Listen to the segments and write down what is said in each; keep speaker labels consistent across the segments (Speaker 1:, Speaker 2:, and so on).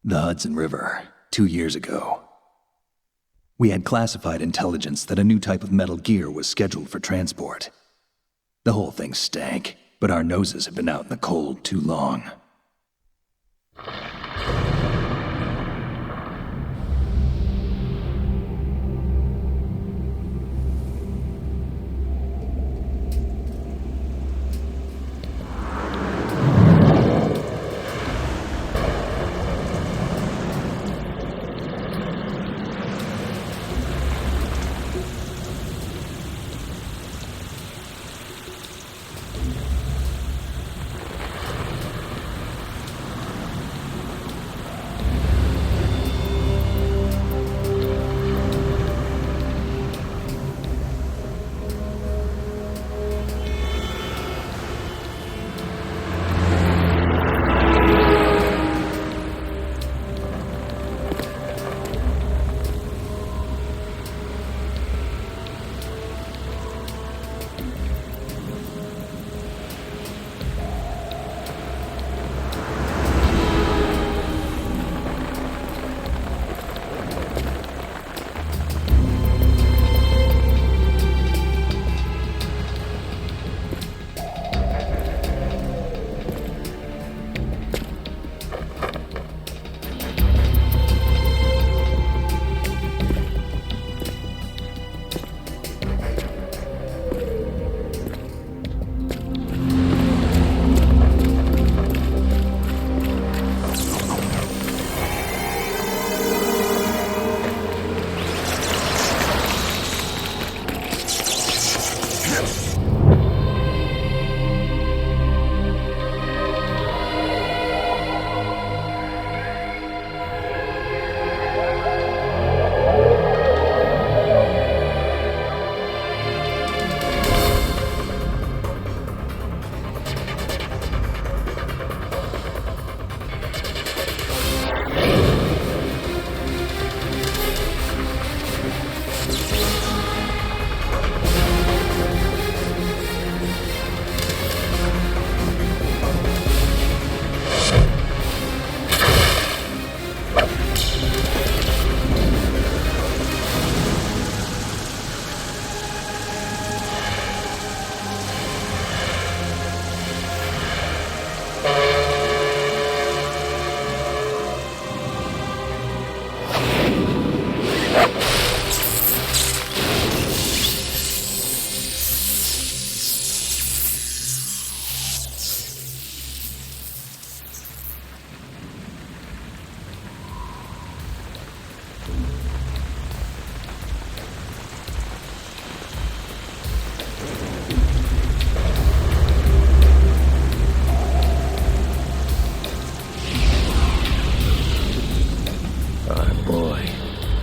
Speaker 1: The Hudson River, 2 years ago. We had classified intelligence that a new type of metal gear was scheduled for transport. The whole thing stank, but our noses had been out in the cold too long.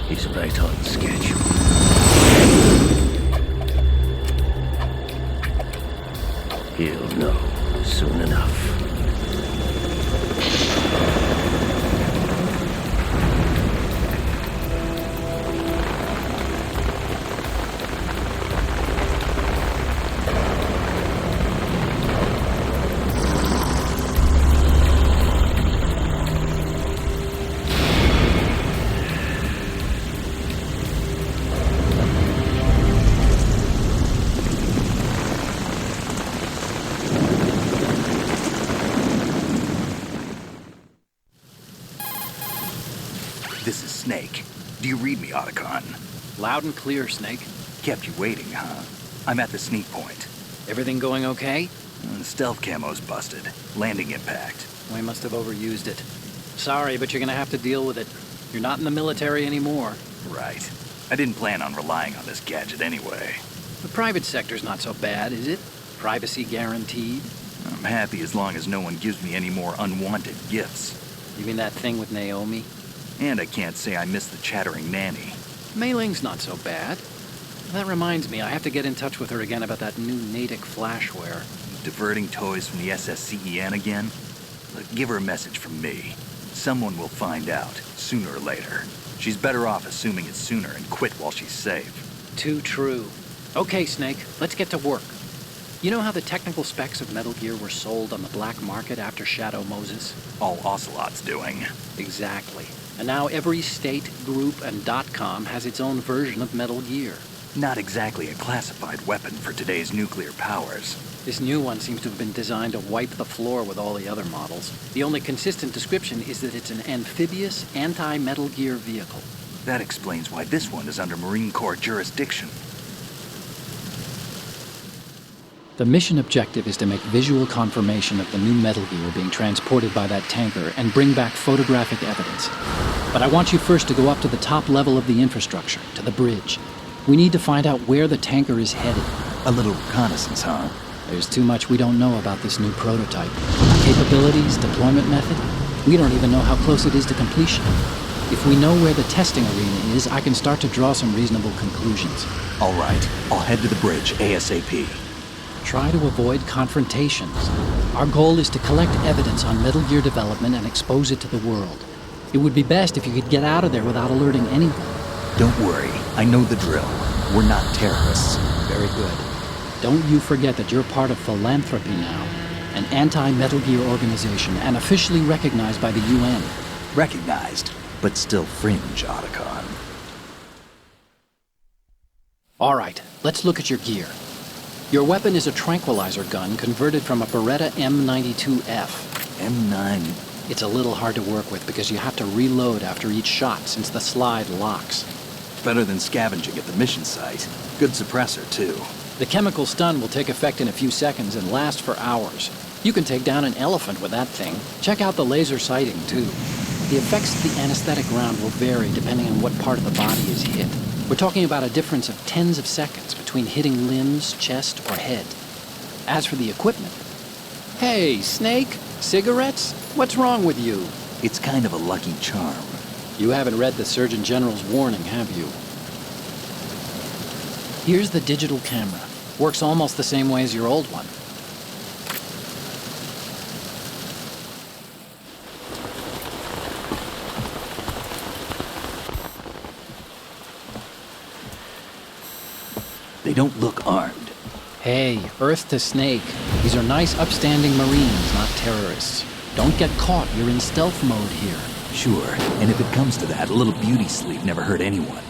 Speaker 2: He's right on schedule. He'll know soon enough.
Speaker 3: This is Snake. Do you read me, Otacon?
Speaker 4: Loud and clear, Snake.
Speaker 3: Kept you waiting, huh? I'm at the sneak point.
Speaker 4: Everything going okay?
Speaker 3: Stealth camo's busted. Landing impact.
Speaker 4: We must have overused it. Sorry, but you're gonna have to deal with it. You're not in the military anymore.
Speaker 3: Right. I didn't plan on relying on this gadget anyway.
Speaker 4: The private sector's not so bad, is it? Privacy guaranteed.
Speaker 3: I'm happy as long as no one gives me any more unwanted gifts.
Speaker 4: You mean that thing with Naomi?
Speaker 3: And I can't say I miss the chattering nanny.
Speaker 4: Mei Ling's not so bad. That reminds me, I have to get in touch with her again about that new Natick flashware.
Speaker 3: Diverting toys from the SSCEN again? Look, give her a message from me. Someone will find out, sooner or later. She's better off assuming it's sooner and quit while she's safe.
Speaker 4: Too true. Okay, Snake, let's get to work. You know how the technical specs of Metal Gear were sold on the black market after Shadow Moses?
Speaker 3: All Ocelot's doing.
Speaker 4: Exactly. And now every state, group, and .com has its own version of Metal Gear.
Speaker 3: Not exactly a classified weapon for today's nuclear powers.
Speaker 4: This new one seems to have been designed to wipe the floor with all the other models. The only consistent description is that it's an amphibious, anti-Metal Gear vehicle.
Speaker 3: That explains why this one is under Marine Corps jurisdiction.
Speaker 4: The mission objective is to make visual confirmation of the new Metal Gear being transported by that tanker and bring back photographic evidence. But I want you first to go up to the top level of the infrastructure, to the bridge. We need to find out where the tanker is headed.
Speaker 1: A little reconnaissance, huh?
Speaker 4: There's too much we don't know about this new prototype. Capabilities, deployment method. We don't even know how close it is to completion. If we know where the testing arena is, I can start to draw some reasonable conclusions.
Speaker 1: All right, I'll head to the bridge ASAP.
Speaker 4: Try to avoid confrontations. Our goal is to collect evidence on Metal Gear development and expose it to the world. It would be best if you could get out of there without alerting anyone.
Speaker 1: Don't worry, I know the drill. We're not terrorists.
Speaker 4: Very good. Don't you forget that you're part of Philanthropy now, an anti-Metal Gear organization and officially recognized by the UN.
Speaker 1: Recognized, but still fringe, Otacon.
Speaker 4: All right, let's look at your gear. Your weapon is a tranquilizer gun converted from a Beretta M92F.
Speaker 1: M9.
Speaker 4: It's a little hard to work with because you have to reload after each shot since the slide locks.
Speaker 1: Better than scavenging at the mission site. Good suppressor, too.
Speaker 4: The chemical stun will take effect in a few seconds and last for hours. You can take down an elephant with that thing. Check out the laser sighting, too. The effects of the anesthetic round will vary depending on what part of the body is hit. We're talking about a difference of tens of seconds between hitting limbs, chest, or head. As for the equipment... Hey, Snake? Cigarettes? What's wrong with you?
Speaker 1: It's kind of a lucky charm.
Speaker 4: You haven't read the Surgeon General's warning, have you? Here's the digital camera. Works almost the same way as your old one.
Speaker 1: They don't look armed.
Speaker 4: Hey, Earth to Snake. These are nice, upstanding Marines, not terrorists. Don't get caught. You're in stealth mode here.
Speaker 1: Sure, and if it comes to that, a little beauty sleep never hurt anyone.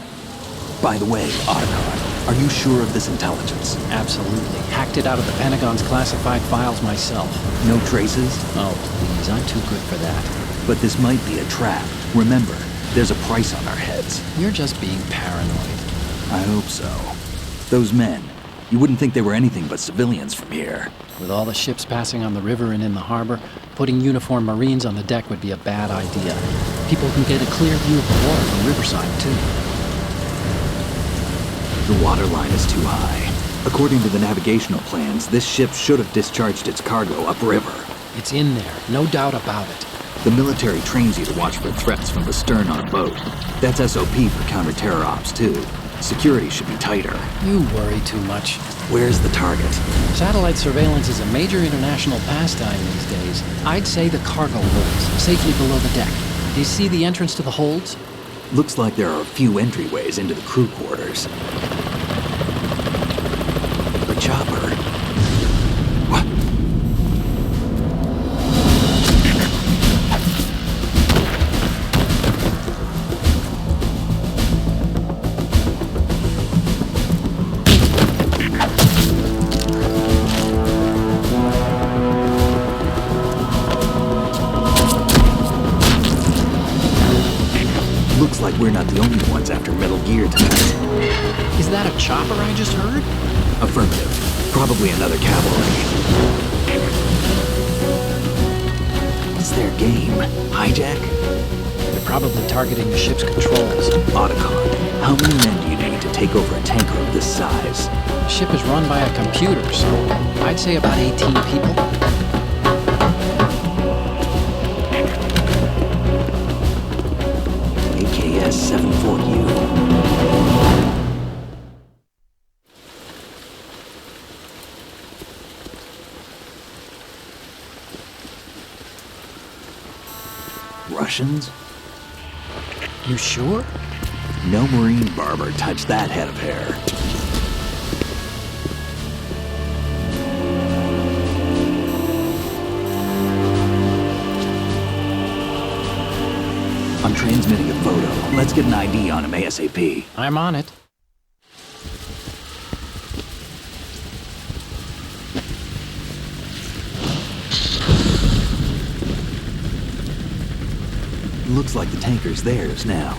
Speaker 1: By the way, Otacon, are you sure of this intelligence?
Speaker 4: Absolutely. Hacked it out of the Pentagon's classified files myself.
Speaker 1: No traces?
Speaker 4: Oh, please, I'm too good for that.
Speaker 1: But this might be a trap. Remember, there's a price on our heads.
Speaker 4: You're just being paranoid.
Speaker 1: I hope so. Those men, you wouldn't think they were anything but civilians from here.
Speaker 4: With all the ships passing on the river and in the harbor, putting uniformed Marines on the deck would be a bad idea. People can get a clear view of the water from Riverside, too.
Speaker 1: The water line is too high. According to the navigational plans, this ship should have discharged its cargo upriver.
Speaker 4: It's in there, no doubt about it.
Speaker 1: The military trains you to watch for threats from the stern on a boat. That's SOP for counter-terror ops, too. Security should be tighter.
Speaker 4: You worry too much.
Speaker 1: Where's the target?
Speaker 4: Satellite surveillance is a major international pastime these days. I'd say the cargo holds, safely below the deck. Do you see the entrance to the holds?
Speaker 1: Looks like there are a few entryways into the crew quarters. The chopper. What? Looks like we're not the only ones after Metal Gear tonight.
Speaker 4: Is that a chopper I just heard?
Speaker 1: Affirmative. Probably another cavalry. What's their game? Hijack?
Speaker 4: They're probably targeting the ship's controls.
Speaker 1: Otacon, how many men do you need to take over a tanker of this size?
Speaker 4: The ship is run by a computer, so I'd say about 18 people.
Speaker 1: AKS 74U. Russians?
Speaker 4: You sure?
Speaker 1: No Marine barber touched that head of hair.
Speaker 3: I'm transmitting a photo. Let's get an ID on him ASAP.
Speaker 4: I'm on it.
Speaker 3: Looks like the tanker's theirs now.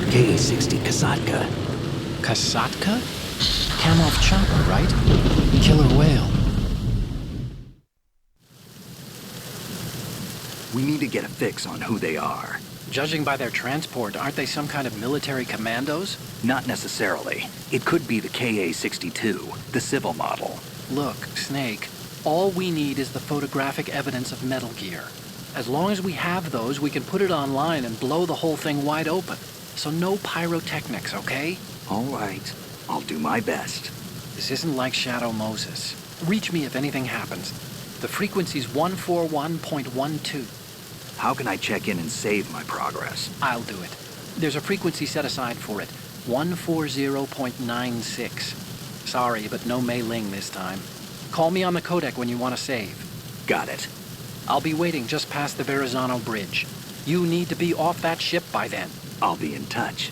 Speaker 3: K-60 Kasatka.
Speaker 4: Kasatka? Kamov chopper, right? Killer whale.
Speaker 3: We need to get a fix on who they are.
Speaker 4: Judging by their transport, aren't they some kind of military commandos?
Speaker 3: Not necessarily. It could be the KA-62, the civil model.
Speaker 4: Look, Snake, all we need is the photographic evidence of Metal Gear. As long as we have those, we can put it online and blow the whole thing wide open. So no pyrotechnics, okay?
Speaker 3: All right. I'll do my best.
Speaker 4: This isn't like Shadow Moses. Reach me if anything happens. The frequency's 141.12.
Speaker 3: How can I check in and save my progress?
Speaker 4: I'll do it. There's a frequency set aside for it. 140.96. Sorry, but no Mei Ling this time. Call me on the codec when you want to save.
Speaker 3: Got it.
Speaker 4: I'll be waiting just past the Verrazano Bridge. You need to be off that ship by then.
Speaker 3: I'll be in touch.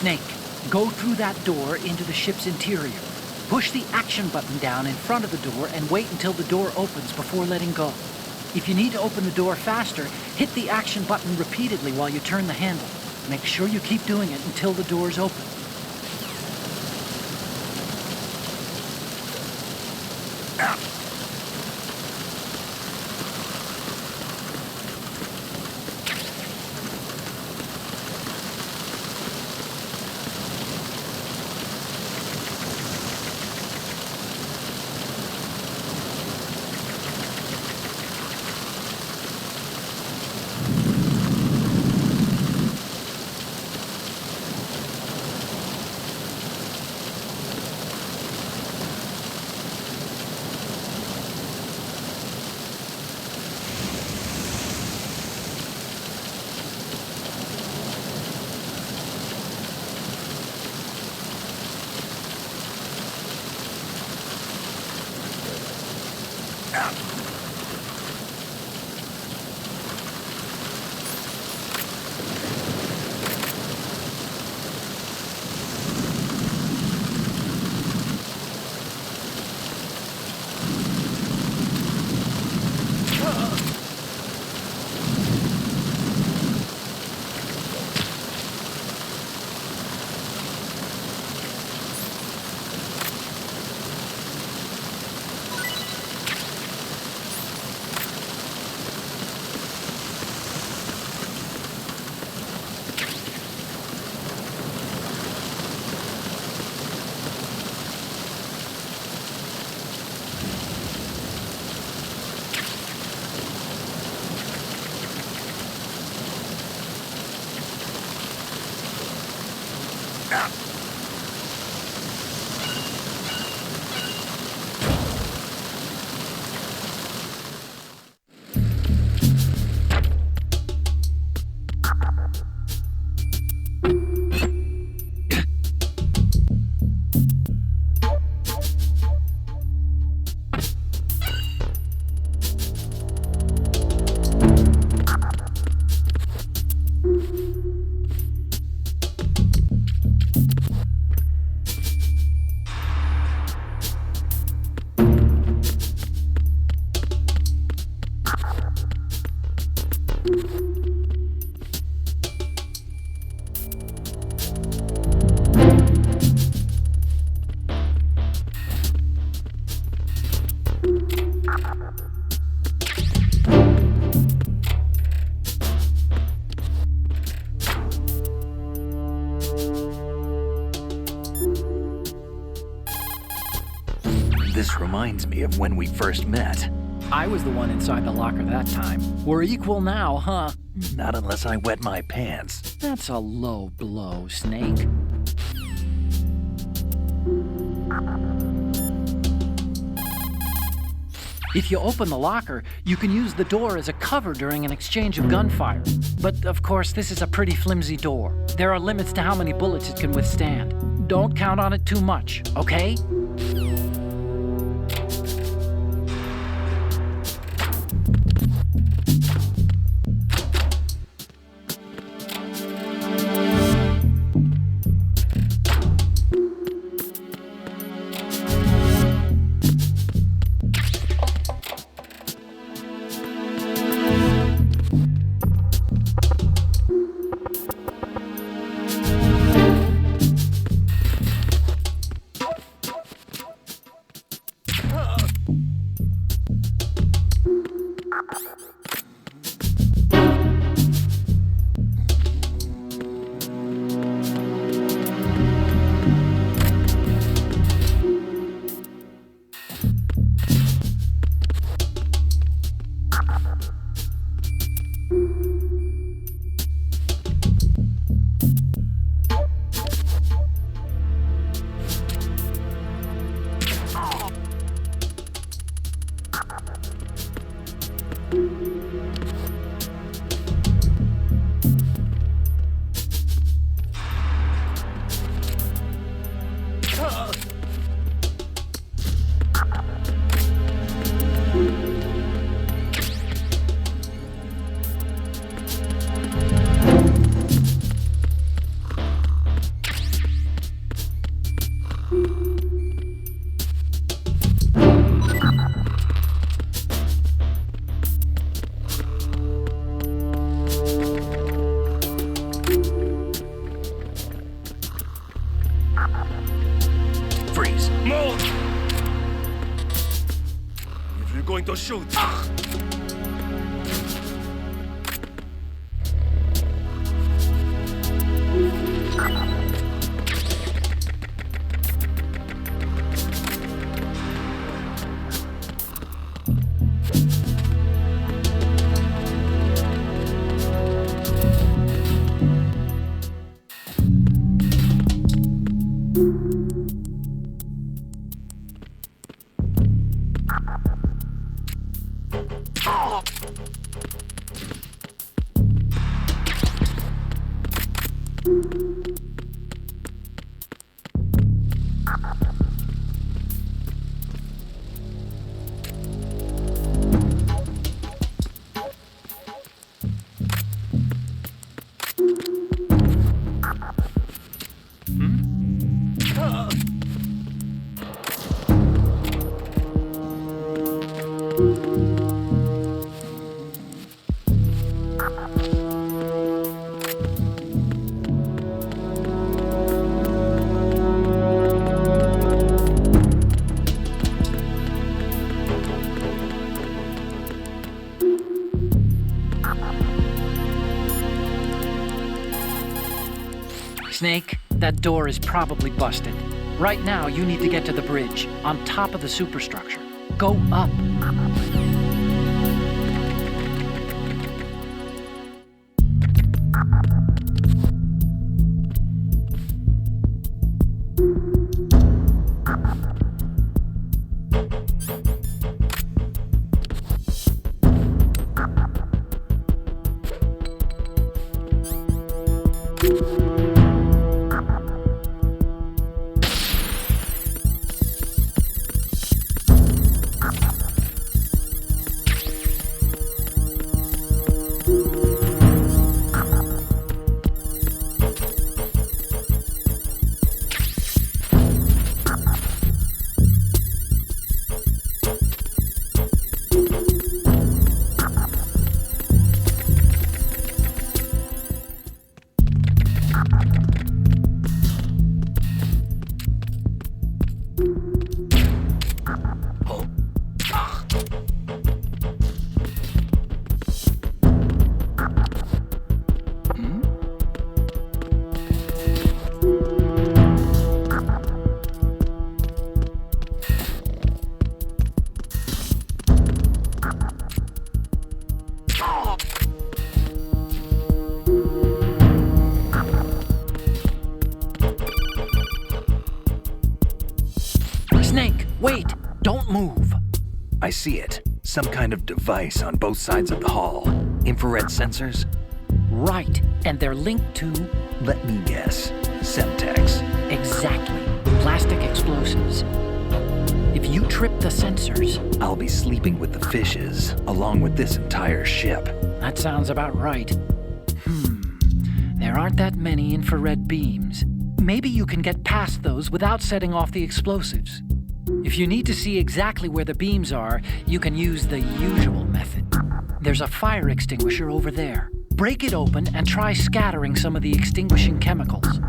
Speaker 5: Snake, go through that door into the ship's interior. Push the action button down in front of the door and wait until the door opens before letting go. If you need to open the door faster, hit the action button repeatedly while you turn the handle. Make sure you keep doing it until the door's open.
Speaker 3: This reminds me of when we first met.
Speaker 5: I was the one inside the locker that time. We're equal now, huh?
Speaker 3: Not unless I wet my pants.
Speaker 5: That's a low blow, Snake. If you open the locker, you can use the door as a cover during an exchange of gunfire. But of course, this is a pretty flimsy door. There are limits to how many bullets it can withstand. Don't count on it too much, okay?
Speaker 3: Freeze! Move! If you're going to shoot...
Speaker 5: Snake, that door is probably busted. Right now, you need to get to the bridge, on top of the superstructure. Go up. Snake, wait! Don't move!
Speaker 3: I see it. Some kind of device on both sides of the hall. Infrared sensors?
Speaker 5: Right, and they're linked to...
Speaker 3: Let me guess. Semtex.
Speaker 5: Exactly. Plastic explosives. If you trip the sensors...
Speaker 3: I'll be sleeping with the fishes, along with this entire ship.
Speaker 5: That sounds about right. There aren't that many infrared beams. Maybe you can get past those without setting off the explosives. If you need to see exactly where the beams are, you can use the usual method. There's a fire extinguisher over there. Break it open and try scattering some of the extinguishing chemicals.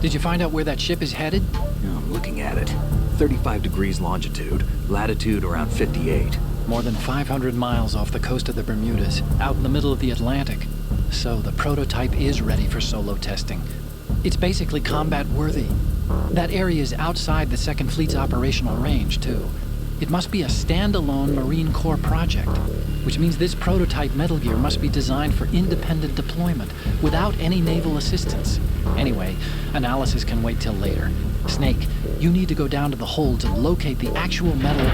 Speaker 4: Did you find out where that ship is headed?
Speaker 3: I'm looking at it. 35 degrees longitude, latitude around 58.
Speaker 4: More than 500 miles off the coast of the Bermudas, out in the middle of the Atlantic. So the prototype is ready for solo testing. It's basically combat-worthy. That area is outside the Second Fleet's operational range, too. It must be a standalone Marine Corps project, which means this prototype Metal Gear must be designed for independent deployment, without any naval assistance. Anyway, analysis can wait till later. Snake, you need to go down to the hold to locate the actual metal...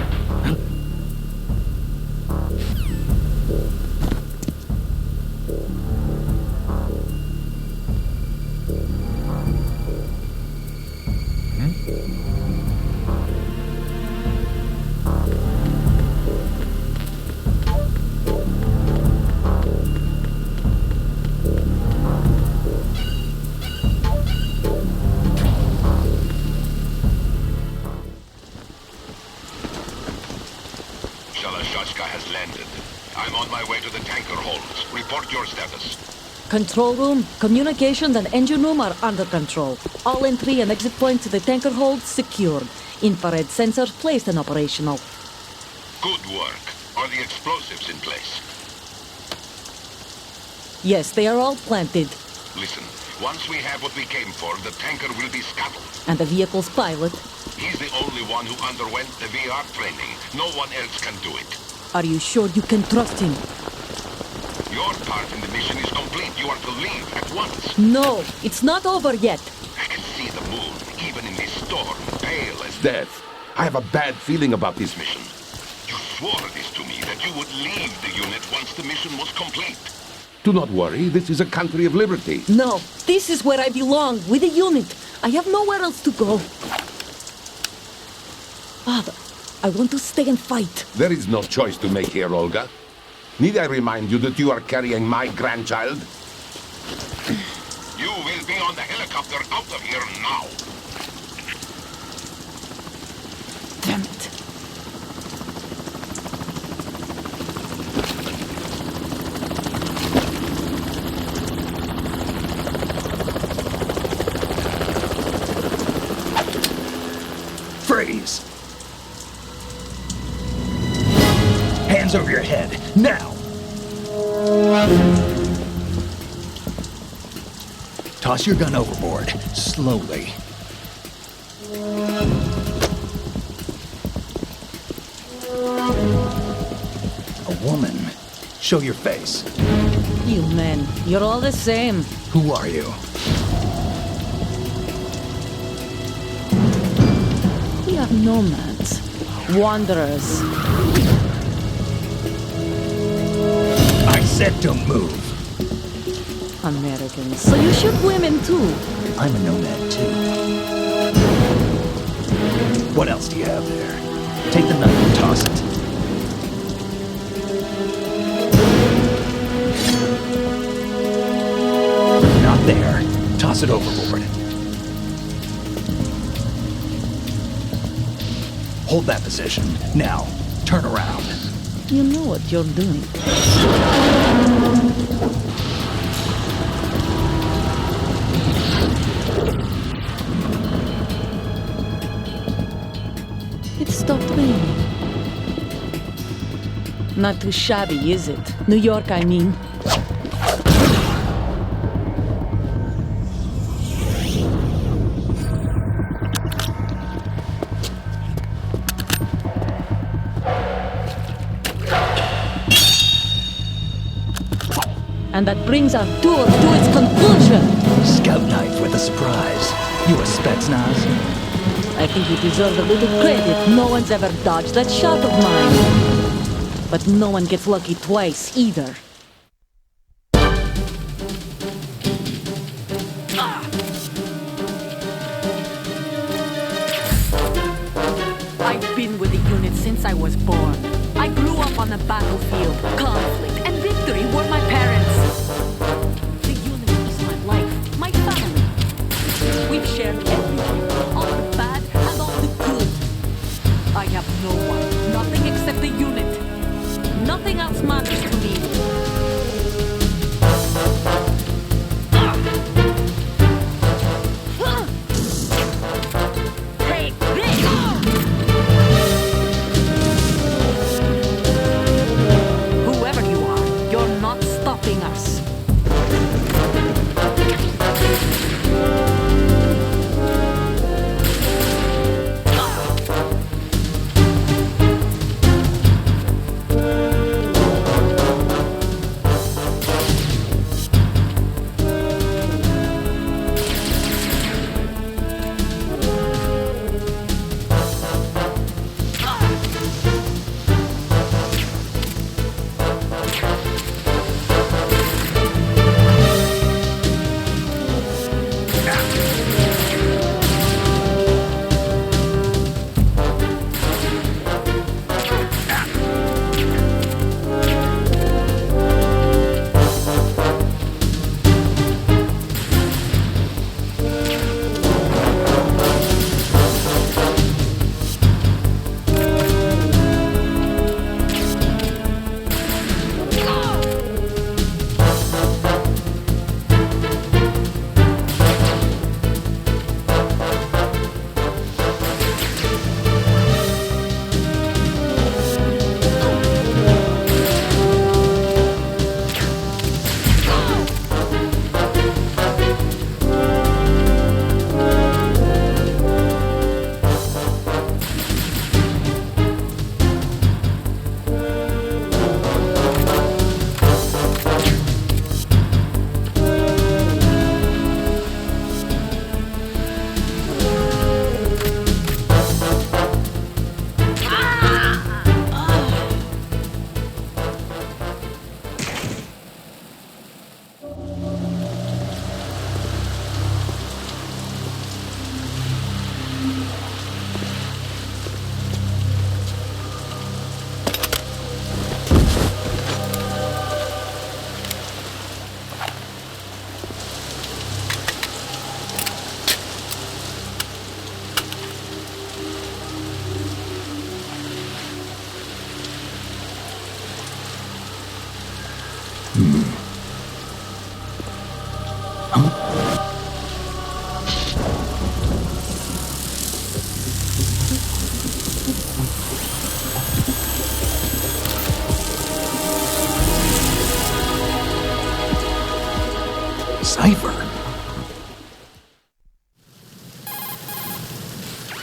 Speaker 6: has landed. I'm on my way to the tanker holds. Report your status.
Speaker 7: Control room, communications and engine room are under control. All entry and exit points to the tanker hold secured. Infrared sensors placed and operational.
Speaker 6: Good work. Are the explosives in place?
Speaker 7: Yes, they are all planted.
Speaker 6: Listen, Once we have what we came for, the tanker will be scuttled.
Speaker 7: And the vehicle's pilot?
Speaker 6: He's the only one who underwent the VR training. No one else can do it.
Speaker 7: Are you sure you can trust him?
Speaker 6: Your part in the mission is complete. You are to leave at once.
Speaker 7: No, it's not over yet.
Speaker 6: I can see the moon, even in this storm, pale as
Speaker 8: Death. I have a bad feeling about this mission.
Speaker 6: You swore this to me, that you would leave the unit once the mission was complete.
Speaker 8: Do not worry, this is a country of liberty.
Speaker 7: No, this is where I belong, with the unit. I have nowhere else to go. Father, I want to stay and fight.
Speaker 8: There is no choice to make here, Olga. Need I remind you that you are carrying my grandchild?
Speaker 6: You will be on the helicopter out of here now.
Speaker 7: Damn it.
Speaker 1: Freeze! Hands over your head, now! Toss your gun overboard, slowly. A woman. Show your face.
Speaker 7: You men, you're all the same.
Speaker 1: Who are you?
Speaker 7: We are nomads, wanderers.
Speaker 1: I said don't move.
Speaker 7: Americans. So you shoot women too.
Speaker 1: I'm a nomad too. What else do you have there? Take the knife and toss it. Not there. Toss it overboard. Hold that position. Now, turn around.
Speaker 7: You know what you're doing. It stopped raining. Not too shabby, is it? New York, I mean. And that brings our tour to its conclusion.
Speaker 1: Scout knife with a surprise. You a Spetsnaz?
Speaker 7: I think you deserve a little credit. No one's ever dodged that shot of mine. But no one gets lucky twice, either.
Speaker 9: I've been with the unit since I was born. I grew up on the battlefield. Conflict and victory were my parents. The unit is my life, my family. We've shared everything, all the bad and all the good. I have no one, nothing except the unit. Nothing else matters to me. Take this! Whoever you are, you're not stopping us.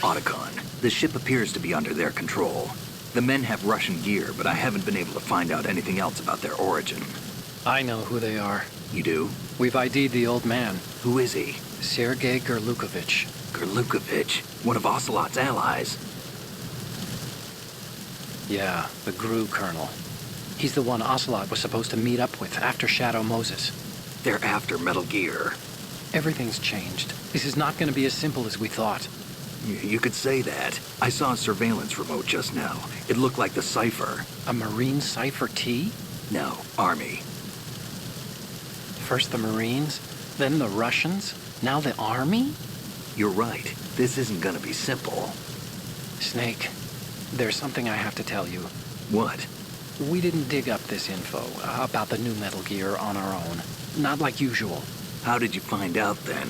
Speaker 3: Otacon, the ship appears to be under their control. The men have Russian gear, but I haven't been able to find out anything else about their origin.
Speaker 4: I know who they are.
Speaker 3: You do?
Speaker 4: We've ID'd the old man.
Speaker 3: Who is he?
Speaker 4: Sergei Gerlukovich.
Speaker 3: Gerlukovich, one of Ocelot's allies.
Speaker 4: Yeah, the GRU colonel. He's the one Ocelot was supposed to meet up with after Shadow Moses.
Speaker 3: They're after Metal Gear.
Speaker 4: Everything's changed. This is not going to be as simple as we thought.
Speaker 3: You could say that. I saw a surveillance remote just now. It looked like the Cypher.
Speaker 4: A Marine Cypher T?
Speaker 3: No, Army.
Speaker 4: First the Marines, then the Russians, now the Army?
Speaker 3: You're right. This isn't gonna be simple.
Speaker 4: Snake, there's something I have to tell you.
Speaker 3: What?
Speaker 4: We didn't dig up this info about the new Metal Gear on our own. Not like usual.
Speaker 3: How did you find out then?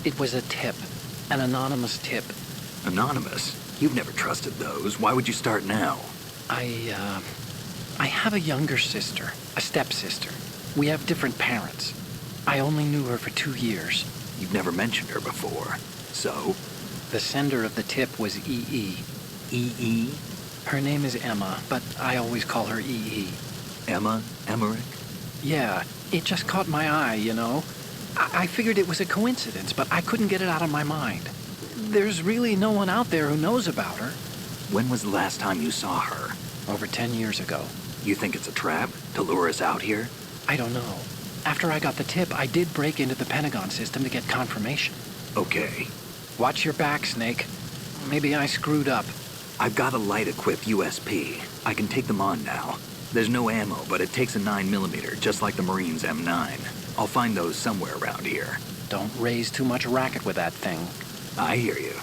Speaker 4: It was a tip. An anonymous tip.
Speaker 3: Anonymous? You've never trusted those. Why would you start now?
Speaker 4: I have a younger sister, a stepsister. We have different parents. I only knew her for 2 years.
Speaker 3: You've never mentioned her before. So?
Speaker 4: The sender of the tip was EE.
Speaker 3: EE?
Speaker 4: Her name is Emma, but I always call her EE.
Speaker 3: Emma? Emmerich?
Speaker 4: Yeah, it just caught my eye, you know? I figured it was a coincidence, but I couldn't get it out of my mind. There's really no one out there who knows about her.
Speaker 3: When was the last time you saw her?
Speaker 4: Over 10 years ago.
Speaker 3: You think it's a trap? To lure us out here?
Speaker 4: I don't know. After I got the tip, I did break into the Pentagon system to get confirmation.
Speaker 3: Okay.
Speaker 4: Watch your back, Snake. Maybe I screwed up.
Speaker 3: I've got a light-equipped USP. I can take them on now. There's no ammo, but it takes a 9mm, just like the Marines' M9. I'll find those somewhere around here.
Speaker 4: Don't raise too much racket with that thing.
Speaker 3: I hear you.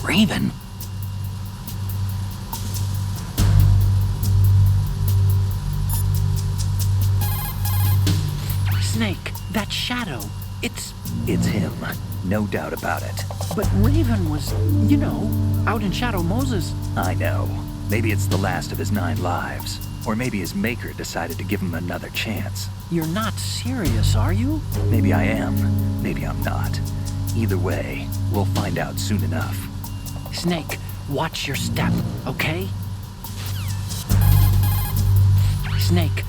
Speaker 3: Raven?
Speaker 5: Snake, that shadow, it's
Speaker 3: him. No doubt about it.
Speaker 5: But Raven was, you know, out in Shadow Moses.
Speaker 3: I know. Maybe it's the last of his 9 lives. Or maybe his maker decided to give him another chance.
Speaker 5: You're not serious, are you?
Speaker 3: Maybe I am. Maybe I'm not. Either way, we'll find out soon enough.
Speaker 5: Snake, watch your step, okay? Snake.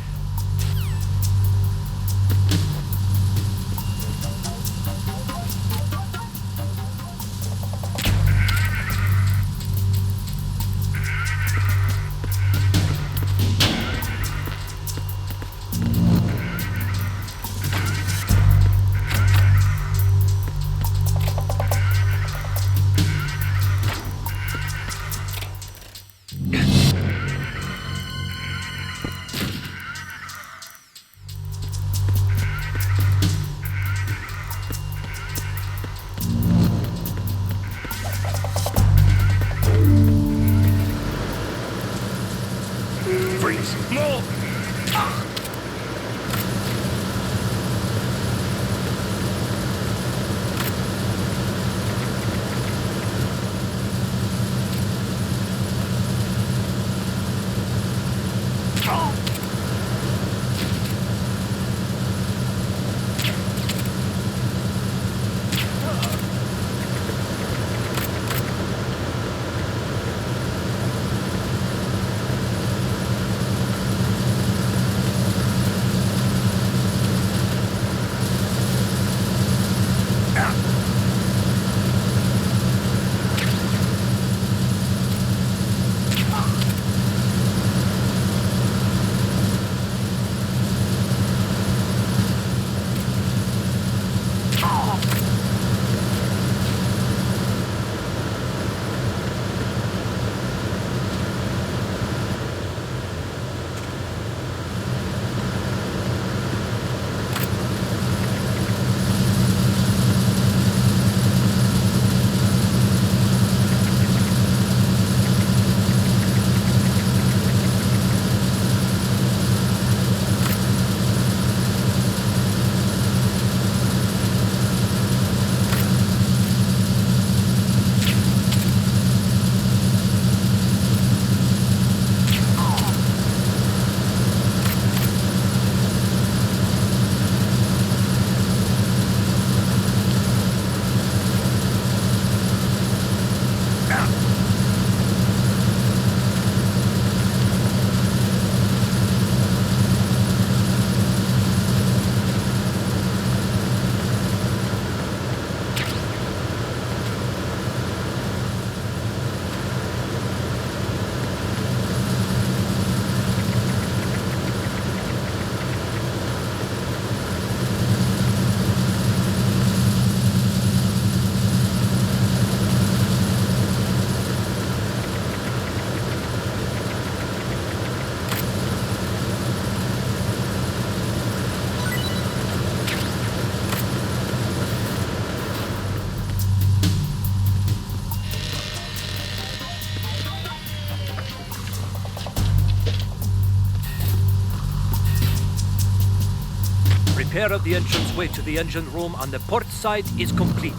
Speaker 10: Repair of the entranceway to the engine room on the port side is complete.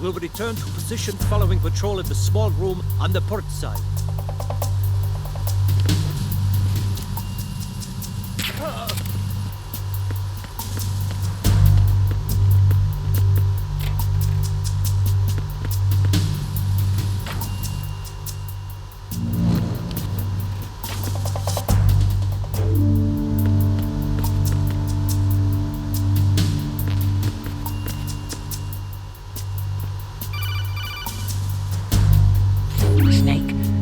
Speaker 10: We'll return to position following patrol in the small room on the port side.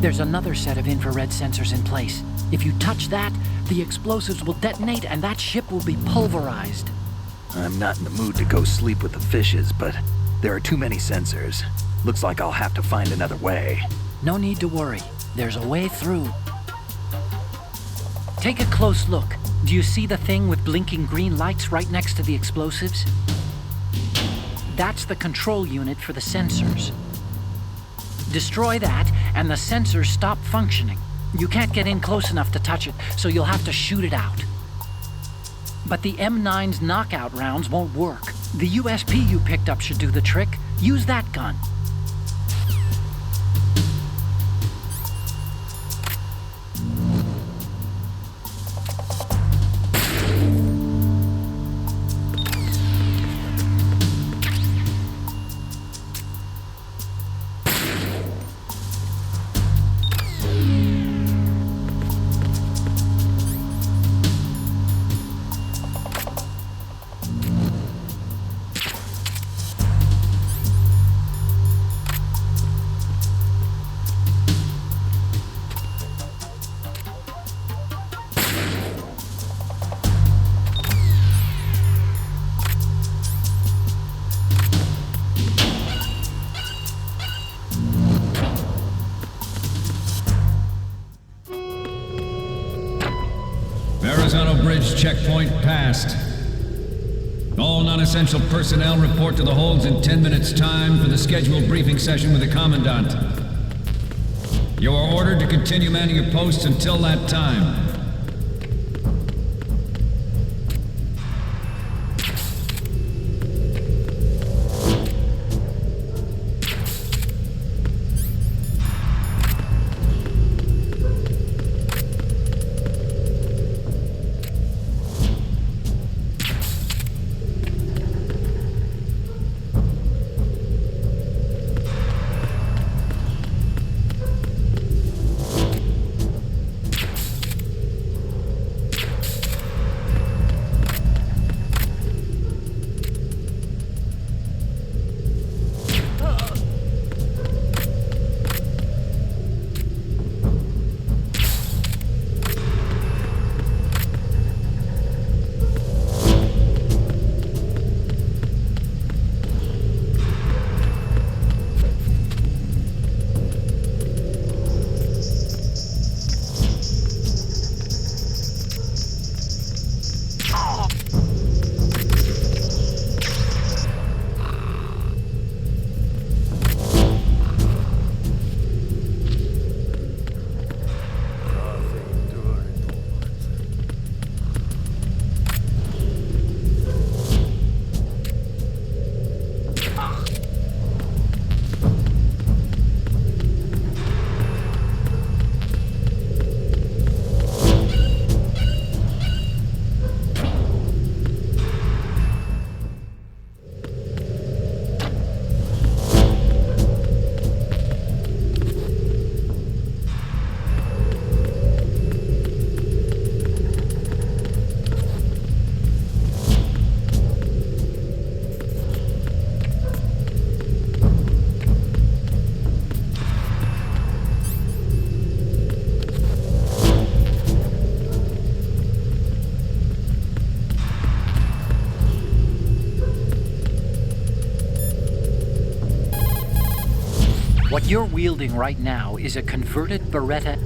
Speaker 5: There's another set of infrared sensors in place. If you touch that, the explosives will detonate and that ship will be pulverized.
Speaker 3: I'm not in the mood to go sleep with the fishes, but there are too many sensors. Looks like I'll have to find another way.
Speaker 5: No need to worry. There's a way through. Take a close look. Do you see the thing with blinking green lights right next to the explosives? That's the control unit for the sensors. Destroy that, and the sensors stop functioning. You can't get in close enough to touch it, so you'll have to shoot it out. But the M9's knockout rounds won't work. The USP you picked up should do the trick. Use that gun.
Speaker 11: Bridge checkpoint passed. All non-essential personnel report to the holds in 10 minutes' time for the scheduled briefing session with the Commandant. You are ordered to continue manning your posts until that time.
Speaker 5: What you're wielding right now is a converted Beretta.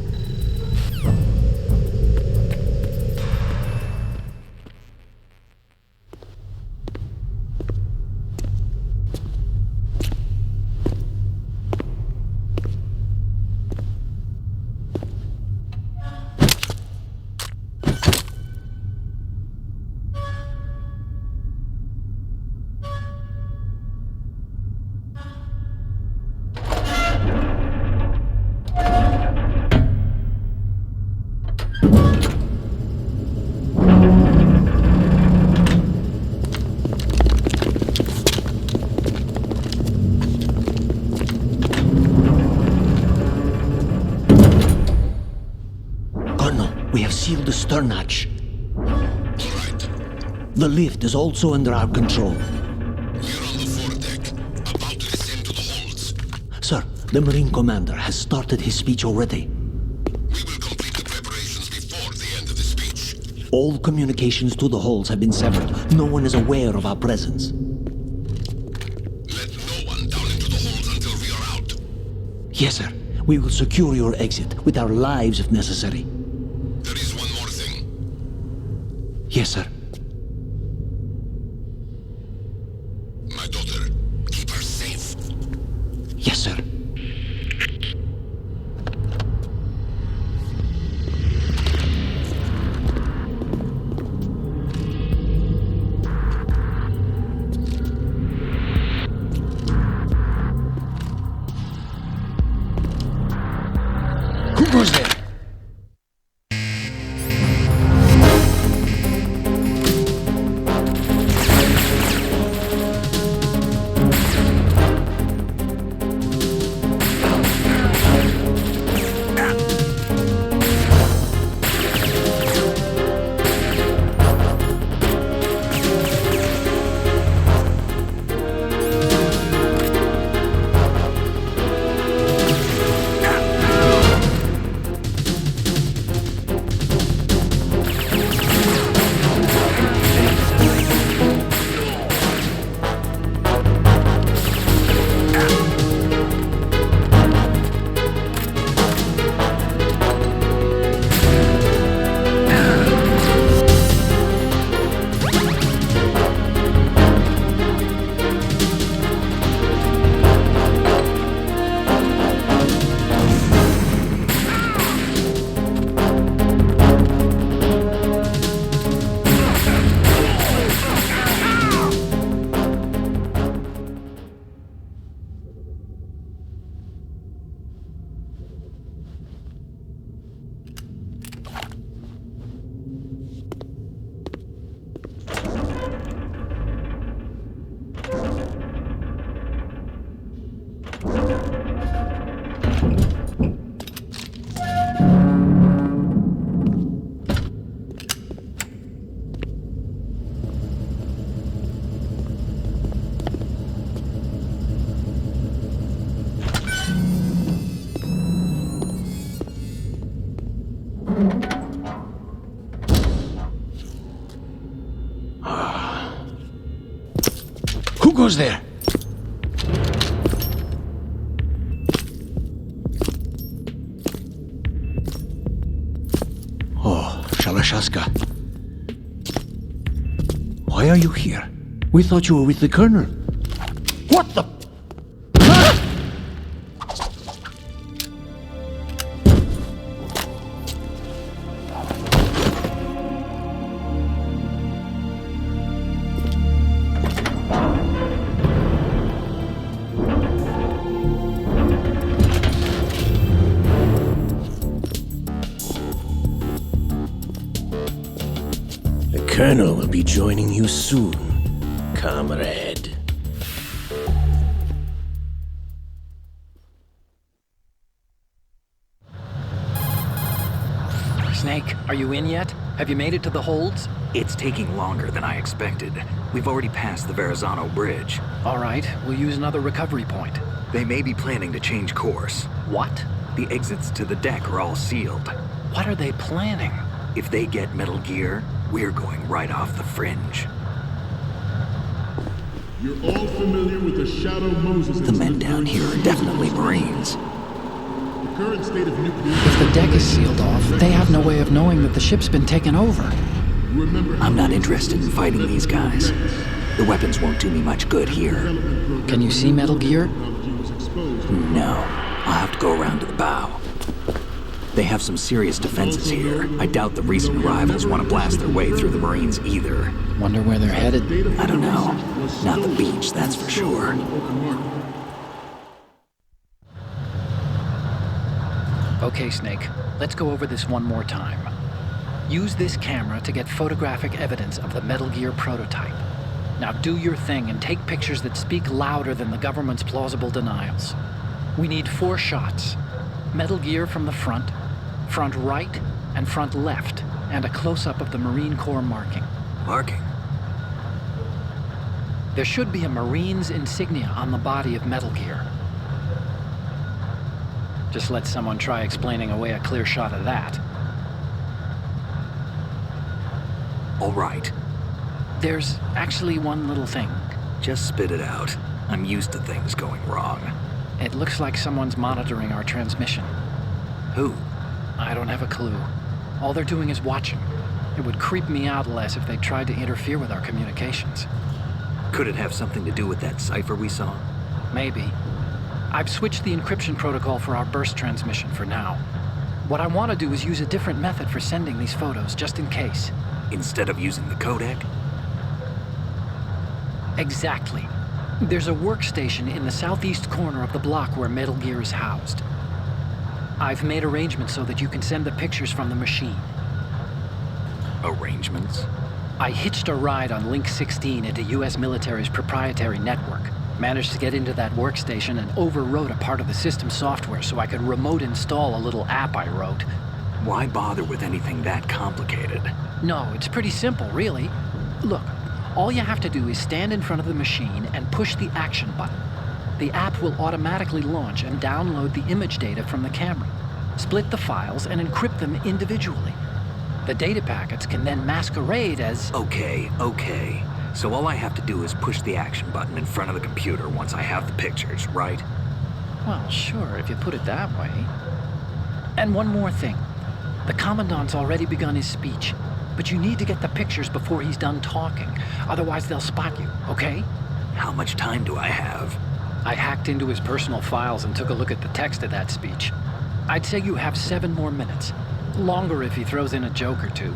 Speaker 12: turn hatch.
Speaker 6: All right.
Speaker 12: The lift is also under our control.
Speaker 6: We're on the foredeck, about to descend to the holds.
Speaker 12: Sir, the Marine Commander has started his speech already.
Speaker 6: We will complete the preparations before the end of the speech.
Speaker 12: All communications to the holds have been severed. No one is aware of our presence.
Speaker 6: Let no one down into the holds until we are out.
Speaker 12: Yes, sir. We will secure your exit with our lives if necessary.
Speaker 6: There is one more thing.
Speaker 12: Yes, sir.
Speaker 6: My daughter, keep her safe.
Speaker 12: Yes, sir.
Speaker 4: Who goes there? Who goes there? Oh, Shalashaska. Why are you here? We thought you were with the Colonel. What the?
Speaker 2: The Colonel will be joining you soon, comrade.
Speaker 4: Snake, are you in yet? Have you made it to the holds?
Speaker 3: It's taking longer than I expected. We've already passed the Verrazano Bridge.
Speaker 4: All right, we'll use another recovery point.
Speaker 3: They may be planning to change course.
Speaker 4: What?
Speaker 3: The exits to the deck are all sealed.
Speaker 4: What are they planning?
Speaker 3: If they get Metal Gear, we're going right off the fringe.
Speaker 13: You're all familiar with the Shadow Moses.
Speaker 3: The men down here are definitely Marines.
Speaker 13: The current state of nuclear...
Speaker 4: If the deck is sealed off, they have no way of knowing that the ship's been taken over.
Speaker 3: I'm not interested in fighting these guys. The weapons won't do me much good here.
Speaker 4: Can you see Metal Gear?
Speaker 3: No. I'll have to go around to the bow. They have some serious defenses here. I doubt the recent arrivals want to blast their way through the Marines either.
Speaker 4: Wonder where they're headed?
Speaker 3: I don't know. Not the beach, that's for sure.
Speaker 4: Okay, Snake. Let's go over this one more time. Use this camera to get photographic evidence of the Metal Gear prototype. Now do your thing and take pictures that speak louder than the government's plausible denials. We need 4 shots. Metal Gear from the front right, and front left.
Speaker 5: and a close-up of the Marine Corps marking.
Speaker 3: Marking?
Speaker 5: There should be a Marine's insignia on the body of Metal Gear. Just let someone try explaining away a clear shot of that.
Speaker 3: All right.
Speaker 5: There's actually one little thing.
Speaker 3: Just spit it out. I'm used to things going wrong.
Speaker 5: It looks like someone's monitoring our transmission.
Speaker 3: Who?
Speaker 5: I don't have a clue. All they're doing is watching. It would creep me out less if they tried to interfere with our communications.
Speaker 3: Could it have something to do with that cipher we saw?
Speaker 5: Maybe. I've switched the encryption protocol for our burst transmission for now. What I want to do is use a different method for sending these photos, just in case.
Speaker 3: Instead of using the codec?
Speaker 5: Exactly. There's a workstation in the southeast corner of the block where Metal Gear is housed. I've made arrangements so that you can send the pictures from the machine.
Speaker 3: Arrangements?
Speaker 5: I hitched a ride on Link 16 into U.S. military's proprietary network. Managed to get into that workstation and overwrote a part of the system software so I could remote install a little app I wrote.
Speaker 3: Why bother with anything that complicated?
Speaker 5: No, it's pretty simple, really. Look, all you have to do is stand in front of the machine and push the action button. The app will automatically launch and download the image data from the camera, split the files, and encrypt them individually. The data packets can then masquerade as...
Speaker 3: Okay. So all I have to do is push the action button in front of the computer once I have the pictures, right?
Speaker 5: Well, sure, if you put it that way. And one more thing. The Commandant's already begun his speech, but you need to get the pictures before he's done talking. Otherwise, they'll spot you, okay?
Speaker 3: How much time do I have?
Speaker 5: I hacked into his personal files and took a look at the text of that speech. I'd say you have 7 more minutes. Longer if he throws in a joke or two.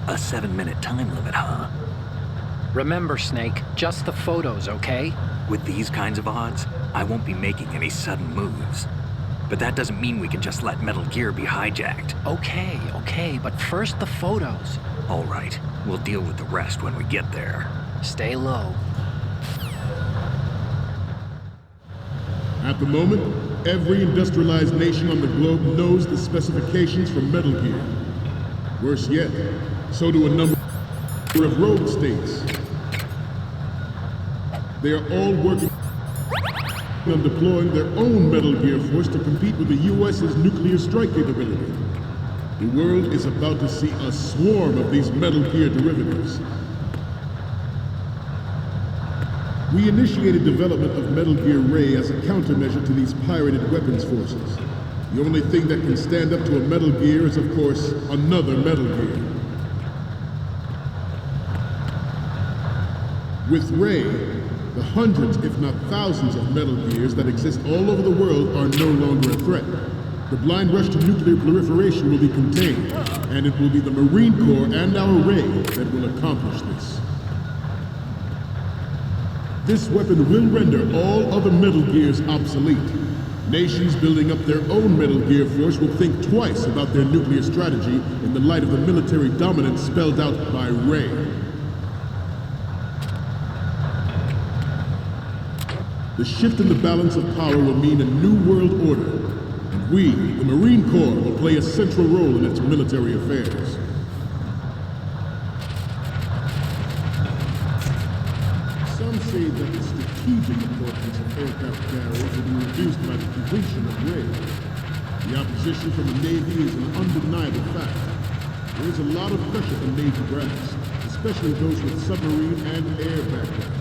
Speaker 3: A 7-minute time limit, huh?
Speaker 5: Remember, Snake, just the photos, okay?
Speaker 3: With these kinds of odds, I won't be making any sudden moves. But that doesn't mean we can just let Metal Gear be hijacked.
Speaker 5: Okay, but first the photos.
Speaker 3: All right, we'll deal with the rest when we get there.
Speaker 5: Stay low.
Speaker 13: At the moment, every industrialized nation on the globe knows the specifications for Metal Gear. Worse yet, so do a number of rogue states. They are all working on deploying their own Metal Gear force to compete with the U.S.'s nuclear strike capability. The world is about to see a swarm of these Metal Gear derivatives. We initiated development of Metal Gear Ray as a countermeasure to these pirated weapons forces. The only thing that can stand up to a Metal Gear is, of course, another Metal Gear. With Ray, the hundreds, if not thousands, of Metal Gears that exist all over the world are no longer a threat. The blind rush to nuclear proliferation will be contained, and it will be the Marine Corps and our Ray that will accomplish this. This weapon will render all other Metal Gears obsolete. Nations building up their own Metal Gear force will think twice about their nuclear strategy in the light of the military dominance spelled out by Ray. The shift in the balance of power will mean a new world order, and we, the Marine Corps, will play a central role in its military affairs. Some say that the strategic importance of aircraft carriers will be reduced by the completion of Ray. The opposition from the Navy is an undeniable fact. There is a lot of pressure from Navy brass, especially those with submarine and air background.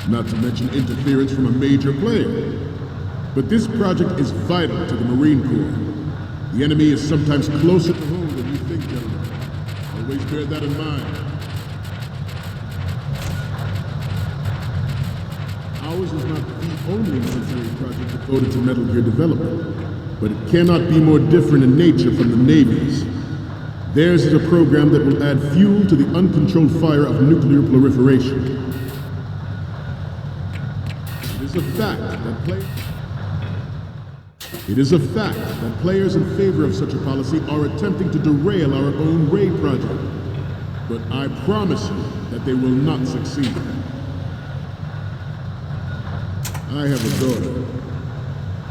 Speaker 13: Not to mention interference from a major player. But this project is vital to the Marine Corps. The enemy is sometimes closer to home than you think, gentlemen. Always bear that in mind. Ours is not the only military project devoted to Metal Gear development, but it cannot be more different in nature from the Navy's. Theirs is a program that will add fuel to the uncontrolled fire of nuclear proliferation. It is a fact that players in favor of such a policy are attempting to derail our own Ray project. But I promise you that they will not succeed. I have a daughter,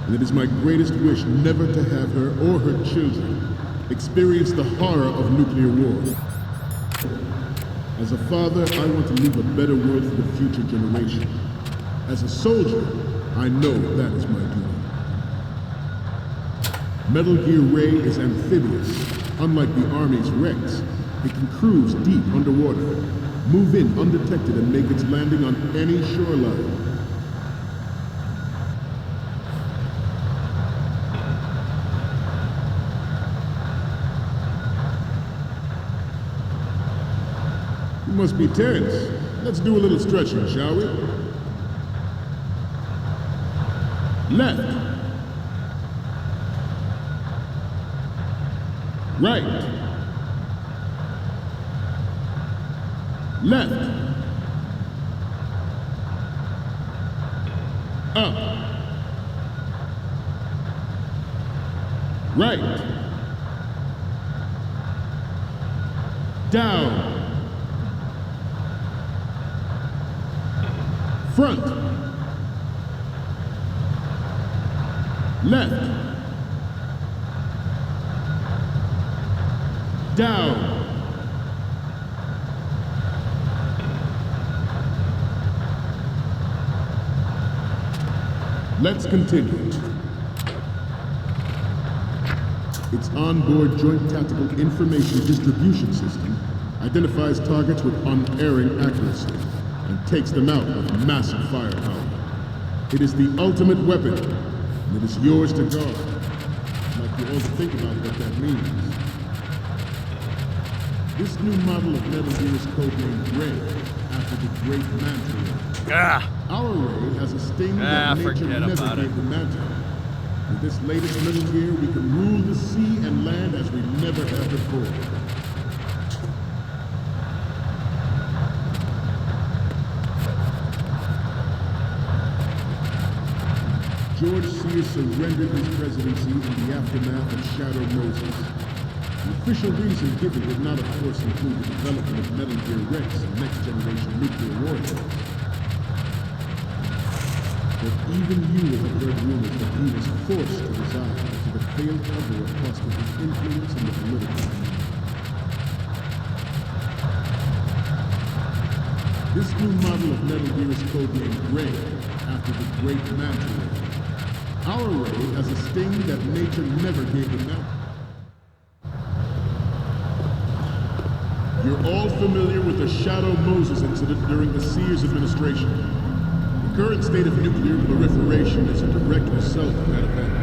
Speaker 13: and it is my greatest wish never to have her or her children experience the horror of nuclear war. As a father, I want to leave a better world for the future generation. As a soldier, I know that is my duty. Metal Gear Ray is amphibious. Unlike the Army's Rex, it can cruise deep underwater, move in undetected and make its landing on any shoreline. You must be tense. Let's do a little stretching, shall we? Left. Right. Left. Up. Right. Down. Front. Left. Down. Let's continue. Its onboard Joint Tactical Information Distribution System identifies targets with unerring accuracy and takes them out with massive firepower. It is the ultimate weapon, and it is yours to guard. I'd like you all to think about what that means. This new model of Metal Gear is codenamed Ray, after the Great Manta Ray. Our Ray has a sting that nature never gave the Manta. With this latest Metal Gear, we can rule the sea and land as we never have before. George Sears surrendered his presidency in the aftermath of Shadow Moses. The official reason given did not, of course, include the development of Metal Gear Rex and next-generation nuclear warheads. But even you have heard rumors that he was forced to resign after the failed cover-up cost of his influence in the political scene. This new model of Metal Gear is codenamed Ray, after the Great Manta Ray. Our Ray has a sting that nature never gave the Manta. You're all familiar with the Shadow Moses incident during the Sears administration. The current state of nuclear proliferation is a direct result of that event.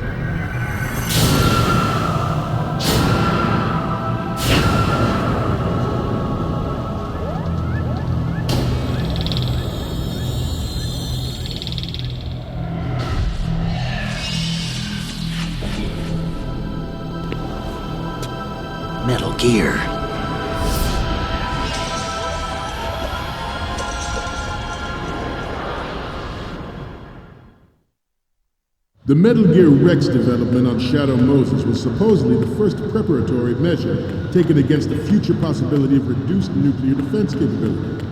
Speaker 2: Metal Gear.
Speaker 13: The Metal Gear Rex development on Shadow Moses was supposedly the first preparatory measure taken against the future possibility of reduced nuclear defense capability.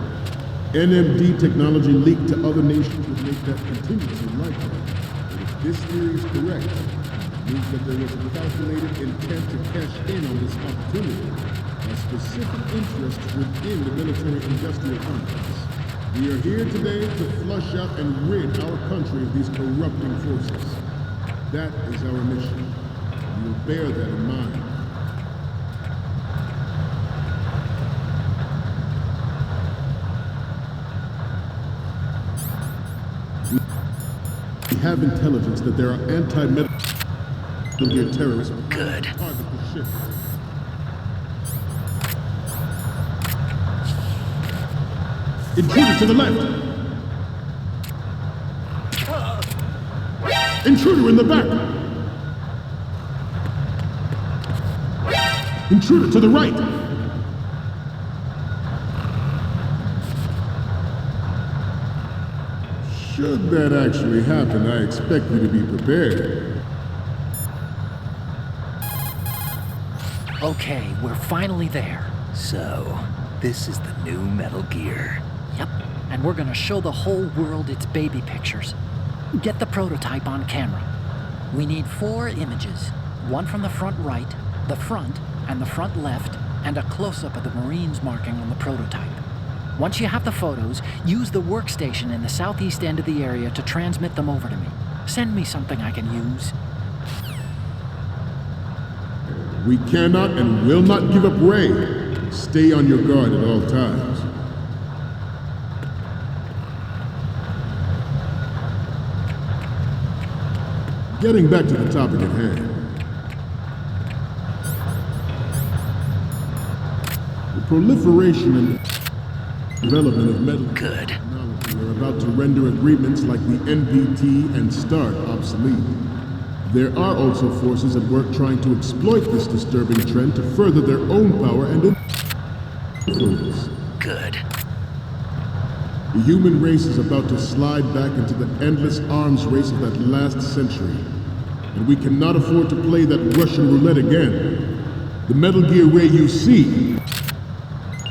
Speaker 13: NMD technology leaked to other nations would make that contingency likely. But if this theory is correct, it means that there was a calculated intent to cash in on this opportunity by specific interests within the military-industrial complex. We are here today to flush out and rid our country of these corrupting forces. That is our mission. We will bear that in mind. We have intelligence that there are anti-Metal Gear terrorists.
Speaker 2: Good.
Speaker 13: Target the ship. Intruder to the left! Intruder in the back! Intruder to the right! Should that actually happen, I expect you to be prepared.
Speaker 5: Okay, we're finally there.
Speaker 3: So, this is the new Metal Gear.
Speaker 5: Yep, and we're gonna show the whole world its baby pictures. Get the prototype on camera. We need 4 images. One from the front right, the front and the front left, and a close-up of the Marines marking on the prototype. Once you have the photos, use the workstation in the southeast end of the area to transmit them over to me. Send me something I can use.
Speaker 13: We cannot and will not give up Ray. Stay on your guard at all times. Getting back to the topic at hand. The proliferation and development of metal technology are about to render agreements like the NPT and START obsolete. There are also forces at work trying to exploit this disturbing trend to further their own power and influence.
Speaker 5: Good.
Speaker 13: The human race is about to slide back into the endless arms race of that last century. And we cannot afford to play that Russian roulette again. The Metal Gear Ray you see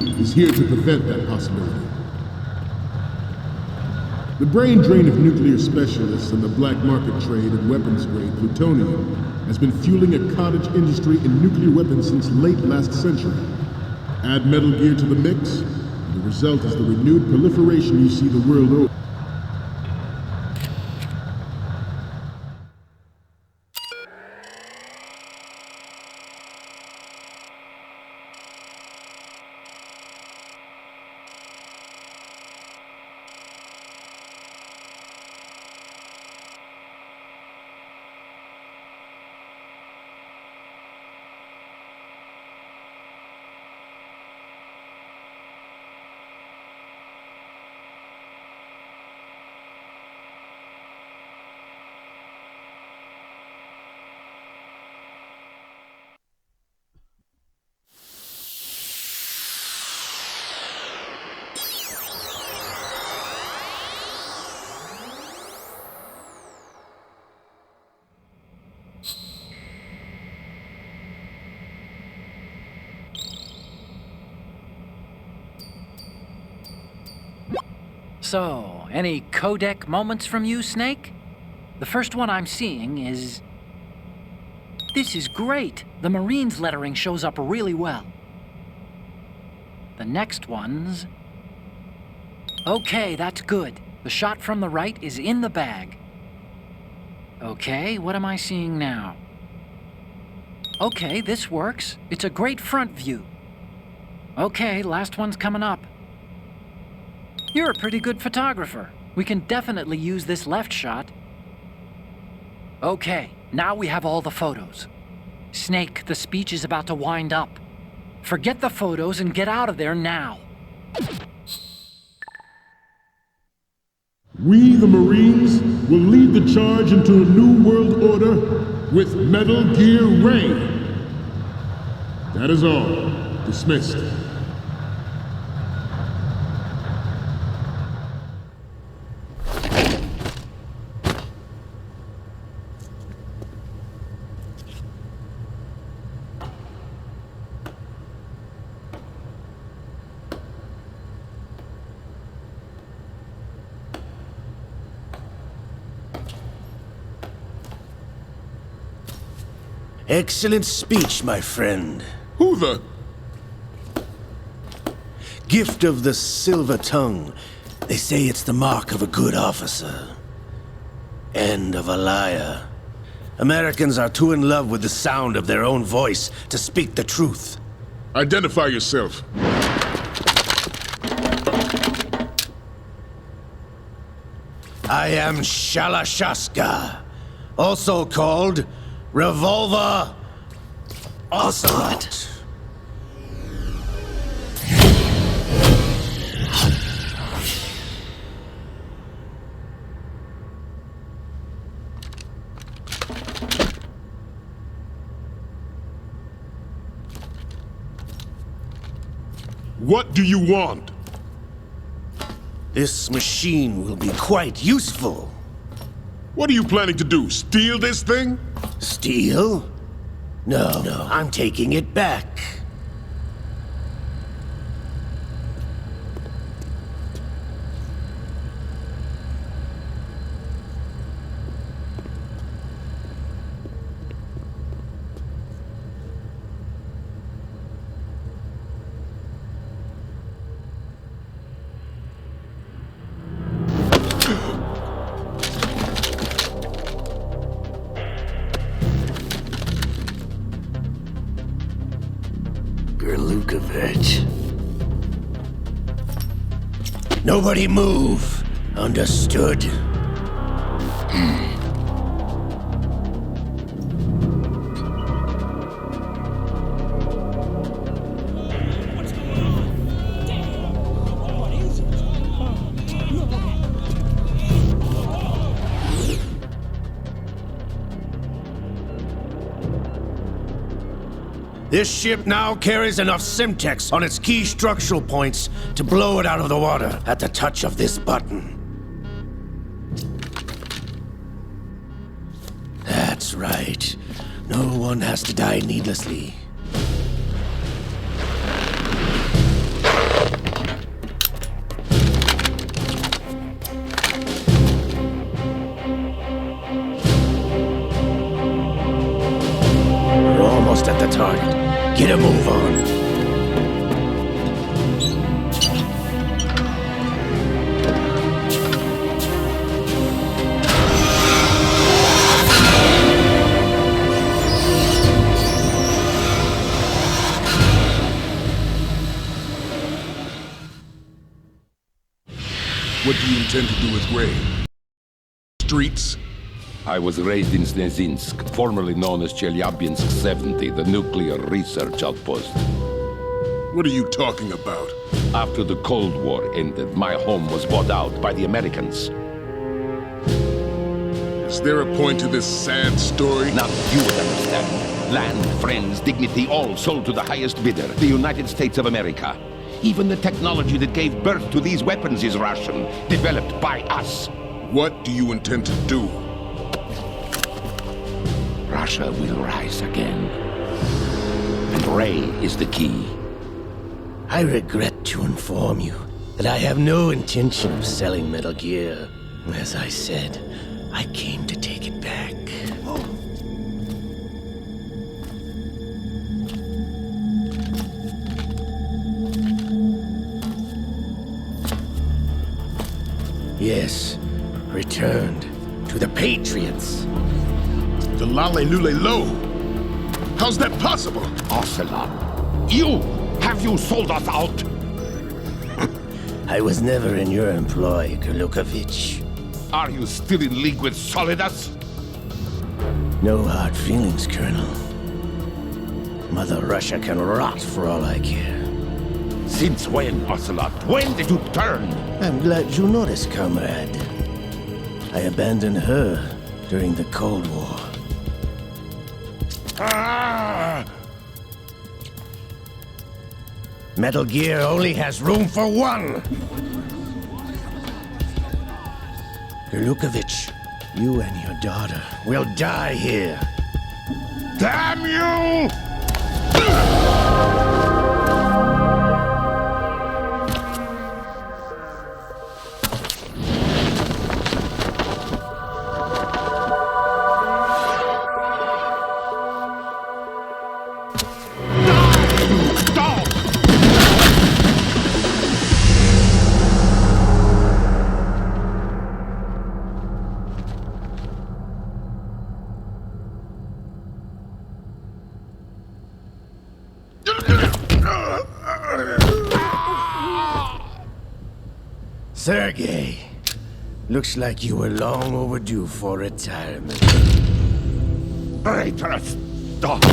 Speaker 13: is here to prevent that possibility. The brain drain of nuclear specialists and the black market trade in weapons-grade plutonium has been fueling a cottage industry in nuclear weapons since late last century. Add Metal Gear to the mix, and the result is the renewed proliferation you see the world over.
Speaker 5: So, any codec moments from you, Snake? The first one I'm seeing is... This is great! The Marines lettering shows up really well. The next one's... Okay, that's good. The shot from the right is in the bag. Okay, what am I seeing now? Okay, this works. It's a great front view. Okay, last one's coming up. You're a pretty good photographer. We can definitely use this left shot. Okay, now we have all the photos. Snake, the speech is about to wind up. Forget the photos and get out of there now.
Speaker 13: We, the Marines, will lead the charge into a new world order with Metal Gear Ray. That is all. Dismissed.
Speaker 2: Excellent speech, my friend.
Speaker 13: Who the?
Speaker 2: Gift of the silver tongue. They say it's the mark of a good officer. And of a liar. Americans are too in love with the sound of their own voice to speak the truth.
Speaker 13: Identify yourself.
Speaker 2: I am Shalashaska, also called Revolver Ocelot.
Speaker 13: What do you want?
Speaker 2: This machine will be quite useful.
Speaker 13: What are you planning to do? Steal this thing?
Speaker 2: Steal? No, I'm taking it back. desperate. Nobody move. Understood? This ship now carries enough Simtex on its key structural points to blow it out of the water at the touch of this button. That's right. No one has to die needlessly. We're almost at the target. Get a move on.
Speaker 13: What do you intend to do with Ray? Streets?
Speaker 8: I was raised in Snezinsk, formerly known as Chelyabinsk 70, the nuclear research outpost.
Speaker 13: What are you talking about?
Speaker 8: After the Cold War ended, my home was bought out by the Americans.
Speaker 13: Is there a point to this sad story?
Speaker 8: Now you would understand. Land, friends, dignity, all sold to the highest bidder, the United States of America. Even the technology that gave birth to these weapons is Russian, developed by us.
Speaker 13: What do you intend to do?
Speaker 8: Russia will rise again. And Ray is the key.
Speaker 2: I regret to inform you that I have no intention of selling Metal Gear. As I said, I came to take it back. Yes, returned to the Patriots.
Speaker 13: The Lale Lule Lo? How's that possible?
Speaker 8: Ocelot, you! Have you sold us out?
Speaker 2: I was never in your employ, Golukovich.
Speaker 8: Are you still in league with Solidus?
Speaker 2: No hard feelings, Colonel. Mother Russia can rot for all I care.
Speaker 8: Since when, Ocelot? When did you turn?
Speaker 2: I'm glad you noticed, comrade. I abandoned her during the Cold War.
Speaker 8: Ah!
Speaker 2: Metal Gear only has room for one! Golukovich, you and your daughter will die here.
Speaker 8: Damn you!
Speaker 2: Sergei, looks like you were long overdue for retirement.
Speaker 8: Traitorous dog!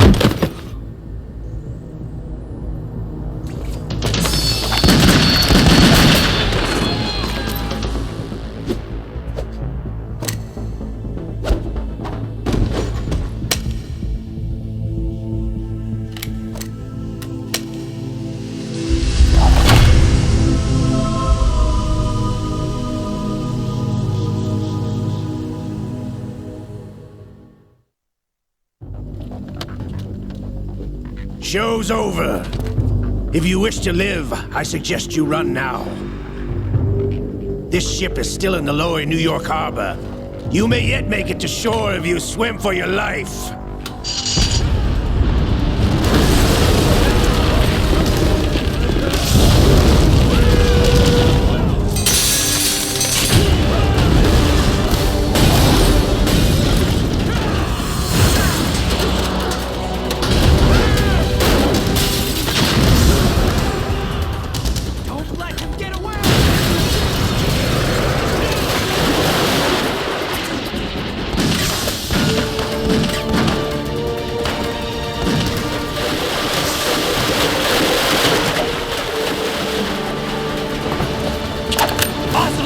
Speaker 2: Show's over. If you wish to live, I suggest you run now. This ship is still in the lower New York harbor. You may yet make it to shore if you swim for your life.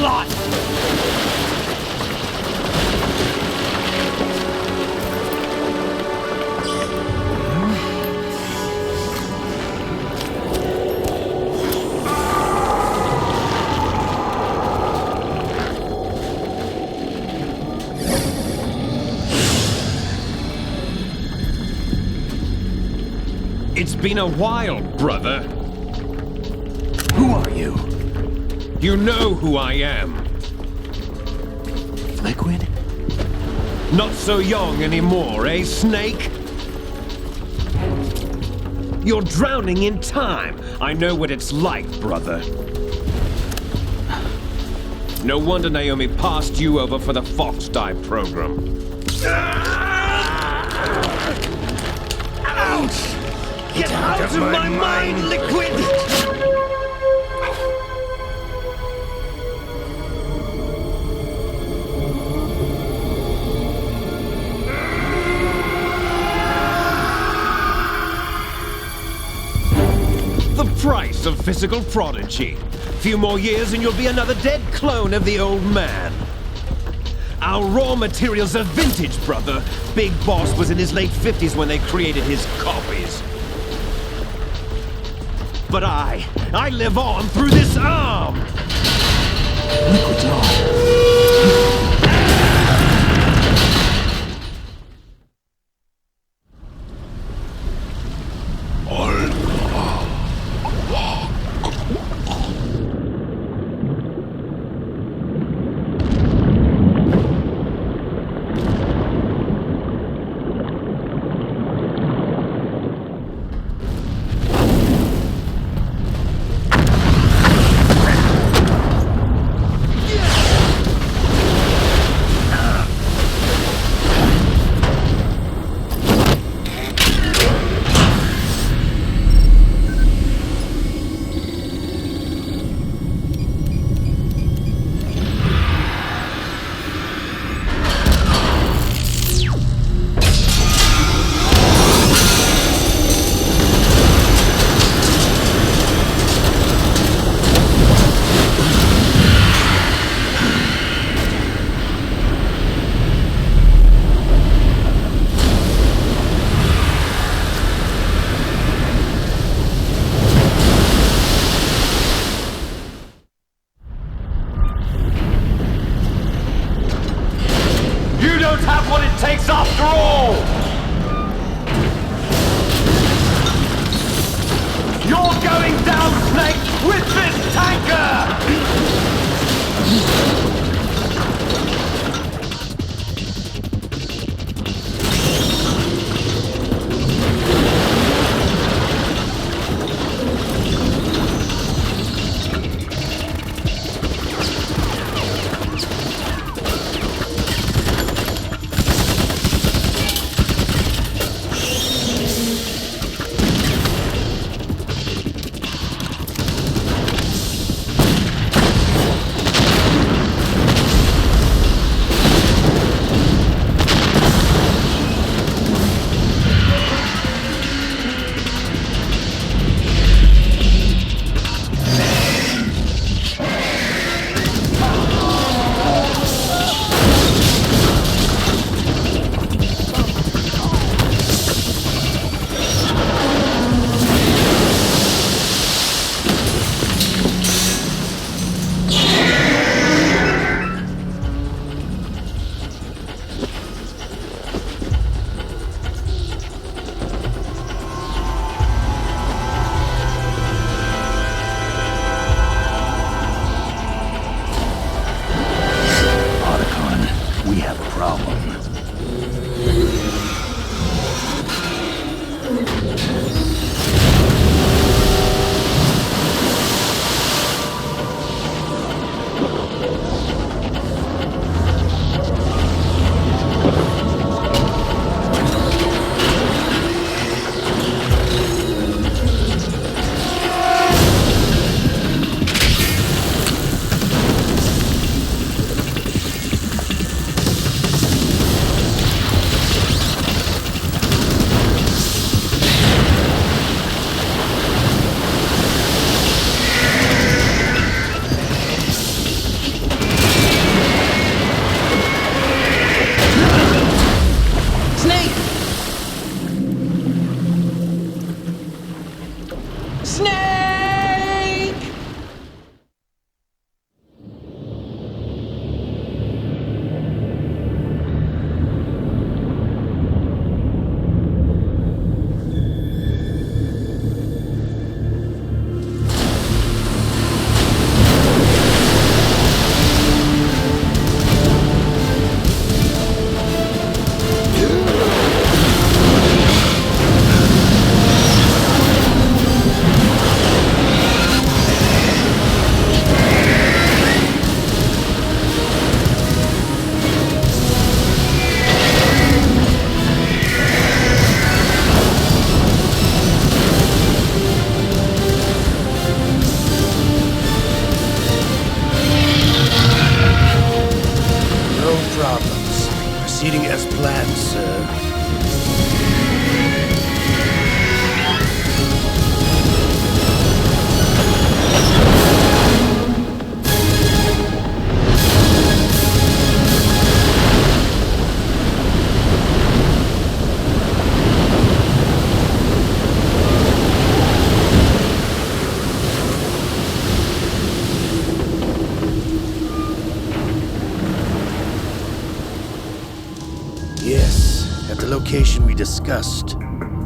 Speaker 10: life! It's been a while, brother.
Speaker 1: Who are you?
Speaker 10: You know who I am.
Speaker 1: Liquid?
Speaker 10: Not so young anymore, eh, Snake? You're drowning in time. I know what it's like, brother. No wonder Naomi passed you over for the Fox Dive program. Ouch! Get out of my mind, Liquid! The price of physical prodigy. Few more years and you'll be another dead clone of the old man. Our raw materials are vintage, brother. Big Boss was in his late 50s when they created his copies. But I live on through this arm!
Speaker 12: Liquid's on.
Speaker 10: Takes after all! You're going down, Snake, with this tanker!
Speaker 2: plan, sir. Yes, at the location we discussed.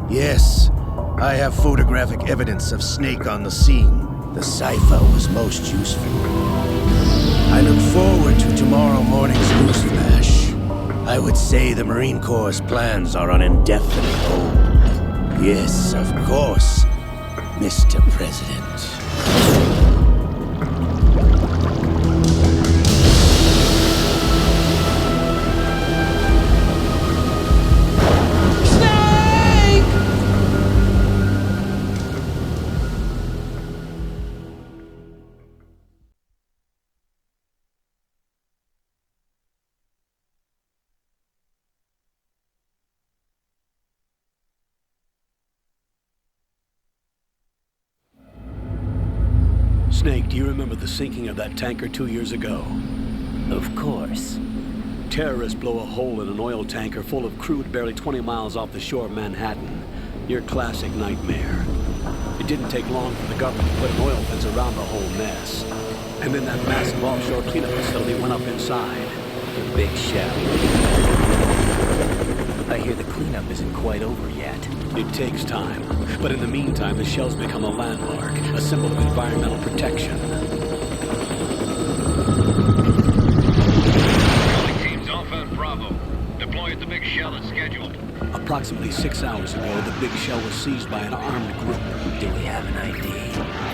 Speaker 2: Yes, I have photographic evidence of Snake on the scene. The cipher was most useful. I look forward to tomorrow morning's news flash. I would say the Marine Corps' plans are on indefinite hold. Yes, of course, Mr. President.
Speaker 14: Snake, do you remember the sinking of that tanker 2 years ago?
Speaker 15: Of course.
Speaker 14: Terrorists blow a hole in an oil tanker full of crude barely 20 miles off the shore of Manhattan. Your classic nightmare. It didn't take long for the government to put an oil fence around the whole mess. And then that massive offshore cleanup facility went up inside.
Speaker 15: The big shell. I hear the cleanup isn't quite over yet.
Speaker 14: It takes time. But in the meantime, the shell's become a landmark, a symbol of environmental protection.
Speaker 6: Teams Alpha and Bravo. Deploy at the big shell as scheduled.
Speaker 14: Approximately 6 hours ago, the big shell was seized by an armed group.
Speaker 15: Do we have an ID?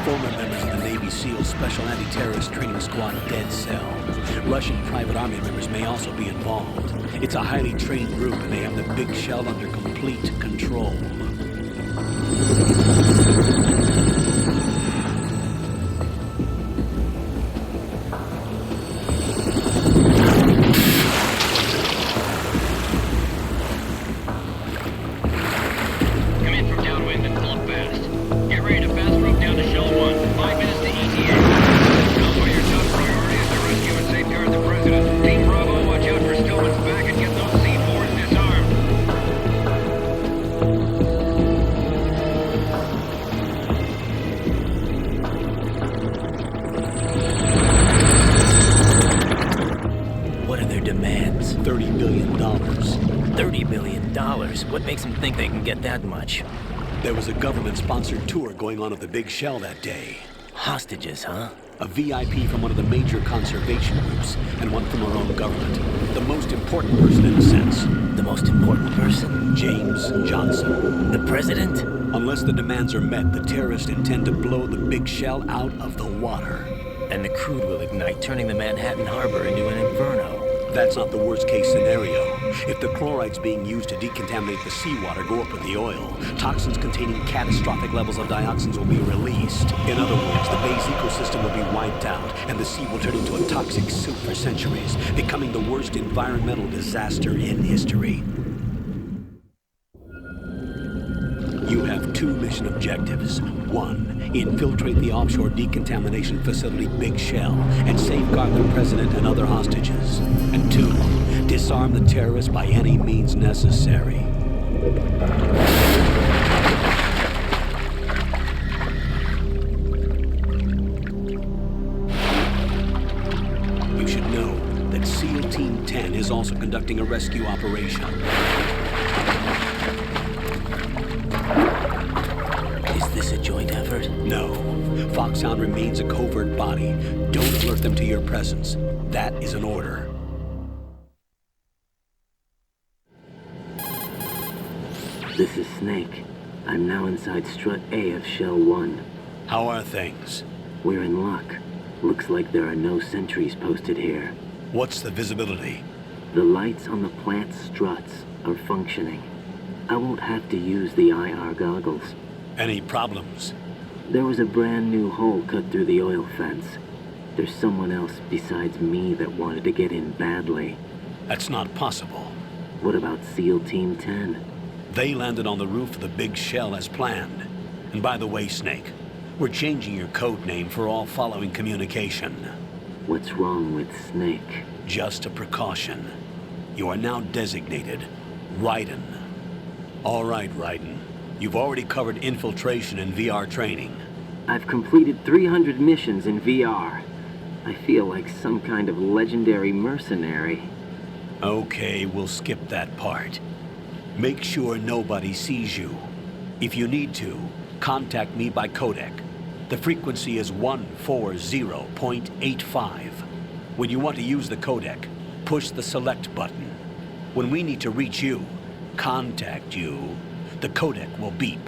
Speaker 14: Former members of the Navy SEAL Special Anti-Terrorist Training Squad Dead Cell. Russian private army members may also be involved. It's a highly trained group, and they have the big shell under complete control.
Speaker 6: Come in from downwind and pull up fast. Get ready to fast rope down to Shell 1. 5 minutes to ETA. Elsewhere, your top priority is to rescue and safeguard the President. Team Bravo, watch out for Stillman's back and get those C4s disarmed.
Speaker 15: What are their demands?
Speaker 14: $30 billion.
Speaker 15: $30 billion? What makes them think they can get that much?
Speaker 14: There was a government-sponsored tour going on of the big shell that day.
Speaker 15: Hostages, huh?
Speaker 14: A VIP from one of the major conservation groups, and one from our own government. The most important person in a sense.
Speaker 15: The most important person?
Speaker 14: James Johnson.
Speaker 15: The President?
Speaker 14: Unless the demands are met, the terrorists intend to blow the big shell out of the water.
Speaker 15: And the crude will ignite, turning the Manhattan Harbor into an inferno.
Speaker 14: That's not the worst-case scenario. If the chlorides being used to decontaminate the seawater go up with the oil, toxins containing catastrophic levels of dioxins will be released. In other words, the bay's ecosystem will be wiped out, and the sea will turn into a toxic soup for centuries, becoming the worst environmental disaster in history. You have 2 mission objectives. 1, infiltrate the offshore decontamination facility Big Shell and safeguard the President and other hostages. And 2, disarm the terrorists by any means necessary. You should know that SEAL Team 10 is also conducting a rescue operation.
Speaker 15: Is this a joint effort?
Speaker 14: No. Foxhound remains a covert body. Don't alert them to your presence. That is an order.
Speaker 16: This is Snake. I'm now inside Strut A of Shell 1.
Speaker 14: How are things?
Speaker 16: We're in luck. Looks like there are no sentries posted here.
Speaker 14: What's the visibility?
Speaker 16: The lights on the plant struts are functioning. I won't have to use the IR goggles.
Speaker 14: Any problems?
Speaker 16: There was a brand new hole cut through the oil fence. There's someone else besides me that wanted to get in badly.
Speaker 14: That's not possible.
Speaker 16: What about SEAL Team 10?
Speaker 14: They landed on the roof of the big shell as planned. And by the way, Snake, we're changing your code name for all following communication.
Speaker 16: What's wrong with Snake?
Speaker 14: Just a precaution. You are now designated Raiden. All right, Raiden. You've already covered infiltration and VR training.
Speaker 16: I've completed 300 missions in VR. I feel like some kind of legendary mercenary.
Speaker 14: Okay, we'll skip that part. Make sure nobody sees you. If you need to, contact me by codec. The frequency is 140.85. When you want to use the codec, push the select button. When we need to reach you, contact you, the codec will beep.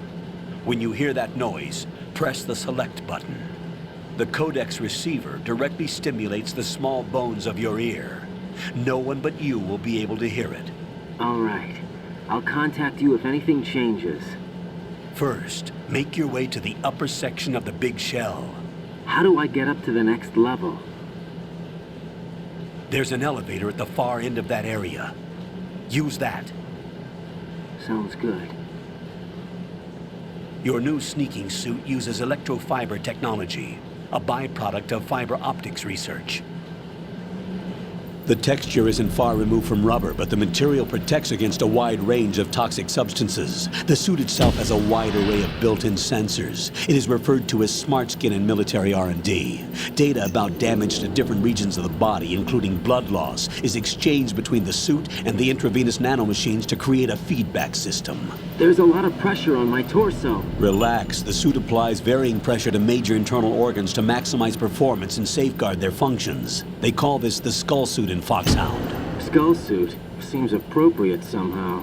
Speaker 14: When you hear that noise, press the select button. The codec's receiver directly stimulates the small bones of your ear. No one but you will be able to hear it.
Speaker 16: All right. I'll contact you if anything changes.
Speaker 14: First, make your way to the upper section of the big shell.
Speaker 16: How do I get up to the next level?
Speaker 14: There's an elevator at the far end of that area. Use that.
Speaker 16: Sounds good.
Speaker 14: Your new sneaking suit uses electrofiber technology, a byproduct of fiber optics research. The texture isn't far removed from rubber, but the material protects against a wide range of toxic substances. The suit itself has a wide array of built-in sensors. It is referred to as smart skin in military R&D. Data about damage to different regions of the body, including blood loss, is exchanged between the suit and the intravenous nanomachines to create a feedback system.
Speaker 16: There's a lot of pressure on my torso.
Speaker 14: Relax. The suit applies varying pressure to major internal organs to maximize performance and safeguard their functions. They call this the skull suit in Foxhound.
Speaker 16: Skull suit seems appropriate somehow.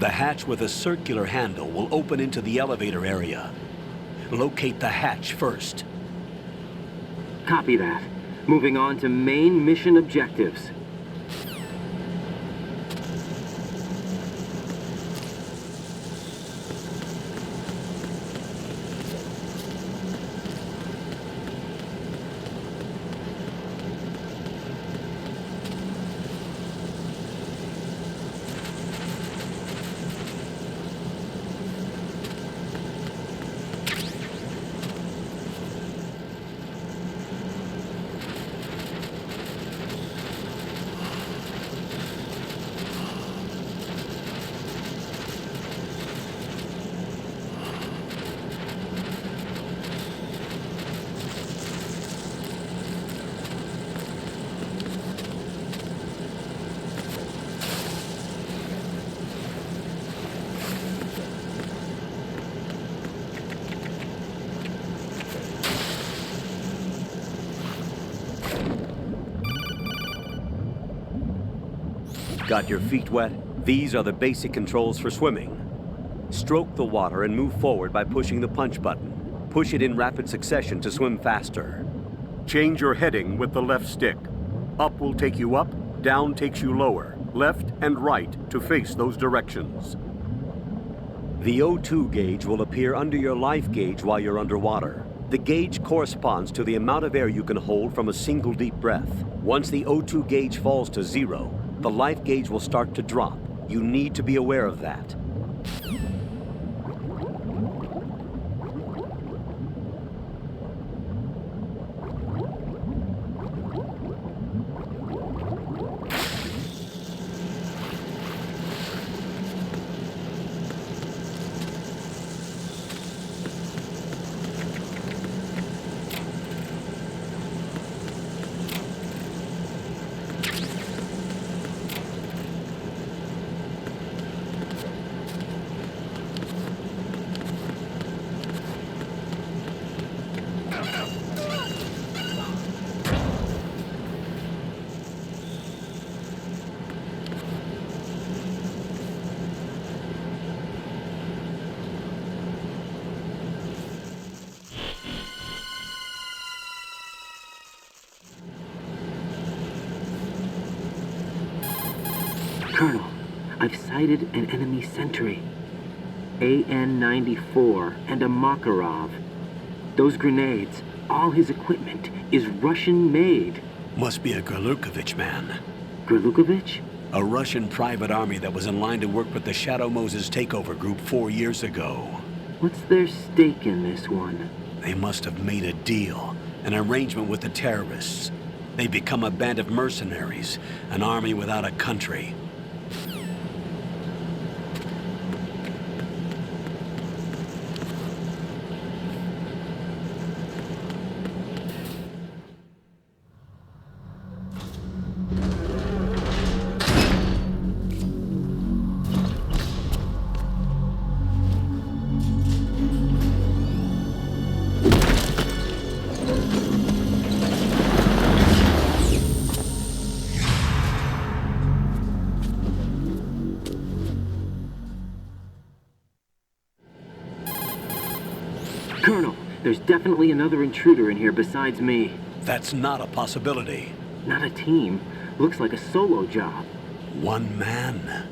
Speaker 14: The hatch with a circular handle will open into the elevator area. Locate the hatch first.
Speaker 16: Copy that. Moving on to main mission objectives.
Speaker 17: Got your feet wet? These are the basic controls for swimming. Stroke the water and move forward by pushing the punch button. Push it in rapid succession to swim faster. Change your heading with the left stick. Up will take you up, down takes you lower, left and right to face those directions. The O2 gauge will appear under your life gauge while you're underwater. The gauge corresponds to the amount of air you can hold from a single deep breath. Once the O2 gauge falls to 0, the life gauge will start to drop. You need to be aware of that.
Speaker 16: Colonel, I've sighted an enemy sentry. AN-94 and a Makarov. Those grenades, all his equipment, is Russian-made.
Speaker 14: Must be a Gorlukovich man.
Speaker 16: Gorlukovich?
Speaker 14: A Russian private army that was in line to work with the Shadow Moses takeover group 4 years ago.
Speaker 16: What's their stake in this one?
Speaker 14: They must have made a deal, an arrangement with the terrorists. They've become a band of mercenaries, an army without a country.
Speaker 16: Colonel, there's definitely another intruder in here besides me.
Speaker 14: That's not a possibility.
Speaker 16: Not a team. Looks like a solo job.
Speaker 14: One man.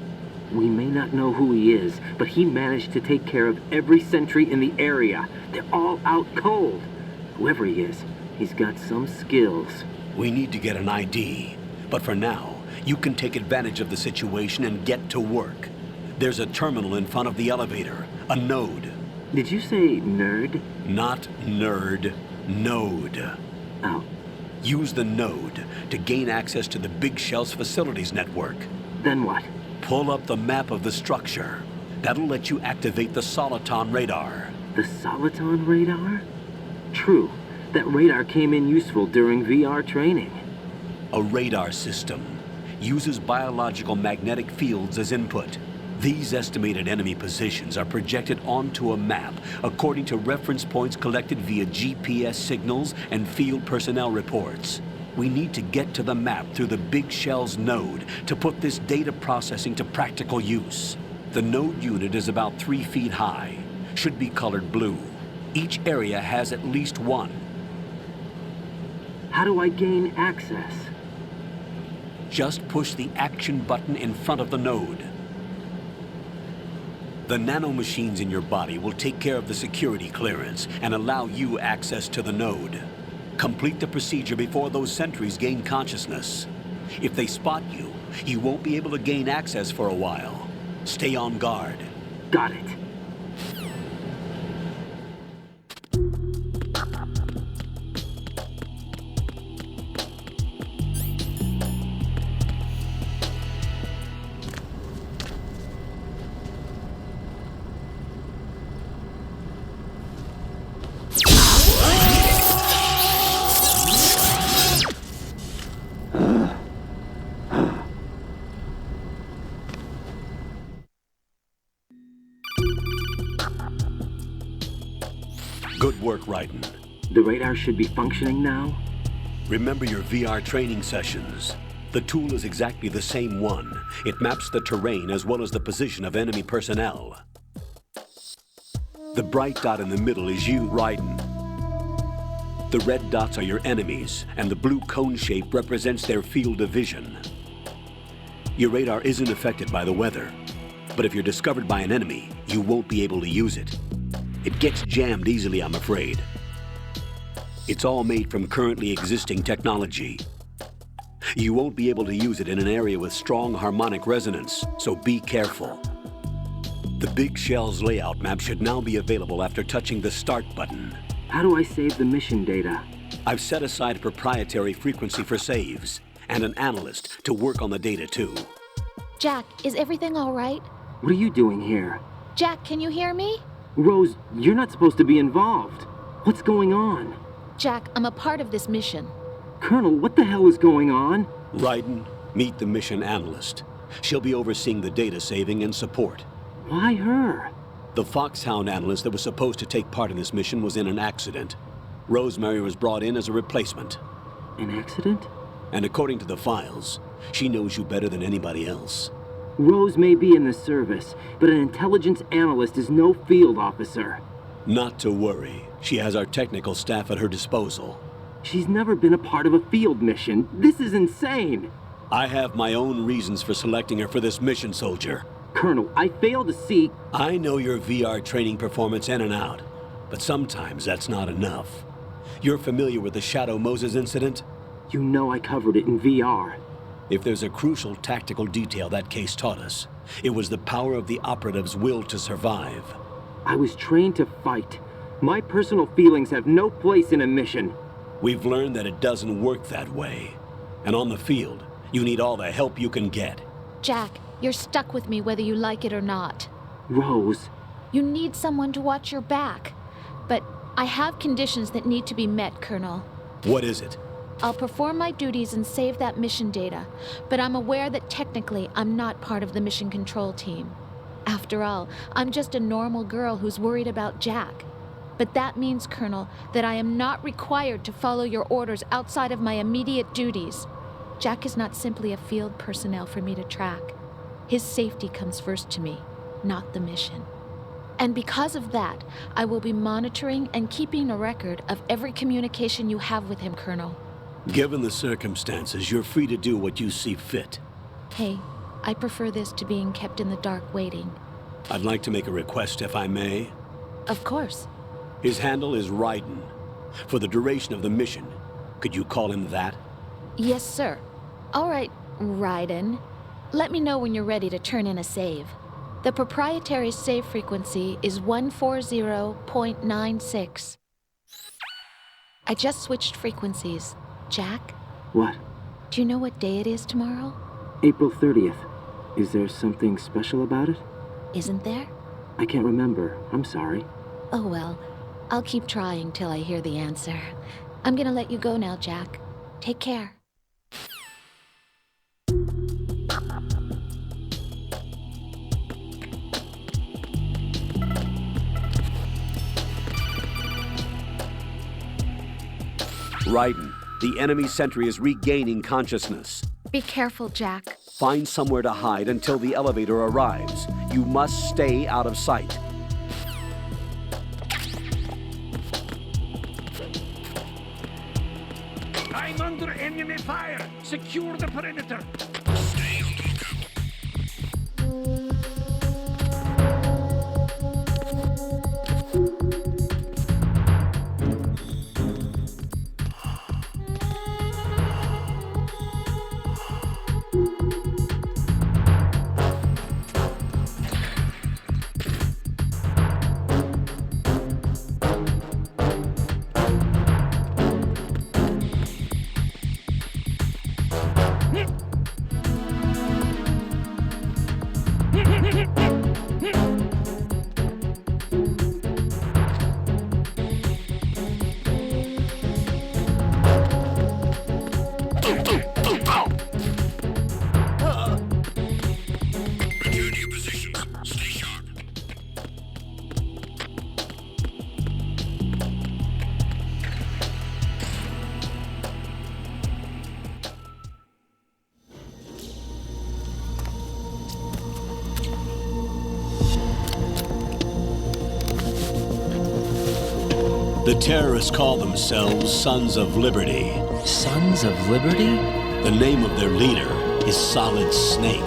Speaker 16: We may not know who he is, but he managed to take care of every sentry in the area. They're all out cold. Whoever he is, he's got some skills.
Speaker 14: We need to get an ID. But for now, you can take advantage of the situation and get to work. There's a terminal in front of the elevator. A node.
Speaker 16: Did you say nerd?
Speaker 14: Not nerd. Node.
Speaker 16: Oh.
Speaker 14: Use the node to gain access to the Big Shell's facilities network.
Speaker 16: Then what?
Speaker 14: Pull up the map of the structure. That'll let you activate the Soliton radar.
Speaker 16: The Soliton radar? True. That radar came in useful during VR training.
Speaker 14: A radar system uses biological magnetic fields as input. These estimated enemy positions are projected onto a map according to reference points collected via GPS signals and field personnel reports. We need to get to the map through the Big Shell's node to put this data processing to practical use. The node unit is about 3 feet high, should be colored blue. Each area has at least one.
Speaker 16: How do I gain access?
Speaker 14: Just push the action button in front of the node. The nanomachines in your body will take care of the security clearance and allow you access to the node. Complete the procedure before those sentries gain consciousness. If they spot you, you won't be able to gain access for a while. Stay on guard.
Speaker 16: Got it.
Speaker 14: Good work, Raiden.
Speaker 16: The radar should be functioning now?
Speaker 14: Remember your VR training sessions. The tool is exactly the same one. It maps the terrain as well as the position of enemy personnel. The bright dot in the middle is you, Raiden. The red dots are your enemies, and the blue cone shape represents their field of vision. Your radar isn't affected by the weather, but if you're discovered by an enemy, you won't be able to use it. It gets jammed easily, I'm afraid. It's all made from currently existing technology. You won't be able to use it in an area with strong harmonic resonance, so be careful. The Big Shell's layout map should now be available after touching the Start button.
Speaker 16: How do I save the mission data?
Speaker 14: I've set aside a proprietary frequency for saves, and an analyst to work on the data too.
Speaker 18: Jack, is everything all right?
Speaker 16: What are you doing here?
Speaker 18: Jack, can you hear me?
Speaker 16: Rose, you're not supposed to be involved. What's going on?
Speaker 18: Jack, I'm a part of this mission.
Speaker 16: Colonel, what the hell is going on?
Speaker 14: Raiden, meet the mission analyst. She'll be overseeing the data saving and support.
Speaker 16: Why her?
Speaker 14: The Foxhound analyst that was supposed to take part in this mission was in an accident. Rosemary was brought in as a replacement.
Speaker 16: An accident?
Speaker 14: And according to the files, she knows you better than anybody else.
Speaker 16: Rose may be in the service, but an intelligence analyst is no field officer.
Speaker 14: Not to worry. She has our technical staff at her disposal.
Speaker 16: She's never been a part of a field mission. This is insane.
Speaker 14: I have my own reasons for selecting her for this mission, soldier.
Speaker 16: Colonel, I fail to see...
Speaker 14: I know your VR training performance in and out, but sometimes that's not enough. You're familiar with the Shadow Moses incident?
Speaker 16: You know I covered it in VR.
Speaker 14: If there's a crucial tactical detail that case taught us, it was the power of the operative's will to survive.
Speaker 16: I was trained to fight. My personal feelings have no place in a mission.
Speaker 14: We've learned that it doesn't work that way. And on the field, you need all the help you can get.
Speaker 18: Jack, you're stuck with me whether you like it or not.
Speaker 16: Rose.
Speaker 18: You need someone to watch your back. But I have conditions that need to be met, Colonel.
Speaker 14: What is it?
Speaker 18: I'll perform my duties and save that mission data, but I'm aware that technically I'm not part of the mission control team. After all, I'm just a normal girl who's worried about Jack. But that means, Colonel, that I am not required to follow your orders outside of my immediate duties. Jack is not simply a field personnel for me to track. His safety comes first to me, not the mission. And because of that, I will be monitoring and keeping a record of every communication you have with him, Colonel.
Speaker 14: Given the circumstances, you're free to do what you see fit.
Speaker 18: Hey, I prefer this to being kept in the dark waiting.
Speaker 14: I'd like to make a request, if I may.
Speaker 18: Of course.
Speaker 14: His handle is Raiden. For the duration of the mission, could you call him that?
Speaker 18: Yes, sir. All right, Raiden. Let me know when you're ready to turn in a save. The proprietary save frequency is 140.96. I just switched frequencies. Jack?
Speaker 16: What?
Speaker 18: Do you know what day it is tomorrow?
Speaker 16: April 30th. Is there something special about it?
Speaker 18: Isn't there?
Speaker 16: I can't remember. I'm sorry.
Speaker 18: Oh well. I'll keep trying till I hear the answer. I'm gonna let you go now, Jack. Take care.
Speaker 17: Raiden, the enemy sentry is regaining consciousness.
Speaker 18: Be careful, Jack.
Speaker 17: Find somewhere to hide until the elevator arrives. You must stay out of sight.
Speaker 6: I'm under enemy fire! Secure the perimeter!
Speaker 8: Stay on the lookout.
Speaker 14: The terrorists call themselves Sons of Liberty.
Speaker 15: Sons of Liberty?
Speaker 14: The name of their leader is Solid Snake.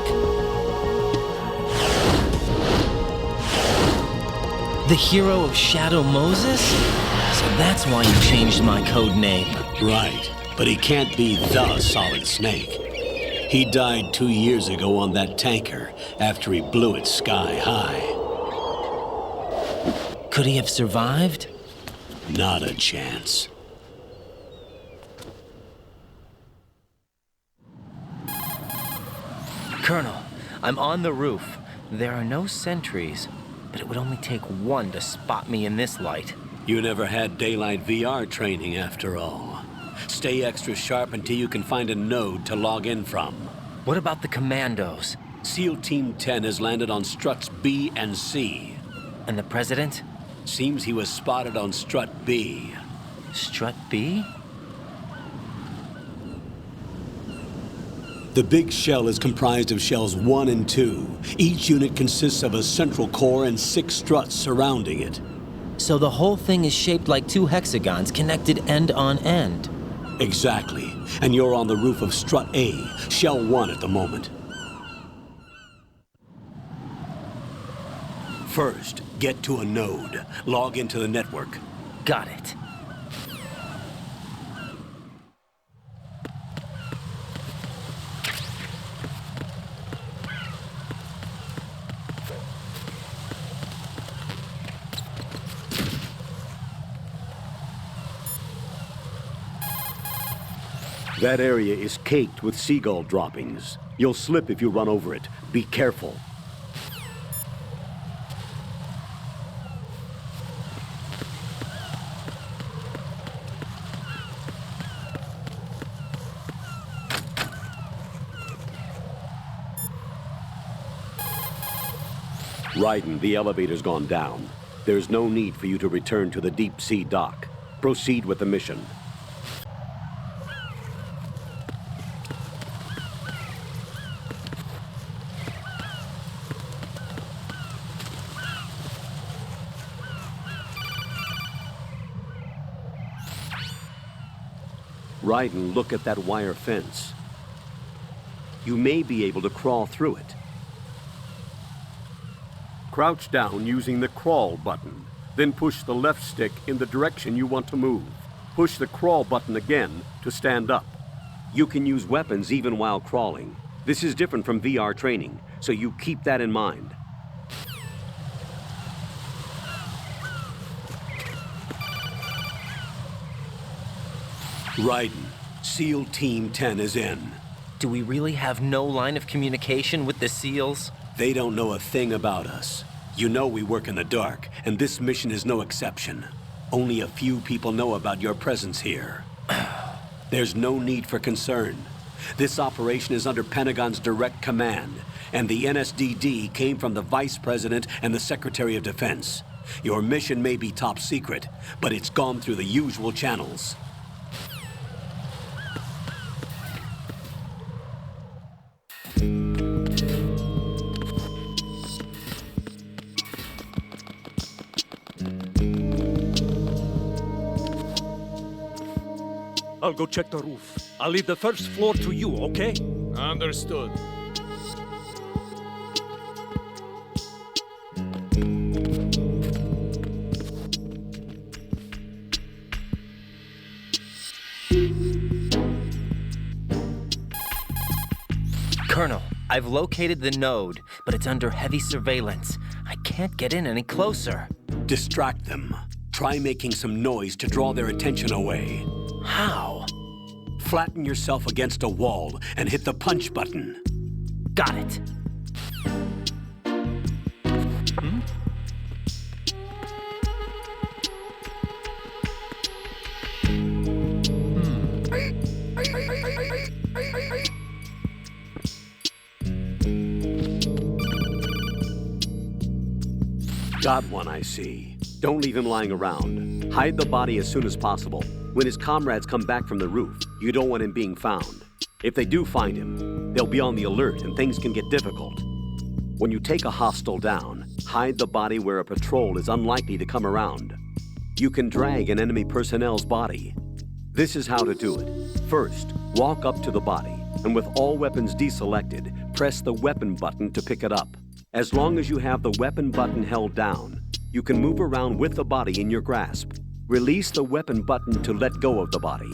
Speaker 15: The hero of Shadow Moses? So that's why you changed my code name.
Speaker 14: Right, but he can't be the Solid Snake. He died 2 years ago on that tanker after he blew it sky high.
Speaker 15: Could he have survived?
Speaker 14: Not a chance.
Speaker 15: Colonel, I'm on the roof. There are no sentries, but it would only take one to spot me in this light.
Speaker 14: You never had daylight VR training after all. Stay extra sharp until you can find a node to log in from.
Speaker 15: What about the commandos?
Speaker 14: SEAL Team 10 has landed on struts B and C.
Speaker 15: And the president?
Speaker 14: Seems he was spotted on strut B.
Speaker 15: Strut B?
Speaker 14: The big shell is comprised of shells 1 and 2. Each unit consists of a central core and 6 struts surrounding it.
Speaker 15: So the whole thing is shaped like 2 hexagons connected end on end.
Speaker 14: Exactly. And you're on the roof of strut A, shell 1 at the moment. First, get to a node. Log into the network.
Speaker 15: Got it.
Speaker 14: That area is caked with seagull droppings. You'll slip if you run over it. Be careful. Raiden, the elevator's gone down. There's no need for you to return to the deep sea dock. Proceed with the mission. Raiden, look at that wire fence. You may be able to crawl through it. Crouch down using the crawl button. Then push the left stick in the direction you want to move. Push the crawl button again to stand up. You can use weapons even while crawling. This is different from VR training, so you keep that in mind. Raiden, SEAL Team 10 is in.
Speaker 15: Do we really have no line of communication with the SEALs?
Speaker 14: They don't know a thing about us. You know we work in the dark, and this mission is no exception. Only a few people know about your presence here. There's no need for concern. This operation is under Pentagon's direct command, and the NSDD came from the Vice President and the Secretary of Defense. Your mission may be top secret, but it's gone through the usual channels.
Speaker 19: I'll go check the roof. I'll leave the first floor to you, okay?
Speaker 20: Understood.
Speaker 15: Colonel, I've located the node, but it's under heavy surveillance. I can't get in any closer.
Speaker 14: Distract them. Try making some noise to draw their attention away.
Speaker 15: How?
Speaker 14: Flatten yourself against a wall and hit the punch button.
Speaker 15: Got it.
Speaker 14: Got one, I see. Don't leave him lying around. Hide the body as soon as possible. When his comrades come back from the roof, you don't want him being found. If they do find him, they'll be on the alert and things can get difficult. When you take a hostile down, hide the body where a patrol is unlikely to come around. You can drag an enemy personnel's body. This is how to do it. First, walk up to the body, and with all weapons deselected, press the weapon button to pick it up. As long as you have the weapon button held down, you can move around with the body in your grasp. Release the weapon button to let go of the body.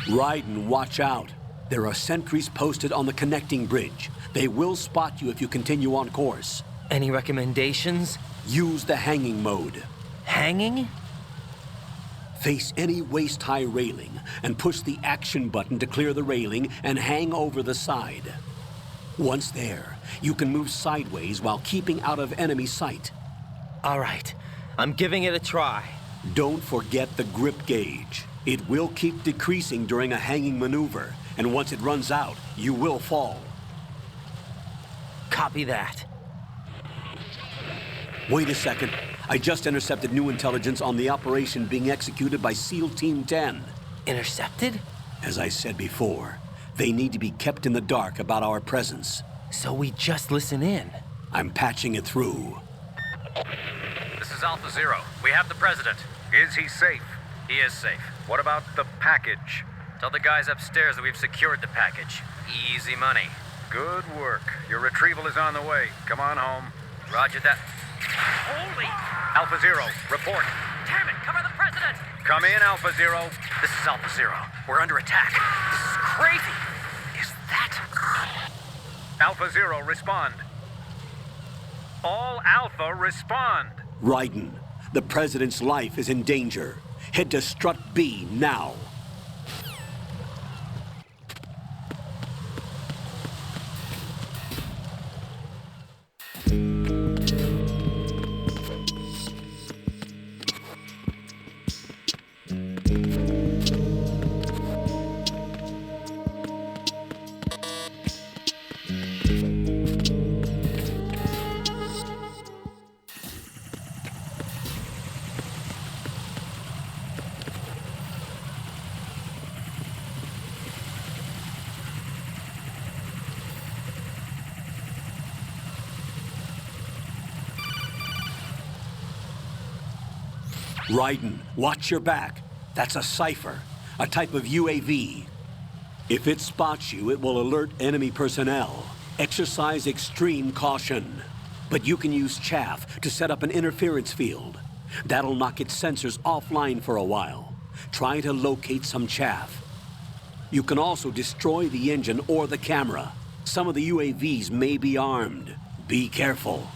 Speaker 14: Raiden, watch out. There are sentries posted on the connecting bridge. They will spot you if you continue on course.
Speaker 15: Any recommendations?
Speaker 14: Use the hanging mode.
Speaker 15: Hanging?
Speaker 14: Face any waist-high railing and push the action button to clear the railing and hang over the side. Once there, you can move sideways while keeping out of enemy sight.
Speaker 15: All right, I'm giving it a try.
Speaker 14: Don't forget the grip gauge. It will keep decreasing during a hanging maneuver, and once it runs out, you will fall.
Speaker 15: Copy that.
Speaker 14: Wait a second. I just intercepted new intelligence on the operation being executed by SEAL Team 10.
Speaker 15: Intercepted?
Speaker 14: As I said before, they need to be kept in the dark about our presence.
Speaker 15: So we just listen in?
Speaker 14: I'm patching it through.
Speaker 20: This is Alpha Zero. We have the president. Is he safe? He is safe. What about the package? Tell the guys upstairs that we've secured the package. Easy money. Good work. Your retrieval is on the way. Come on home. Roger that. Holy! Alpha Zero, report. Damn it, cover the president! Come in, Alpha Zero. This is Alpha Zero. We're under attack. This is crazy. Is that... Alpha Zero, respond. All Alpha, respond.
Speaker 14: Raiden, the president's life is in danger. Head to Strut B now. Raiden, watch your back. That's a cipher, a type of UAV. If it spots you, it will alert enemy personnel. Exercise extreme caution. But you can use chaff to set up an interference field. That'll knock its sensors offline for a while. Try to locate some chaff. You can also destroy the engine or the camera. Some of the UAVs may be armed. Be careful.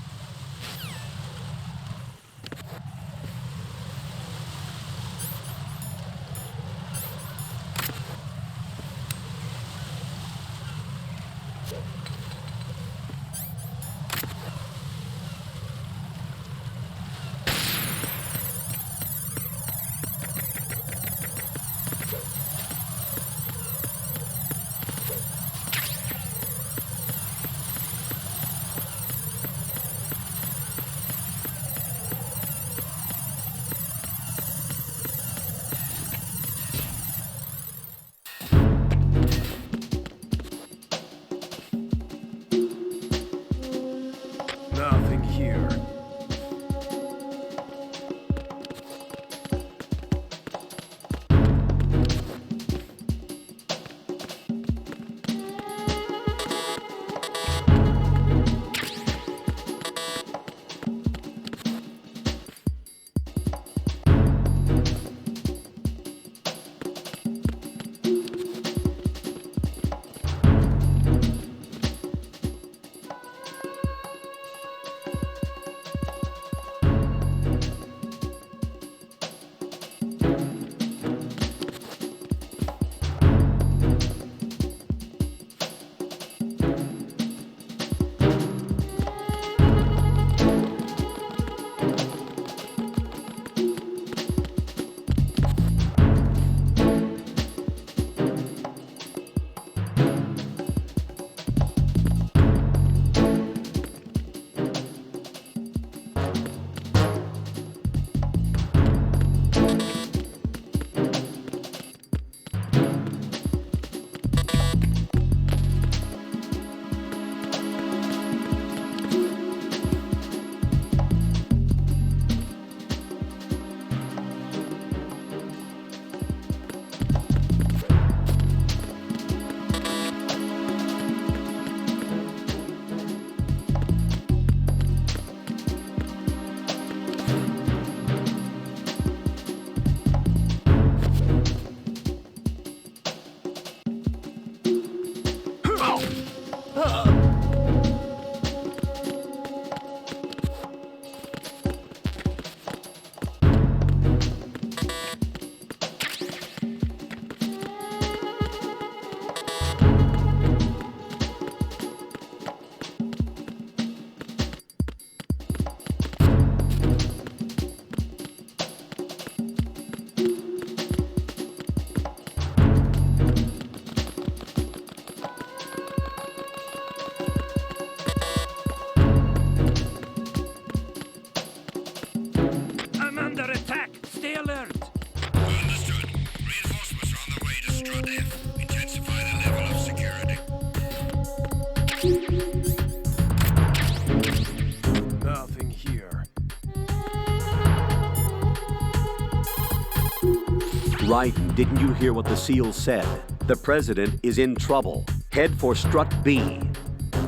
Speaker 17: Raiden, didn't you hear what the seal said? The President is in trouble. Head for Strut B.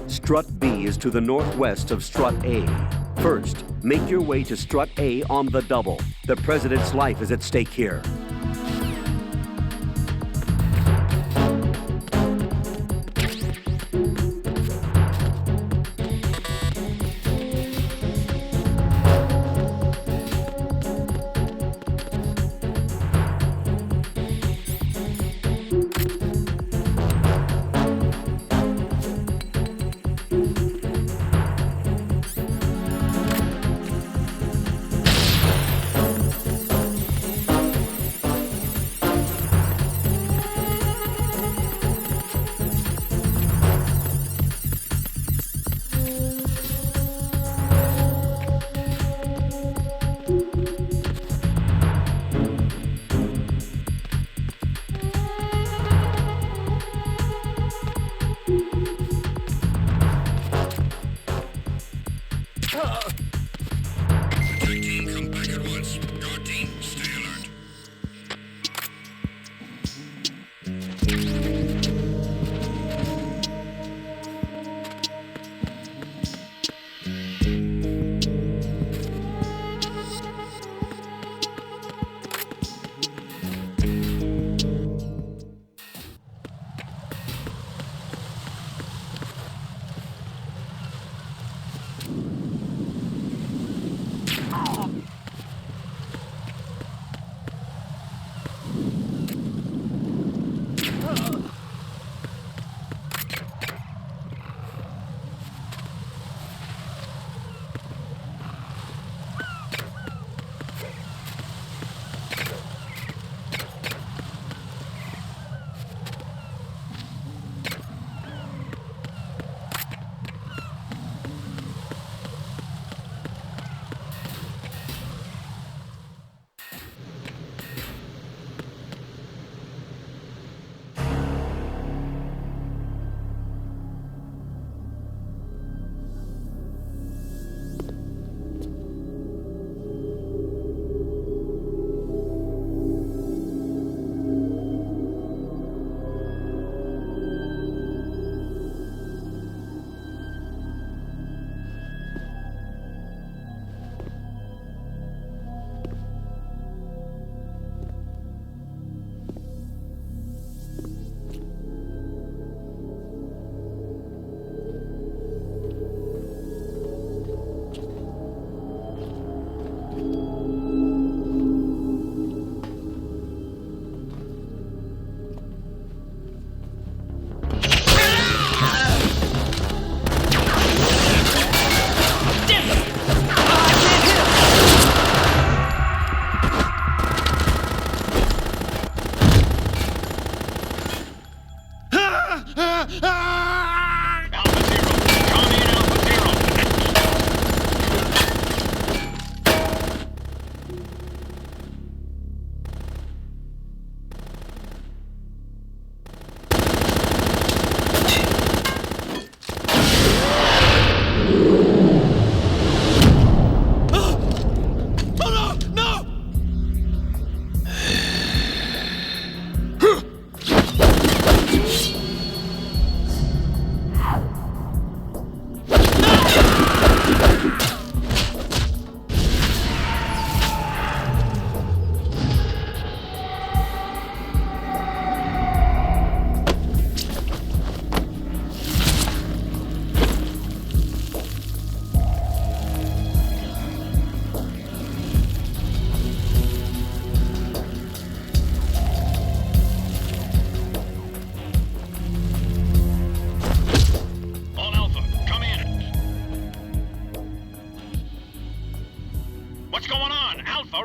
Speaker 17: Strut B is to the northwest of Strut A. First, make your way to Strut A on the double. The President's life is at stake here.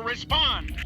Speaker 6: Respond!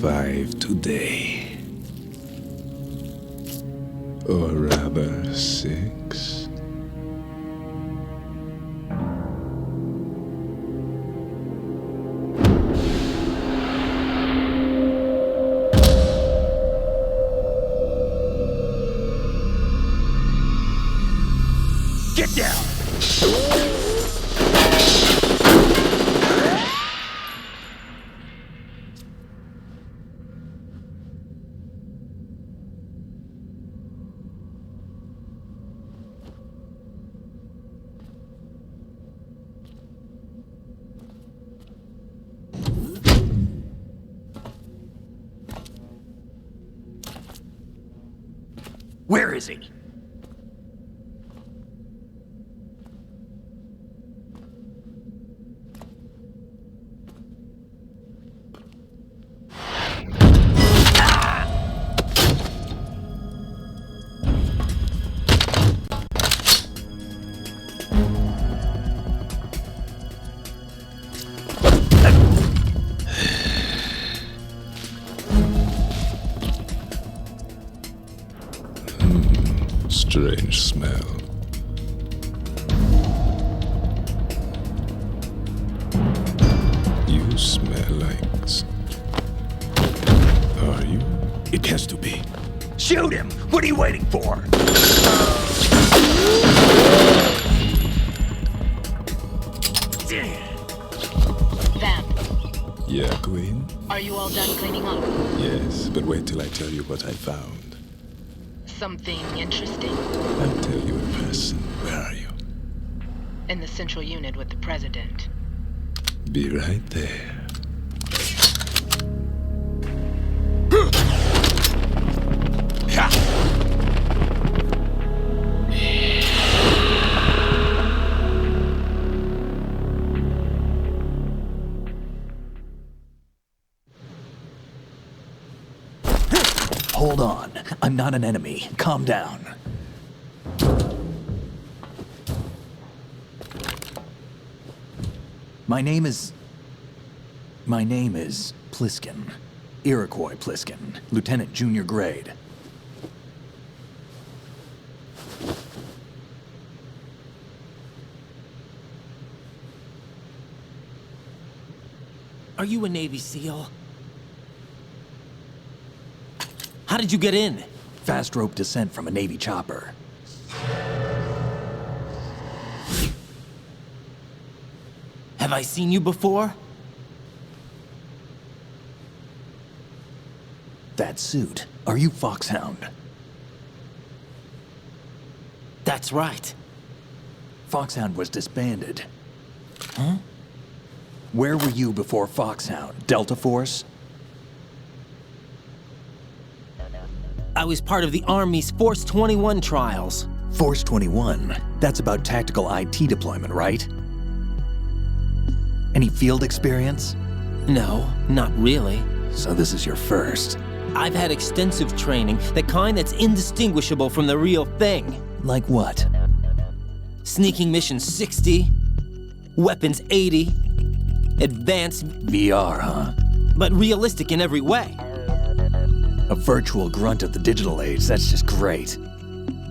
Speaker 21: 5 today. Or rather, 6.
Speaker 3: Get down! Where is he?
Speaker 21: Strange smell. You smell like... Are you?
Speaker 2: It has to be.
Speaker 3: Shoot him! What are you waiting for?
Speaker 22: Vamp,
Speaker 21: Yeah, Queen?
Speaker 22: are you all done cleaning up?
Speaker 21: Yes, but wait till I tell you what I found.
Speaker 22: Something interesting?
Speaker 21: I'll tell you in person. Where are you?
Speaker 22: In the central unit with the president.
Speaker 21: Be right there.
Speaker 1: Hold on. I'm not an enemy. Calm down. My name is Pliskin. Iroquois Pliskin. Lieutenant Junior Grade.
Speaker 15: Are you a Navy SEAL? How did you get in?
Speaker 1: Fast rope descent from a Navy chopper.
Speaker 15: Have I seen you before?
Speaker 1: That suit. Are you Foxhound?
Speaker 15: That's right.
Speaker 1: Foxhound was disbanded. Huh? Where were you before Foxhound? Delta Force?
Speaker 15: I was part of the Army's Force 21 trials.
Speaker 1: Force 21? That's about tactical IT deployment, right? Any field experience?
Speaker 15: No, not really.
Speaker 1: So this is your first.
Speaker 15: I've had extensive training, the kind that's indistinguishable from the real thing.
Speaker 1: Like what?
Speaker 15: Sneaking mission 60, weapons 80, advanced...
Speaker 1: VR, huh?
Speaker 15: But realistic in every way.
Speaker 1: A virtual grunt of the digital age, that's just great.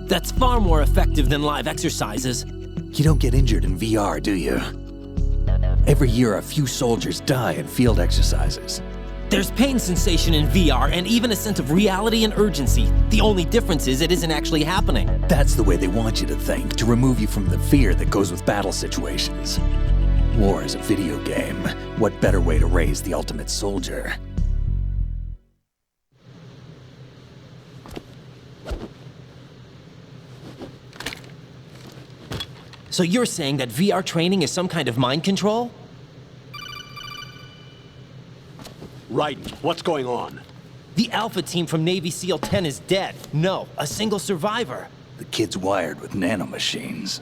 Speaker 15: That's far more effective than live exercises.
Speaker 1: You don't get injured in VR, do you? Every year, a few soldiers die in field exercises.
Speaker 15: There's pain sensation in VR and even a sense of reality and urgency. The only difference is it isn't actually happening.
Speaker 1: That's the way they want you to think, to remove you from the fear that goes with battle situations. War is a video game. What better way to raise the ultimate soldier?
Speaker 15: So you're saying that VR training is some kind of mind control?
Speaker 14: Raiden, what's going on?
Speaker 15: The Alpha team from Navy SEAL 10 is dead. No, a single survivor.
Speaker 1: The kid's wired with nanomachines.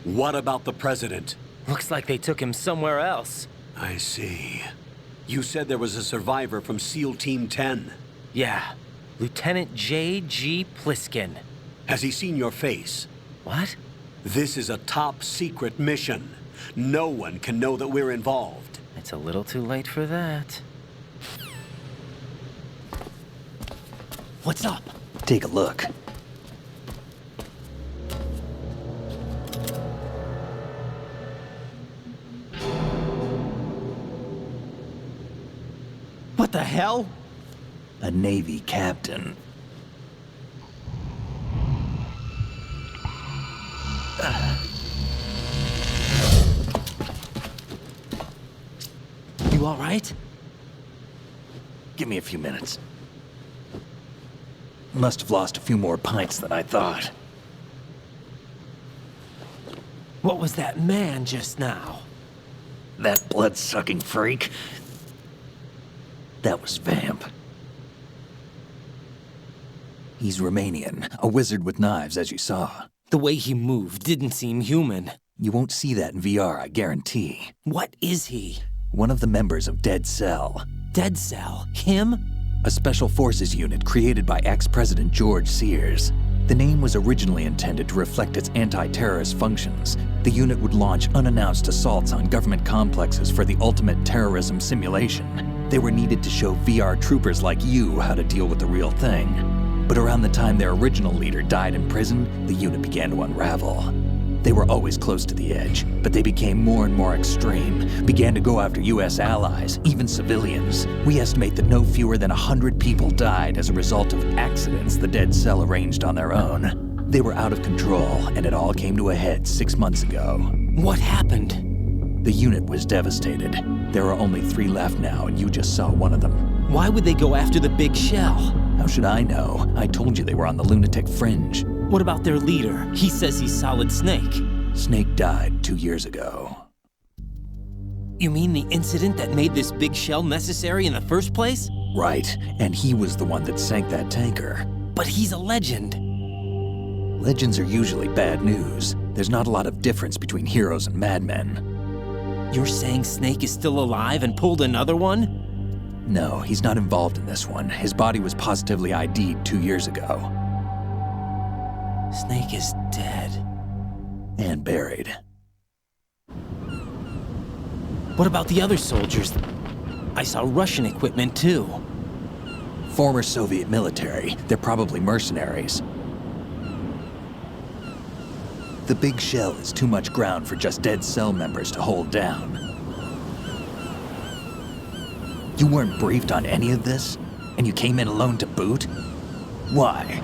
Speaker 14: What about the president?
Speaker 15: Looks like they took him somewhere else.
Speaker 14: I see. You said there was a survivor from SEAL Team 10.
Speaker 15: Yeah. Lieutenant J.G. Pliskin.
Speaker 14: Has he seen your face?
Speaker 15: What?
Speaker 14: This is a top secret mission. No one can know that we're involved.
Speaker 15: It's a little too late for that.
Speaker 4: What's up?
Speaker 1: Take a look.
Speaker 4: What the hell?
Speaker 1: A Navy captain.
Speaker 4: You all right?
Speaker 1: Give me a few minutes. Must have lost a few more pints than I thought.
Speaker 4: What was that man just now?
Speaker 1: That blood-sucking freak? That was Vamp. He's Romanian, a wizard with knives, as you saw.
Speaker 15: The way he moved didn't seem human.
Speaker 1: You won't see that in VR, I guarantee.
Speaker 15: What is he?
Speaker 1: One of the members of Dead Cell.
Speaker 15: Dead Cell? Him?
Speaker 1: A special forces unit created by ex-President George Sears. The name was originally intended to reflect its anti-terrorist functions. The unit would launch unannounced assaults on government complexes for the ultimate terrorism simulation. They were needed to show VR troopers like you how to deal with the real thing. But around the time their original leader died in prison, the unit began to unravel. They were always close to the edge, but they became more and more extreme, began to go after US allies, even civilians. We estimate that no fewer than 100 people died as a result of accidents the Dead Cell arranged on their own. They were out of control, and it all came to a head 6 months ago.
Speaker 15: What happened?
Speaker 1: The unit was devastated. There are only 3 left now, and you just saw one of them.
Speaker 15: Why would they go after the big shell?
Speaker 1: How should I know? I told you they were on the lunatic fringe.
Speaker 15: What about their leader? He says he's Solid Snake.
Speaker 1: Snake died 2 years ago.
Speaker 15: You mean the incident that made this big shell necessary in the first place?
Speaker 1: Right, and he was the one that sank that tanker.
Speaker 15: But he's a legend.
Speaker 1: Legends are usually bad news. There's not a lot of difference between heroes and madmen.
Speaker 15: You're saying Snake is still alive and pulled another one?
Speaker 1: No, he's not involved in this one. His body was positively ID'd 2 years ago.
Speaker 15: Snake is dead.
Speaker 1: And buried.
Speaker 15: What about the other soldiers? I saw Russian equipment too.
Speaker 1: Former Soviet military. They're probably mercenaries. The big shell is too much ground for just Dead Cell members to hold down. You weren't briefed on any of this? And you came in alone to boot? Why?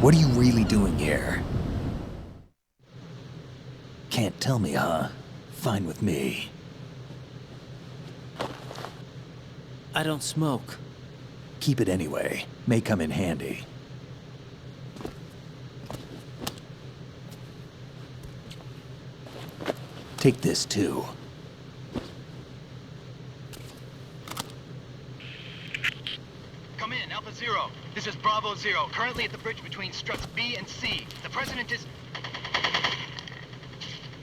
Speaker 1: What are you really doing here? Can't tell me, huh? Fine with me.
Speaker 15: I don't smoke.
Speaker 1: Keep it anyway. May come in handy. Take this too.
Speaker 7: Come in, Alpha Zero. This is Bravo Zero, currently at the bridge between struts B and C. The President is...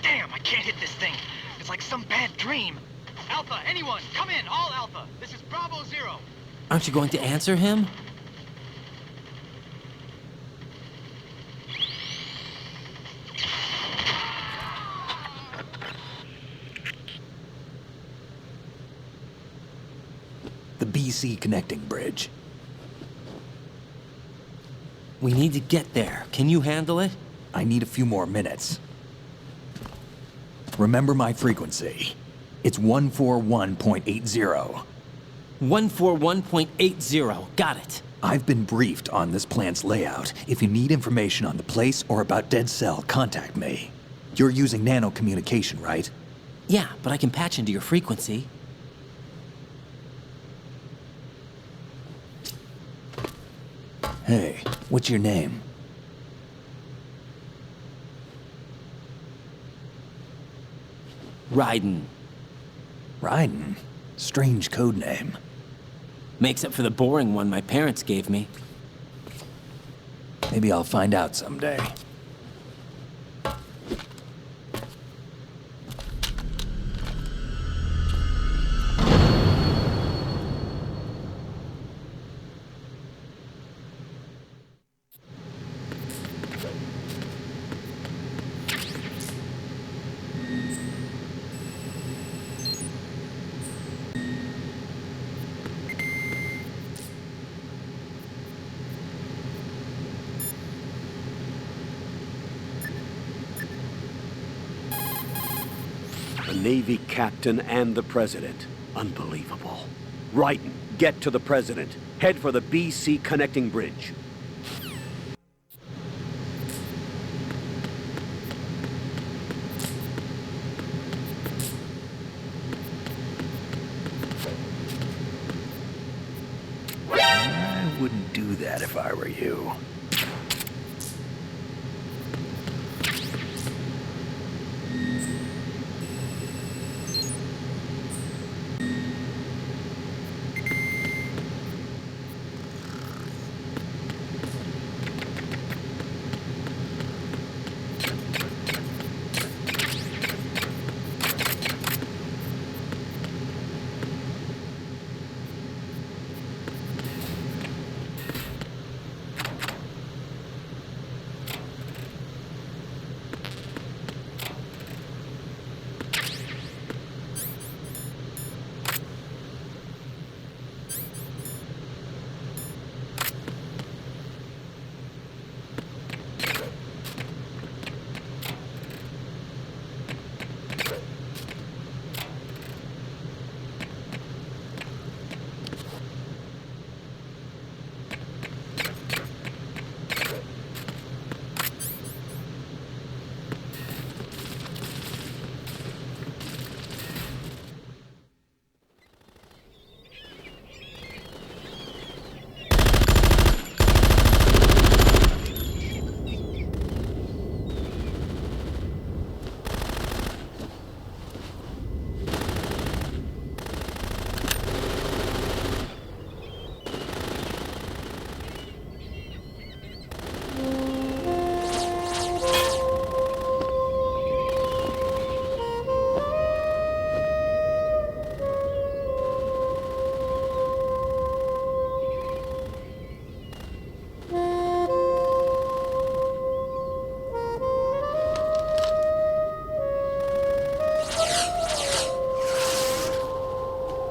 Speaker 7: Damn, I can't hit this thing. It's like some bad dream. Alpha, anyone, come in, all Alpha. This is Bravo Zero.
Speaker 15: Aren't you going to answer him?
Speaker 1: The BC connecting bridge.
Speaker 15: We need to get there. Can you handle it?
Speaker 1: I need a few more minutes. Remember my frequency. It's 141.80.
Speaker 15: 141.80. Got it.
Speaker 1: I've been briefed on this plant's layout. If you need information on the place or about Dead Cell, contact me. You're using nano communication, right?
Speaker 15: Yeah, but I can patch into your frequency.
Speaker 1: Hey, what's your name?
Speaker 15: Raiden.
Speaker 1: Raiden? Strange code name.
Speaker 15: Makes up for the boring one my parents gave me.
Speaker 1: Maybe I'll find out someday.
Speaker 14: Navy captain and the president. Unbelievable. Raiden, get to the president. Head for the BC connecting bridge.
Speaker 3: I wouldn't do that if I were you.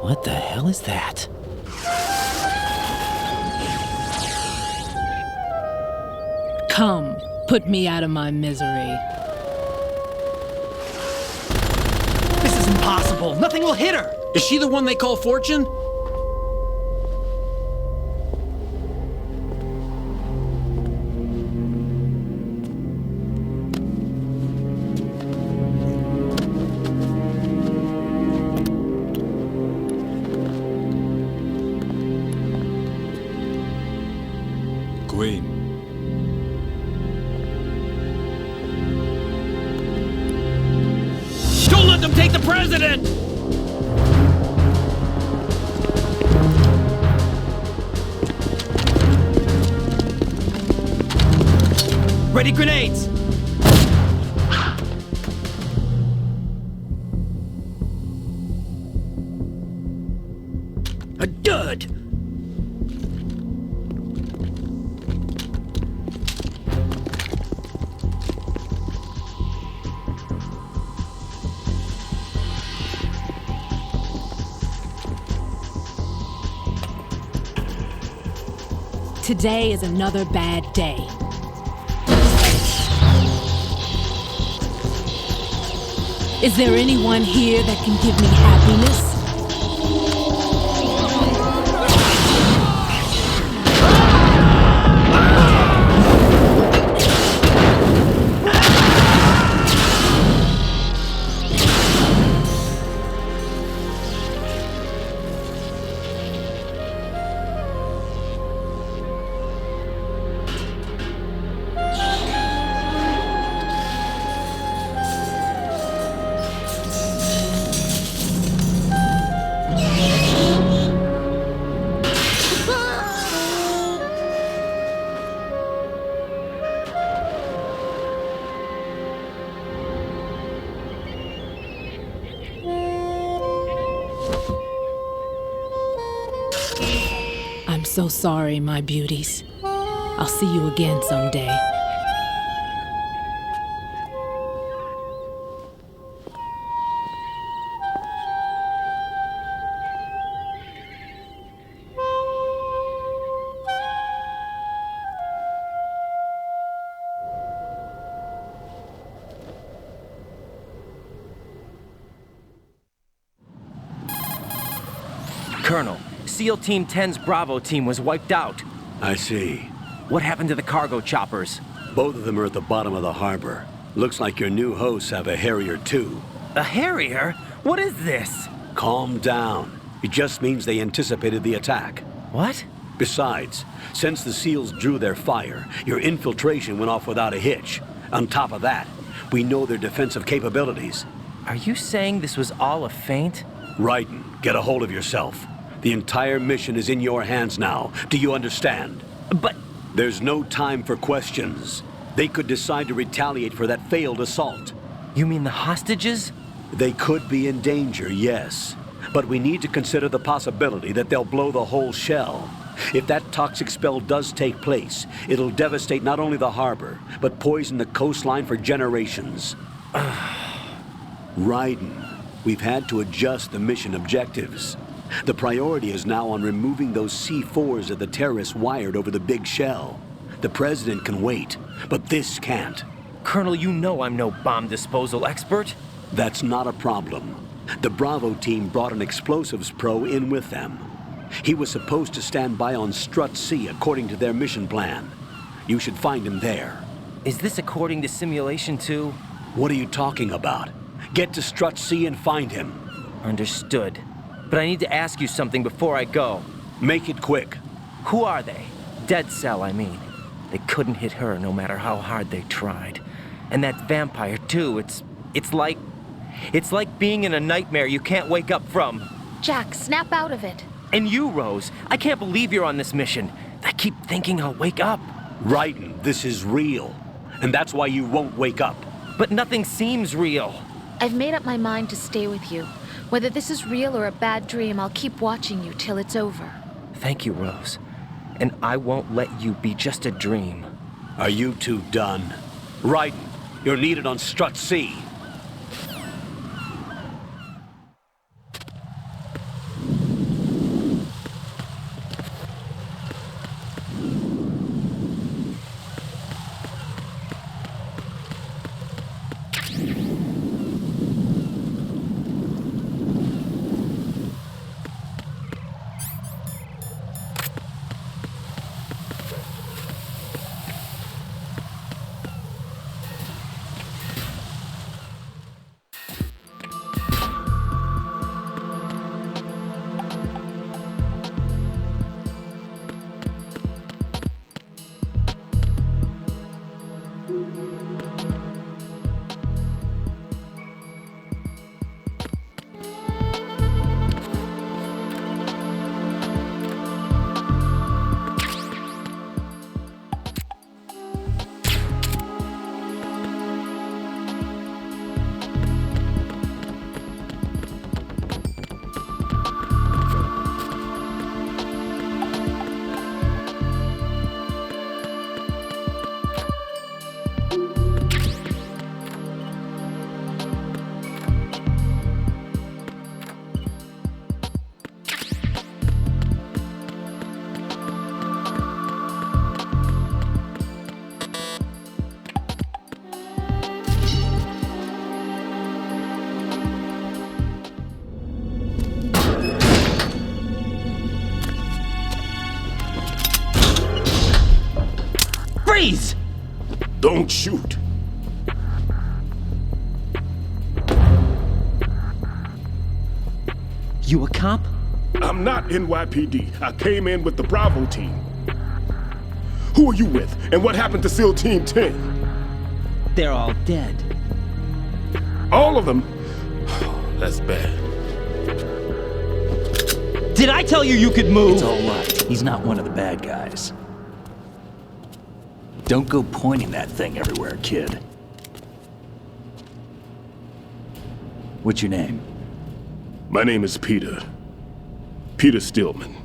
Speaker 15: What the hell is that?
Speaker 9: Come, put me out of my misery.
Speaker 5: This is impossible. Nothing will hit her.
Speaker 4: Is she the one they call Fortune?
Speaker 21: Queen.
Speaker 4: Don't let them take the president! Ready grenades! A dud!
Speaker 9: Today is another bad day. Is there anyone here that can give me happiness? I'm so sorry, my beauties. I'll see you again someday.
Speaker 15: Colonel, SEAL Team 10's Bravo team was wiped out.
Speaker 14: I see.
Speaker 15: What happened to the cargo choppers?
Speaker 14: Both of them are at the bottom of the harbor. Looks like your new hosts have a Harrier too.
Speaker 15: A Harrier? What is this?
Speaker 14: Calm down. It just means they anticipated the attack.
Speaker 15: What?
Speaker 14: Besides, since the SEALs drew their fire, your infiltration went off without a hitch. On top of that, we know their defensive capabilities.
Speaker 15: Are you saying this was all a feint?
Speaker 14: Raiden, get a hold of yourself. The entire mission is in your hands now. Do you understand?
Speaker 15: But...
Speaker 14: There's no time for questions. They could decide to retaliate for that failed assault.
Speaker 15: You mean the hostages?
Speaker 14: They could be in danger, yes. But we need to consider the possibility that they'll blow the whole shell. If that toxic spell does take place, it'll devastate not only the harbor, but poison the coastline for generations. Raiden, we've had to adjust the mission objectives. The priority is now on removing those C4s that the terrorists wired over the big shell. The president can wait, but this can't.
Speaker 15: Colonel, you know I'm no bomb disposal expert.
Speaker 14: That's not a problem. The Bravo team brought an explosives pro in with them. He was supposed to stand by on Strut C according to their mission plan. You should find him there.
Speaker 15: Is this according to Simulation 2?
Speaker 14: What are you talking about? Get to Strut C and find him.
Speaker 15: Understood. But I need to ask you something before I go.
Speaker 14: Make it quick.
Speaker 15: Who are they? Dead Cell, I mean. They couldn't hit her no matter how hard they tried. And that vampire, too, it's like being in a nightmare you can't wake up from.
Speaker 18: Jack, snap out of it.
Speaker 15: And you, Rose, I can't believe you're on this mission. I keep thinking I'll wake up.
Speaker 14: Raiden, this is real. And that's why you won't wake up.
Speaker 15: But nothing seems real.
Speaker 18: I've made up my mind to stay with you. Whether this is real or a bad dream, I'll keep watching you till it's over.
Speaker 15: Thank you, Rose. And I won't let you be just a dream.
Speaker 14: Are you two done? Raiden, you're needed on Strut C.
Speaker 11: Freeze! Don't shoot.
Speaker 10: You a cop?
Speaker 11: I'm not NYPD. I came in with the Bravo team. Who are you with? And what happened to SEAL Team 10?
Speaker 12: They're all dead.
Speaker 11: All of them? Oh, that's bad.
Speaker 12: Did I tell you could move?
Speaker 1: It's all right. He's not one of the bad guys. Don't go pointing that thing everywhere, kid. What's your name?
Speaker 11: My name is Peter. Peter Stillman.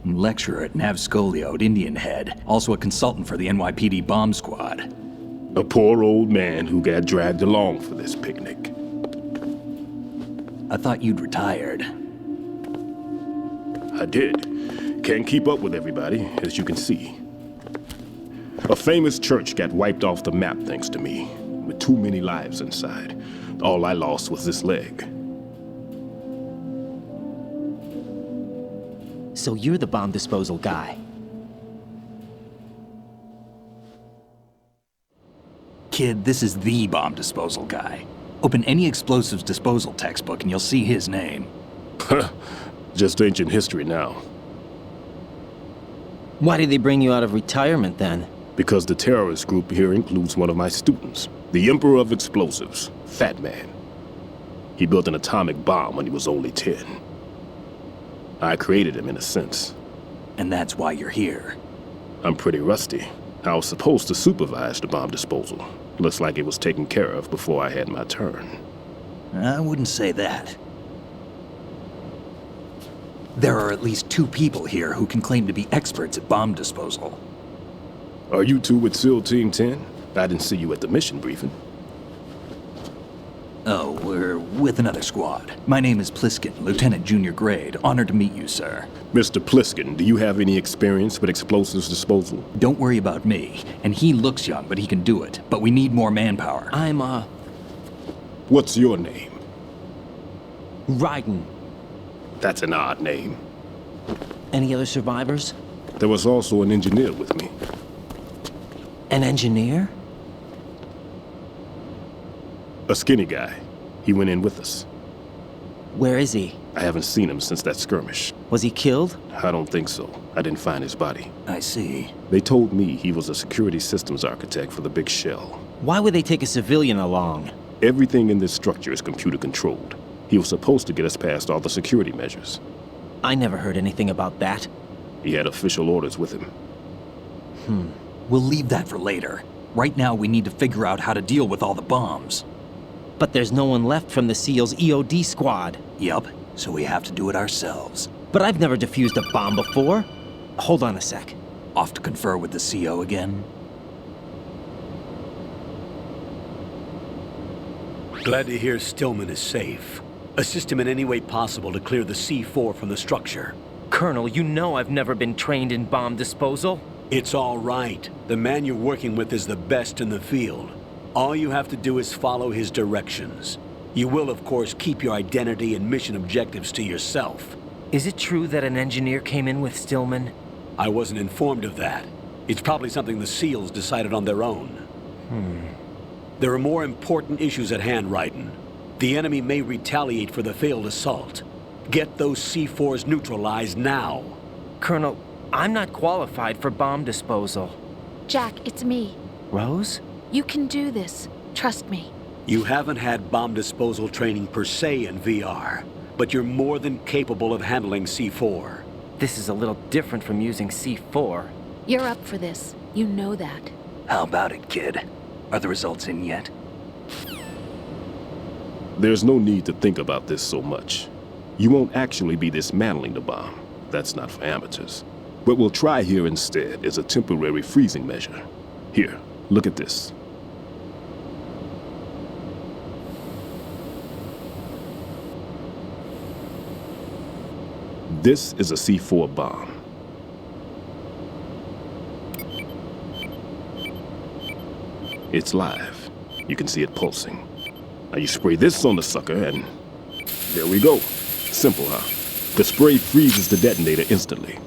Speaker 1: Lecturer at Nav Scolio at Indian Head. Also a consultant for the NYPD bomb squad.
Speaker 11: A poor old man who got dragged along for this picnic.
Speaker 1: I thought you'd retired.
Speaker 11: I did. Can't keep up with everybody, as you can see. A famous church got wiped off the map thanks to me, with too many lives inside. All I lost was this leg.
Speaker 15: So you're the bomb disposal guy.
Speaker 3: Kid, this is the bomb disposal guy. Open any explosives disposal textbook and you'll see his name.
Speaker 11: Just ancient history now.
Speaker 15: Why did they bring you out of retirement then?
Speaker 11: Because the terrorist group here includes one of my students, the Emperor of Explosives, Fat Man. He built an atomic bomb when he was only 10. I created him in a sense.
Speaker 3: And that's why you're here.
Speaker 11: I'm pretty rusty. I was supposed to supervise the bomb disposal. Looks like it was taken care of before I had my turn.
Speaker 3: I wouldn't say that. There are at least 2 people here who can claim to be experts at bomb disposal.
Speaker 11: Are you two with SEAL Team 10? I didn't see you at the mission briefing.
Speaker 3: Oh, we're with another squad. My name is Pliskin, Lieutenant Junior Grade. Honored to meet you, sir.
Speaker 11: Mr. Pliskin, do you have any experience with explosives disposal?
Speaker 3: Don't worry about me. And he looks young, but he can do it. But we need more manpower.
Speaker 11: What's your name?
Speaker 15: Raiden.
Speaker 11: That's an odd name.
Speaker 15: Any other survivors?
Speaker 11: There was also an engineer with me.
Speaker 15: An engineer?
Speaker 11: A skinny guy. He went in with us.
Speaker 15: Where is he?
Speaker 11: I haven't seen him since that skirmish.
Speaker 15: Was he killed?
Speaker 11: I don't think so. I didn't find his body.
Speaker 3: I see.
Speaker 11: They told me he was a security systems architect for the big shell.
Speaker 15: Why would they take a civilian along?
Speaker 11: Everything in this structure is computer controlled. He was supposed to get us past all the security measures.
Speaker 15: I never heard anything about that.
Speaker 11: He had official orders with him.
Speaker 3: We'll leave that for later. Right now, we need to figure out how to deal with all the bombs.
Speaker 15: But there's no one left from the SEAL's EOD squad.
Speaker 3: Yup, so we have to do it ourselves.
Speaker 15: But I've never defused a bomb before. Hold on a sec.
Speaker 3: Off to confer with the CO again?
Speaker 14: Glad to hear Stillman is safe. Assist him in any way possible to clear the C4 from the structure.
Speaker 15: Colonel, you know I've never been trained in bomb disposal.
Speaker 14: It's all right. The man you're working with is the best in the field. All you have to do is follow his directions. You will, of course, keep your identity and mission objectives to yourself.
Speaker 15: Is it true that an engineer came in with Stillman?
Speaker 14: I wasn't informed of that. It's probably something the SEALs decided on their own. There are more important issues at hand, Raiden. The enemy may retaliate for the failed assault. Get those C4s neutralized now.
Speaker 15: Colonel, I'm not qualified for bomb disposal.
Speaker 18: Jack, it's me.
Speaker 15: Rose?
Speaker 18: You can do this. Trust me.
Speaker 14: You haven't had bomb disposal training per se in VR, but you're more than capable of handling C4.
Speaker 15: This is a little different from using C4.
Speaker 18: You're up for this. You know that.
Speaker 3: How about it, kid? Are the results in yet?
Speaker 11: There's no need to think about this so much. You won't actually be dismantling the bomb. That's not for amateurs. What we'll try here instead is a temporary freezing measure. Here, look at this. This is a C4 bomb. It's live. You can see it pulsing. Now you spray this on the sucker and there we go. Simple, huh? The spray freezes the detonator instantly.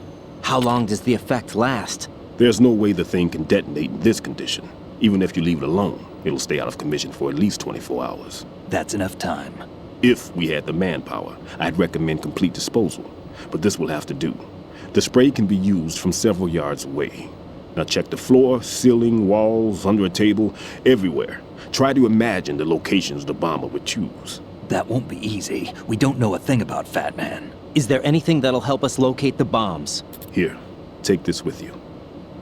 Speaker 15: How long does the effect last?
Speaker 11: There's no way the thing can detonate in this condition. Even if you leave it alone, it'll stay out of commission for at least 24 hours.
Speaker 3: That's enough time.
Speaker 11: If we had the manpower, I'd recommend complete disposal. But this will have to do. The spray can be used from several yards away. Now check the floor, ceiling, walls, under a table, everywhere. Try to imagine the locations the bomber would choose.
Speaker 3: That won't be easy. We don't know a thing about Fat Man.
Speaker 15: Is there anything that'll help us locate the bombs?
Speaker 11: Here, take this with you.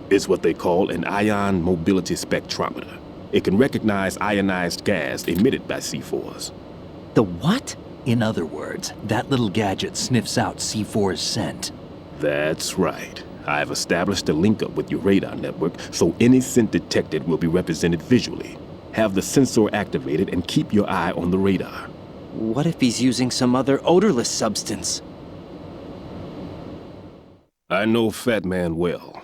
Speaker 11: It's what they call an ion mobility spectrometer. It can recognize ionized gas emitted by C4s.
Speaker 15: The what?
Speaker 3: In other words, that little gadget sniffs out C4's scent.
Speaker 11: That's right. I've established a link-up with your radar network, so any scent detected will be represented visually. Have the sensor activated and keep your eye on the radar.
Speaker 15: What if he's using some other odorless substance?
Speaker 11: I know Fat Man well.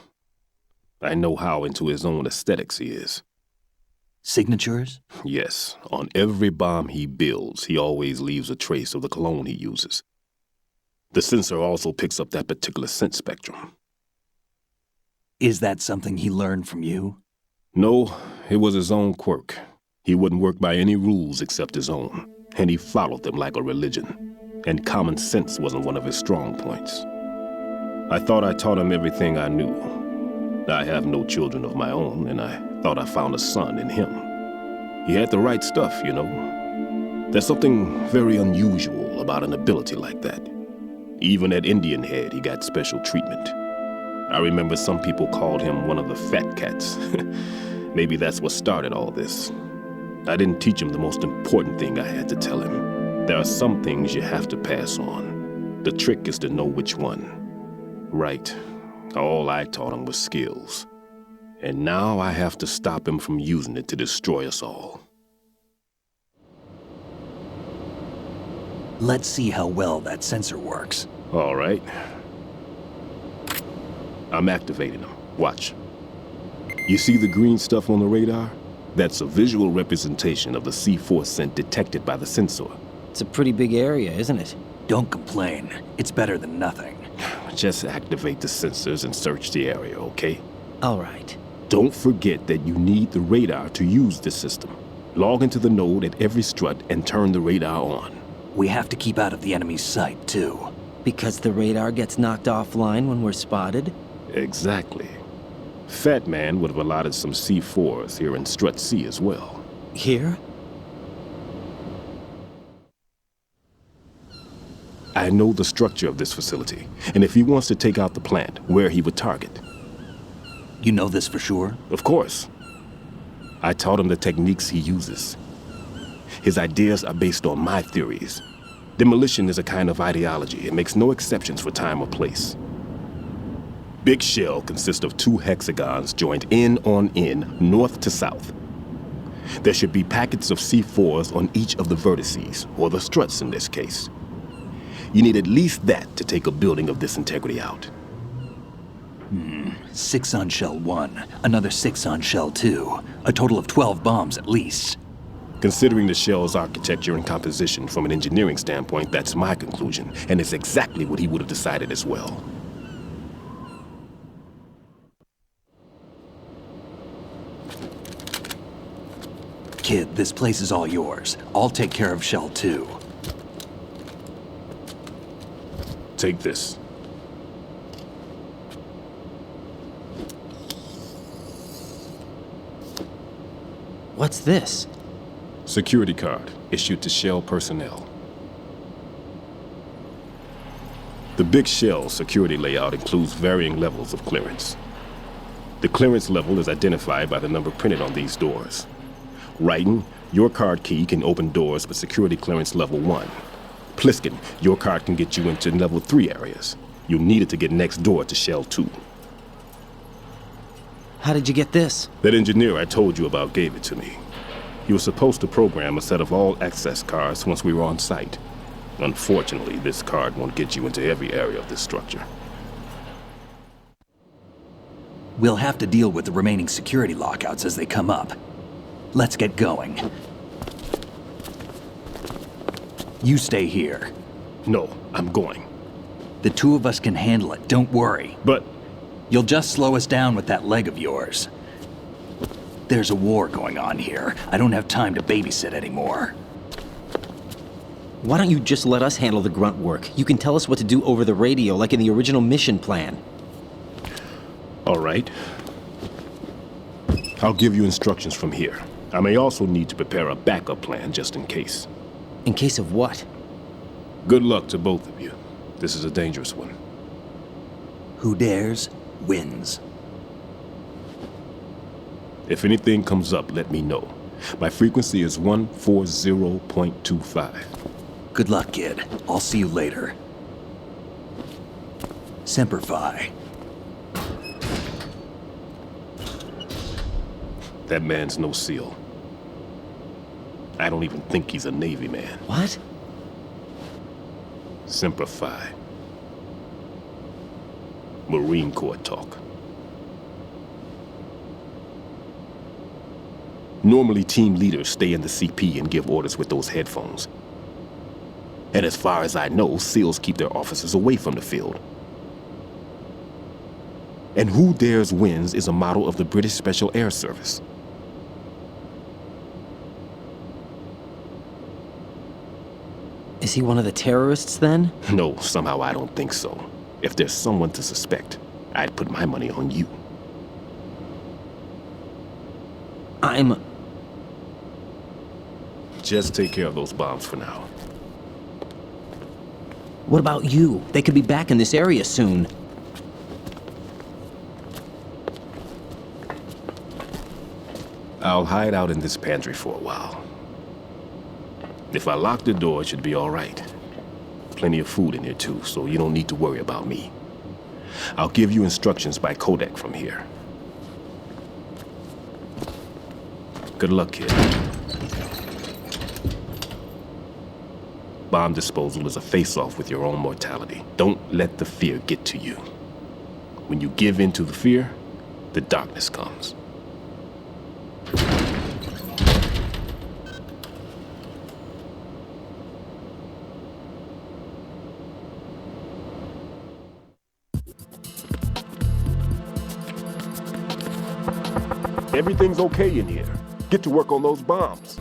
Speaker 11: I know how into his own aesthetics he is.
Speaker 3: Signatures?
Speaker 11: Yes. On every bomb he builds, he always leaves a trace of the cologne he uses. The sensor also picks up that particular scent spectrum.
Speaker 1: Is that something he learned from you?
Speaker 11: No, it was his own quirk. He wouldn't work by any rules except his own, and he followed them like a religion. And common sense wasn't one of his strong points. I thought I taught him everything I knew. I have no children of my own, and I thought I found a son in him. He had the right stuff, you know. There's something very unusual about an ability like that. Even at Indian Head, he got special treatment. I remember some people called him one of the fat cats. Maybe that's what started all this. I didn't teach him the most important thing I had to tell him. There are some things you have to pass on. The trick is to know which one. Right. All I taught him was skills. And now I have to stop him from using it to destroy us all.
Speaker 1: Let's see how well that sensor works.
Speaker 11: All right. I'm activating them. Watch. You see the green stuff on the radar? That's a visual representation of the C4 scent detected by the sensor.
Speaker 15: It's a pretty big area, isn't it?
Speaker 1: Don't complain. It's better than nothing.
Speaker 11: Just activate the sensors and search the area, okay?
Speaker 15: All right.
Speaker 11: Don't forget that you need the radar to use this system. Log into the node at every strut and turn the radar on.
Speaker 1: We have to keep out of the enemy's sight, too.
Speaker 15: Because the radar gets knocked offline when we're spotted?
Speaker 11: Exactly. Fat Man would have allotted some C4s here in Strut C as well.
Speaker 15: Here?
Speaker 11: I know the structure of this facility, and if he wants to take out the plant, where he would target.
Speaker 1: You know this for sure?
Speaker 11: Of course. I taught him the techniques he uses. His ideas are based on my theories. Demolition is a kind of ideology. It makes no exceptions for time or place. Big Shell consists of 2 hexagons joined end on end, north to south. There should be packets of C4s on each of the vertices, or the struts in this case. You need at least that to take a building of this integrity out.
Speaker 1: 6 on Shell 1, another 6 on Shell 2. A total of 12 bombs at least.
Speaker 11: Considering the shell's architecture and composition from an engineering standpoint, that's my conclusion, and it's exactly what he would have decided as well.
Speaker 1: Kid, this place is all yours. I'll take care of Shell 2.
Speaker 11: Take this.
Speaker 15: What's this?
Speaker 11: Security card, issued to Shell personnel. The Big Shell security layout includes varying levels of clearance. The clearance level is identified by the number printed on these doors. Raiden, your card key can open doors with security clearance level 1. Pliskin, your card can get you into level 3 areas. You'll need it to get next door to Shell 2.
Speaker 15: How did you get this?
Speaker 11: That engineer I told you about gave it to me. He was supposed to program a set of all-access cards once we were on site. Unfortunately, this card won't get you into every area of this structure.
Speaker 1: We'll have to deal with the remaining security lockouts as they come up. Let's get going. You stay here.
Speaker 11: No, I'm going.
Speaker 1: The 2 of us can handle it, don't worry.
Speaker 11: But...
Speaker 1: You'll just slow us down with that leg of yours. There's a war going on here. I don't have time to babysit anymore.
Speaker 15: Why don't you just let us handle the grunt work? You can tell us what to do over the radio, like in the original mission plan.
Speaker 11: All right. I'll give you instructions from here. I may also need to prepare a backup plan just in case.
Speaker 15: In case of what?
Speaker 11: Good luck to both of you. This is a dangerous one.
Speaker 1: Who dares, wins.
Speaker 11: If anything comes up, let me know. My frequency is 140.25.
Speaker 1: Good luck, kid. I'll see you later. Semper Fi.
Speaker 11: That man's no SEAL. I don't even think he's a Navy man.
Speaker 15: What?
Speaker 11: Semper Fi. Marine Corps talk. Normally, team leaders stay in the CP and give orders with those headphones. And as far as I know, SEALs keep their officers away from the field. And Who Dares Wins is a model of the British Special Air Service.
Speaker 15: Is he one of the terrorists then?
Speaker 11: No, somehow I don't think so. If there's someone to suspect, I'd put my money on you. Just take care of those bombs for now.
Speaker 15: What about you? They could be back in this area soon.
Speaker 11: I'll hide out in this pantry for a while. If I lock the door, it should be all right. Plenty of food in here too, so you don't need to worry about me. I'll give you instructions by codec from here. Good luck, kid. Bomb disposal is a face-off with your own mortality. Don't let the fear get to you. When you give in to the fear, the darkness comes. Everything's okay in here. Get to work on those bombs.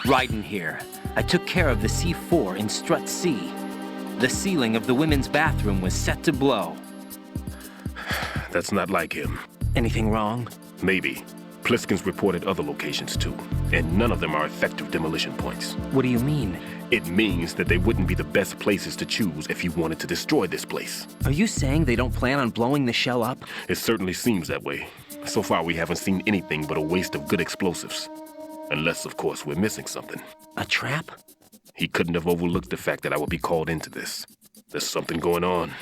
Speaker 15: Raiden here. I took care of the C4 in Strut C. The ceiling of the women's bathroom was set to blow.
Speaker 11: That's not like him.
Speaker 15: Anything wrong?
Speaker 11: Maybe. Pliskin's reported other locations too, and none of them are effective demolition points.
Speaker 15: What do you mean?
Speaker 11: It means that they wouldn't be the best places to choose if you wanted to destroy this place.
Speaker 15: Are you saying they don't plan on blowing the shell up?
Speaker 11: It certainly seems that way. So far, we haven't seen anything but a waste of good explosives. Unless, of course, we're missing something.
Speaker 15: A trap?
Speaker 11: He couldn't have overlooked the fact that I would be called into this. There's something going on.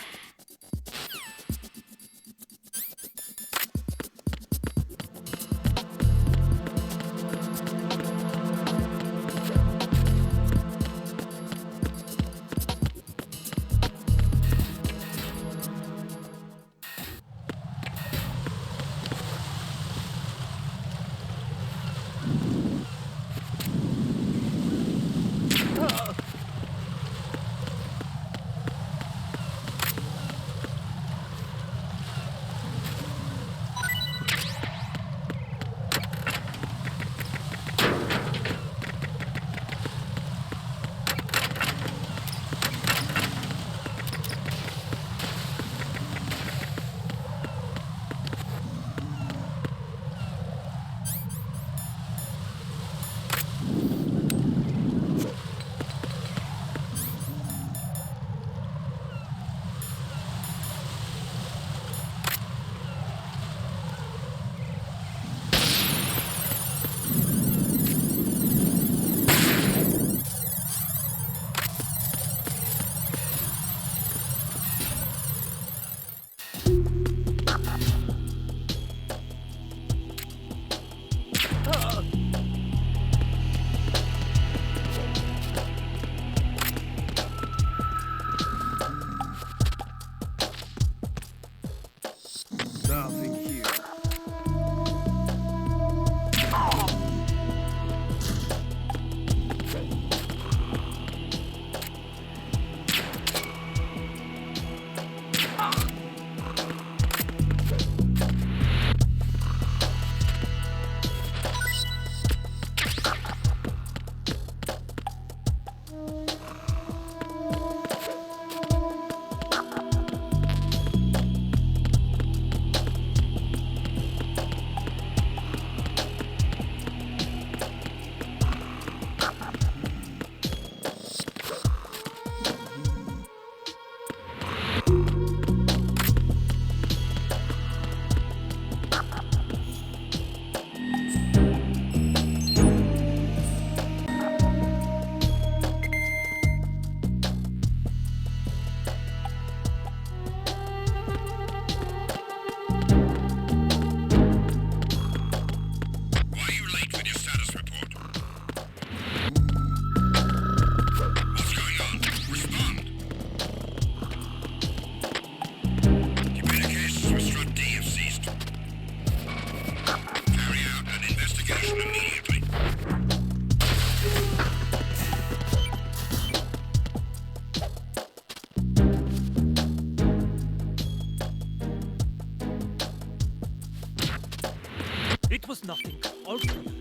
Speaker 19: nothing ultimate.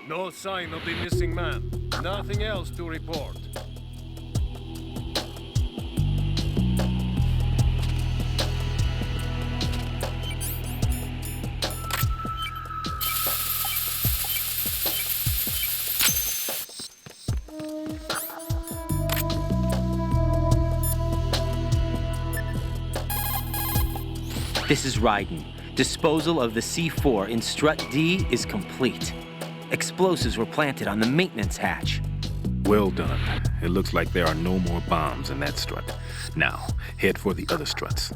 Speaker 10: No sign of the missing man. Nothing else to report.
Speaker 15: This is Raiden. Disposal of the C4 in Strut D is complete. Explosives were planted on the maintenance hatch.
Speaker 11: Well done. It looks like there are no more bombs in that strut. Now, head for the other struts.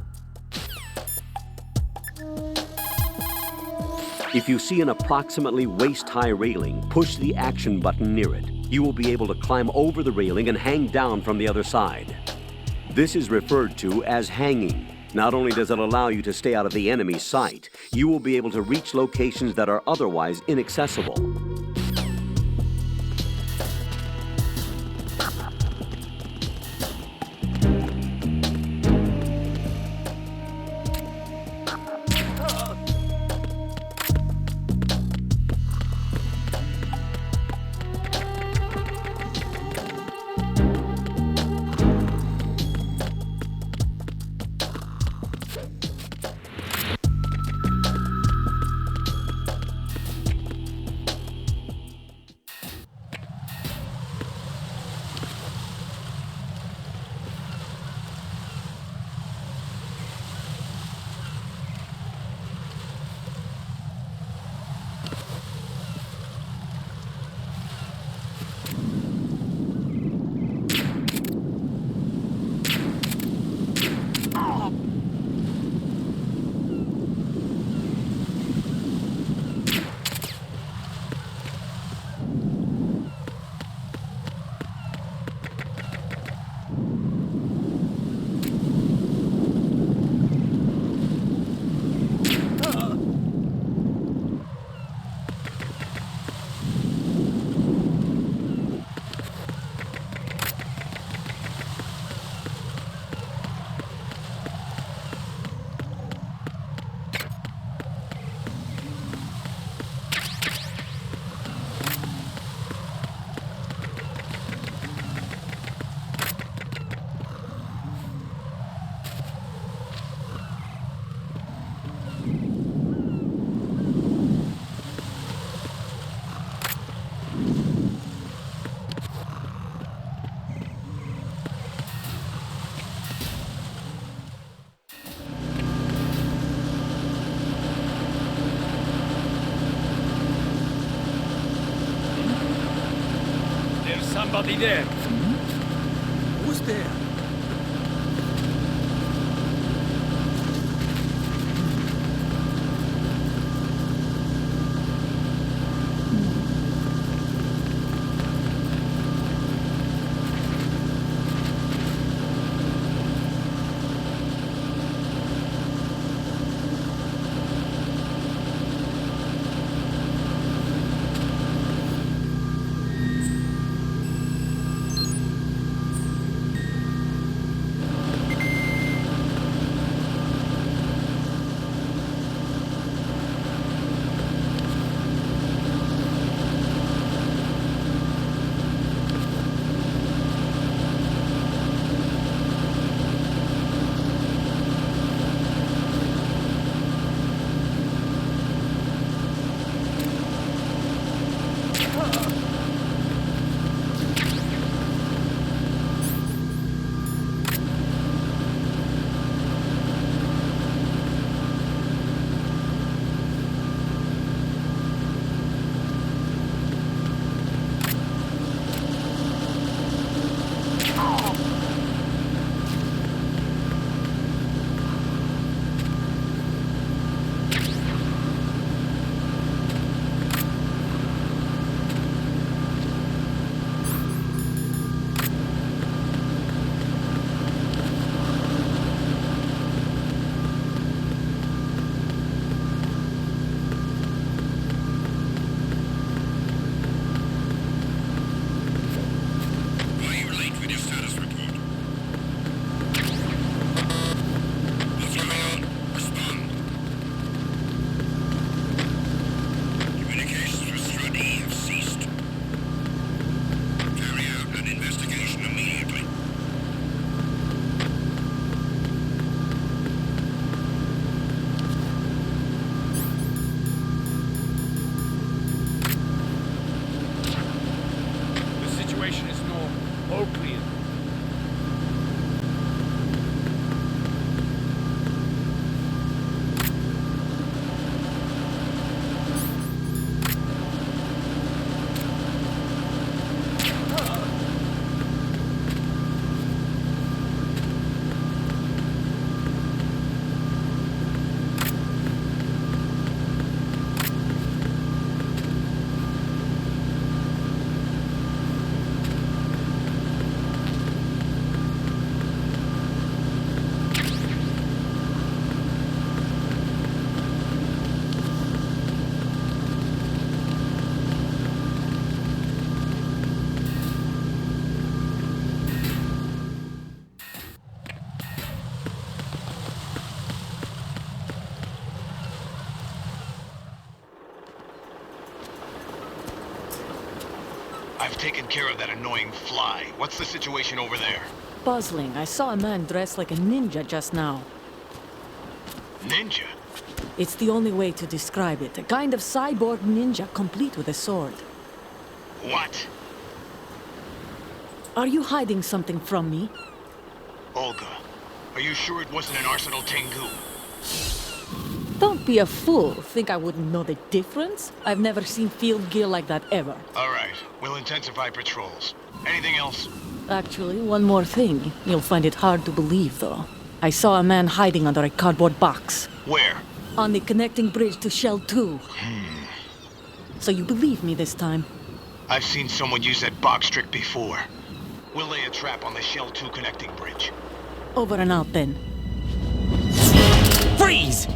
Speaker 17: If you see an approximately waist-high railing, push the action button near it. You will be able to climb over the railing and hang down from the other side. This is referred to as hanging. Not only does it allow you to stay out of the enemy's sight, you will be able to reach locations that are otherwise inaccessible.
Speaker 19: Somebody there. Who's there?
Speaker 13: I've taken care of that annoying fly. What's the situation over there?
Speaker 9: Puzzling. I saw a man dressed like a ninja just now.
Speaker 13: Ninja?
Speaker 9: It's the only way to describe it. A kind of cyborg ninja, complete with a sword.
Speaker 13: What?
Speaker 9: Are you hiding something from me?
Speaker 13: Olga, are you sure it wasn't an Arsenal Tengu?
Speaker 9: Don't be a fool. Think I wouldn't know the difference? I've never seen field gear like that ever.
Speaker 13: All right, we'll intensify patrols. Anything else?
Speaker 9: Actually, one more thing. You'll find it hard to believe, though. I saw a man hiding under a cardboard box.
Speaker 13: Where?
Speaker 9: On the connecting bridge to Shell 2. So you believe me this time?
Speaker 13: I've seen someone use that box trick before. We'll lay a trap on the Shell 2 connecting bridge.
Speaker 9: Over and out, then.
Speaker 15: Freeze!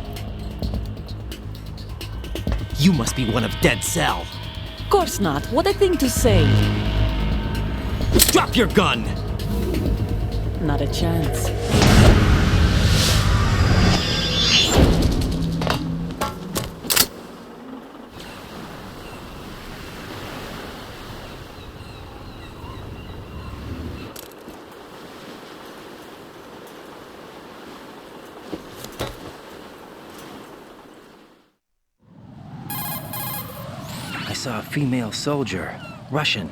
Speaker 15: You must be one of Dead Cell.
Speaker 9: Of course not. What a thing to say.
Speaker 15: Drop your gun!
Speaker 9: Not a chance.
Speaker 15: I saw a female soldier. Russian.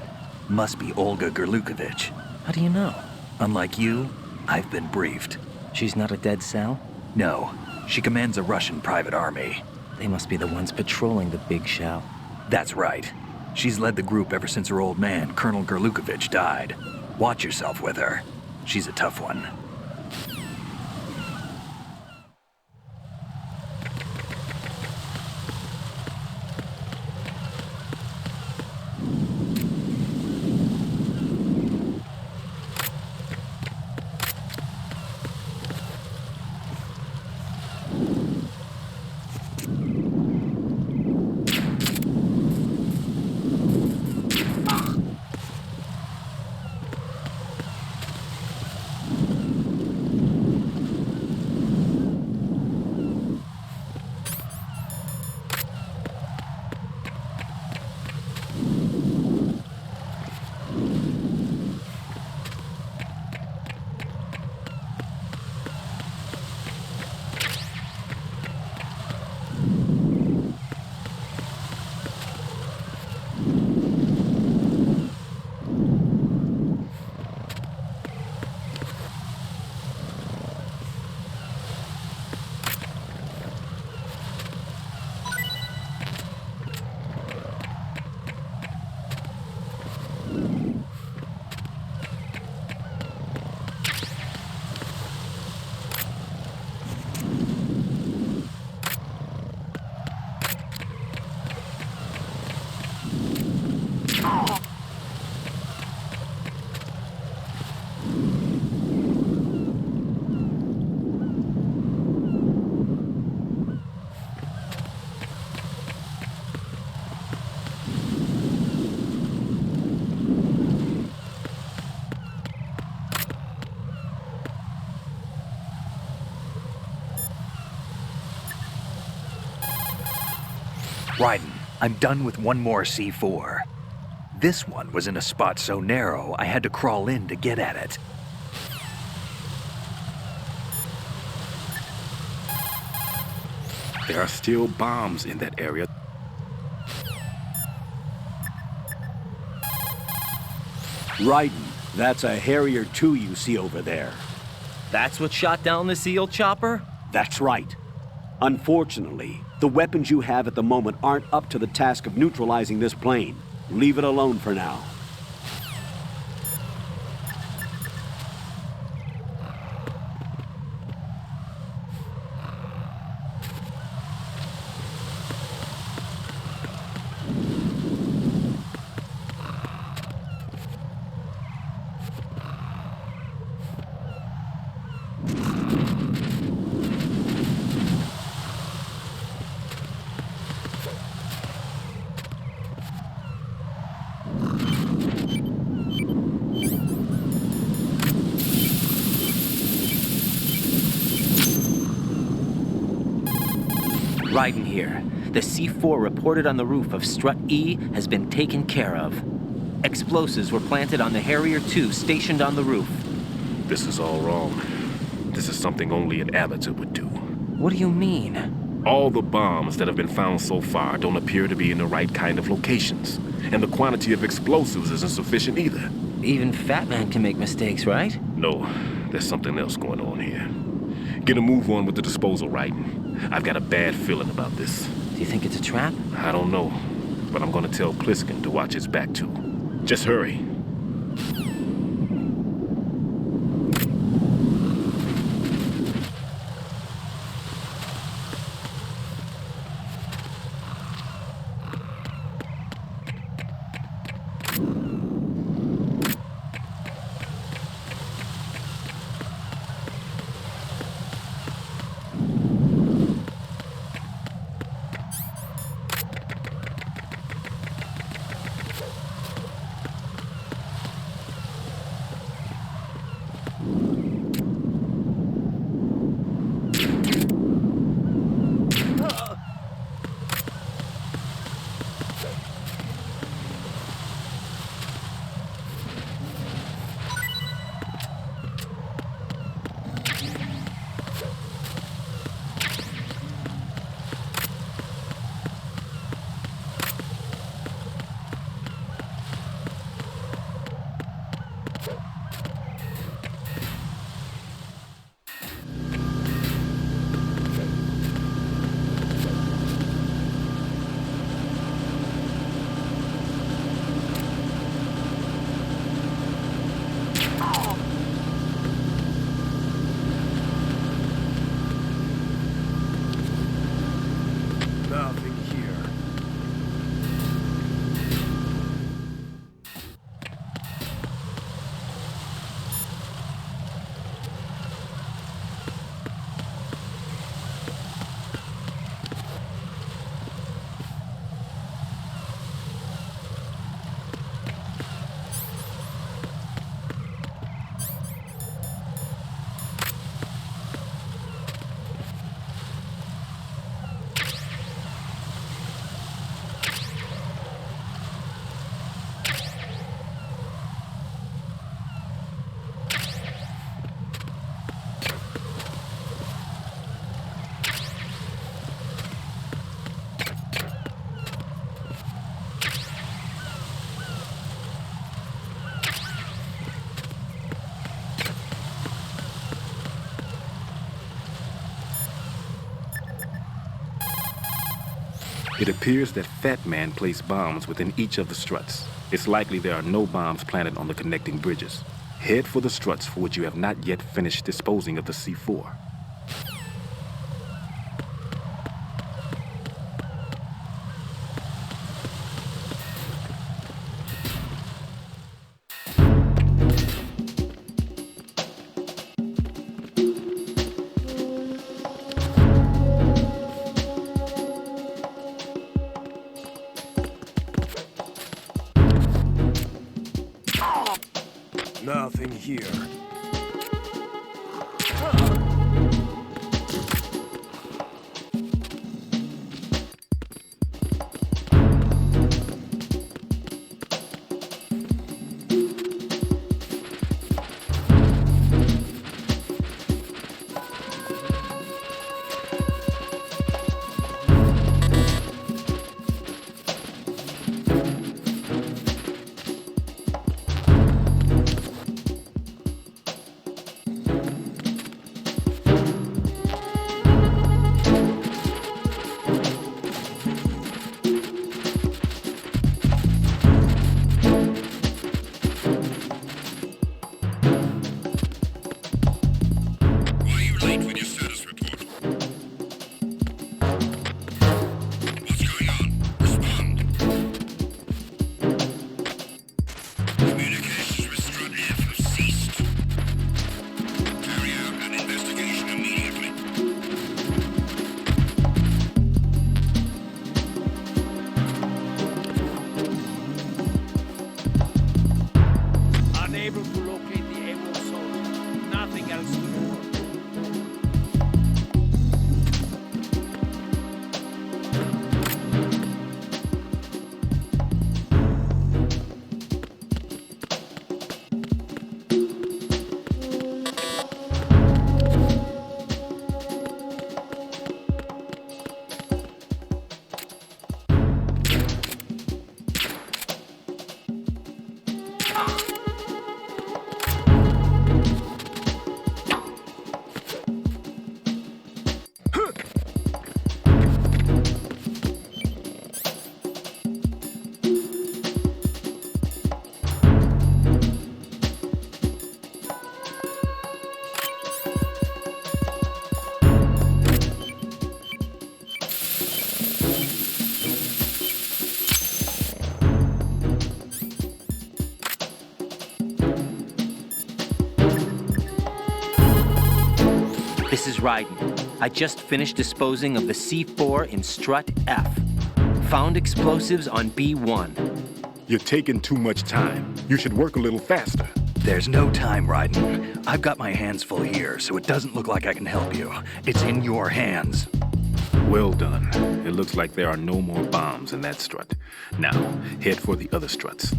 Speaker 3: Must be Olga Gerlukovich.
Speaker 15: How do you know?
Speaker 3: Unlike you, I've been briefed.
Speaker 15: She's not a Dead Cell?
Speaker 3: No. She commands a Russian private army.
Speaker 15: They must be the ones patrolling the big shell.
Speaker 3: That's right. She's led the group ever since her old man, Colonel Gerlukovich, died. Watch yourself with her. She's a tough one. Raiden, I'm done with one more C4. This one was in a spot so narrow, I had to crawl in to get at it.
Speaker 11: There are still bombs in that area.
Speaker 14: Raiden, that's a Harrier 2 you see over there.
Speaker 15: That's what shot down the SEAL chopper?
Speaker 14: That's right. Unfortunately, the weapons you have at the moment aren't up to the task of neutralizing this plane. Leave it alone for now.
Speaker 15: Raiden here. The C4 reported on the roof of Strut E has been taken care of. Explosives were planted on the Harrier II stationed on the roof.
Speaker 11: This is all wrong. This is something only an amateur would do.
Speaker 15: What do you mean?
Speaker 11: All the bombs that have been found so far don't appear to be in the right kind of locations. And the quantity of explosives isn't sufficient either.
Speaker 15: Even Fat Man can make mistakes, right?
Speaker 11: No, there's something else going on here. Get a move on with the disposal, Raiden. I've got a bad feeling about this.
Speaker 15: Do you think it's a trap?
Speaker 11: I don't know, but I'm gonna tell Pliskin to watch his back too. Just hurry. It appears that Fat Man placed bombs within each of the struts. It's likely there are no bombs planted on the connecting bridges. Head for the struts for which you have not yet finished disposing of the C4.
Speaker 10: Nothing here.
Speaker 15: This is Raiden. I just finished disposing of the C4 in Strut F. Found explosives on B1.
Speaker 11: You're taking too much time. You should work a little faster.
Speaker 3: There's no time, Raiden. I've got my hands full here, so it doesn't look like I can help you. It's in your hands.
Speaker 11: Well done. It looks like there are no more bombs in that strut. Now, head for the other struts.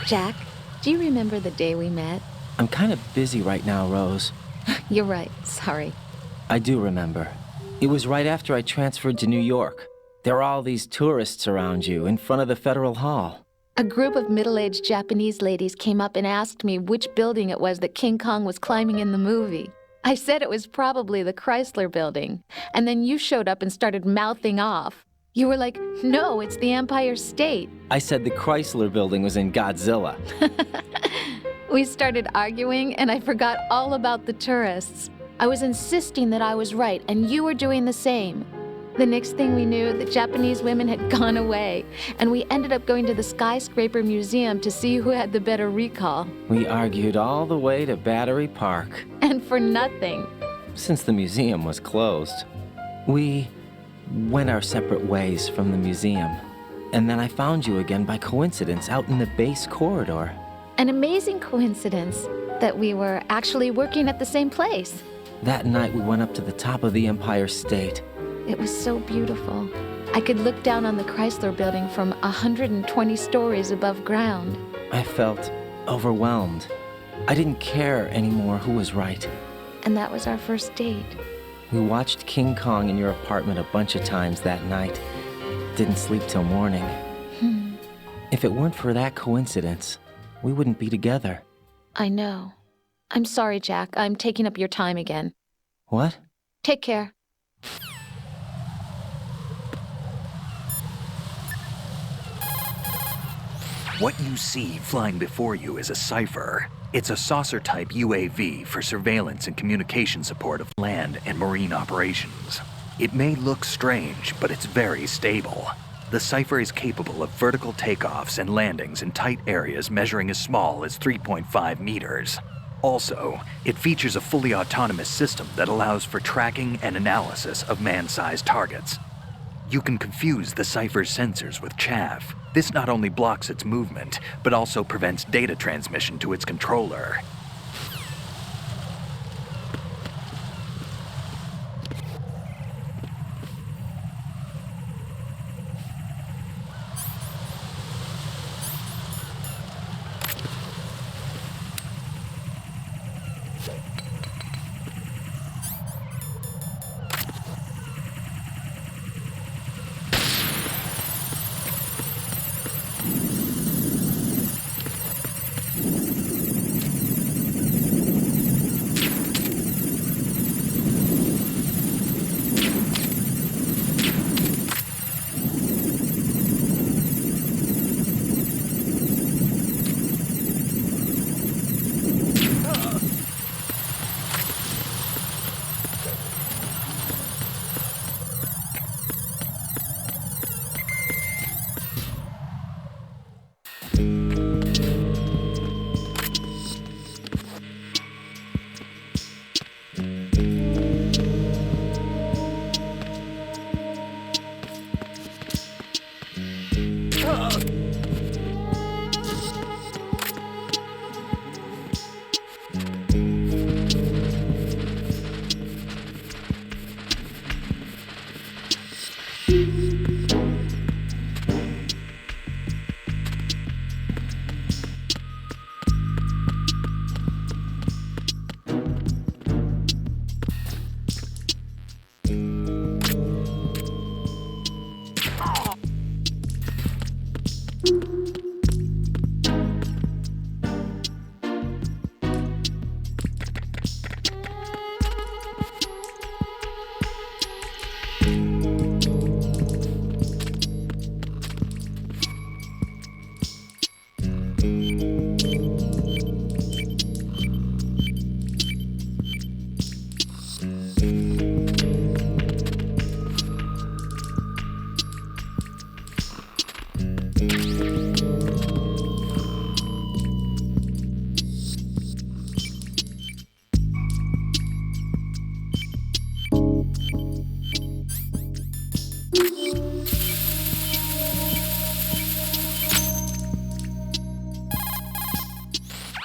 Speaker 18: Jack, do you remember the day we met?
Speaker 15: I'm kind of busy right now, Rose.
Speaker 18: You're right, sorry.
Speaker 15: I do remember. It was right after I transferred to New York. There are all these tourists around you in front of the Federal Hall.
Speaker 18: A group of middle-aged Japanese ladies came up and asked me which building it was that King Kong was climbing in the movie. I said it was probably the Chrysler Building, and then you showed up and started mouthing off. You were like, no, it's the Empire State.
Speaker 15: I said the Chrysler Building was in Godzilla.
Speaker 18: We started arguing, and I forgot all about the tourists. I was insisting that I was right, and you were doing the same. The next thing we knew, the Japanese women had gone away, and we ended up going to the Skyscraper Museum to see who had the better recall.
Speaker 15: We argued all the way to Battery Park.
Speaker 18: And for nothing.
Speaker 15: Since the museum was closed. We went our separate ways from the museum. And then I found you again by coincidence out in the base corridor.
Speaker 18: An amazing coincidence that we were actually working at the same place.
Speaker 15: That night we went up to the top of the Empire State.
Speaker 18: It was so beautiful. I could look down on the Chrysler Building from 120 stories above ground.
Speaker 15: I felt overwhelmed. I didn't care anymore who was right.
Speaker 18: And that was our first date.
Speaker 15: We watched King Kong in your apartment a bunch of times that night. Didn't sleep till morning. If it weren't for that coincidence, we wouldn't be together.
Speaker 18: I know. I'm sorry, Jack. I'm taking up your time again.
Speaker 15: What?
Speaker 18: Take care.
Speaker 3: What you see flying before you is a cipher. It's a saucer-type UAV for surveillance and communication support of land and marine operations. It may look strange, but it's very stable. The cipher is capable of vertical takeoffs and landings in tight areas measuring as small as 3.5 meters. Also, it features a fully autonomous system that allows for tracking and analysis of man-sized targets. You can confuse the cipher's sensors with chaff. This not only blocks its movement, but also prevents data transmission to its controller.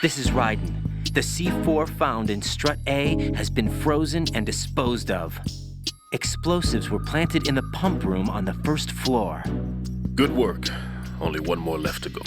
Speaker 15: This is Raiden. The C4 found in strut A has been frozen and disposed of. Explosives were planted in the pump room on the first floor.
Speaker 11: Good work. Only one more left to go.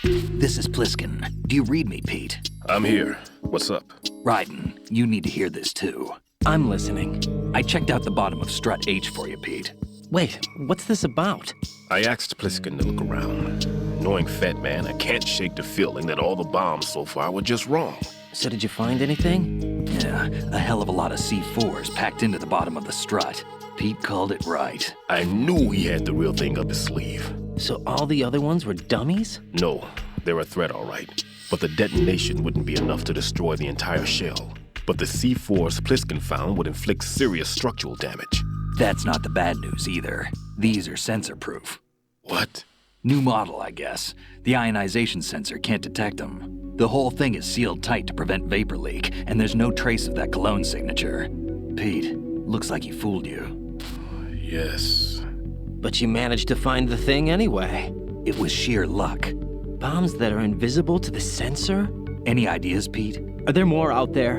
Speaker 3: This is Pliskin. Do you read me, Pete?
Speaker 11: I'm here. What's up?
Speaker 3: Raiden, you need to hear this too.
Speaker 15: I'm listening.
Speaker 3: I checked out the bottom of strut H for you, Pete.
Speaker 15: Wait, what's this about?
Speaker 11: I asked Pliskin to look around. Knowing Fat Man, I can't shake the feeling that all the bombs so far were just wrong.
Speaker 15: So did you find anything?
Speaker 3: Yeah, a hell of a lot of C4s packed into the bottom of the strut. Pete called it right.
Speaker 11: I knew he had the real thing up his sleeve.
Speaker 15: So all the other ones were dummies?
Speaker 11: No, they're a threat, all right. But the detonation wouldn't be enough to destroy the entire shell. But the C4s Pliskin found would inflict serious structural damage.
Speaker 3: That's not the bad news either. These are sensor-proof.
Speaker 11: What?
Speaker 3: New model, I guess. The ionization sensor can't detect them. The whole thing is sealed tight to prevent vapor leak, and there's no trace of that cologne signature. Pete, looks like he fooled you.
Speaker 11: Yes.
Speaker 15: But you managed to find the thing anyway.
Speaker 3: It was sheer luck.
Speaker 15: Bombs that are invisible to the sensor?
Speaker 3: Any ideas, Pete?
Speaker 15: Are there more out there?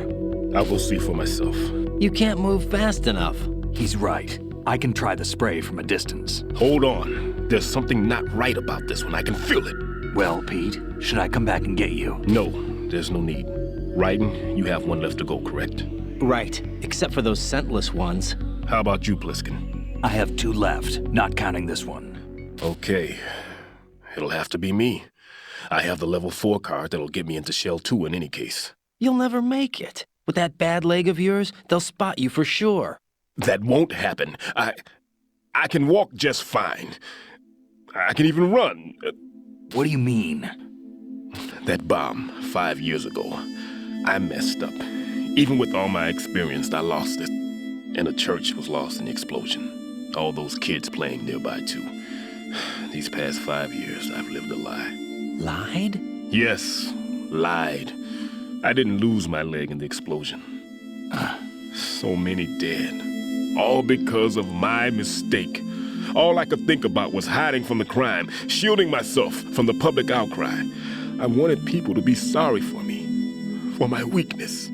Speaker 11: I'll go see for myself.
Speaker 15: You can't move fast enough.
Speaker 3: He's right. I can try the spray from a distance.
Speaker 11: Hold on. There's something not right about this one. I can feel it.
Speaker 3: Well, Pete, should I come back and get you?
Speaker 11: No, there's no need. Raiden, you have one left to go, correct?
Speaker 15: Right, except for those scentless ones.
Speaker 11: How about you, Pliskin?
Speaker 3: I have 2 left, not counting this one.
Speaker 11: Okay. It'll have to be me. I have the level 4 card that'll get me into Shell 2 in any case.
Speaker 15: You'll never make it. With that bad leg of yours, they'll spot you for sure.
Speaker 11: That won't happen. I can walk just fine. I can even run.
Speaker 3: What do you mean?
Speaker 11: That bomb, 5 years ago. I messed up. Even with all my experience, I lost it. And the church was lost in the explosion. All those kids playing nearby, too. These past 5 years, I've lived a lie.
Speaker 15: Lied?
Speaker 11: Yes, lied. I didn't lose my leg in the explosion. So many dead. All because of my mistake. All I could think about was hiding from the crime, shielding myself from the public outcry. I wanted people to be sorry for me, for my weakness.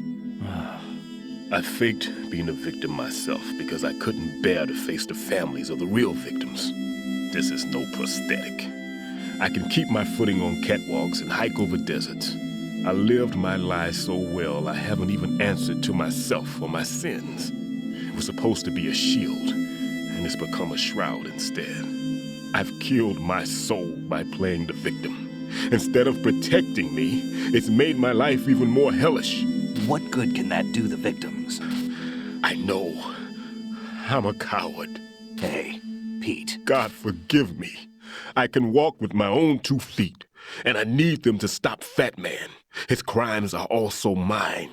Speaker 11: I faked being a victim myself because I couldn't bear to face the families of the real victims. This is no prosthetic. I can keep my footing on catwalks and hike over deserts. I lived my life so well I haven't even answered to myself for my sins. It was supposed to be a shield, and it's become a shroud instead. I've killed my soul by playing the victim. Instead of protecting me, it's made my life even more hellish.
Speaker 3: What good can that do the victims?
Speaker 11: I know. I'm a coward.
Speaker 3: Hey, Pete.
Speaker 11: God forgive me. I can walk with my own 2 feet, and I need them to stop Fat Man. His crimes are also mine.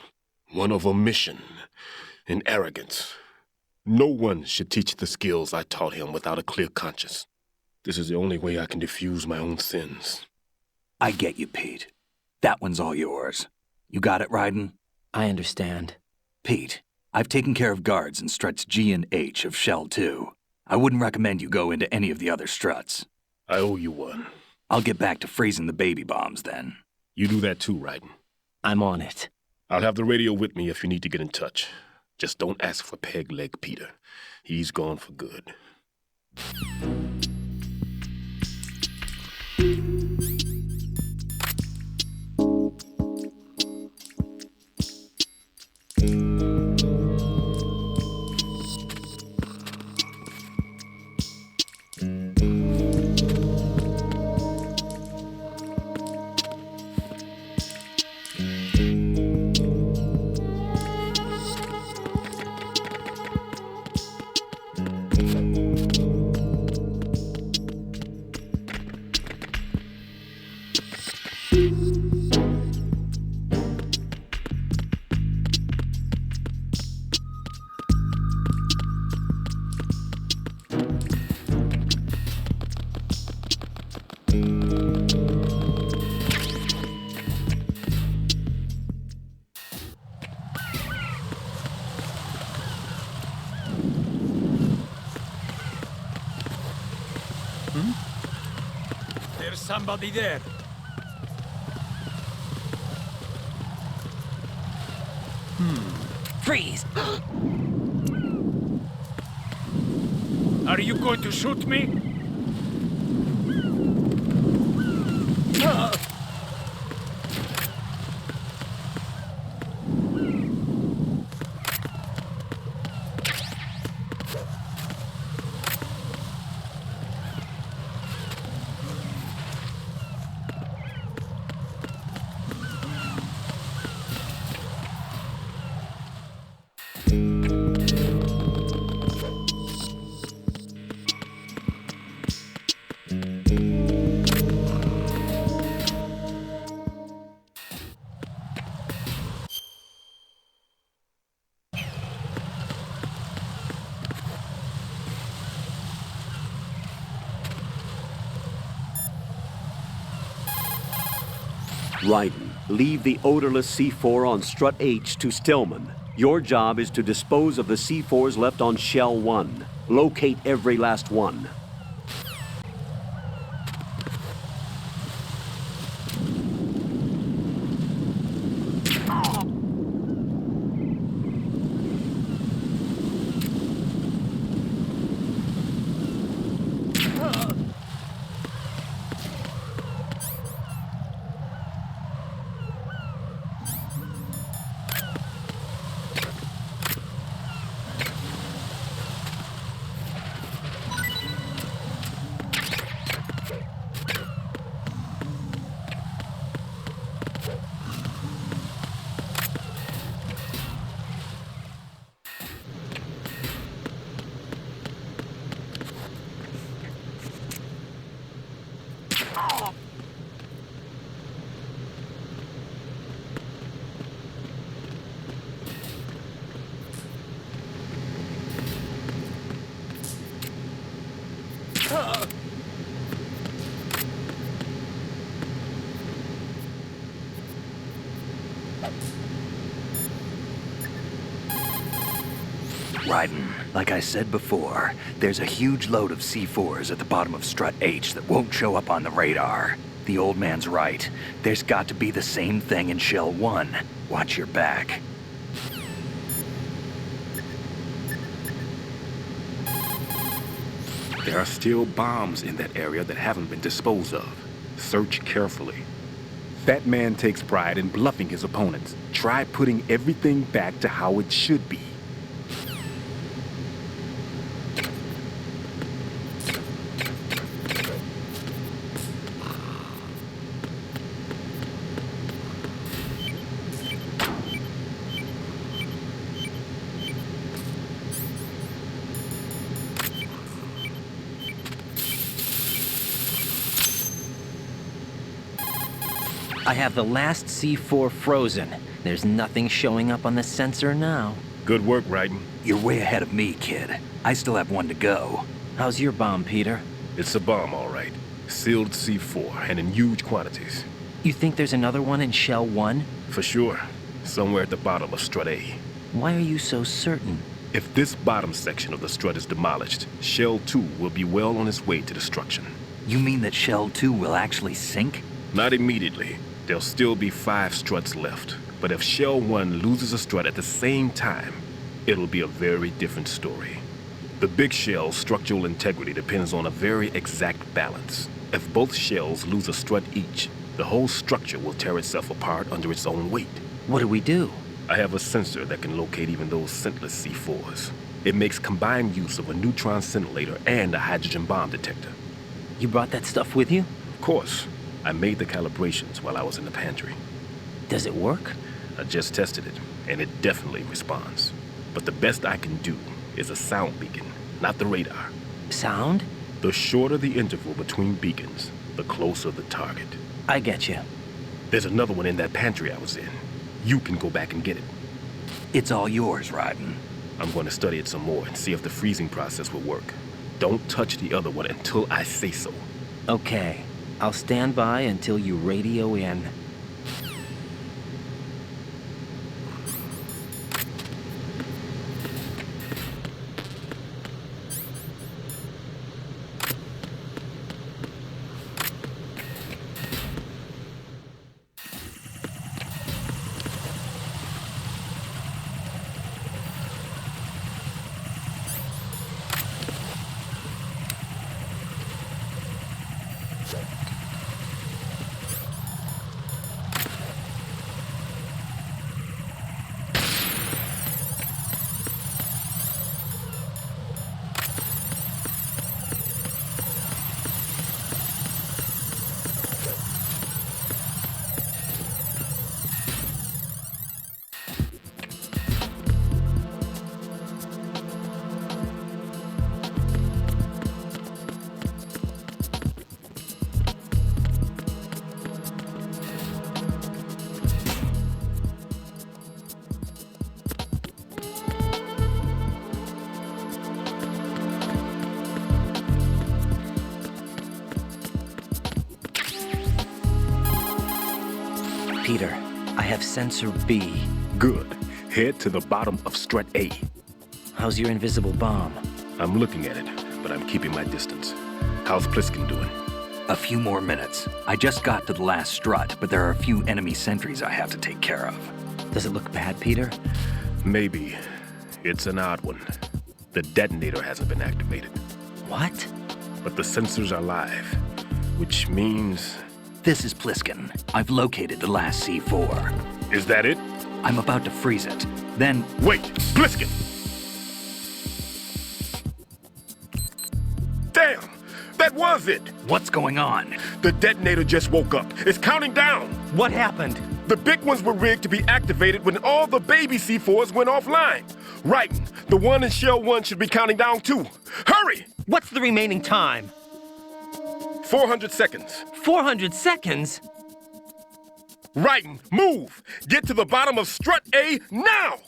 Speaker 11: One of omission and arrogance. No one should teach the skills I taught him without a clear conscience. This is the only way I can diffuse my own sins.
Speaker 3: I get you, Pete. That one's all yours. You got it, Raiden?
Speaker 15: I understand.
Speaker 3: Pete, I've taken care of guards in struts G and H of Shell 2. I wouldn't recommend you go into any of the other struts.
Speaker 11: I owe you one.
Speaker 3: I'll get back to freezing the baby bombs then.
Speaker 11: You do that too, Raiden.
Speaker 15: I'm on it.
Speaker 11: I'll have the radio with me if you need to get in touch. Just don't ask for Peg Leg Peter. He's gone for good.
Speaker 19: There's somebody there.
Speaker 15: Freeze!
Speaker 19: Are you going to shoot me?
Speaker 17: Raiden, leave the odorless C4 on Strut H to Stillman. Your job is to dispose of the C4s left on Shell 1. Locate every last one.
Speaker 3: Raiden, like I said before, there's a huge load of C4s at the bottom of Strut H that won't show up on the radar. The old man's right. There's got to be the same thing in Shell 1. Watch your back.
Speaker 11: There are still bombs in that area that haven't been disposed of. Search carefully. That man takes pride in bluffing his opponents. Try putting everything back to how it should be.
Speaker 15: I have the last C4 frozen. There's nothing showing up on the sensor now.
Speaker 11: Good work, Raiden.
Speaker 3: You're way ahead of me, kid. I still have one to go.
Speaker 15: How's your bomb, Peter?
Speaker 11: It's a bomb, all right. Sealed C4, and in huge quantities.
Speaker 15: You think there's another one in Shell 1?
Speaker 11: For sure. Somewhere at the bottom of Strut A.
Speaker 15: Why are you so certain?
Speaker 11: If this bottom section of the strut is demolished, Shell 2 will be well on its way to destruction.
Speaker 3: You mean that Shell 2 will actually sink?
Speaker 11: Not immediately. There'll still be 5 struts left. But if Shell 1 loses a strut at the same time, it'll be a very different story. The big shell's structural integrity depends on a very exact balance. If both shells lose a strut each, the whole structure will tear itself apart under its own weight.
Speaker 15: What do we do?
Speaker 11: I have a sensor that can locate even those scentless C4s. It makes combined use of a neutron scintillator and a hydrogen bomb detector.
Speaker 15: You brought that stuff with you?
Speaker 11: Of course. I made the calibrations while I was in the pantry.
Speaker 15: Does it work?
Speaker 11: I just tested it, and it definitely responds. But the best I can do is a sound beacon, not the radar.
Speaker 15: Sound?
Speaker 11: The shorter the interval between beacons, the closer the target.
Speaker 15: I get you.
Speaker 11: There's another one in that pantry I was in. You can go back and get it.
Speaker 3: It's all yours, Raiden.
Speaker 11: I'm going to study it some more and see if the freezing process will work. Don't touch the other one until I say so.
Speaker 15: Okay. I'll stand by until you radio in. Peter, I have sensor B.
Speaker 11: Good. Head to the bottom of strut A.
Speaker 15: How's your invisible bomb?
Speaker 11: I'm looking at it, but I'm keeping my distance. How's Pliskin doing?
Speaker 3: A few more minutes. I just got to the last strut, but there are a few enemy sentries I have to take care of.
Speaker 15: Does it look bad, Peter?
Speaker 11: Maybe. It's an odd one. The detonator hasn't been activated.
Speaker 15: What?
Speaker 11: But the sensors are live, which means...
Speaker 3: This is Pliskin. I've located the last C4.
Speaker 11: Is that it?
Speaker 3: I'm about to freeze it. Then...
Speaker 11: Wait! Pliskin! Damn! That was it!
Speaker 3: What's going on?
Speaker 11: The detonator just woke up. It's counting down!
Speaker 15: What happened?
Speaker 11: The big ones were rigged to be activated when all the baby C4s went offline. Raiden, the one in Shell 1 should be counting down too. Hurry!
Speaker 15: What's the remaining time?
Speaker 11: 400 seconds.
Speaker 15: 400 seconds?
Speaker 11: Raiden, move! Get to the bottom of strut A now!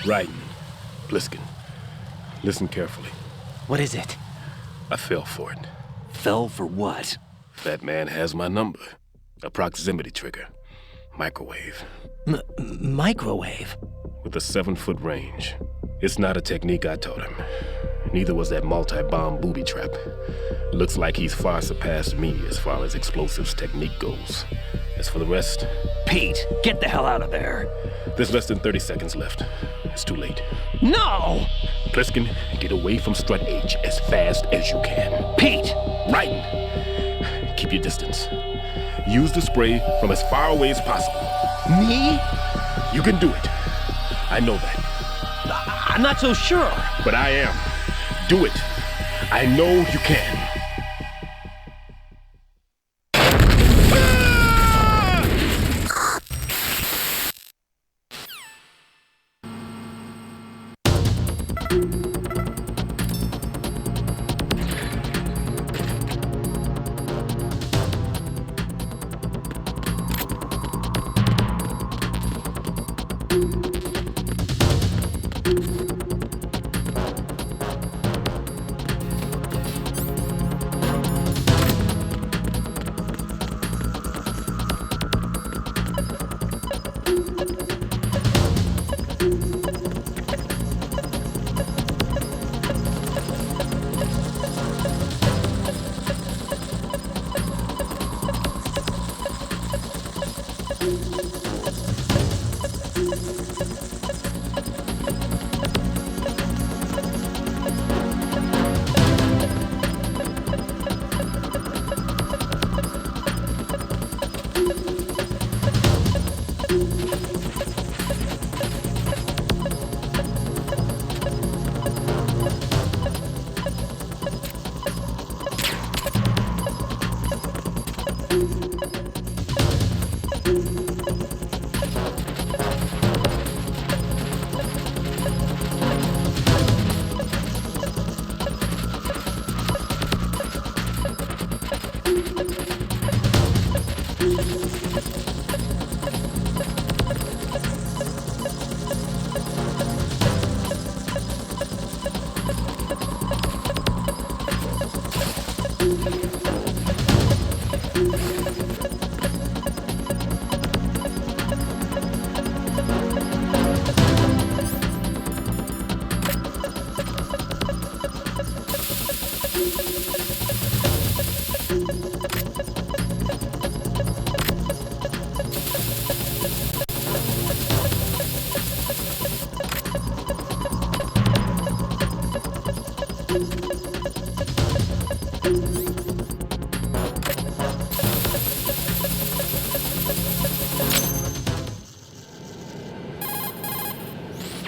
Speaker 11: Raiden, Pliskin, listen carefully.
Speaker 15: What is it?
Speaker 11: I fell for it.
Speaker 3: Fell for what?
Speaker 11: That man has my number. A proximity trigger. Microwave.
Speaker 15: Microwave?
Speaker 11: With a 7-foot range. It's not a technique I taught him. Neither was that multi-bomb booby trap. Looks like he's far surpassed me as far as explosives technique goes. As for the rest...
Speaker 3: Pete, get the hell out of there.
Speaker 11: There's less than 30 seconds left. It's too late.
Speaker 15: No!
Speaker 11: Pliskin, get away from strut H as fast as you can.
Speaker 15: Pete!
Speaker 11: Raiden, keep your distance. Use the spray from as far away as possible.
Speaker 15: Me?
Speaker 11: You can do it. I know that.
Speaker 15: I'm not so sure.
Speaker 11: But I am. Do it. I know you can.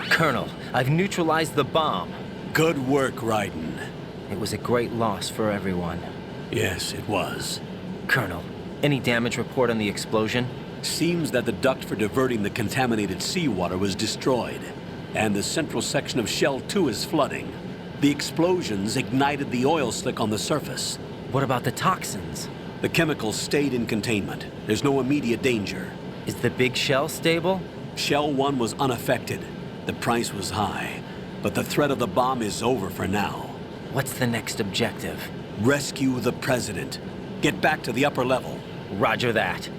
Speaker 15: Colonel, I've neutralized the bomb.
Speaker 14: Good work, Raiden.
Speaker 15: It was a great loss for everyone.
Speaker 14: Yes, it was.
Speaker 15: Colonel, any damage report on the explosion?
Speaker 14: Seems that the duct for diverting the contaminated seawater was destroyed, and the central section of Shell 2 is flooding. The explosions ignited the oil slick on the surface.
Speaker 15: What about the toxins?
Speaker 14: The chemicals stayed in containment. There's no immediate danger.
Speaker 15: Is the big shell stable?
Speaker 14: Shell 1 was unaffected. The price was high, but the threat of the bomb is over for now.
Speaker 15: What's the next objective?
Speaker 14: Rescue the President. Get back to the upper level.
Speaker 15: Roger that.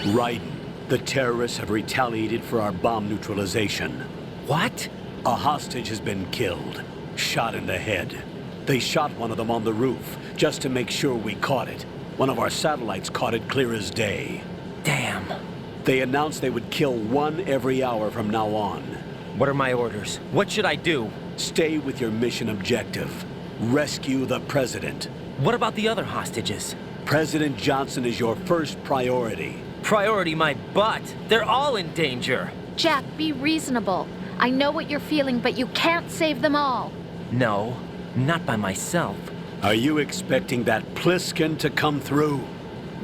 Speaker 14: Raiden, the terrorists have retaliated for our bomb neutralization.
Speaker 15: What?
Speaker 14: A hostage has been killed, shot in the head. They shot one of them on the roof, just to make sure we caught it. One of our satellites caught it clear as day.
Speaker 15: Damn.
Speaker 14: They announced they would kill one every hour from now on.
Speaker 15: What are my orders? What should I do?
Speaker 14: Stay with your mission objective. Rescue the President.
Speaker 15: What about the other hostages?
Speaker 14: President Johnson is your first priority.
Speaker 15: Priority my butt. They're all in danger.
Speaker 18: Jack, be reasonable. I know what you're feeling, but you can't save them all.
Speaker 15: No, not by myself.
Speaker 14: Are you expecting that Pliskin to come through?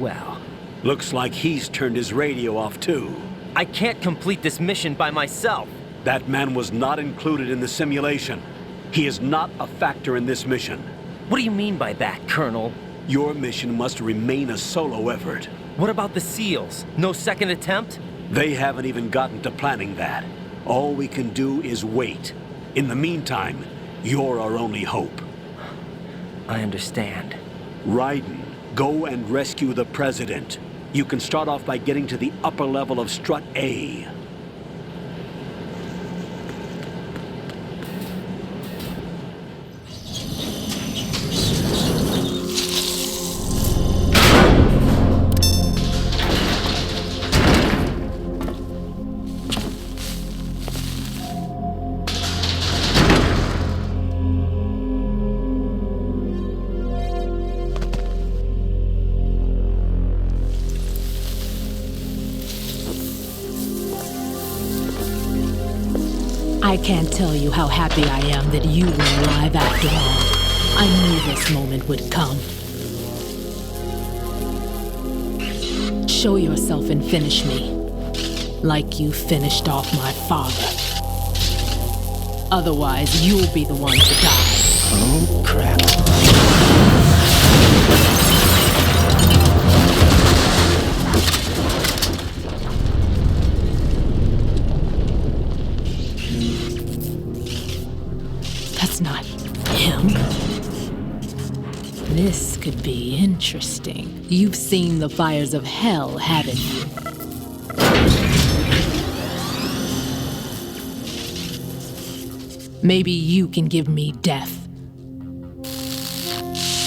Speaker 15: Well,
Speaker 14: looks like he's turned his radio off too.
Speaker 15: I can't complete this mission by myself.
Speaker 14: That man was not included in the simulation. He is not a factor in this mission.
Speaker 15: What do you mean by that, Colonel?
Speaker 14: Your mission must remain a solo effort.
Speaker 15: What about the SEALs? No second attempt?
Speaker 14: They haven't even gotten to planning that. All we can do is wait. In the meantime, you're our only hope.
Speaker 15: I understand.
Speaker 14: Raiden, go and rescue the President. You can start off by getting to the upper level of Strut A.
Speaker 8: I can't tell you how happy I am that you were alive after all. I knew this moment would come. Show yourself and finish me, like you finished off my father. Otherwise, you'll be the one to die.
Speaker 15: Oh, crap.
Speaker 8: That's not him. This could be interesting. You've seen the fires of hell, haven't you? Maybe you can give me death.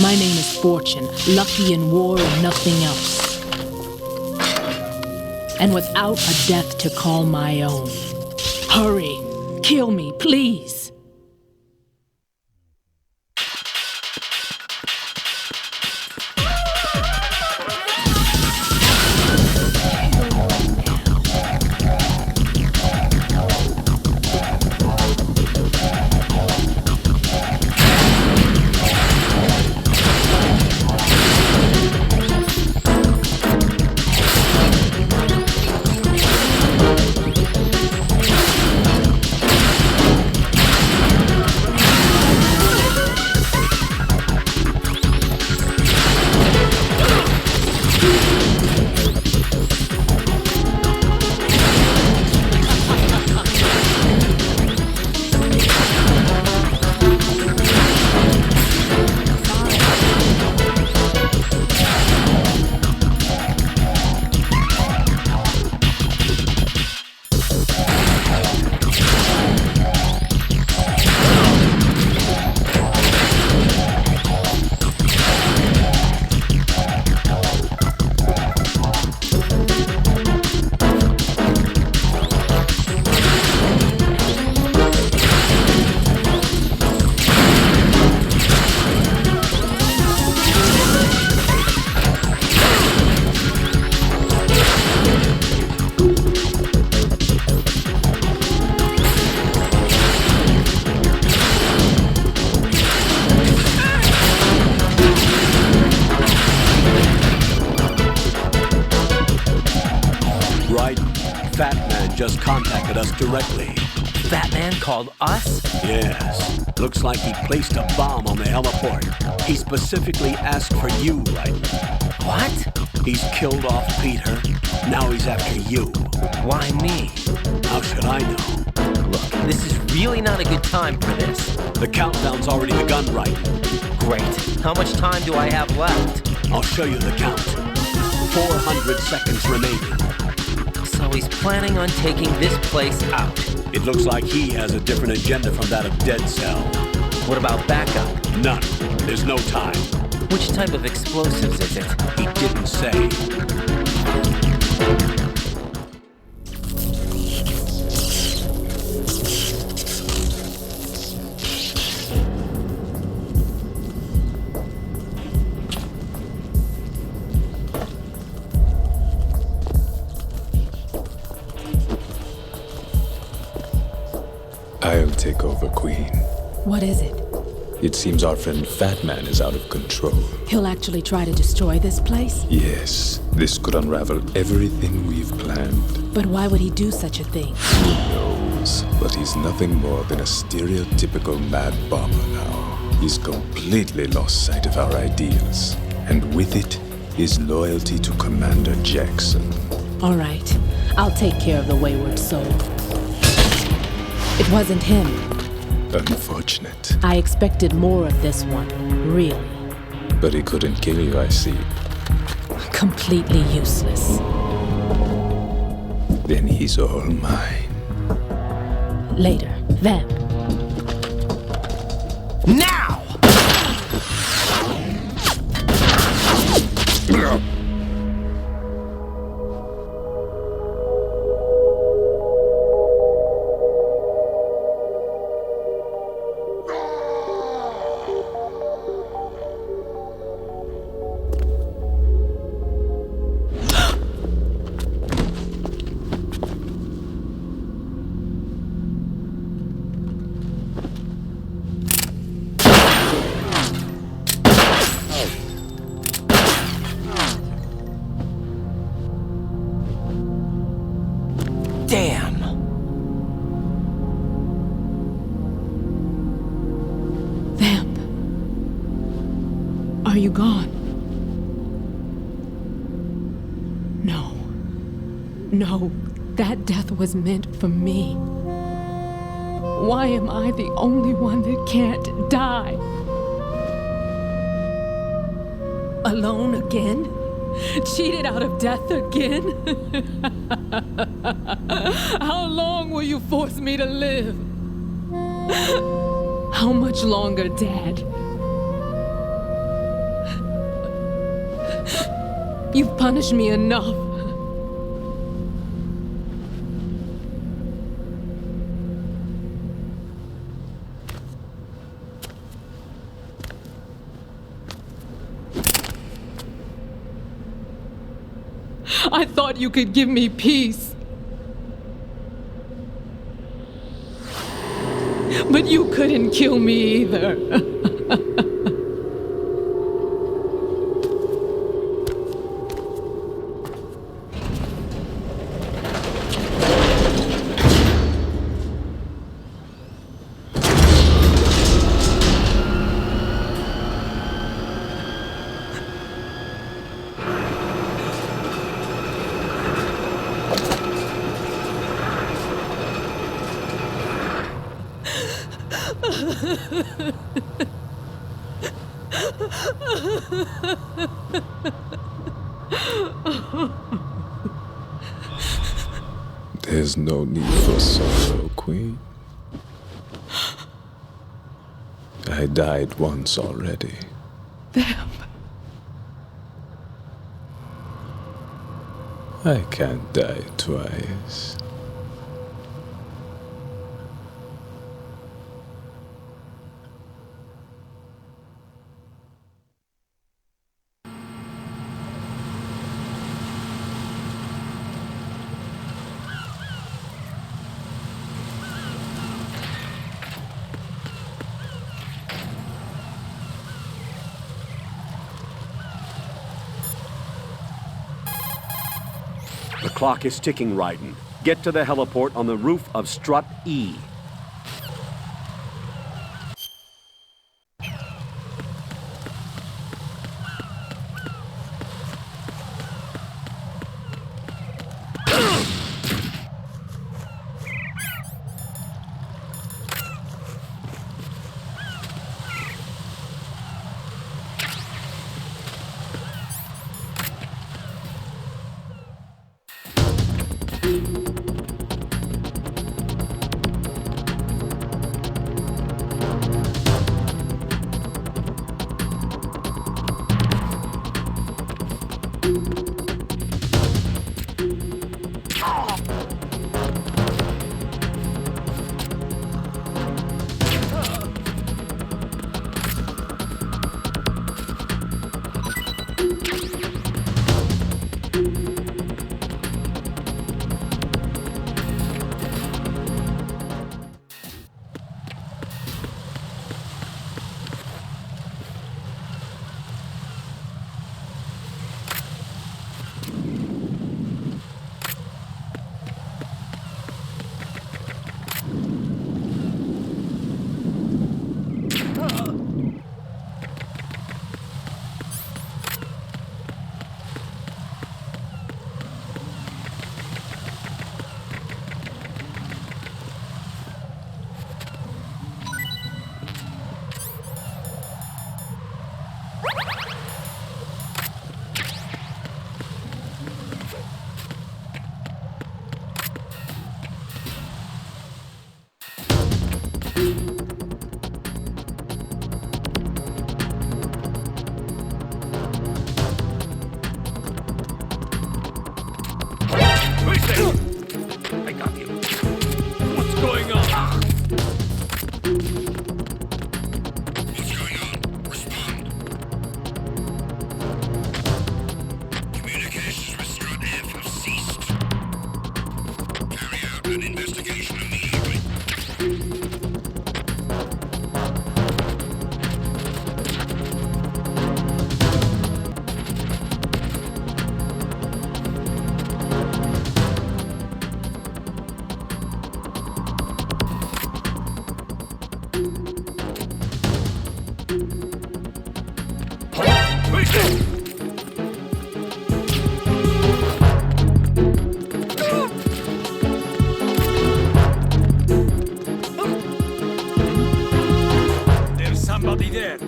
Speaker 8: My name is Fortune, lucky in war and nothing else. And without a death to call my own. Hurry, kill me, please.
Speaker 14: just contacted us directly.
Speaker 15: That man called us?
Speaker 14: Yes. Looks like he placed a bomb on the heliport. He specifically asked for you, Raiden.
Speaker 15: What?
Speaker 14: He's killed off Peter. Now he's after you.
Speaker 15: Why me?
Speaker 14: How should I know?
Speaker 15: Look, this is really not a good time for this.
Speaker 14: The countdown's already begun, Raiden.
Speaker 15: Great. How much time do I have left?
Speaker 14: I'll show you the count. 400 seconds remaining.
Speaker 15: So he's planning on taking this place out.
Speaker 14: It looks like he has a different agenda from that of Dead Cell.
Speaker 15: What about backup?
Speaker 14: None. There's no time.
Speaker 15: Which type of explosives is it?
Speaker 14: He didn't say.
Speaker 21: I'll take over, Queen.
Speaker 8: What is it?
Speaker 21: It seems our friend Fat Man is out of control.
Speaker 8: He'll actually try to destroy this place?
Speaker 21: Yes, this could unravel everything we've planned.
Speaker 8: But why would he do such a thing?
Speaker 21: Who knows? But he's nothing more than a stereotypical mad bomber now. He's completely lost sight of our ideals. And with it, his loyalty to Commander Jackson.
Speaker 8: All right, I'll take care of the wayward soul. It wasn't him.
Speaker 21: Unfortunate.
Speaker 8: I expected more of this one, really.
Speaker 21: But he couldn't kill you, I see.
Speaker 8: Completely useless.
Speaker 21: Then he's all mine.
Speaker 8: Later, Vamp.
Speaker 15: Now! Damn!
Speaker 8: Vamp. Are you gone? No. No, that death was meant for me. Why am I the only one that can't die? Alone again? Cheated out of death again? How long will you force me to live? How much longer, Dad? You've punished me enough. I thought you could give me peace. But you couldn't kill me either.
Speaker 21: There's no need for sorrow, Queen. I died once already.
Speaker 8: Vamp.
Speaker 21: I can't die twice.
Speaker 14: The clock is ticking, Raiden.
Speaker 17: Get to the heliport on the roof of Strut E.
Speaker 19: I got you. What's going on?
Speaker 16: What's going on? Respond. Communications with Strut F have ceased. Carry out an investigation immediately.
Speaker 19: There's somebody there.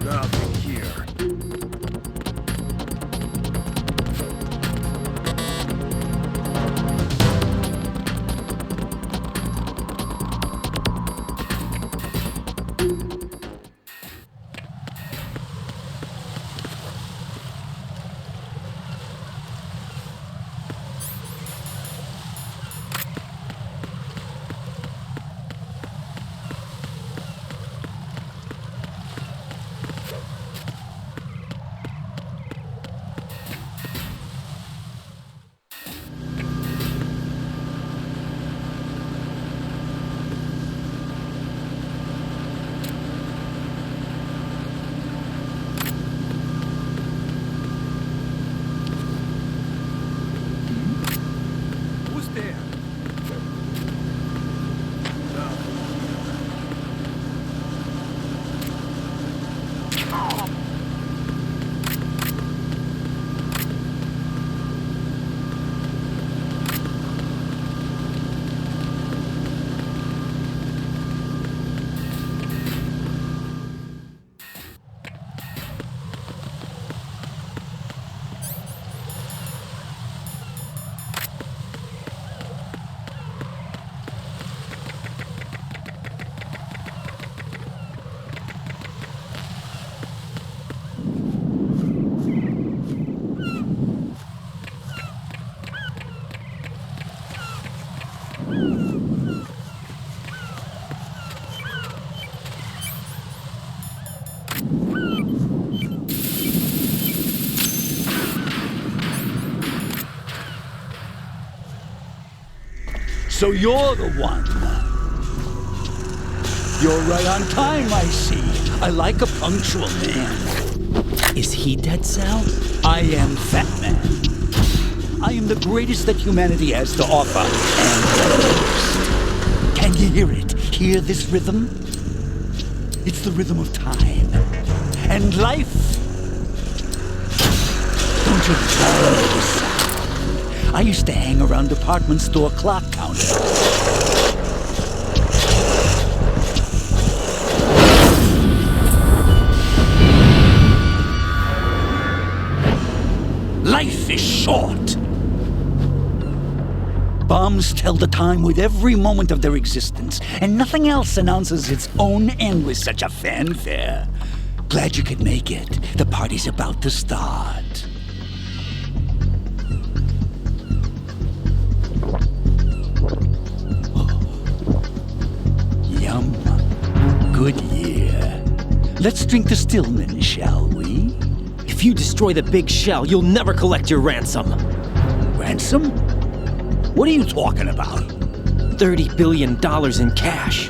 Speaker 19: Nothing here.
Speaker 12: So you're the one. You're right on time, I see. I like a punctual man.
Speaker 6: Is he Dead Cell?
Speaker 12: I am Fat Man. I am the greatest that humanity has to offer, and the most. Can you hear it? Hear this rhythm? It's the rhythm of time and life. Don't you love this sound? I used to hang around department store clock counters. Life is short. Bombs tell the time with every moment of their existence, and nothing else announces its own end with such a fanfare. Glad you could make it. The party's about to start. Oh. Yum. Good year. Let's drink the Stillman, shall we?
Speaker 6: If you destroy the big shell, you'll never collect your ransom.
Speaker 12: Ransom? What are you talking about?
Speaker 6: $30 billion in cash.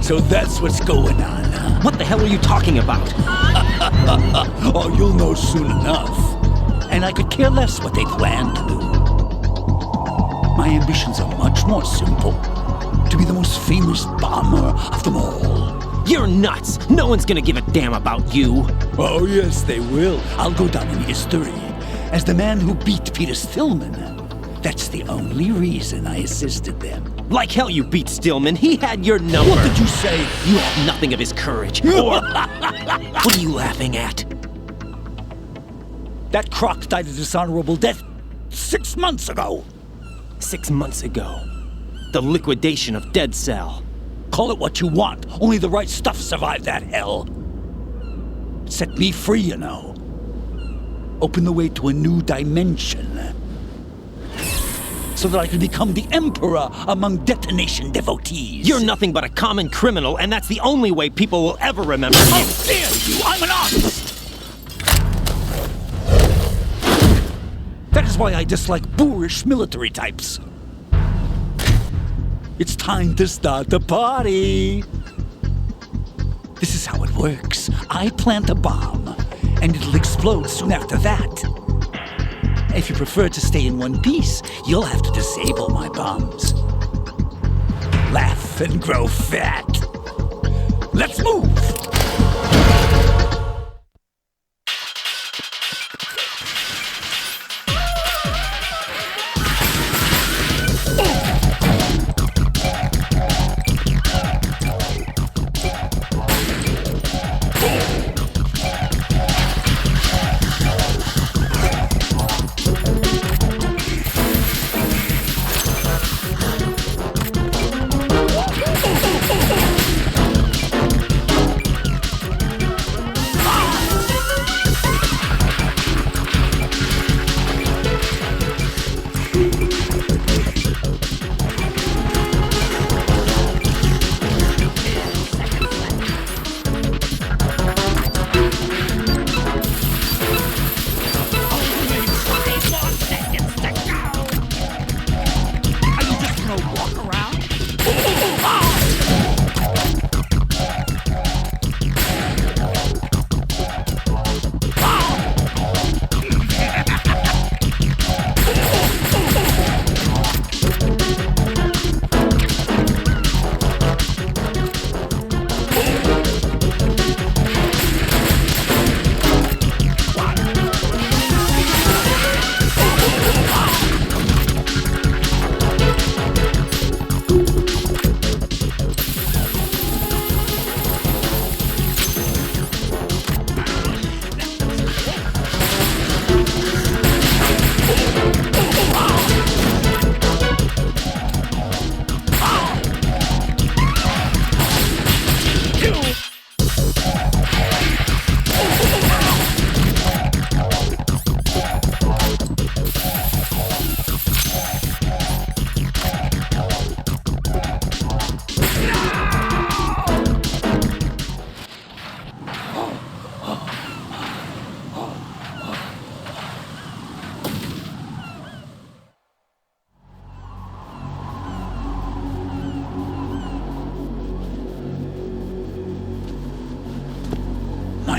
Speaker 12: So that's what's going on, huh?
Speaker 6: What the hell are you talking about?
Speaker 12: Oh, you'll know soon enough. And I could care less what they plan to do. My ambitions are much more simple. To be the most famous bomber of them all.
Speaker 6: You're nuts! No one's gonna give a damn about you!
Speaker 12: Oh, yes, they will. I'll go down in history as the man who beat Peter Stillman. That's the only reason I assisted them.
Speaker 6: Like hell you beat Stillman. He had your number.
Speaker 12: What did you say?
Speaker 6: You have nothing of his courage. Or... What are you laughing at?
Speaker 12: That croc died a dishonorable death 6 months ago.
Speaker 6: 6 months ago. The liquidation of Dead Cell.
Speaker 12: Call it what you want. Only the right stuff survived that hell. Set me free, you know. Open the way to a new dimension. So that I can become the emperor among detonation devotees.
Speaker 6: You're nothing but a common criminal, and that's the only way people will ever remember you.
Speaker 12: How dare you! I'm an artist! That is why I dislike boorish military types. It's time to start the party. This is how it works. I plant a bomb, and it'll explode soon after that. If you prefer to stay in one piece, you'll have to disable my bombs. Laugh and grow fat. Let's move!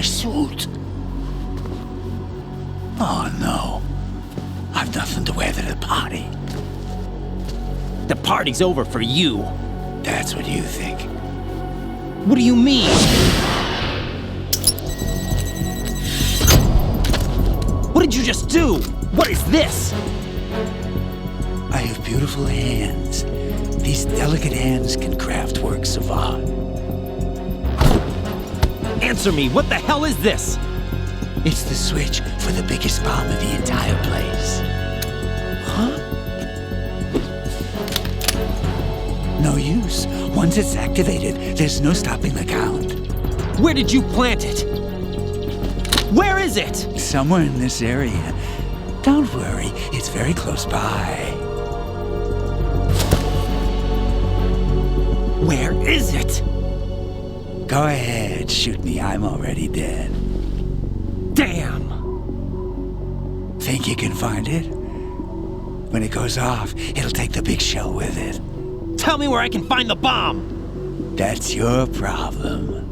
Speaker 12: suit. Oh no. I've nothing to wear to the party.
Speaker 6: The party's over for you.
Speaker 12: That's what you think.
Speaker 6: What do you mean? What did you just do? What is this?
Speaker 12: I have beautiful hands. These delicate hands can craft works of art.
Speaker 6: Answer me, what the hell is this?
Speaker 12: It's the switch for the biggest bomb in the entire place.
Speaker 6: Huh?
Speaker 12: No use. Once it's activated, there's no stopping the count.
Speaker 6: Where did you plant it? Where is it?
Speaker 12: Somewhere in this area. Don't worry, it's very close by.
Speaker 6: Where is it?
Speaker 12: Go ahead, shoot me. I'm already dead.
Speaker 6: Damn!
Speaker 12: Think you can find it? When it goes off, it'll take the big shell with it.
Speaker 6: Tell me where I can find the bomb!
Speaker 12: That's your problem.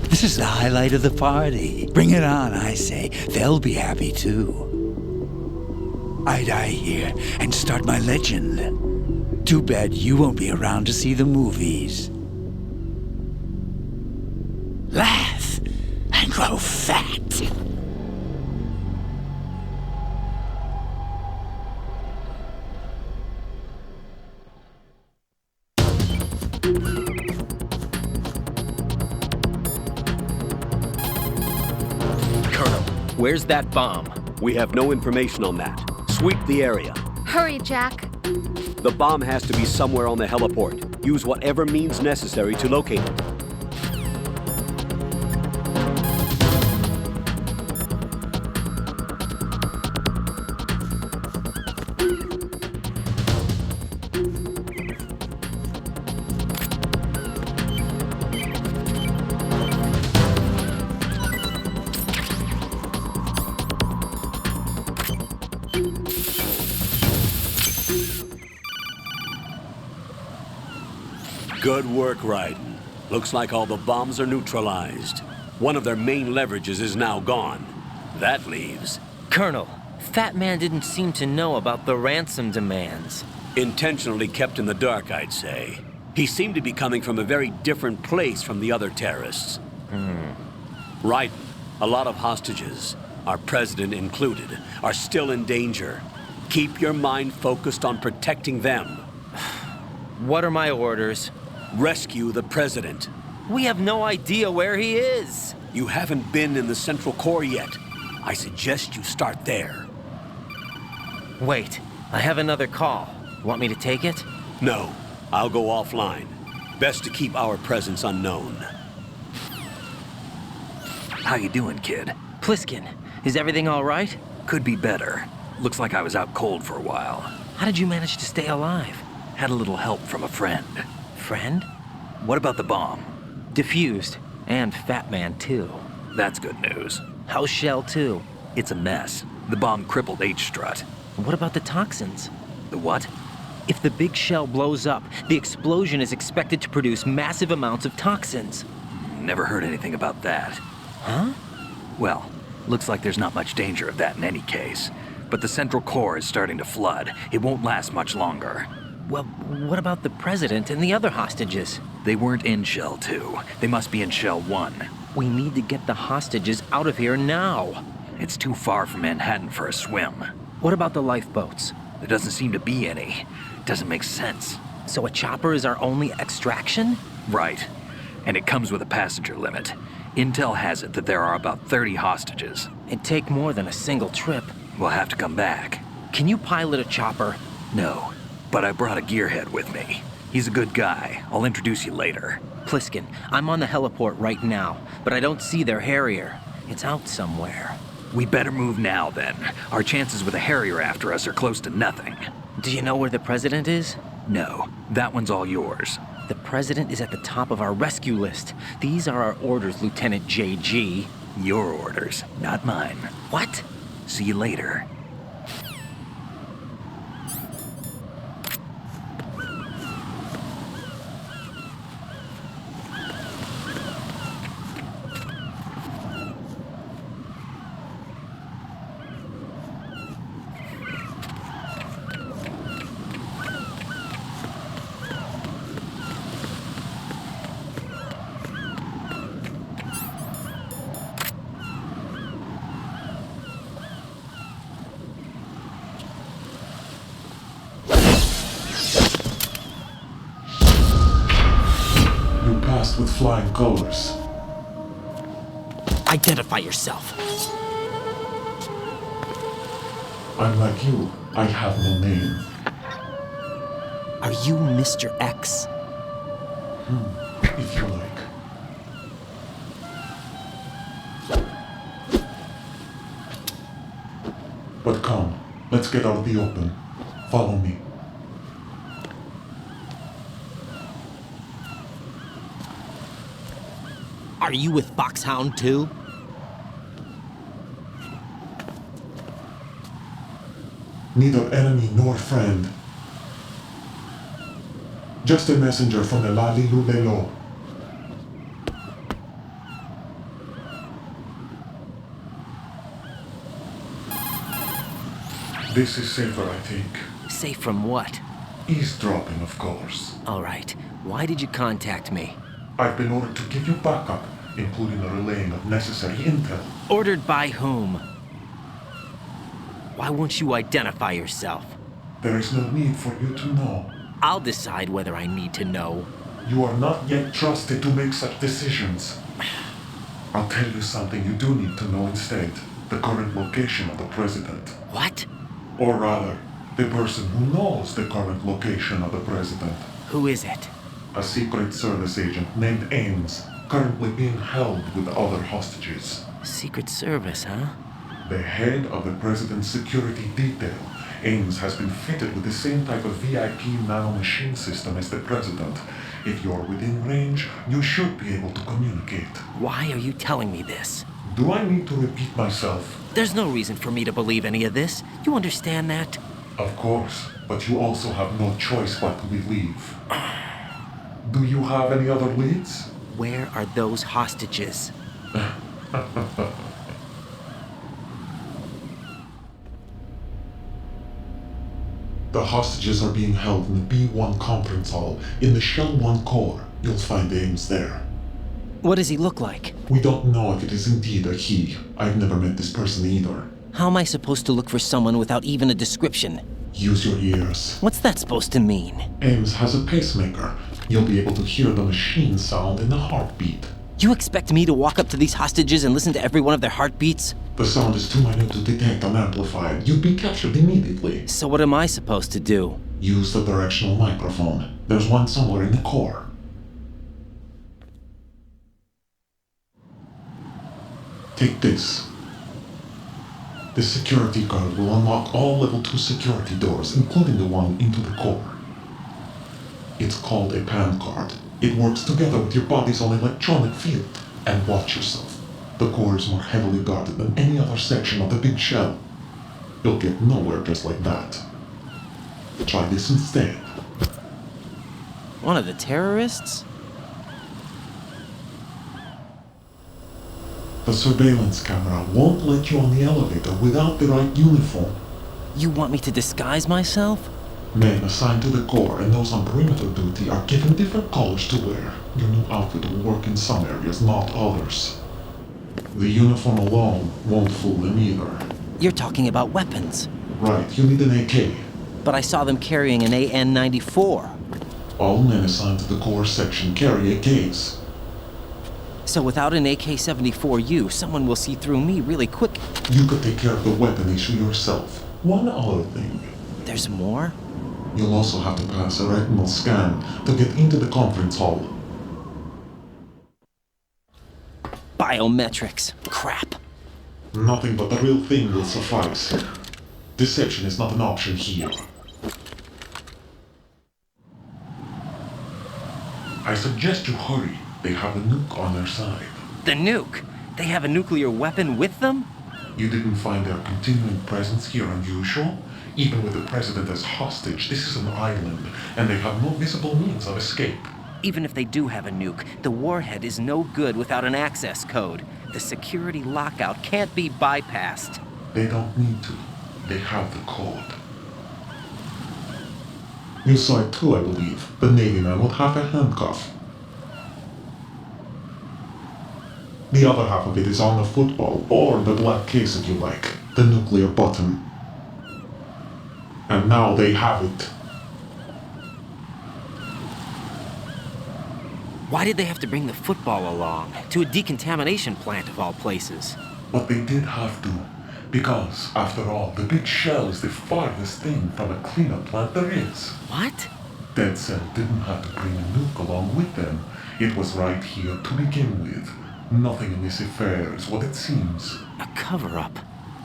Speaker 12: This is the highlight of the party. Bring it on, I say. They'll be happy too. I die here and start my legend. Too bad you won't be around to see the movies. Laugh and grow fat.
Speaker 15: Colonel, where's that bomb?
Speaker 17: We have no information on that. Sweep the area.
Speaker 18: Hurry, Jack.
Speaker 17: The bomb has to be somewhere on the heliport. Use whatever means necessary to locate it. Good work, Raiden. Looks like all the bombs are neutralized. One of their main leverages is now gone. That leaves...
Speaker 15: Colonel, Fat Man didn't seem to know about the ransom demands.
Speaker 17: Intentionally kept in the dark, I'd say. He seemed to be coming from a very different place from the other terrorists. Raiden, a lot of hostages, our president included, are still in danger. Keep your mind focused on protecting them.
Speaker 15: What are my orders?
Speaker 17: Rescue the president.
Speaker 15: We have no idea where he is.
Speaker 17: You haven't been in the Central Core yet. I suggest you start there.
Speaker 15: Wait, I have another call. Want me to take it?
Speaker 17: No, I'll go offline. Best to keep our presence unknown.
Speaker 3: How you doing, kid?
Speaker 15: Pliskin, is everything all right?
Speaker 3: Could be better. Looks like I was out cold for a while.
Speaker 15: How did you manage to stay alive?
Speaker 3: Had a little help from a friend.
Speaker 15: Friend?
Speaker 3: What about the bomb?
Speaker 15: Diffused. And Fat Man, too.
Speaker 3: That's good news.
Speaker 15: How's Shell 2?
Speaker 3: It's a mess. The bomb crippled H-Strut.
Speaker 15: What about the toxins?
Speaker 3: The what?
Speaker 15: If the big shell blows up, the explosion is expected to produce massive amounts of toxins.
Speaker 3: Never heard anything about that.
Speaker 15: Huh?
Speaker 3: Well, looks like there's not much danger of that in any case. But the Central Core is starting to flood. It won't last much longer.
Speaker 15: Well, what about the president and the other hostages?
Speaker 3: They weren't in Shell 2. They must be in Shell 1.
Speaker 15: We need to get the hostages out of here now.
Speaker 3: It's too far from Manhattan for a swim.
Speaker 15: What about the lifeboats?
Speaker 3: There doesn't seem to be any. Doesn't make sense.
Speaker 15: So a chopper is our only extraction?
Speaker 3: Right. And it comes with a passenger limit. Intel has it that there are about 30 hostages.
Speaker 15: It'd take more than a single trip.
Speaker 3: We'll have to come back.
Speaker 15: Can you pilot a chopper?
Speaker 3: No, but I brought a gearhead with me. He's a good guy. I'll introduce you later.
Speaker 15: Pliskin, I'm on the heliport right now, but I don't see their Harrier. It's out somewhere.
Speaker 3: We better move now, then. Our chances with a Harrier after us are close to nothing.
Speaker 15: Do you know where the president is?
Speaker 3: No, that one's all yours.
Speaker 15: The president is at the top of our rescue list. These are our orders, Lieutenant JG.
Speaker 3: Your orders, not mine.
Speaker 15: What?
Speaker 3: See you later.
Speaker 2: passed with flying colors.
Speaker 6: Identify yourself.
Speaker 2: I'm like you. I have no name.
Speaker 6: Are you Mr. X?
Speaker 2: If you like. But come, let's get out of the open. Follow me.
Speaker 6: Are you with Foxhound too?
Speaker 2: Neither enemy nor friend. Just a messenger from the Lali Lulelo. This is safer, I think.
Speaker 15: Safe from what?
Speaker 2: Eavesdropping, of course.
Speaker 15: All right. Why did you contact me?
Speaker 2: I've been ordered to give you backup, including the relaying of necessary intel.
Speaker 15: Ordered by whom? Why won't you identify yourself?
Speaker 2: There is no need for you to know.
Speaker 15: I'll decide whether I need to know.
Speaker 2: You are not yet trusted to make such decisions. I'll tell you something you do need to know instead. The current location of the president.
Speaker 15: What?
Speaker 2: Or rather, the person who knows the current location of the president.
Speaker 15: Who is it?
Speaker 2: A Secret Service agent named Ames, currently being held with other hostages.
Speaker 15: Secret Service, huh?
Speaker 2: The head of the president's security detail. Ames has been fitted with the same type of VIP nanomachine system as the president. If you're within range, you should be able to communicate.
Speaker 15: Why are you telling me this?
Speaker 2: Do I need to repeat myself?
Speaker 15: There's no reason for me to believe any of this. You understand that?
Speaker 2: Of course, but you also have no choice but to believe. Do you have any other leads?
Speaker 15: Where are those hostages?
Speaker 2: The hostages are being held in the B1 conference hall in the Shell 1 core. You'll find Ames there.
Speaker 15: What does he look like?
Speaker 2: We don't know if it is indeed a he. I've never met this person either.
Speaker 15: How am I supposed to look for someone without even a description?
Speaker 2: Use your ears.
Speaker 15: What's that supposed to mean?
Speaker 2: Ames has a pacemaker. You'll be able to hear the machine sound in the heartbeat.
Speaker 15: You expect me to walk up to these hostages and listen to every one of their heartbeats?
Speaker 2: The sound is too minute to detect and amplify it. You'd be captured immediately.
Speaker 15: So what am I supposed to do?
Speaker 2: Use the directional microphone. There's one somewhere in the core. Take this. The security card will unlock all level 2 security doors, including the one into the core. It's called a PAN card. It works together with your body's own electronic field. And watch yourself. The core is more heavily guarded than any other section of the big shell. You'll get nowhere just like that. Try this instead.
Speaker 15: One of the terrorists?
Speaker 2: The surveillance camera won't let you on the elevator without the right uniform.
Speaker 15: You want me to disguise myself?
Speaker 2: Men assigned to the core and those on perimeter duty are given different colors to wear. Your new outfit will work in some areas, not others. The uniform alone won't fool them either.
Speaker 15: You're talking about weapons.
Speaker 2: Right, you need an AK.
Speaker 15: But I saw them carrying an AN-94.
Speaker 2: All men assigned to the core section carry AKs.
Speaker 15: So without an AK-74U, someone will see through me really quick.
Speaker 2: You could take care of the weapon issue yourself. One other thing.
Speaker 15: There's more?
Speaker 2: You'll also have to pass a retinal scan to get into the conference hall.
Speaker 15: Biometrics. Crap.
Speaker 2: Nothing but the real thing will suffice. Deception is not an option here. I suggest you hurry. They have a nuke on their side.
Speaker 15: The nuke? They have a nuclear weapon with them?
Speaker 2: You didn't find their continuing presence here unusual? Even with the president as hostage, this is an island, and they have no visible means of escape.
Speaker 15: Even if they do have a nuke, the warhead is no good without an access code. The security lockout can't be bypassed.
Speaker 2: They don't need to. They have the code. You saw it too, I believe. The Navy man with half a handcuff. The other half of it is on the football, or the black case if you like, the nuclear button. And now they have it.
Speaker 15: Why did they have to bring the football along? To a decontamination plant of all places.
Speaker 2: But they did have to. Because, after all, the big shell is the farthest thing from a cleanup plant there is.
Speaker 15: What?
Speaker 2: Dead Cell didn't have to bring a nuke along with them. It was right here to begin with. Nothing in this affair is what it seems.
Speaker 15: A cover-up?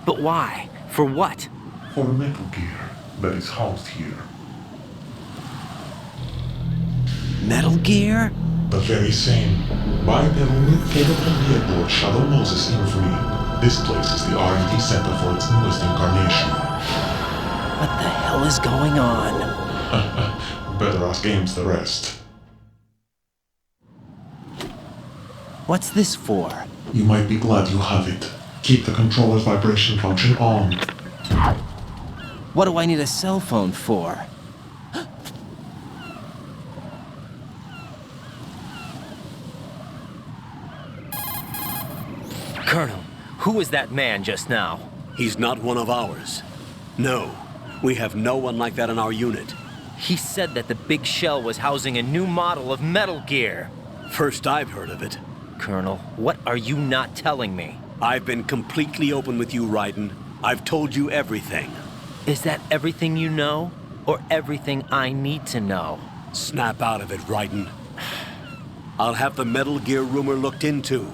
Speaker 15: But why? For what?
Speaker 2: For Metal Gear that is housed here.
Speaker 6: Metal Gear?
Speaker 2: The very same. Bipedal nuke-capable vehicle Shadow Moses Infamy. This place is the R&D center for its newest incarnation.
Speaker 6: What the hell is going on?
Speaker 2: Better ask Ames the rest.
Speaker 6: What's this for?
Speaker 2: You might be glad you have it. Keep the controller's vibration function on.
Speaker 6: What do I need a cell phone for?
Speaker 15: Colonel, who was that man just now?
Speaker 14: He's not one of ours. No, we have no one like that in our unit.
Speaker 15: He said that the big shell was housing a new model of Metal Gear.
Speaker 14: First I've heard of it.
Speaker 15: Colonel, what are you not telling me?
Speaker 14: I've been completely open with you, Raiden. I've told you everything.
Speaker 15: Is that everything you know? Or everything I need to know?
Speaker 14: Snap out of it, Raiden. I'll have the Metal Gear rumor looked into.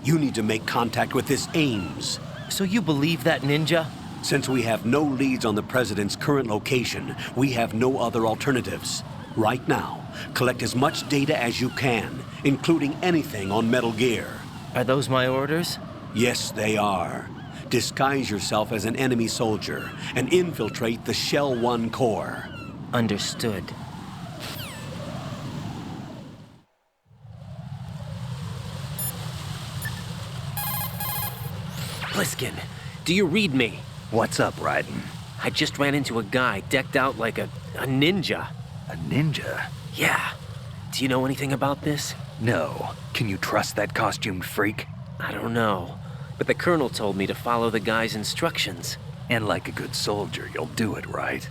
Speaker 14: You need to make contact with this Ames.
Speaker 15: So you believe that ninja?
Speaker 14: Since we have no leads on the President's current location, we have no other alternatives. Right now, collect as much data as you can, including anything on Metal Gear.
Speaker 15: Are those my orders?
Speaker 14: Yes, they are. Disguise yourself as an enemy soldier and infiltrate the Shell 1 core.
Speaker 15: Understood. Pliskin, do you read me?
Speaker 3: What's up, Raiden?
Speaker 15: I just ran into a guy decked out like a ninja.
Speaker 3: A ninja?
Speaker 15: Yeah. Do you know anything about this?
Speaker 3: No. Can you trust that costumed freak?
Speaker 15: I don't know. But the colonel told me to follow the guy's instructions.
Speaker 3: And like a good soldier, you'll do it, right?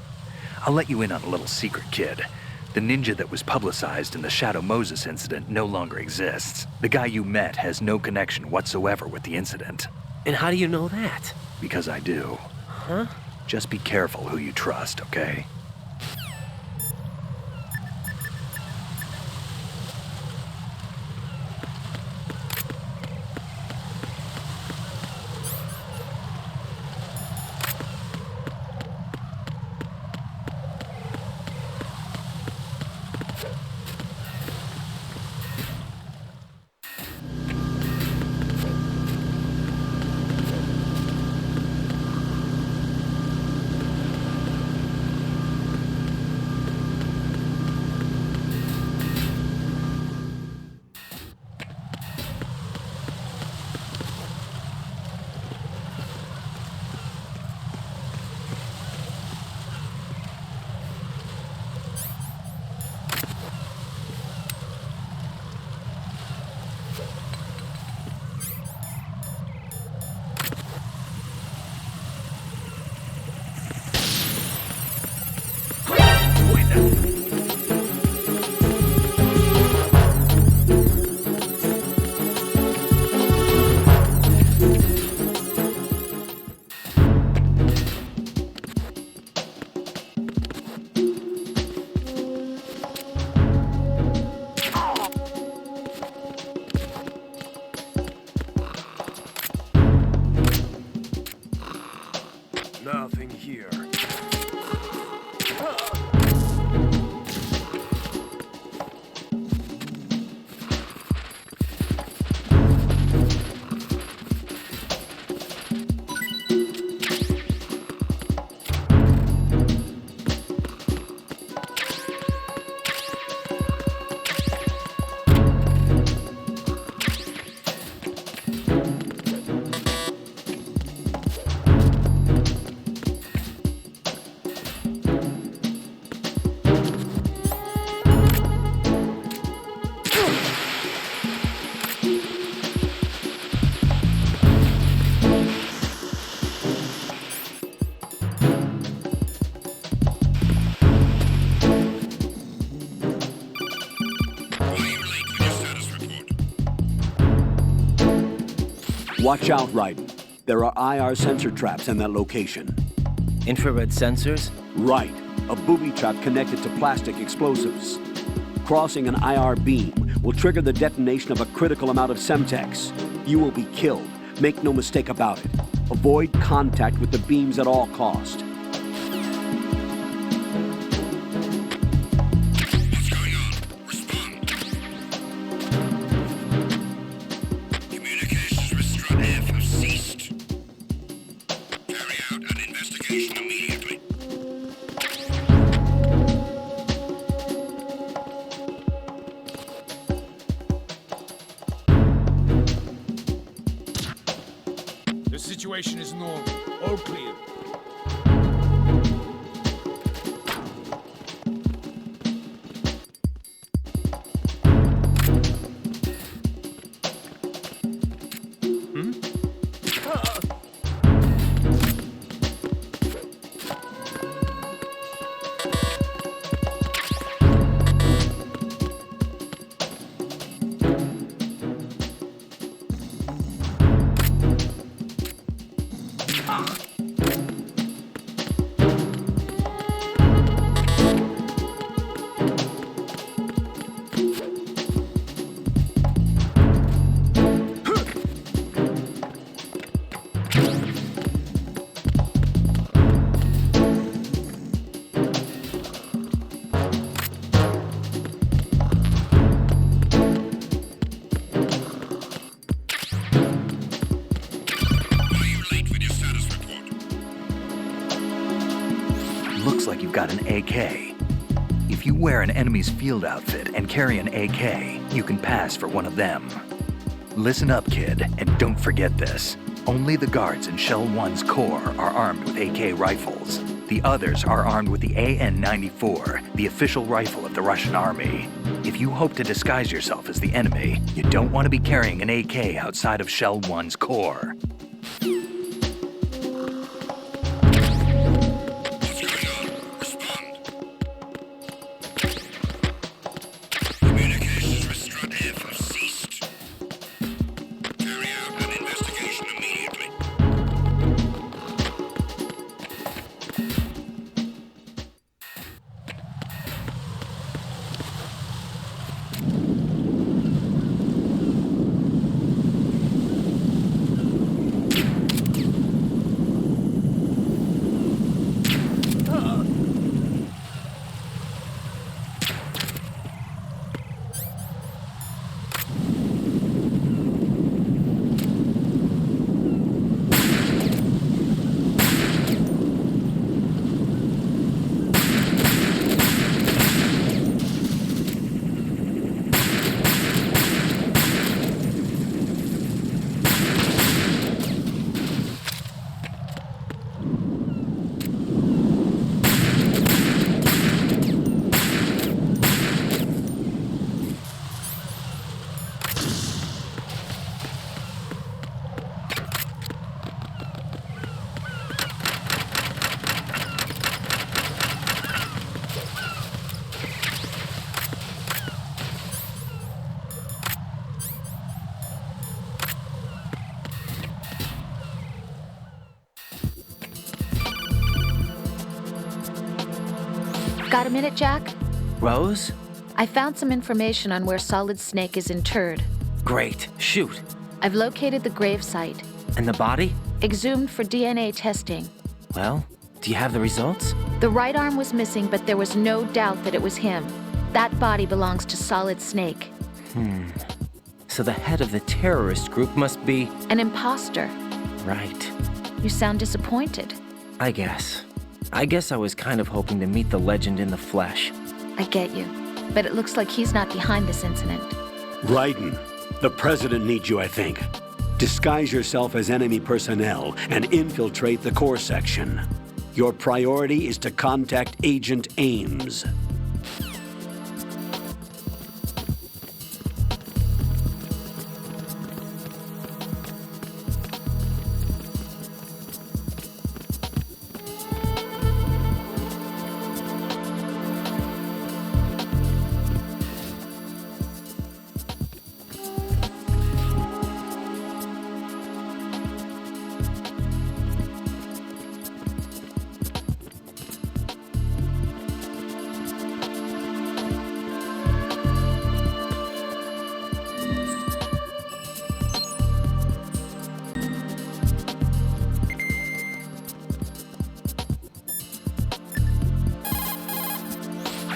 Speaker 3: I'll let you in on a little secret, kid. The ninja that was publicized in the Shadow Moses incident no longer exists. The guy you met has no connection whatsoever with the incident.
Speaker 15: And how do you know that?
Speaker 3: Because I do.
Speaker 15: Huh?
Speaker 3: Just be careful who you trust, okay?
Speaker 14: Watch out, Raiden. There are IR sensor traps in that location.
Speaker 15: Infrared sensors?
Speaker 14: Right. A booby trap connected to plastic explosives. Crossing an IR beam will trigger the detonation of a critical amount of Semtex. You will be killed. Make no mistake about it. Avoid contact with the beams at all cost.
Speaker 16: What's going on? Respond. Communications with Strut F have ceased. Carry out an investigation immediately.
Speaker 19: The situation is normal. All clear.
Speaker 3: Looks like you've got an AK. If you wear an enemy's field outfit and carry an AK, you can pass for one of them. Listen up, kid, and don't forget this. Only the guards in Shell 1's core are armed with AK rifles. The others are armed with the AN-94, the official rifle of the Russian army. If you hope to disguise yourself as the enemy, you don't want to be carrying an AK outside of Shell 1's core.
Speaker 16: Communications with Strut F have ceased. Carry out an investigation immediately.
Speaker 18: Got a minute, Jack?
Speaker 15: Rose?
Speaker 18: I found some information on where Solid Snake is interred.
Speaker 15: Great. Shoot.
Speaker 18: I've located the grave site.
Speaker 15: And the body?
Speaker 18: Exhumed for DNA testing.
Speaker 15: Well, do you have the results?
Speaker 18: The right arm was missing, but there was no doubt that it was him. That body belongs to Solid Snake.
Speaker 15: So the head of the terrorist group must be...
Speaker 18: An imposter.
Speaker 15: Right.
Speaker 18: You sound disappointed.
Speaker 15: I guess I was kind of hoping to meet the legend in the flesh.
Speaker 18: I get you. But it looks like he's not behind this incident.
Speaker 14: Raiden, the president needs you, I think. Disguise yourself as enemy personnel and infiltrate the core section. Your priority is to contact Agent Ames.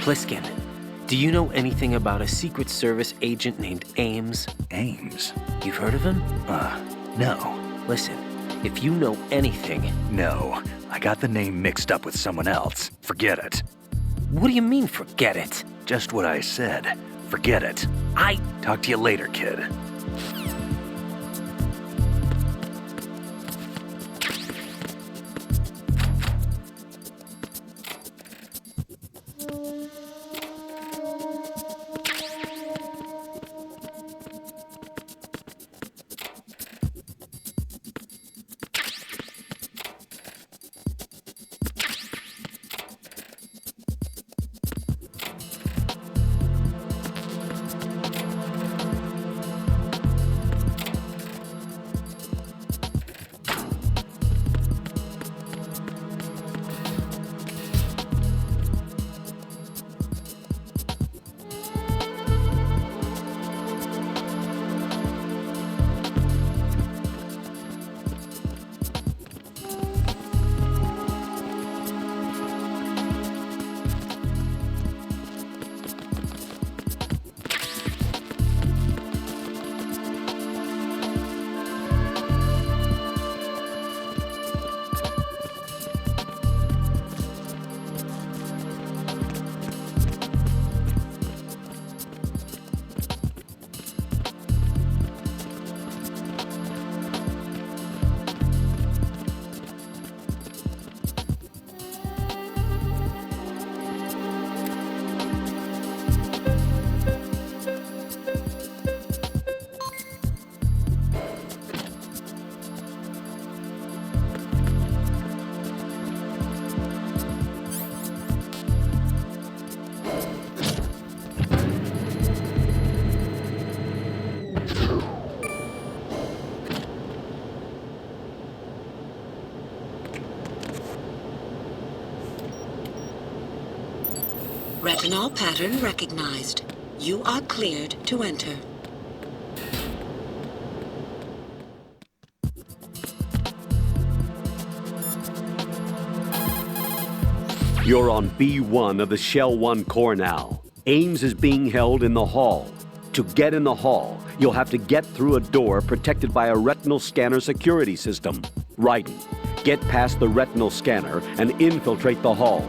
Speaker 15: Pliskin, do you know anything about a Secret Service agent named Ames?
Speaker 3: Ames?
Speaker 15: You've heard of him?
Speaker 3: No.
Speaker 15: Listen, if you know anything...
Speaker 3: No. I got the name mixed up with someone else. Forget it.
Speaker 15: What do you mean, forget it?
Speaker 3: Just what I said. Forget it. Talk to you later, kid.
Speaker 20: Retinol pattern recognized. You are cleared to enter.
Speaker 17: You're on B1 of the Shell 1 core now. Ames is being held in the hall. To get in the hall, you'll have to get through a door protected by a retinal scanner security system. Raiden, get past the retinal scanner and infiltrate the hall.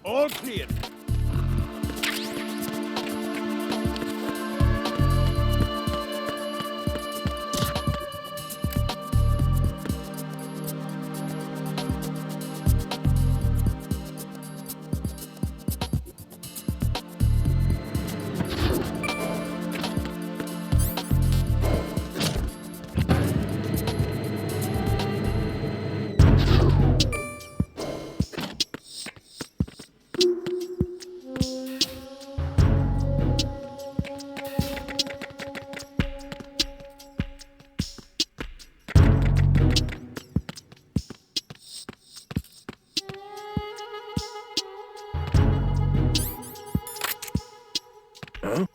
Speaker 19: All clear.
Speaker 10: Huh?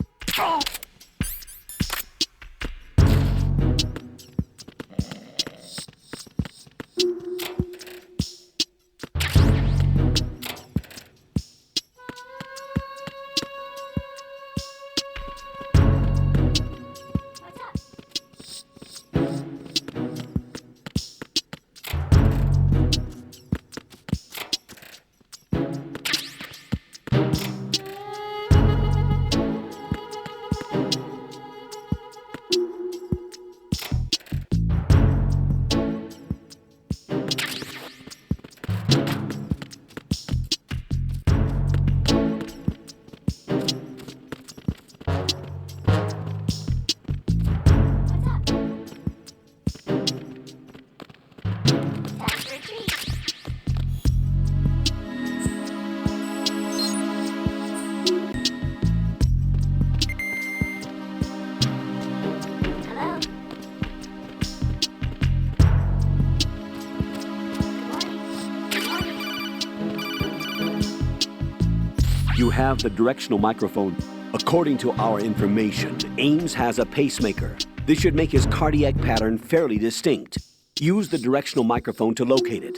Speaker 14: You have the directional microphone. According to our information, Ames has a pacemaker. This should make his cardiac pattern fairly distinct. Use the directional microphone to locate it.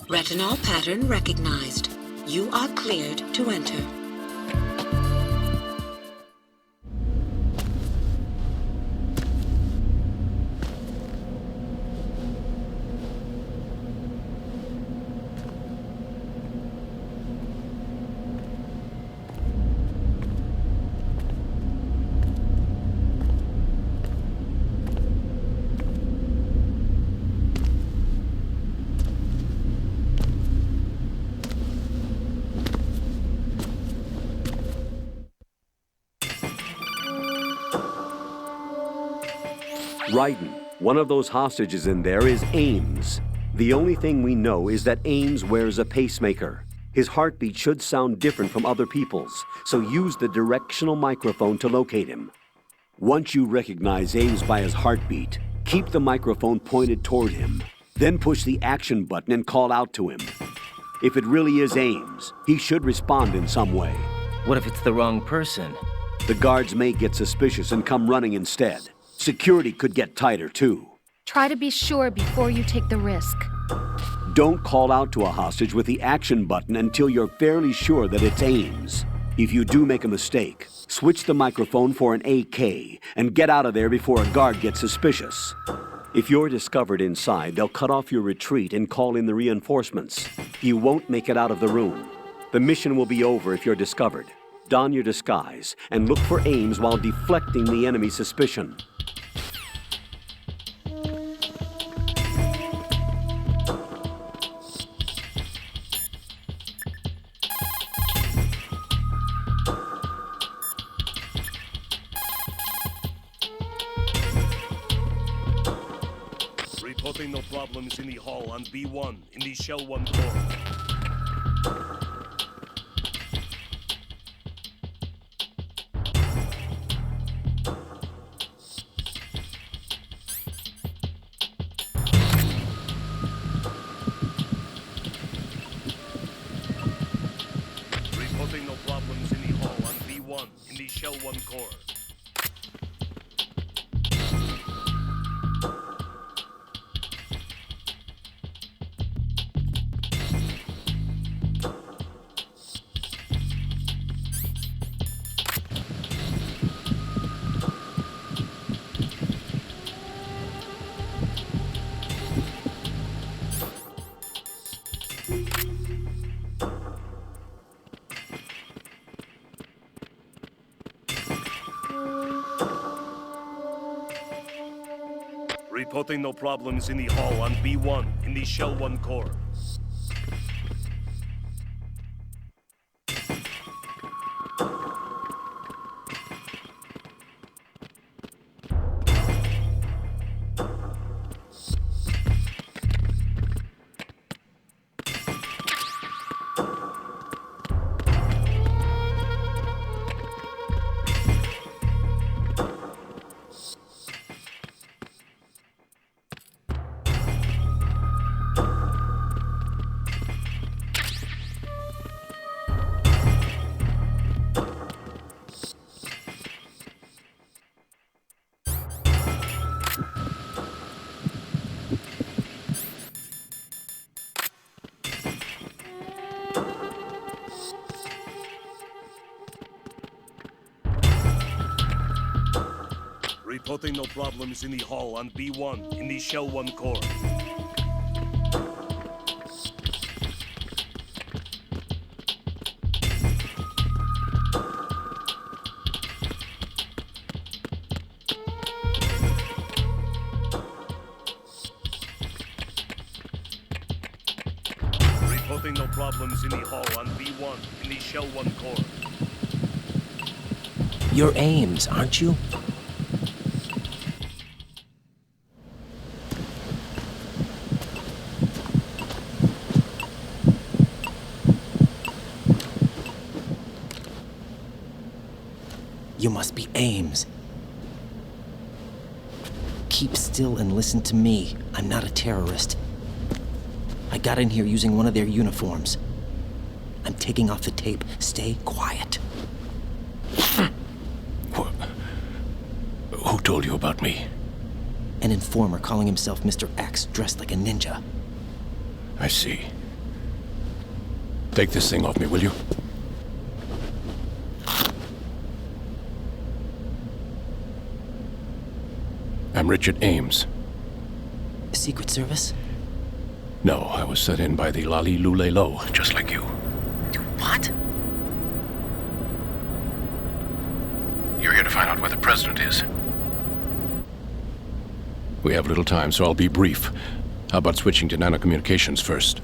Speaker 20: Retinol pattern recognized. You are cleared to enter.
Speaker 14: Raiden, one of those hostages in there is Ames. The only thing we know is that Ames wears a pacemaker. His heartbeat should sound different from other people's, so use the directional microphone to locate him. Once you recognize Ames by his heartbeat, keep the microphone pointed toward him. Then push the action button and call out to him. If it really is Ames, he should respond in some way.
Speaker 15: What if it's the wrong person?
Speaker 14: The guards may get suspicious and come running instead. Security could get tighter, too.
Speaker 18: Try to be sure before you take the risk.
Speaker 14: Don't call out to a hostage with the action button until you're fairly sure that it's Ames. If you do make a mistake, switch the microphone for an AK and get out of there before a guard gets suspicious. If you're discovered inside, they'll cut off your retreat and call in the reinforcements. You won't make it out of the room. The mission will be over if you're discovered. Don your disguise and look for Ames while deflecting the enemy's suspicion.
Speaker 11: Reporting no problems in the hall on B1 in the Shell 1 core. Reporting no problems in the hall on B1 in the Shell 1 core. Reporting no problems in the hall on B1 in the Shell 1 core. Reporting no problems in the hall on B1 in the Shell 1 core. Reporting no problems in the hall on B1 in the Shell 1 core.
Speaker 15: You're Ames, aren't you? You must be Ames. Keep still and listen to me. I'm not a terrorist. I got in here using one of their uniforms. I'm taking off the tape. Stay quiet.
Speaker 11: Who told you about me?
Speaker 15: An informer calling himself Mr. X, dressed like a ninja.
Speaker 11: I see. Take this thing off me, will you? I'm Richard Ames.
Speaker 15: Secret Service?
Speaker 11: No, I was sent in by the Lali Lule Lo, just like you.
Speaker 15: What?
Speaker 11: You're here to find out where the president is. We have little time, so I'll be brief. How about switching to nanocommunications first?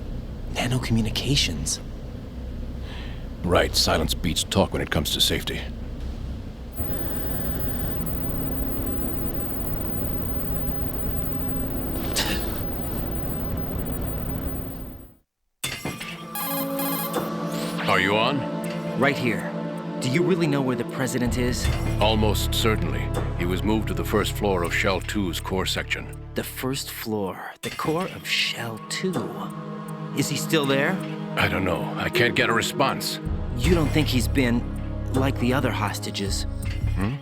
Speaker 15: Nanocommunications?
Speaker 11: Right, silence beats talk when it comes to safety. Are you on?
Speaker 15: Right here. Do you really know where the president is?
Speaker 11: Almost certainly. He was moved to the first floor of Shell 2's core section.
Speaker 15: The first floor. The core of Shell 2. Is he still there?
Speaker 11: I don't know. I can't get a response.
Speaker 15: You don't think he's been like the other hostages?
Speaker 11: Hmm?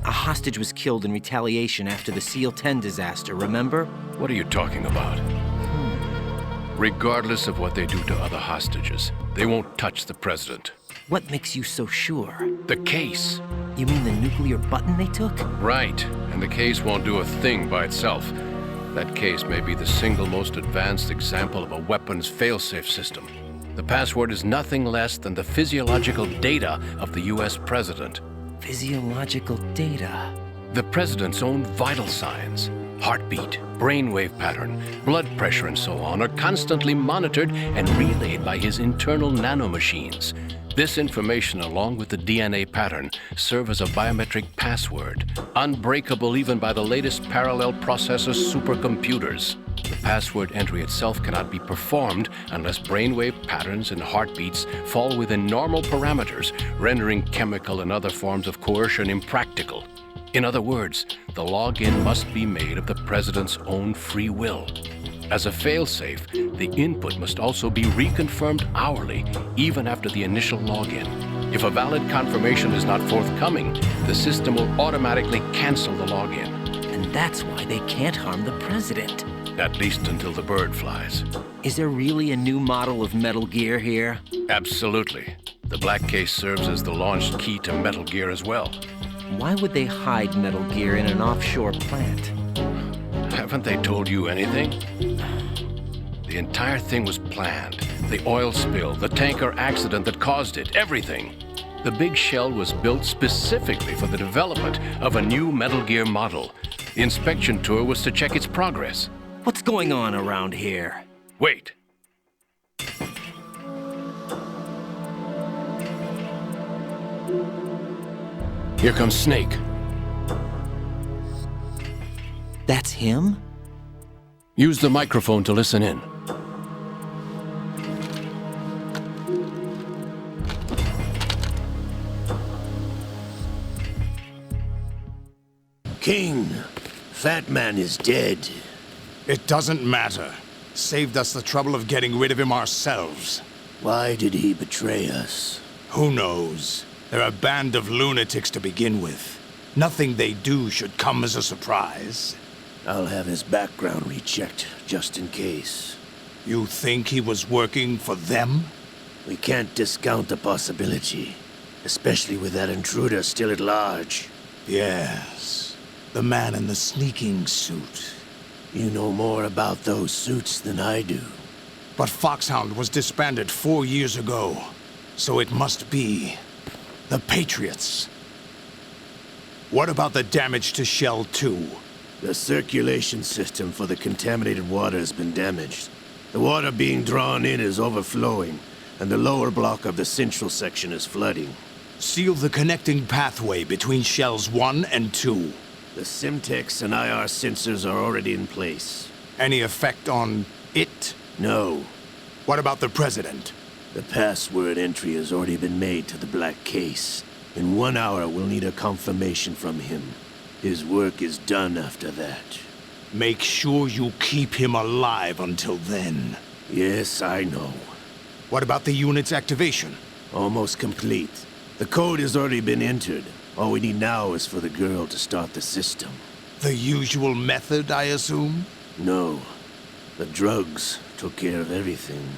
Speaker 15: A hostage was killed in retaliation after the SEAL 10 disaster, remember?
Speaker 11: What are you talking about? Regardless of what they do to other hostages, they won't touch the president.
Speaker 15: What makes you so sure?
Speaker 11: The case.
Speaker 15: You mean the nuclear button they took?
Speaker 11: Right, and the case won't do a thing by itself. That case may be the single most advanced example of a weapons failsafe system. The password is nothing less than the physiological data of the US president.
Speaker 15: Physiological data?
Speaker 11: The president's own vital signs. Heartbeat, brainwave pattern, blood pressure, and so on are constantly monitored and relayed by his internal nanomachines. This information, along with the DNA pattern, serve as a biometric password, unbreakable even by the latest parallel processor supercomputers. The password entry itself cannot be performed unless brainwave patterns and heartbeats fall within normal parameters, rendering chemical and other forms of coercion impractical. In other words, the login must be made of the president's own free will. As a failsafe, the input must also be reconfirmed hourly, even after the initial login. If a valid confirmation is not forthcoming, the system will automatically cancel the login.
Speaker 15: And that's why they can't harm the president.
Speaker 11: At least until the bird flies.
Speaker 15: Is there really a new model of Metal Gear here?
Speaker 11: Absolutely. The black case serves as the launch key to Metal Gear as well.
Speaker 15: Why would they hide Metal Gear in an offshore plant?
Speaker 11: Haven't they told you anything? The entire thing was planned. The oil spill, the tanker accident that caused it, everything. The big shell was built specifically for the development of a new Metal Gear model.
Speaker 19: The inspection tour was to check its progress.
Speaker 15: What's going on around here?
Speaker 19: Wait. Here comes Snake.
Speaker 15: That's him?
Speaker 19: Use the microphone to listen in.
Speaker 7: King, Fat Man is dead.
Speaker 22: It doesn't matter. Saved us the trouble of getting rid of him ourselves.
Speaker 7: Why did he betray us?
Speaker 22: Who knows? They're a band of lunatics to begin with. Nothing they do should come as a surprise.
Speaker 7: I'll have his background rechecked, just in case.
Speaker 22: You think he was working for them?
Speaker 7: We can't discount the possibility, especially with that intruder still at large.
Speaker 22: Yes, the man in the sneaking suit.
Speaker 7: You know more about those suits than I do.
Speaker 22: But Foxhound was disbanded 4 years ago, so it must be the Patriots. What about the damage to Shell 2?
Speaker 7: The circulation system for the contaminated water has been damaged. The water being drawn in is overflowing, and the lower block of the central section is flooding.
Speaker 22: Seal the connecting pathway between Shells 1 and 2.
Speaker 7: The Simtex and IR sensors are already in place.
Speaker 22: Any effect on it?
Speaker 7: No.
Speaker 22: What about the President?
Speaker 7: The password entry has already been made to the black case. In 1 hour, we'll need a confirmation from him. His work is done after that.
Speaker 22: Make sure you keep him alive until then.
Speaker 7: Yes, I know.
Speaker 22: What about the unit's activation?
Speaker 7: Almost complete. The code has already been entered. All we need now is for the girl to start the system.
Speaker 22: The usual method, I assume?
Speaker 7: No. The drugs took care of everything.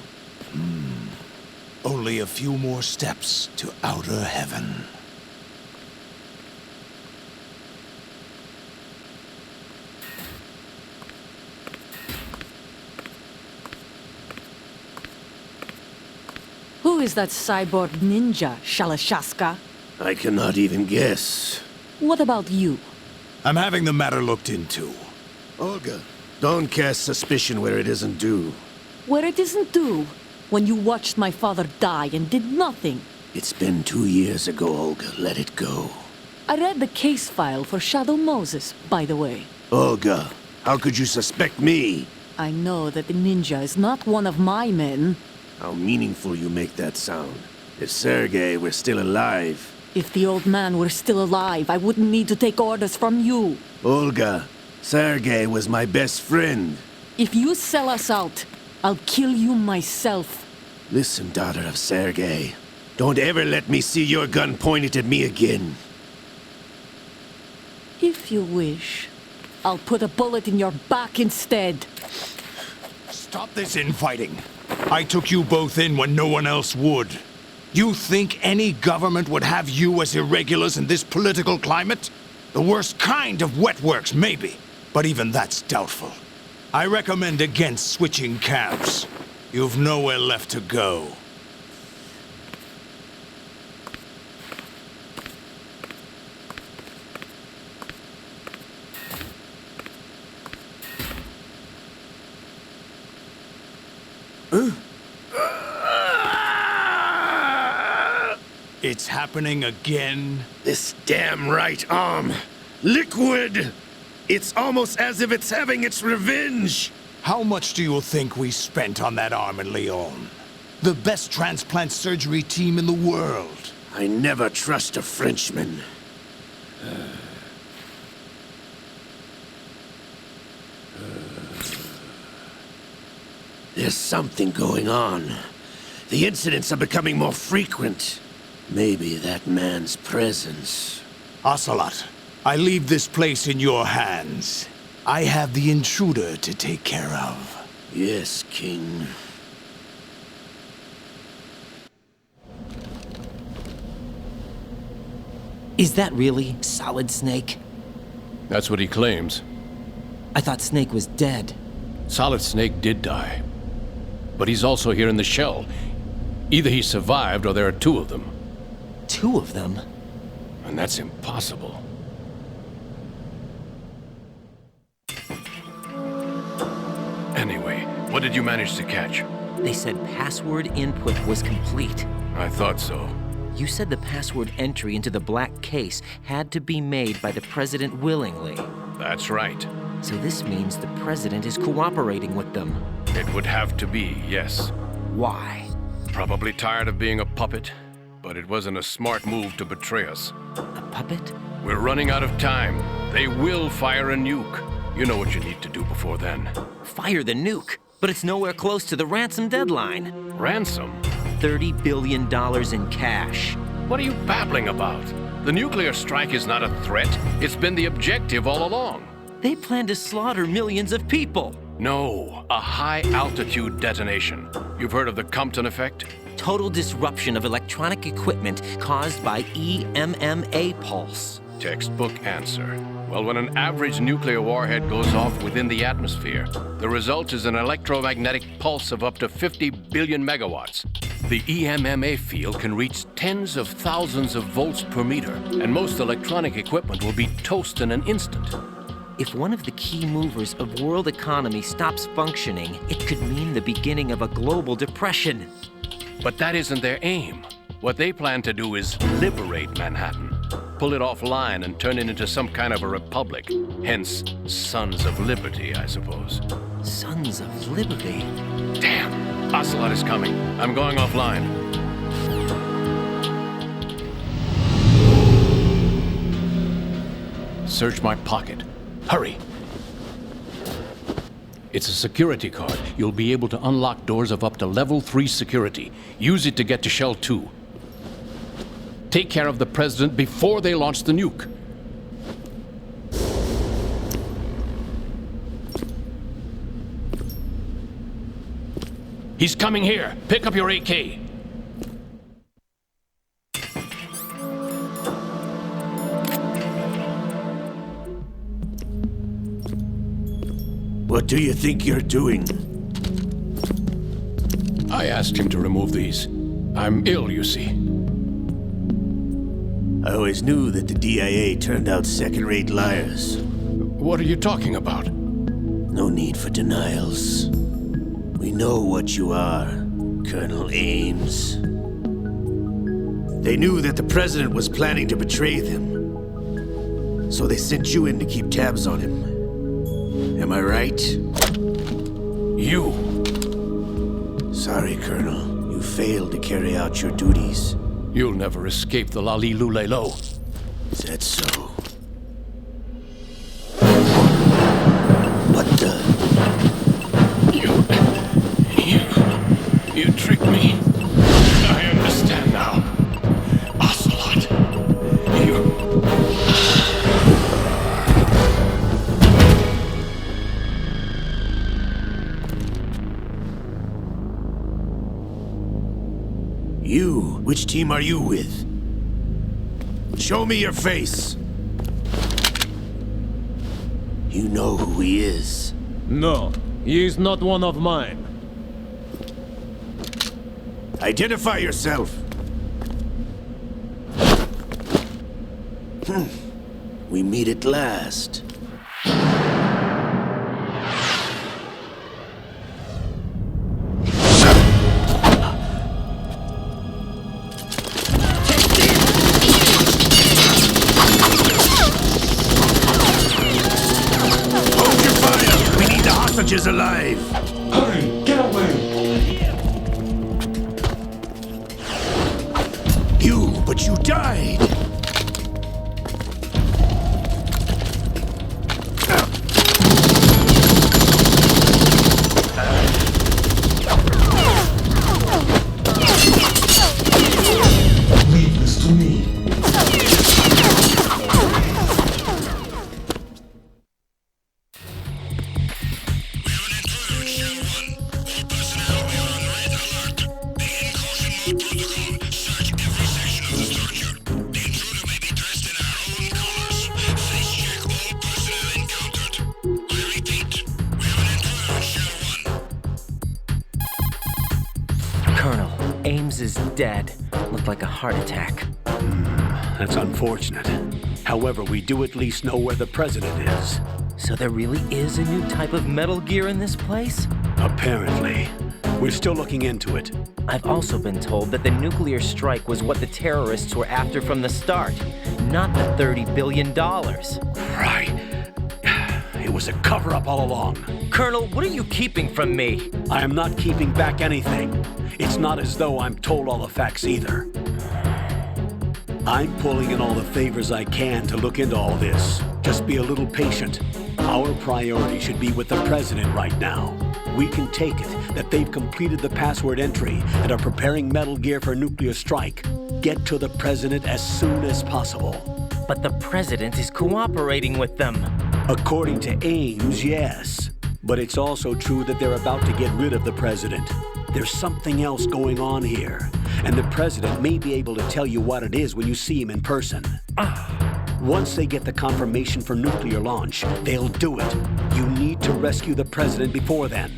Speaker 22: Only a few more steps to outer heaven.
Speaker 9: Who is that cyborg ninja, Shalashaska?
Speaker 7: I cannot even guess.
Speaker 9: What about you?
Speaker 22: I'm having the matter looked into.
Speaker 7: Olga, don't cast suspicion where it isn't due.
Speaker 9: Where it isn't due? When you watched my father die and did nothing.
Speaker 7: It's been 2 years ago, Olga. Let it go.
Speaker 9: I read the case file for Shadow Moses, by the way.
Speaker 7: Olga, how could you suspect me?
Speaker 9: I know that the ninja is not one of my men.
Speaker 7: How meaningful you make that sound. If Sergei were still alive...
Speaker 9: If the old man were still alive, I wouldn't need to take orders from you.
Speaker 7: Olga, Sergei was my best friend.
Speaker 9: If you sell us out, I'll kill you myself.
Speaker 7: Listen, daughter of Sergei. Don't ever let me see your gun pointed at me again.
Speaker 9: If you wish, I'll put a bullet in your back instead.
Speaker 22: Stop this infighting. I took you both in when no one else would. You think any government would have you as irregulars in this political climate? The worst kind of wet works, maybe. But even that's doubtful. I recommend against switching camps. You've nowhere left to go. It's happening again?
Speaker 7: This damn right arm. Liquid! It's almost as if it's having its revenge!
Speaker 22: How much do you think we spent on that arm in Lyon? The best transplant surgery team in the world.
Speaker 7: I never trust a Frenchman. There's something going on. The incidents are becoming more frequent. Maybe that man's presence.
Speaker 22: Ocelot, I leave this place in your hands. I have the intruder to take care of.
Speaker 7: Yes, King.
Speaker 15: Is that really Solid Snake?
Speaker 19: That's what he claims.
Speaker 15: I thought Snake was dead.
Speaker 19: Solid Snake did die. But he's also here in the shell. Either he survived or there are two of them.
Speaker 15: Two of them?
Speaker 19: And that's impossible. What did you manage to catch?
Speaker 15: They said password input was complete.
Speaker 19: I thought so.
Speaker 15: You said the password entry into the black case had to be made by the president willingly.
Speaker 19: That's right.
Speaker 15: So this means the president is cooperating with them.
Speaker 19: It would have to be, yes.
Speaker 15: Why?
Speaker 19: Probably tired of being a puppet, but it wasn't a smart move to betray us.
Speaker 15: A puppet?
Speaker 19: We're running out of time. They will fire a nuke. You know what you need to do before then.
Speaker 15: Fire the nuke? But it's nowhere close to the ransom deadline.
Speaker 19: Ransom?
Speaker 15: $30 billion in cash.
Speaker 19: What are you babbling about? The nuclear strike is not a threat. It's been the objective all along.
Speaker 15: They plan to slaughter millions of people.
Speaker 19: No, a high-altitude detonation. You've heard of the Compton effect?
Speaker 15: Total disruption of electronic equipment caused by EMMA pulse.
Speaker 19: Textbook answer. Well, when an average nuclear warhead goes off within the atmosphere, the result is an electromagnetic pulse of up to 50 billion megawatts. The EMMA field can reach tens of thousands of volts per meter, and most electronic equipment will be toast in an instant.
Speaker 15: If one of the key movers of world economy stops functioning, it could mean the beginning of a global depression.
Speaker 19: But that isn't their aim. What they plan to do is liberate Manhattan. Pull it offline and turn it into some kind of a republic. Hence, Sons of Liberty, I suppose.
Speaker 15: Sons of Liberty?
Speaker 19: Damn! Ocelot is coming. I'm going offline. Search my pocket. Hurry! It's a security card. You'll be able to unlock doors of up to level 3 security. Use it to get to Shell 2. Take care of the president before they launch the nuke. He's coming here. Pick up your AK.
Speaker 7: What do you think you're doing?
Speaker 19: I asked him to remove these. I'm ill, you see.
Speaker 7: I always knew that the DIA turned out second-rate liars.
Speaker 19: What are you talking about?
Speaker 7: No need for denials. We know what you are, Colonel Ames. They knew that the president was planning to betray them. So they sent you in to keep tabs on him. Am I right?
Speaker 19: You!
Speaker 7: Sorry, Colonel. You failed to carry out your duties.
Speaker 19: You'll never escape the Lalilulelo.
Speaker 7: Is that so? What the?
Speaker 19: You tricked me. I understand now. Ocelot.
Speaker 7: You? Which team are you with? Show me your face! You know who he is.
Speaker 6: No, he is not one of mine.
Speaker 7: Identify yourself! We meet at last. Is alive!
Speaker 2: Hurry! Get away!
Speaker 7: But you died!
Speaker 2: Leave this to me.
Speaker 15: Is dead. Looked like a heart attack.
Speaker 14: That's unfortunate. However, we do at least know where the president is.
Speaker 15: So there really is a new type of Metal Gear in this place?
Speaker 14: Apparently. We're still looking into it.
Speaker 15: I've also been told that the nuclear strike was what the terrorists were after from the start, not the $30 billion.
Speaker 14: Right. It was a cover-up all along.
Speaker 15: Colonel, what are you keeping from me?
Speaker 14: I am not keeping back anything. It's not as though I'm told all the facts either. I'm pulling in all the favors I can to look into all this. Just be a little patient. Our priority should be with the President right now. We can take it that they've completed the password entry and are preparing Metal Gear for nuclear strike. Get to the President as soon as possible.
Speaker 15: But the President is cooperating with them.
Speaker 14: According to Ames, yes. But it's also true that they're about to get rid of the President. There's something else going on here, and the President may be able to tell you what it is when you see him in person. Once they get the confirmation for nuclear launch, they'll do it. You need to rescue the President before then.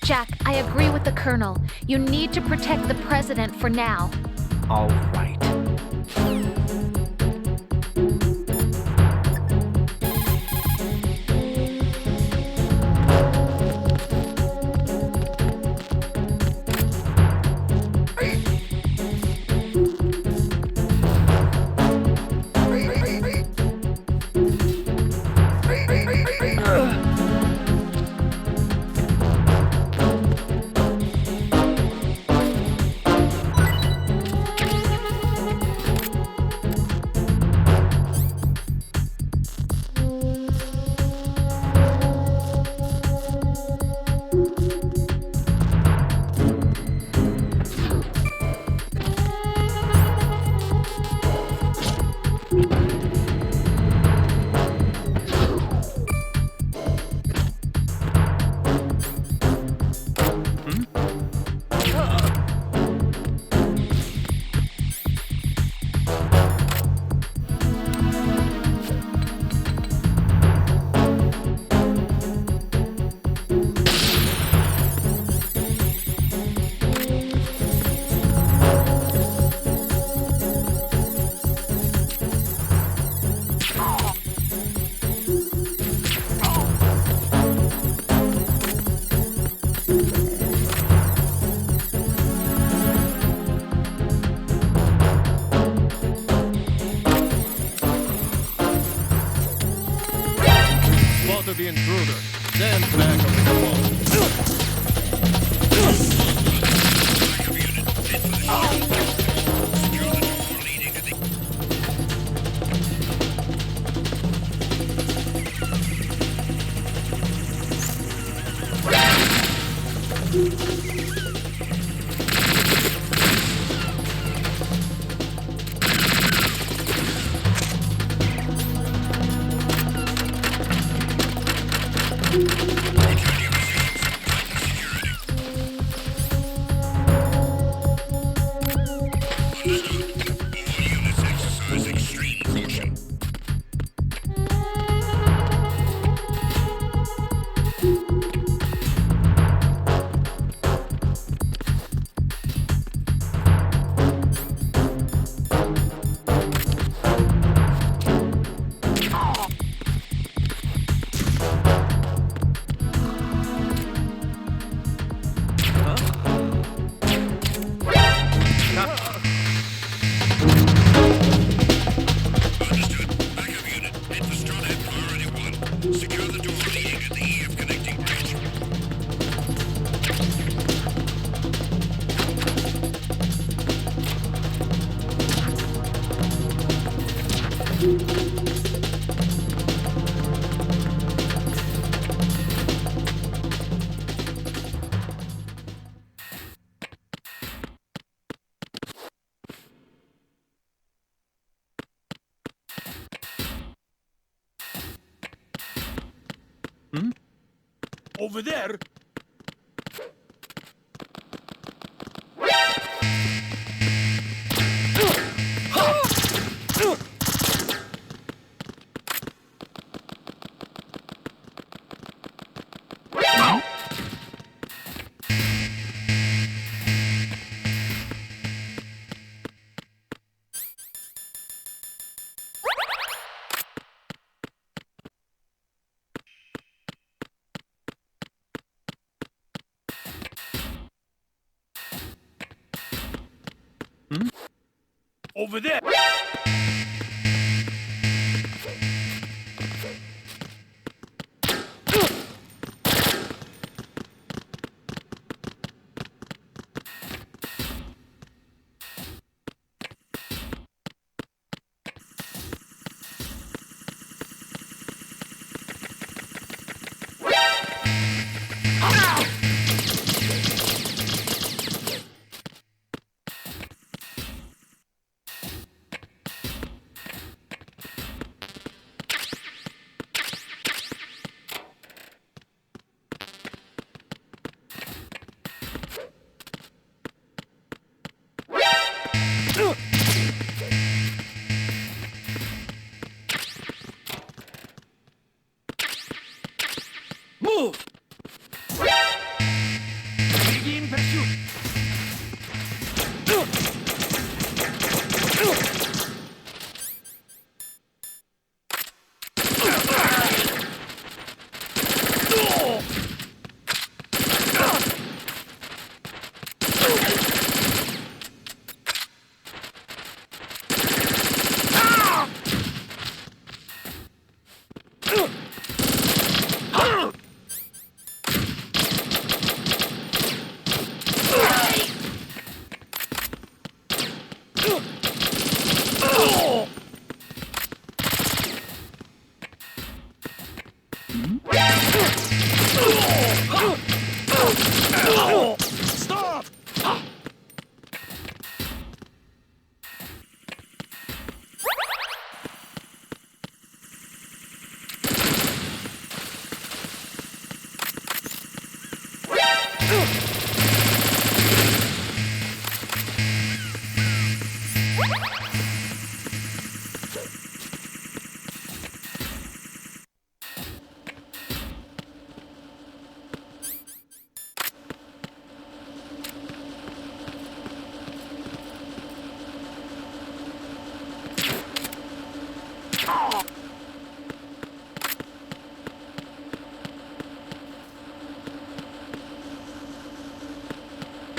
Speaker 18: Jack, I agree with the Colonel. You need to protect the President for now.
Speaker 15: All right.
Speaker 4: The intruder. Stand back on the wall.
Speaker 22: Over there? Over there!
Speaker 12: Move! Begin pursuit! Stop!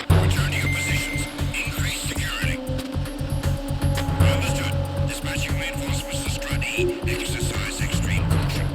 Speaker 16: Return to your positions. Increase security. Understood. Dispatching reinforcements to Strut E. Exercise extreme caution.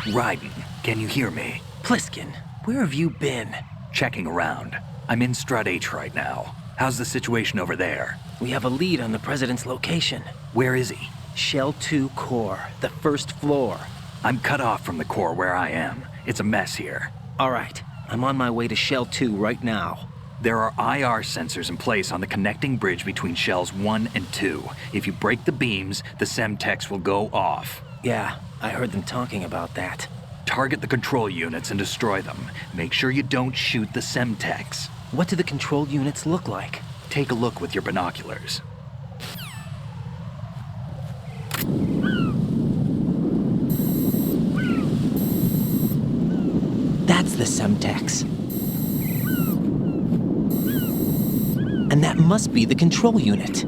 Speaker 3: Raiden, can you hear me?
Speaker 15: Pliskin, where have you been?
Speaker 3: Checking around. I'm in Strut H right now. How's the situation over there?
Speaker 15: We have a lead on the President's location.
Speaker 3: Where is he?
Speaker 15: Shell 2 core, the first floor.
Speaker 3: I'm cut off from the core where I am. It's a mess here.
Speaker 15: All right, I'm on my way to Shell 2 right now.
Speaker 3: There are IR sensors in place on the connecting bridge between Shells 1 and 2. If you break the beams, the Semtex will go off.
Speaker 15: Yeah, I heard them talking about that.
Speaker 3: Target the control units and destroy them. Make sure you don't shoot the Semtex.
Speaker 15: What do the control units look like?
Speaker 3: Take a look with your binoculars.
Speaker 15: That's the Semtex. And that must be the control unit.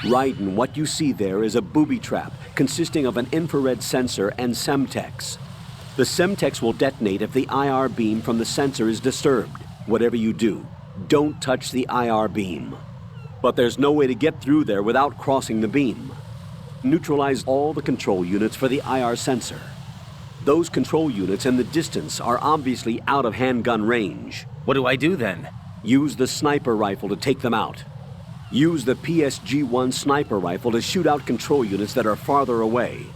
Speaker 17: Raiden, what you see there is a booby trap consisting of an infrared sensor and Semtex. The Semtex will detonate if the IR beam from the sensor is disturbed. Whatever you do, don't touch the IR beam. But there's no way to get through there without crossing the beam. Neutralize all the control units for the IR sensor. Those control units and the distance are obviously out of handgun range.
Speaker 15: What do I do then?
Speaker 17: Use the sniper rifle to take them out. Use the PSG-1 sniper rifle to shoot out control units that are farther away.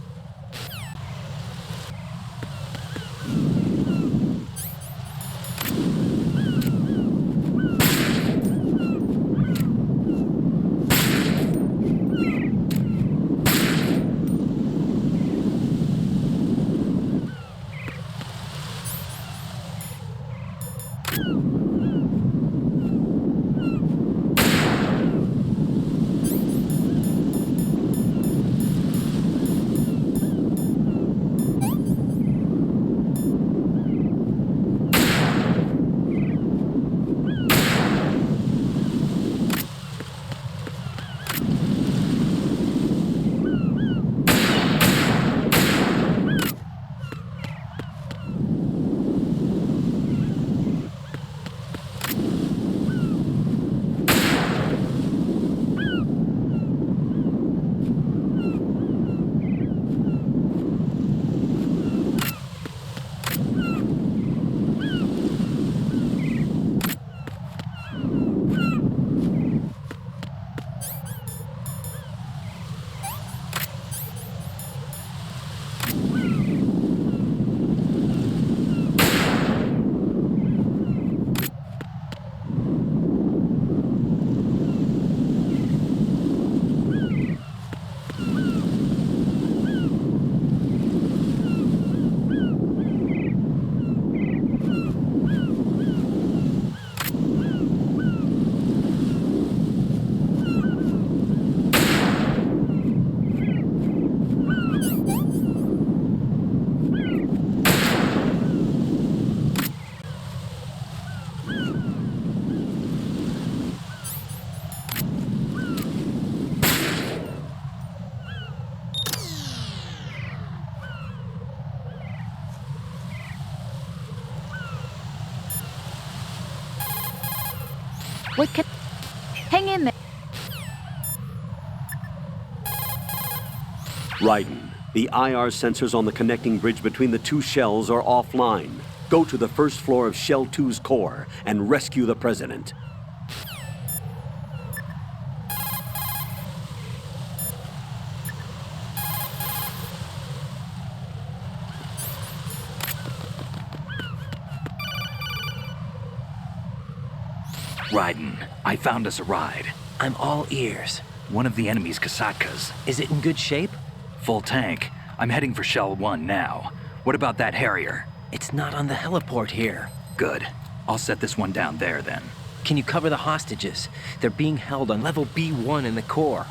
Speaker 18: What can... Hang in there.
Speaker 17: Raiden, the IR sensors on the connecting bridge between the two shells are offline. Go to the first floor of Shell 2's core and rescue the President.
Speaker 3: Raiden, I found us a ride.
Speaker 15: I'm all ears.
Speaker 3: One of the enemy's Kasatkas.
Speaker 15: Is it in good shape?
Speaker 3: Full tank. I'm heading for Shell 1 now. What about that Harrier?
Speaker 15: It's not on the heliport here.
Speaker 3: Good. I'll set this one down there then.
Speaker 15: Can you cover the hostages? They're being held on level B1 in the core.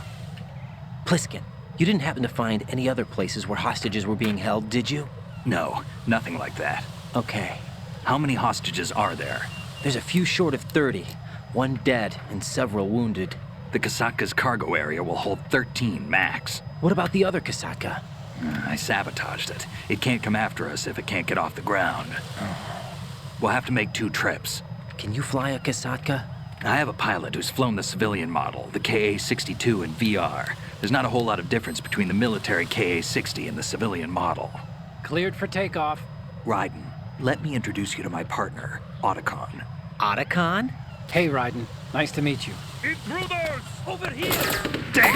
Speaker 15: Pliskin, you didn't happen to find any other places where hostages were being held, did you?
Speaker 3: No, nothing like that.
Speaker 15: Okay.
Speaker 3: How many hostages are there?
Speaker 15: There's a few short of 30. One dead and several wounded.
Speaker 3: The Kasatka's cargo area will hold 13 max.
Speaker 15: What about the other Kasatka?
Speaker 3: I sabotaged it. It can't come after us if it can't get off the ground. We'll have to make 2 trips.
Speaker 15: Can you fly a Kasatka?
Speaker 3: I have a pilot who's flown the civilian model, the KA-62 in VR. There's not a whole lot of difference between the military KA-60 and the civilian model.
Speaker 1: Cleared for takeoff.
Speaker 3: Raiden, let me introduce you to my partner, Otacon.
Speaker 15: Otacon?
Speaker 1: Hey, Raiden. Nice to meet you.
Speaker 10: Intruders! Over here!
Speaker 3: Damn!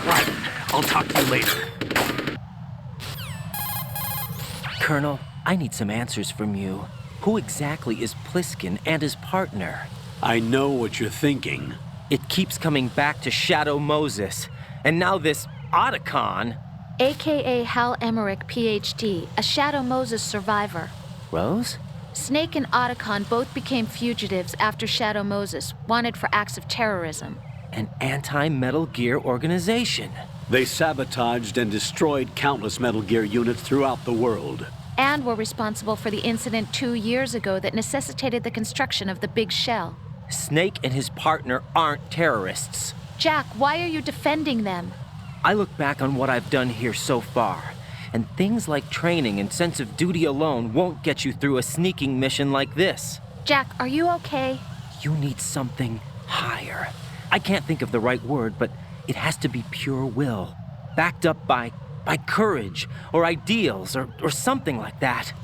Speaker 3: Raiden, I'll talk to you later.
Speaker 15: Colonel, I need some answers from you. Who exactly is Pliskin and his partner?
Speaker 17: I know what you're thinking.
Speaker 15: It keeps coming back to Shadow Moses. And now this Otacon.
Speaker 18: AKA Hal Emmerich, PhD, a Shadow Moses survivor.
Speaker 15: Rose?
Speaker 18: Snake and Otacon both became fugitives after Shadow Moses, wanted for acts of terrorism.
Speaker 15: An anti-Metal Gear organization.
Speaker 17: They sabotaged and destroyed countless Metal Gear units throughout the world.
Speaker 18: And were responsible for the incident 2 years ago that necessitated the construction of the Big Shell.
Speaker 15: Snake and his partner aren't terrorists.
Speaker 18: Jack, why are you defending them?
Speaker 15: I look back on what I've done here so far, and things like training and sense of duty alone won't get you through a sneaking mission like this.
Speaker 18: Jack, are you okay?
Speaker 15: You need something higher. I can't think of the right word, but it has to be pure will, backed up by by courage, or ideals, or something like that.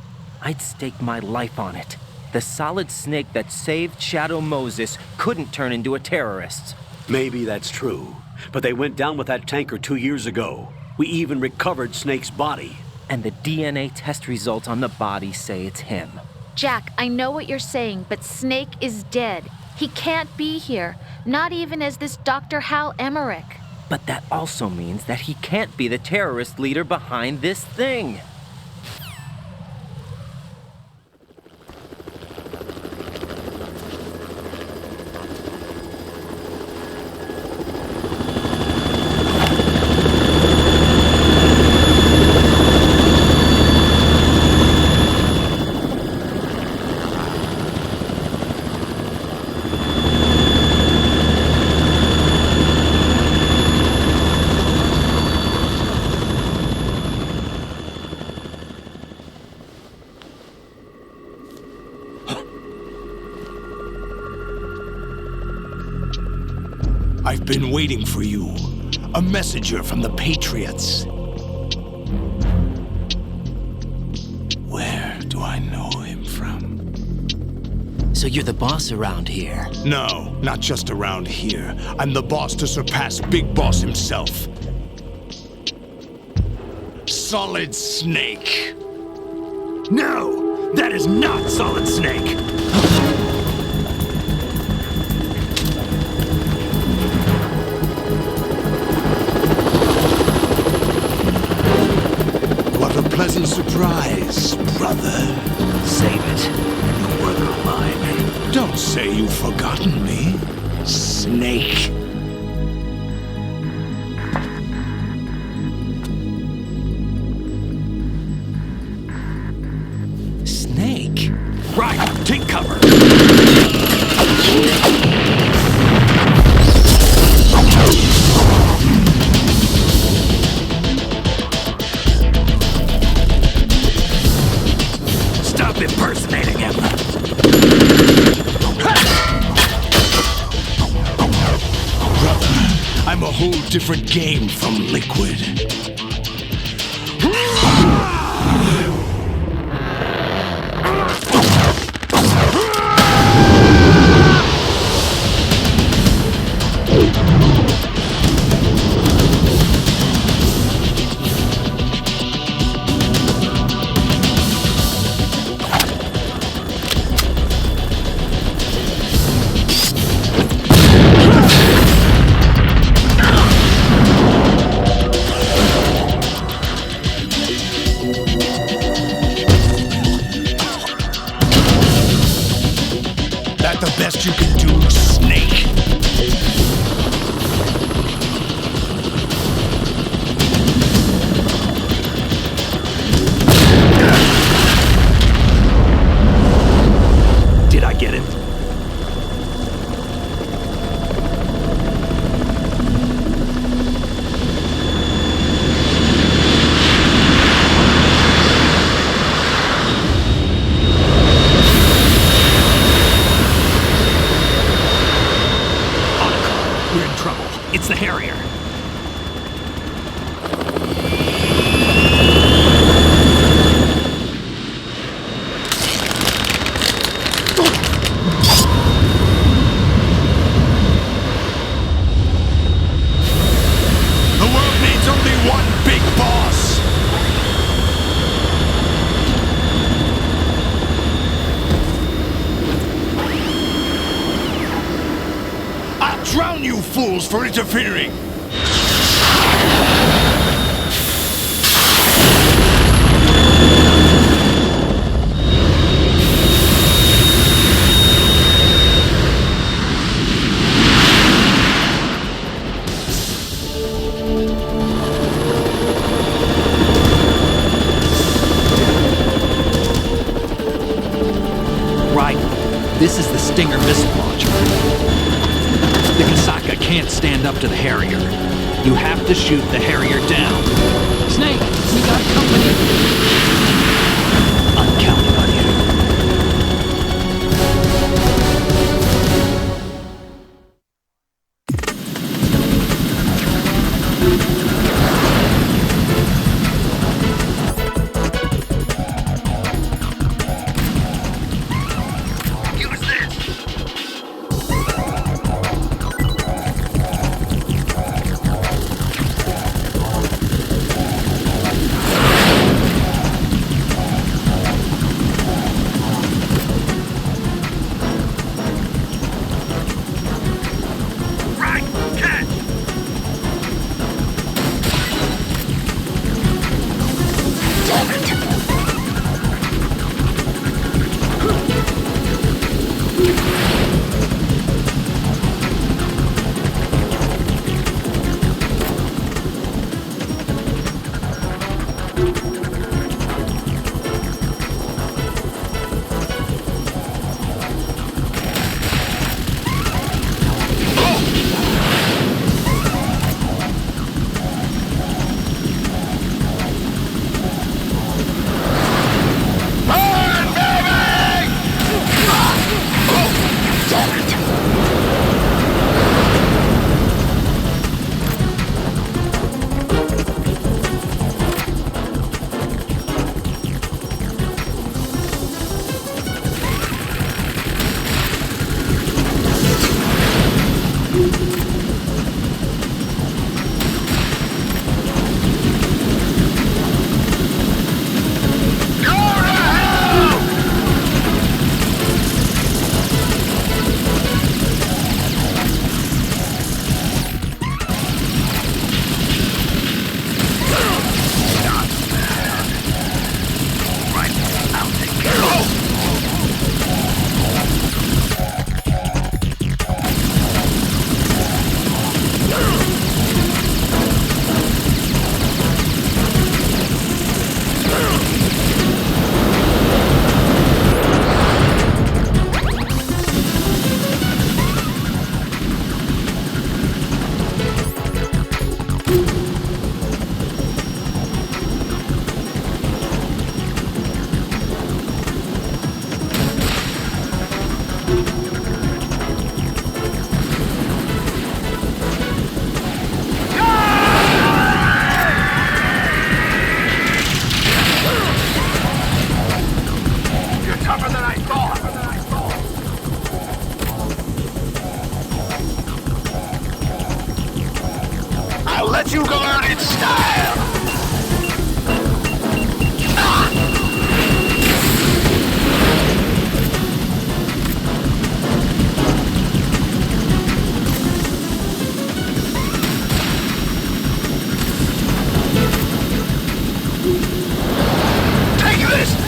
Speaker 15: I'd stake my life on it. The solid snake that saved Shadow Moses couldn't turn into a terrorist.
Speaker 14: Maybe that's true, but they went down with that tanker 2 years ago. We even recovered Snake's body.
Speaker 15: And the DNA test results on the body say it's him.
Speaker 18: Jack, I know what you're saying, but Snake is dead. He can't be here, not even as this Dr. Hal Emmerich.
Speaker 15: But that also means that he can't be the terrorist leader behind this thing.
Speaker 22: I've been waiting for you. A messenger from the Patriots. Where do I know him from?
Speaker 6: So you're the boss around here?
Speaker 22: No, not just around here. I'm the boss to surpass Big Boss himself. Solid Snake.
Speaker 7: No! That is not Solid Snake!
Speaker 22: What a pleasant surprise, brother.
Speaker 7: Save it. A new brother of mine.
Speaker 22: Don't say you've forgotten me, Snake.
Speaker 15: Snake?
Speaker 7: Right, take cover! Stop impersonating him!
Speaker 22: Brother, I'm a whole different game from Liquid. That the best you can do, Snake?
Speaker 7: Did I get it? We're in trouble. It's the Harrier.
Speaker 22: The world needs only one big boss. I'll drown you fools for interfering.
Speaker 12: Right. This is the Stinger missile launcher. The Kasaka can't stand up to the Harrier. You have to shoot the Harrier down.
Speaker 1: Snake, we got company.
Speaker 12: I'm counting on you.
Speaker 16: let you go out in style! Take this!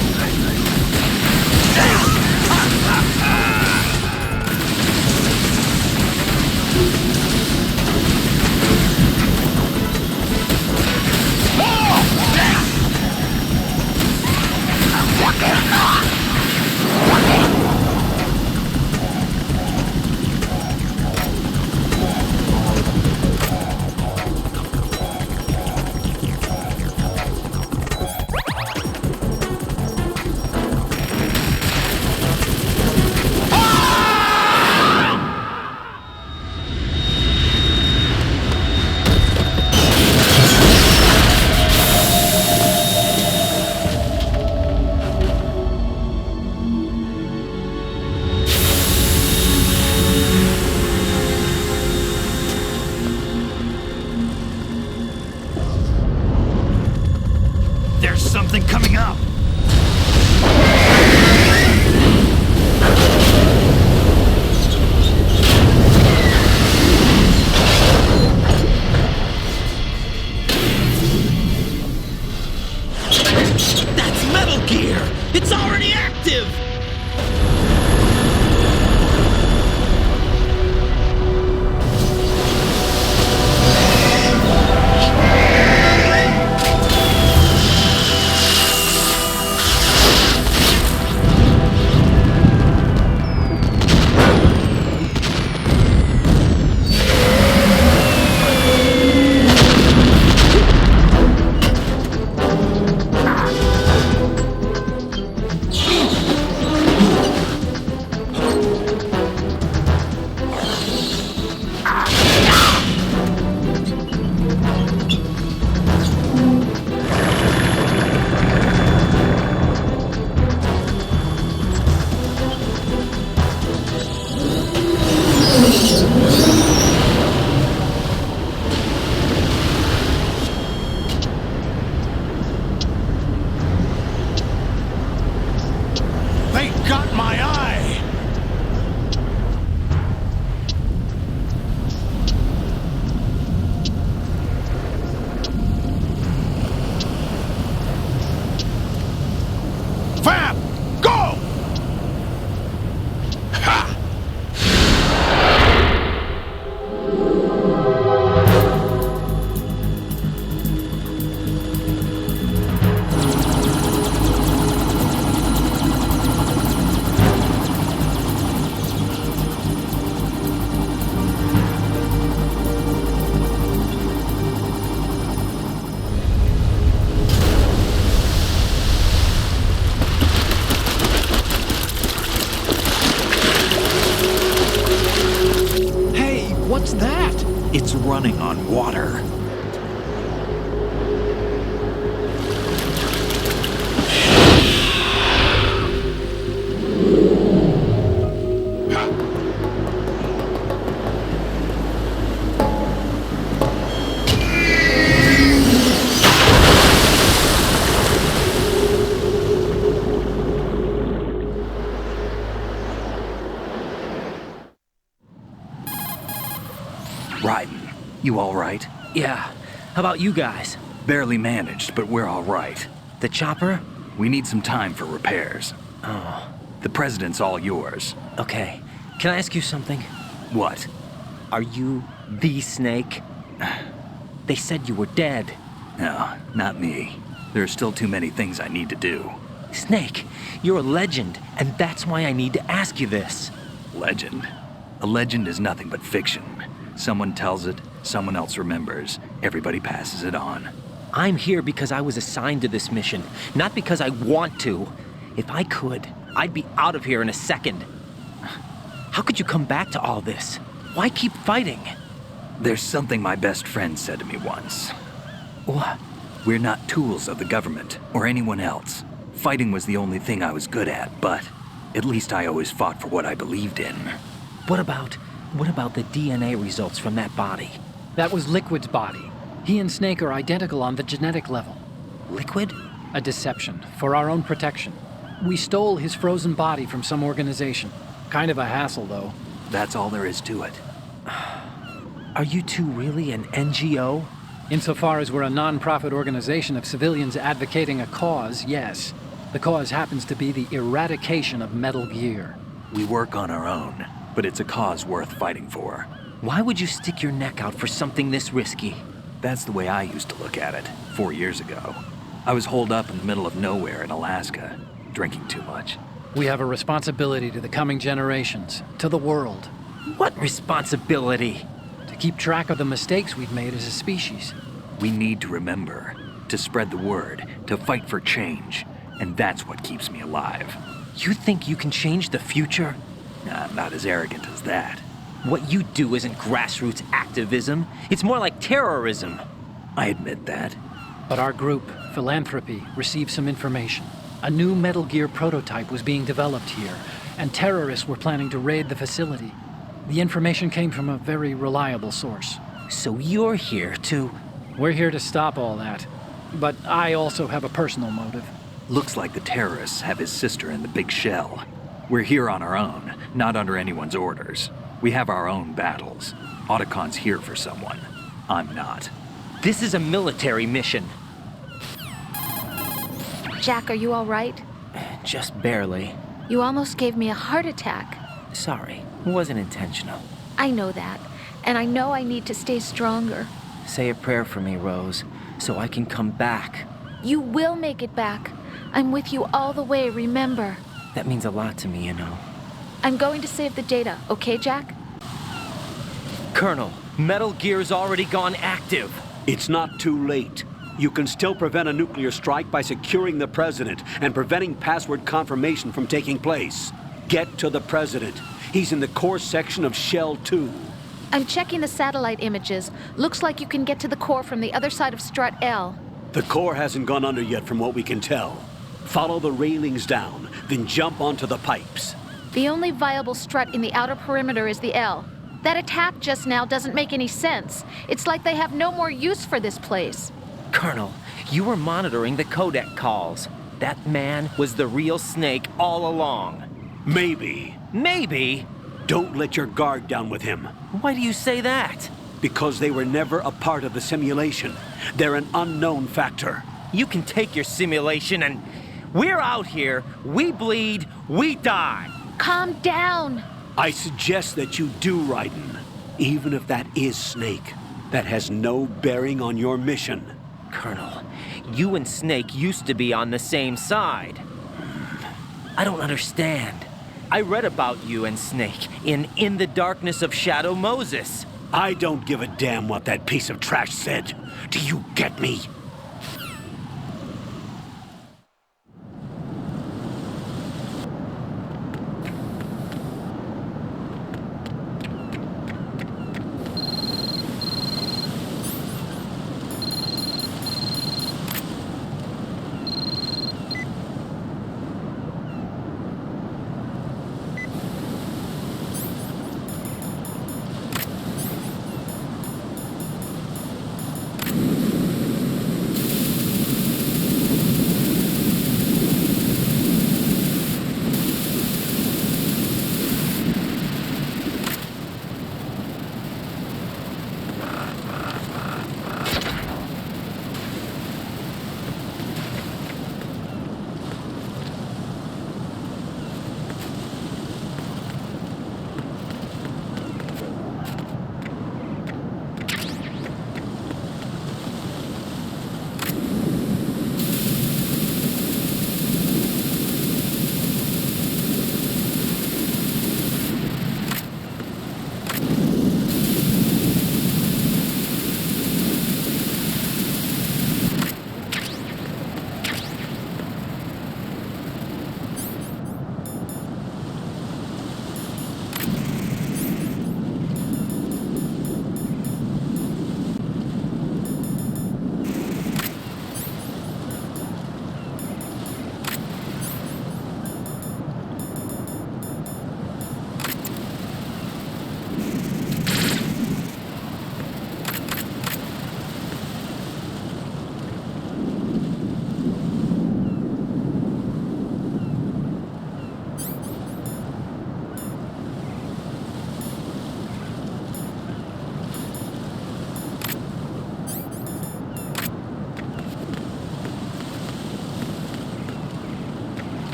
Speaker 12: There's something coming up!
Speaker 6: That's Metal Gear! It's already active!
Speaker 22: They got my eye! Fab! Go! Ha!
Speaker 12: Hey, what's that? It's running on water.
Speaker 3: Raiden, you all right?
Speaker 15: Yeah. How about you guys?
Speaker 3: Barely managed, but we're all right.
Speaker 15: The chopper?
Speaker 3: We need some time for repairs.
Speaker 15: Oh.
Speaker 3: The president's all yours.
Speaker 15: Okay. Can I ask you something?
Speaker 3: What?
Speaker 15: Are you the Snake? They said you were dead.
Speaker 3: No, not me. There are still too many things I need to do.
Speaker 15: Snake, you're a legend, and that's why I need to ask you this.
Speaker 3: Legend? A legend is nothing but fiction. Someone tells it, someone else remembers. Everybody passes it on.
Speaker 15: I'm here because I was assigned to this mission, not because I want to. If I could, I'd be out of here in a second. How could you come back to all this? Why keep fighting?
Speaker 3: There's something my best friend said to me once.
Speaker 15: What?
Speaker 3: We're not tools of the government or anyone else. Fighting was the only thing I was good at, but at least I always fought for what I believed in.
Speaker 15: What about the DNA results from that body?
Speaker 1: That was Liquid's body. He and Snake are identical on the genetic level.
Speaker 15: Liquid?
Speaker 1: A deception, for our own protection. We stole his frozen body from some organization. Kind of a hassle, though.
Speaker 3: That's all there is to it.
Speaker 15: Are you two really an NGO?
Speaker 1: Insofar as we're a non-profit organization of civilians advocating a cause, yes. The cause happens to be the eradication of Metal Gear.
Speaker 3: We work on our own, but it's a cause worth fighting for.
Speaker 15: Why would you stick your neck out for something this risky?
Speaker 3: That's the way I used to look at it, 4 years ago. I was holed up in the middle of nowhere in Alaska, drinking too much.
Speaker 1: We have a responsibility to the coming generations, to the world.
Speaker 15: What responsibility?
Speaker 1: To keep track of the mistakes we've made as a species.
Speaker 3: We need to remember, to spread the word, to fight for change, and that's what keeps me alive.
Speaker 15: You think you can change the future?
Speaker 3: Nah, I'm not as arrogant as that.
Speaker 15: What you do isn't grassroots activism. It's more like terrorism.
Speaker 3: I admit that.
Speaker 1: But our group, Philanthropy, received some information. A new Metal Gear prototype was being developed here, and terrorists were planning to raid the facility. The information came from a very reliable source.
Speaker 15: So you're here to...
Speaker 1: We're here to stop all that. But I also have a personal motive.
Speaker 3: Looks like the terrorists have his sister in the big shell. We're here on our own, not under anyone's orders. We have our own battles. Otacon's here for someone. I'm not.
Speaker 15: This is a military mission.
Speaker 18: Jack, are you all right?
Speaker 15: Just barely.
Speaker 18: You almost gave me a heart attack.
Speaker 15: Sorry, it wasn't intentional.
Speaker 18: I know that, and I know I need to stay stronger.
Speaker 15: Say a prayer for me, Rose, so I can come back.
Speaker 18: You will make it back. I'm with you all the way, remember.
Speaker 15: That means a lot to me, you know.
Speaker 18: I'm going to save the data, okay, Jack?
Speaker 15: Colonel, Metal Gear's already gone active.
Speaker 14: It's not too late. You can still prevent a nuclear strike by securing the president and preventing password confirmation from taking place. Get to the president. He's in the core section of Shell 2.
Speaker 18: I'm checking the satellite images. Looks like you can get to the core from the other side of Strut L.
Speaker 14: The core hasn't gone under yet from what we can tell. Follow the railings down, then jump onto the pipes.
Speaker 18: The only viable strut in the outer perimeter is the L. That attack just now doesn't make any sense. It's like they have no more use for this place.
Speaker 15: Colonel, you were monitoring the codec calls. That man was the real Snake all along.
Speaker 14: Maybe.
Speaker 15: Maybe?
Speaker 14: Don't let your guard down with him.
Speaker 15: Why do you say that?
Speaker 14: Because they were never a part of the simulation. They're an unknown factor.
Speaker 15: You can take your simulation and... We're out here, we bleed, we die.
Speaker 18: Calm down.
Speaker 14: I suggest that you do, Raiden. Even if that is Snake, that has no bearing on your mission.
Speaker 15: Colonel, you and Snake used to be on the same side. I don't understand. I read about you and Snake in the Darkness of Shadow Moses.
Speaker 14: I don't give a damn what that piece of trash said. Do you get me?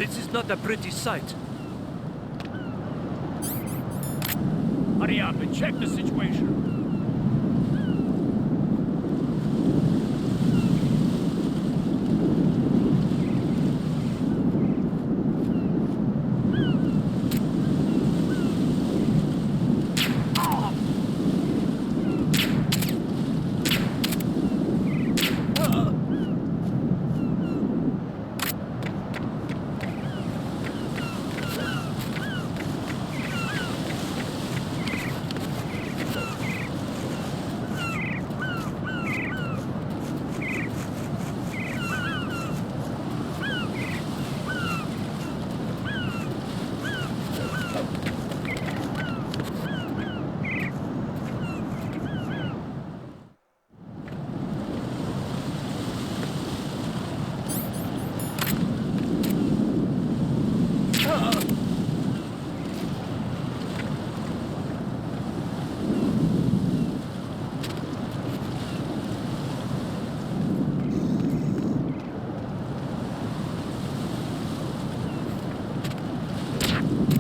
Speaker 5: This is not a pretty sight. Hurry up and check the situation.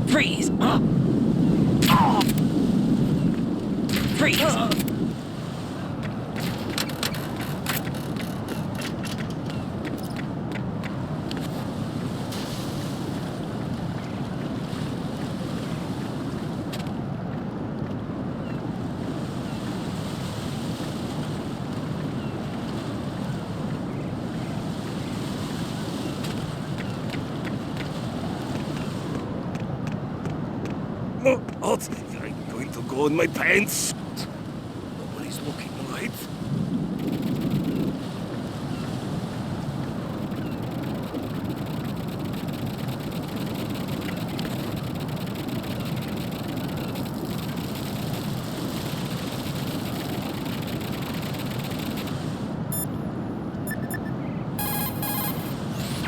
Speaker 15: Freeze! Freeze!
Speaker 11: Oh, I'm going to go in my pants. Nobody's looking, right?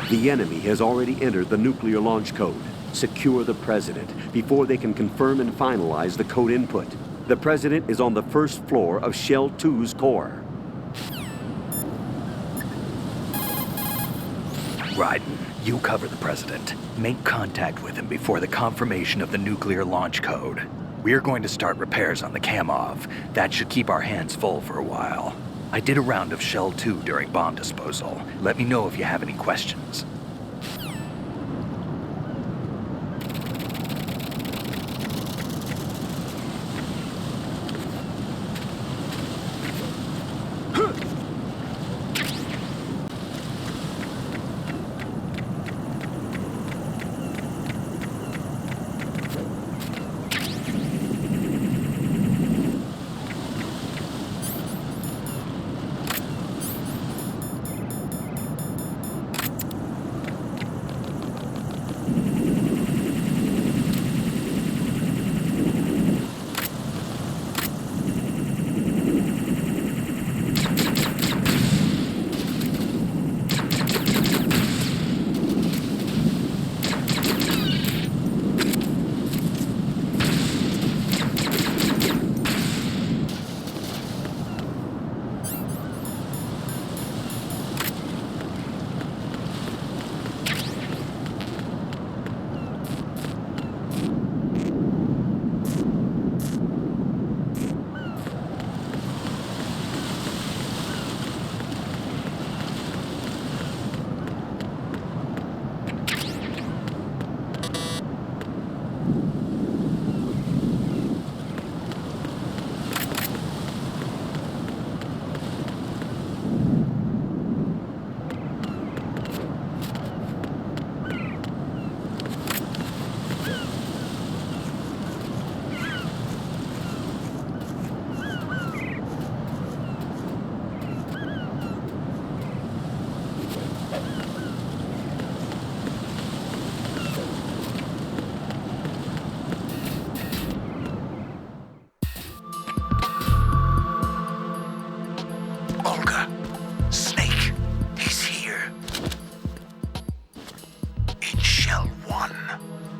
Speaker 17: The enemy has already entered the nuclear launch code. Secure the President before they can confirm and finalize the code input. The President is on the first floor of Shell 2's core.
Speaker 3: Raiden, you cover the President. Make contact with him before the confirmation of the nuclear launch code. We're going to start repairs on the Kamov. That should keep our hands full for a while. I did a round of Shell 2 during bomb disposal. Let me know if you have any questions.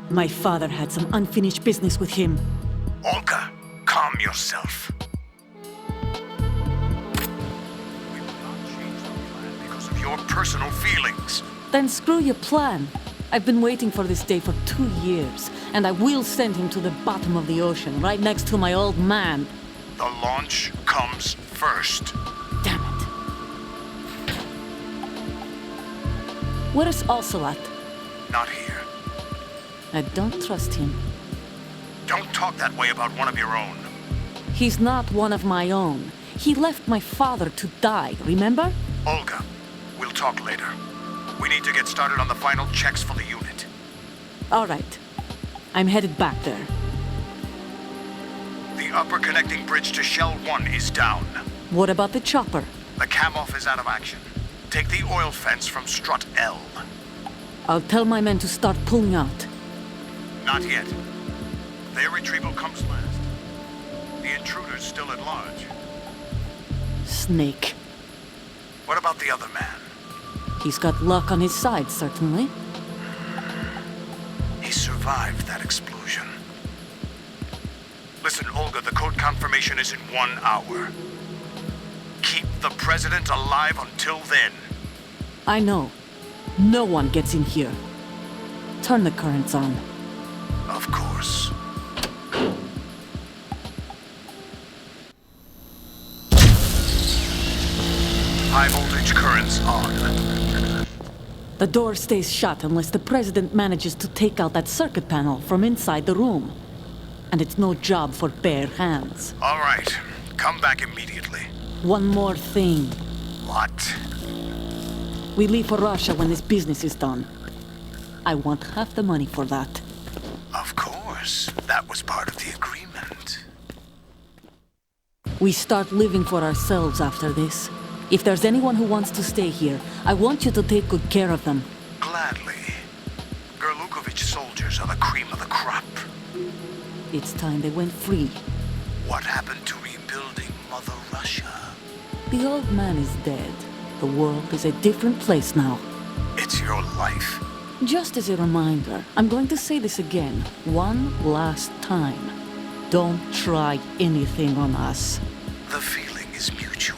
Speaker 9: My father had some unfinished business with him.
Speaker 22: Olga, calm yourself. We will not change the plan because of your personal feelings.
Speaker 9: Then screw your plan. I've been waiting for this day for 2 years, and I will send him to the bottom of the ocean, right next to my old man.
Speaker 22: The launch comes first.
Speaker 9: Damn it. Where is Ocelot?
Speaker 22: Not here.
Speaker 9: I don't trust him.
Speaker 22: Don't talk that way about one of your own.
Speaker 9: He's not one of my own. He left my father to die, remember?
Speaker 22: Olga, we'll talk later. We need to get started on the final checks for the unit.
Speaker 9: All right. I'm headed back there.
Speaker 22: The upper connecting bridge to Shell 1 is down.
Speaker 9: What about the chopper?
Speaker 22: The cam-off is out of action. Take the oil fence from strut L.
Speaker 9: I'll tell my men to start pulling out.
Speaker 22: Not yet. Their retrieval comes last. The intruder's still at large.
Speaker 9: Snake.
Speaker 22: What about the other man?
Speaker 9: He's got luck on his side, certainly.
Speaker 22: He survived that explosion. Listen, Olga, the code confirmation is in 1 hour. Keep the president alive until then.
Speaker 9: I know. No one gets in here. Turn the currents on.
Speaker 22: Of course. High voltage currents on.
Speaker 9: The door stays shut unless the president manages to take out that circuit panel from inside the room. And it's no job for bare hands.
Speaker 22: All right. Come back immediately.
Speaker 9: One more thing.
Speaker 22: What?
Speaker 9: We leave for Russia when this business is done. I want half the money for that.
Speaker 22: Of course. That was part of the agreement.
Speaker 9: We start living for ourselves after this. If there's anyone who wants to stay here, I want you to take good care of them.
Speaker 22: Gladly. Gerlukovich soldiers are the cream of the crop.
Speaker 9: It's time they went free.
Speaker 22: What happened to rebuilding Mother Russia?
Speaker 9: The old man is dead. The world is a different place now.
Speaker 22: It's your life.
Speaker 9: Just as a reminder, I'm going to say this again, one last time. Don't try anything on us.
Speaker 22: The feeling is mutual.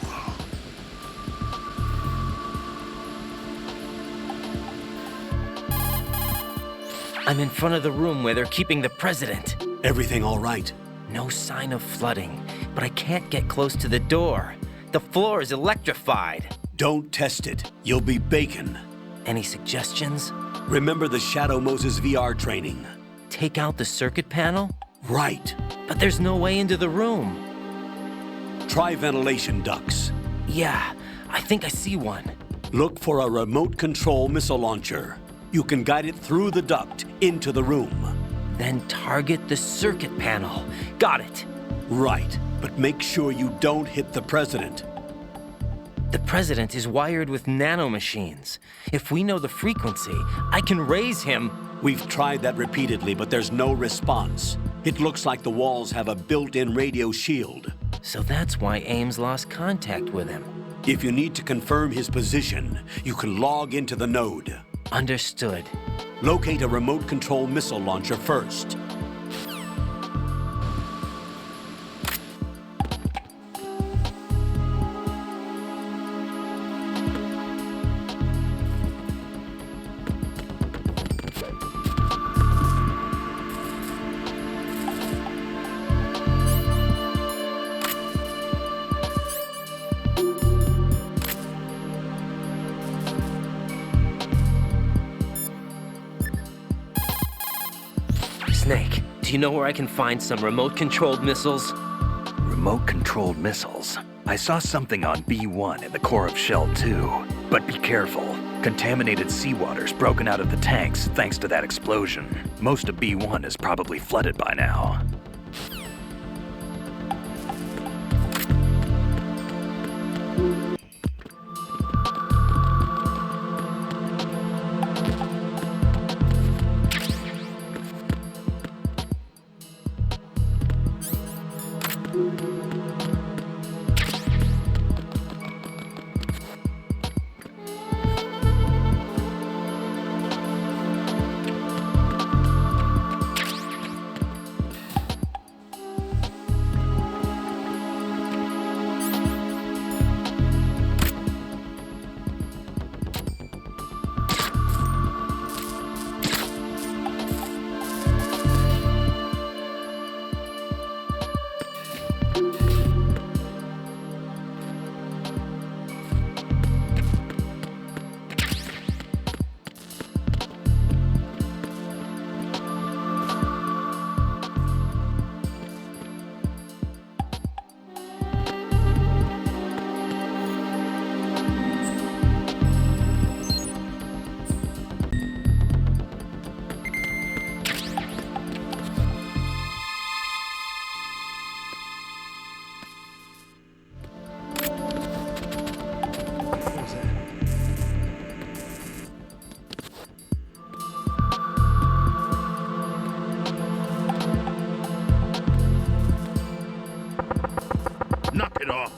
Speaker 15: I'm in front of the room where they're keeping the president.
Speaker 14: Everything all right?
Speaker 15: No sign of flooding, but I can't get close to the door. The floor is electrified.
Speaker 14: Don't test it. You'll be bacon.
Speaker 15: Any suggestions?
Speaker 14: Remember the Shadow Moses VR training.
Speaker 15: Take out the circuit panel?
Speaker 14: Right.
Speaker 15: But there's no way into the room.
Speaker 14: Try ventilation ducts.
Speaker 15: Yeah, I think I see one.
Speaker 14: Look for a remote control missile launcher. You can guide it through the duct into the room.
Speaker 15: Then target the circuit panel. Got it.
Speaker 14: Right, but make sure you don't hit the president.
Speaker 15: The president is wired with nanomachines. If we know the frequency, I can raise him.
Speaker 14: We've tried that repeatedly, but there's no response. It looks like the walls have a built-in radio shield.
Speaker 15: So that's why Ames lost contact with him.
Speaker 14: If you need to confirm his position, you can log into the node.
Speaker 15: Understood.
Speaker 14: Locate a remote control missile launcher first.
Speaker 15: Snake, do you know where I can find some remote-controlled missiles?
Speaker 3: Remote-controlled missiles? I saw something on B1 in the core of Shell 2. But be careful. Contaminated seawater's broken out of the tanks thanks to that explosion. Most of B1 is probably flooded by now.
Speaker 4: off.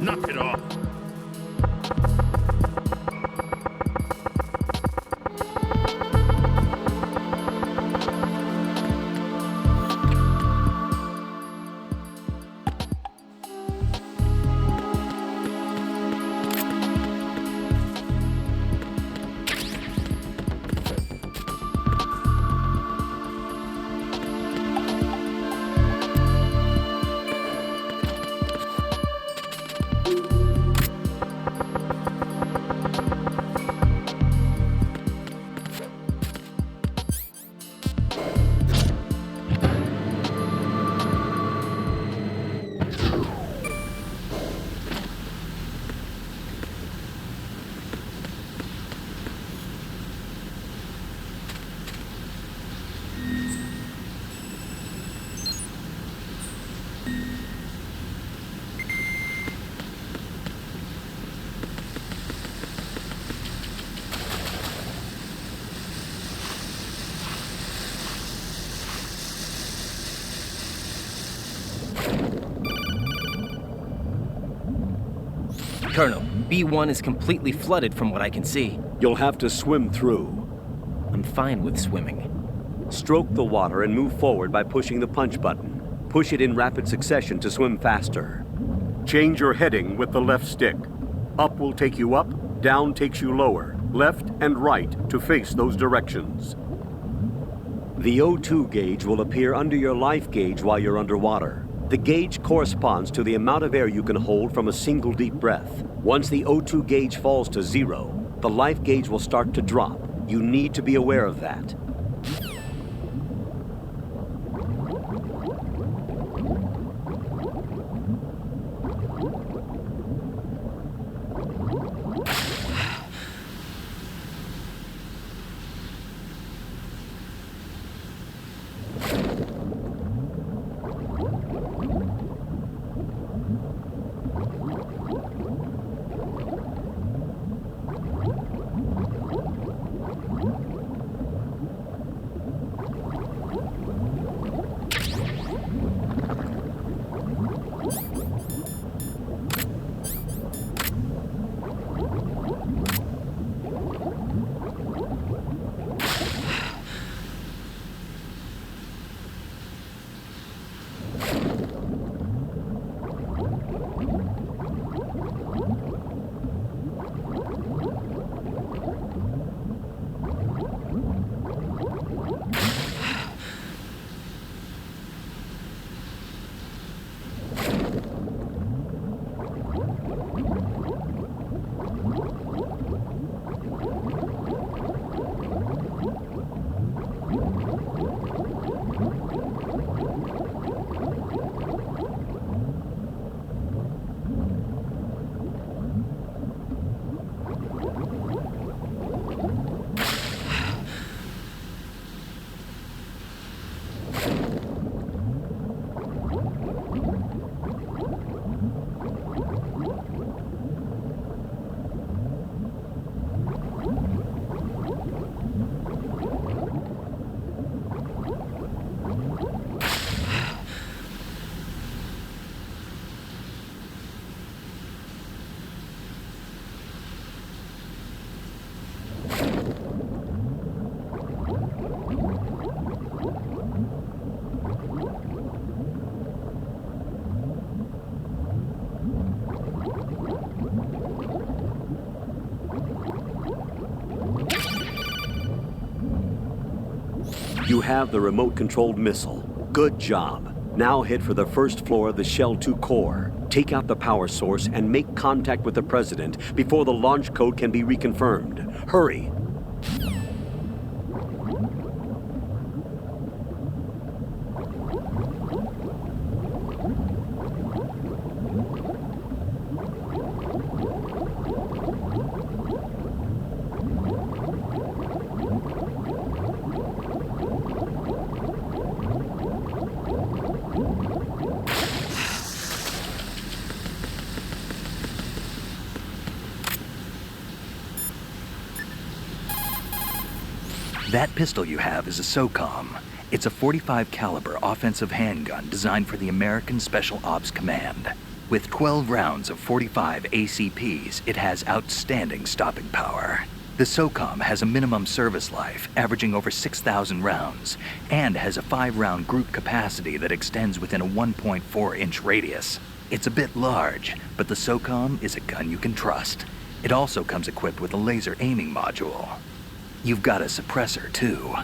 Speaker 4: Knock it off.
Speaker 15: Colonel, B1 is completely flooded from what I can see.
Speaker 17: You'll have to swim through.
Speaker 15: I'm fine with swimming.
Speaker 17: Stroke the water and move forward by pushing the punch button. Push it in rapid succession to swim faster. Change your heading with the left stick. Up will take you up, down takes you lower, left and right to face those directions. The O2 gauge will appear under your life gauge while you're underwater. The gauge corresponds to the amount of air you can hold from a single deep breath. Once the O2 gauge falls to 0, the life gauge will start to drop. You need to be aware of that. You have the remote-controlled missile. Good job. Now head for the first floor of the Shell 2 core. Take out the power source and make contact with the President before the launch code can be reconfirmed. Hurry.
Speaker 3: That pistol you have is a SOCOM. It's a .45 caliber offensive handgun designed for the American Special Ops Command. With 12 rounds of .45 ACPs, it has outstanding stopping power. The SOCOM has a minimum service life, averaging over 6,000 rounds, and has a 5-round group capacity that extends within a 1.4-inch radius. It's a bit large, but the SOCOM is a gun you can trust. It also comes equipped with a laser aiming module. You've got a suppressor, too.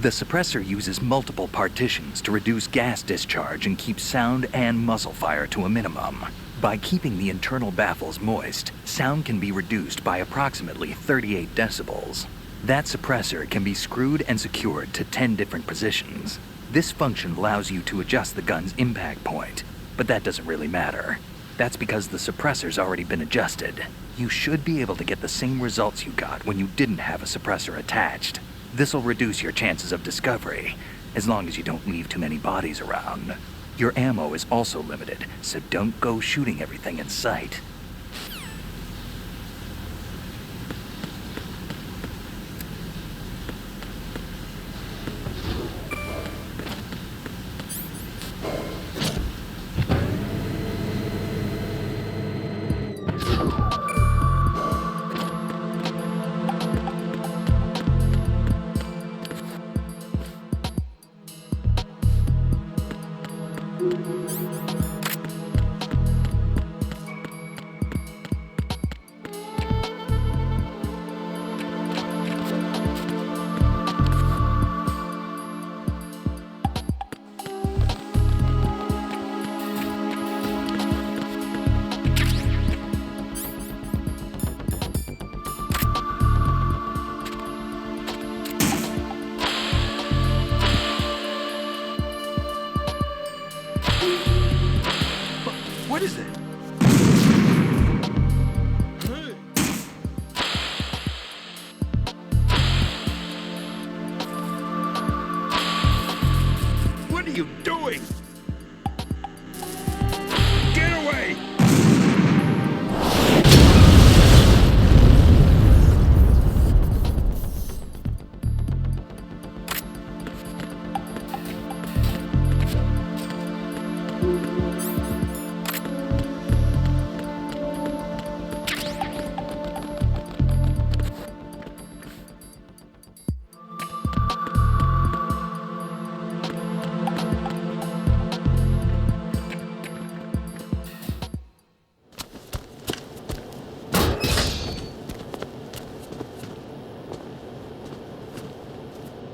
Speaker 3: The suppressor uses multiple partitions to reduce gas discharge and keep sound and muzzle fire to a minimum. By keeping the internal baffles moist, sound can be reduced by approximately 38 decibels. That suppressor can be screwed and secured to 10 different positions. This function allows you to adjust the gun's impact point, but that doesn't really matter. That's because the suppressor's already been adjusted. You should be able to get the same results you got when you didn't have a suppressor attached. This'll reduce your chances of discovery, as long as you don't leave too many bodies around. Your ammo is also limited, so don't go shooting everything in sight.
Speaker 10: What is it? What are you doing? Get away!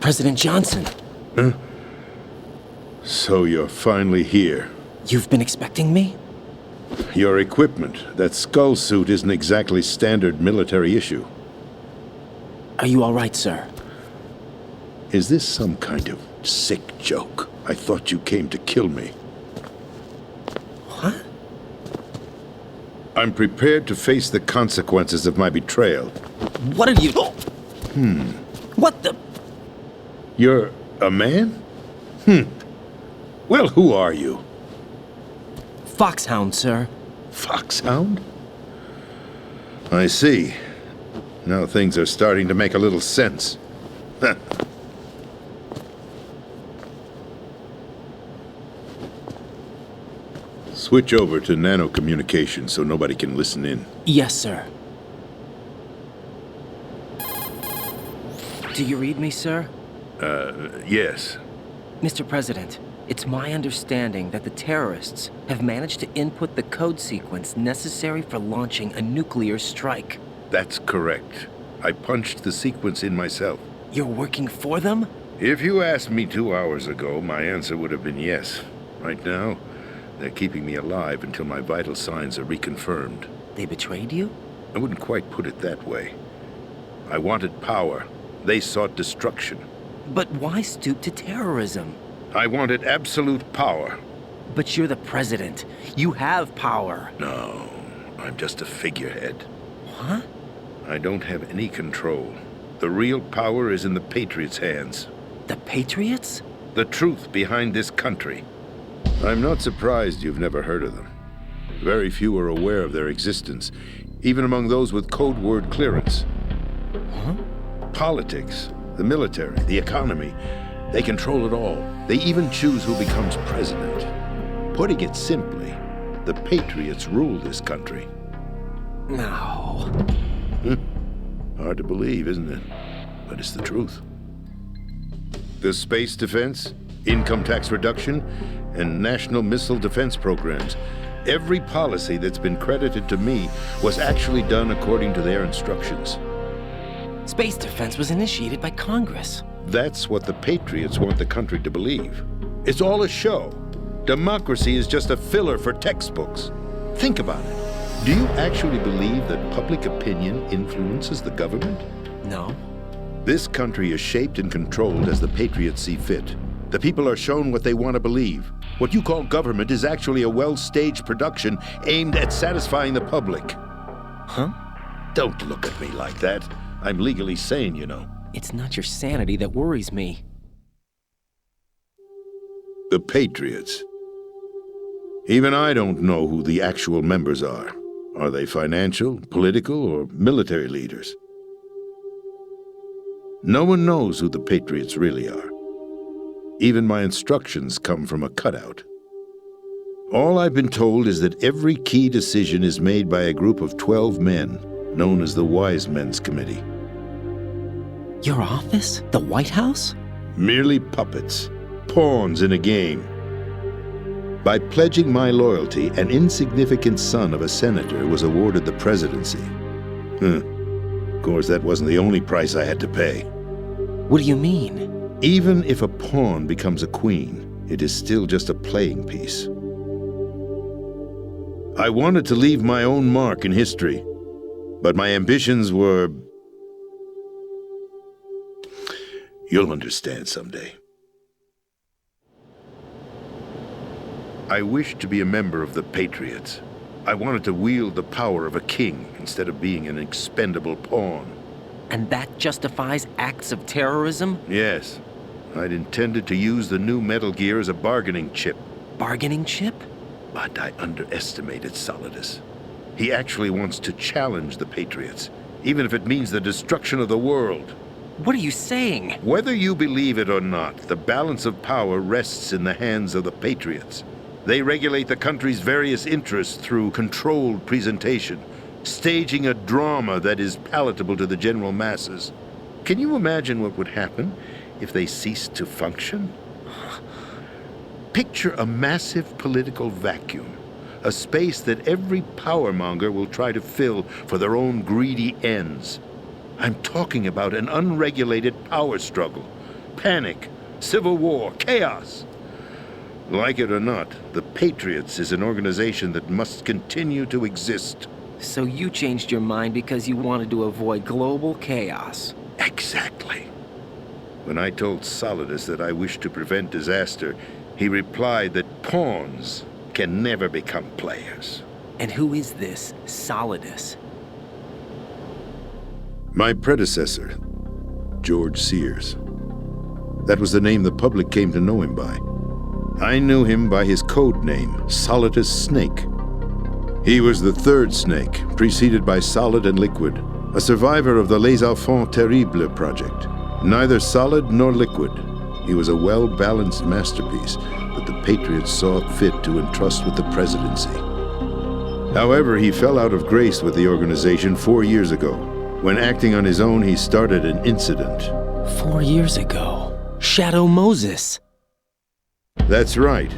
Speaker 6: President Johnson.
Speaker 11: Huh? So you're finally here.
Speaker 6: You've been expecting me?
Speaker 11: Your equipment, that skull suit isn't exactly standard military issue.
Speaker 6: Are you all right, sir?
Speaker 11: Is this some kind of sick joke? I thought you came to kill me.
Speaker 6: What?
Speaker 11: I'm prepared to face the consequences of my betrayal.
Speaker 6: What are you... What the...
Speaker 11: You're a man? Well, who are you?
Speaker 6: Foxhound, sir.
Speaker 11: Foxhound? I see. Now things are starting to make a little sense. Switch over to nano-communication so nobody can listen in.
Speaker 6: Yes, sir. Do you read me, sir?
Speaker 11: Yes.
Speaker 15: Mr. President, it's my understanding that the terrorists have managed to input the code sequence necessary for launching a nuclear strike.
Speaker 11: That's correct. I punched the sequence in myself.
Speaker 15: You're working for them?
Speaker 11: If you asked me 2 hours ago, my answer would have been yes. Right now, they're keeping me alive until my vital signs are reconfirmed.
Speaker 15: They betrayed you?
Speaker 11: I wouldn't quite put it that way. I wanted power. They sought destruction.
Speaker 15: But why stoop to terrorism?
Speaker 11: I wanted absolute power.
Speaker 15: But you're the president. You have power.
Speaker 11: No, I'm just a figurehead.
Speaker 15: What?
Speaker 11: I don't have any control. The real power is in the Patriots' hands.
Speaker 15: The Patriots?
Speaker 11: The truth behind this country. I'm not surprised you've never heard of them. Very few are aware of their existence, even among those with code word clearance.
Speaker 15: Huh?
Speaker 11: Politics, the military, the economy,
Speaker 8: They control it all. They even choose who becomes president. Putting it simply, the Patriots rule this country.
Speaker 15: No.
Speaker 8: Hard to believe, isn't it? But it's the truth. The space defense, income tax reduction, and national missile defense programs. Every policy that's been credited to me was actually done according to their instructions.
Speaker 15: Space defense was initiated by Congress.
Speaker 8: That's what the Patriots want the country to believe. It's all a show. Democracy is just a filler for textbooks. Think about it. Do you actually believe that public opinion influences the government?
Speaker 15: No.
Speaker 8: This country is shaped and controlled as the Patriots see fit. The people are shown what they want to believe. What you call government is actually a well-staged production aimed at satisfying the public.
Speaker 15: Huh?
Speaker 8: Don't look at me like that. I'm legally sane, you know.
Speaker 15: It's not your sanity that worries me.
Speaker 8: The Patriots. Even I don't know who the actual members are. Are they financial, political, or military leaders? No one knows who the Patriots really are. Even my instructions come from a cutout. All I've been told is that every key decision is made by a group of 12 men, known as the Wise Men's Committee.
Speaker 15: Your office? The White House?
Speaker 8: Merely puppets, pawns in a game. By pledging my loyalty, an insignificant son of a senator was awarded the presidency. Of course, that wasn't the only price I had to pay.
Speaker 15: What do you mean?
Speaker 8: Even if a pawn becomes a queen, it is still just a playing piece. I wanted to leave my own mark in history, but my ambitions were... You'll understand someday. I wished to be a member of the Patriots. I wanted to wield the power of a king instead of being an expendable pawn.
Speaker 15: And that justifies acts of terrorism?
Speaker 8: Yes. I'd intended to use the new Metal Gear as a bargaining chip.
Speaker 15: Bargaining chip?
Speaker 8: But I underestimated Solidus. He actually wants to challenge the Patriots, even if it means the destruction of the world.
Speaker 15: What are you saying?
Speaker 8: Whether you believe it or not, the balance of power rests in the hands of the Patriots. They regulate the country's various interests through controlled presentation, staging a drama that is palatable to the general masses. Can you imagine what would happen if they ceased to function? Picture a massive political vacuum, a space that every powermonger will try to fill for their own greedy ends. I'm talking about an unregulated power struggle, panic, civil war, chaos. Like it or not, the Patriots is an organization that must continue to exist.
Speaker 15: So you changed your mind because you wanted to avoid global chaos.
Speaker 8: Exactly. When I told Solidus that I wished to prevent disaster, he replied that pawns can never become players.
Speaker 15: And who is this Solidus?
Speaker 8: My predecessor, George Sears. That was the name the public came to know him by. I knew him by his code name, Solidus Snake. He was the third snake, preceded by Solid and Liquid, a survivor of the Les Enfants Terribles project. Neither solid nor liquid, he was a well-balanced masterpiece that the Patriots saw fit to entrust with the presidency. However, he fell out of grace with the organization 4 years ago. When acting on his own, he started an incident.
Speaker 15: 4 years ago? Shadow Moses.
Speaker 8: That's right.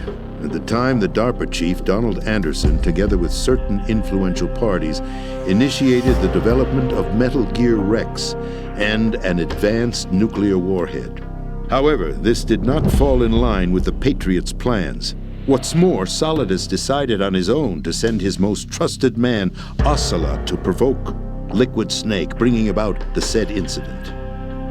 Speaker 8: At the time, the DARPA chief, Donald Anderson, together with certain influential parties, initiated the development of Metal Gear Rex and an advanced nuclear warhead. However, this did not fall in line with the Patriots' plans. What's more, Solidus decided on his own to send his most trusted man, Ocelot, to provoke Liquid Snake, bringing about the said incident.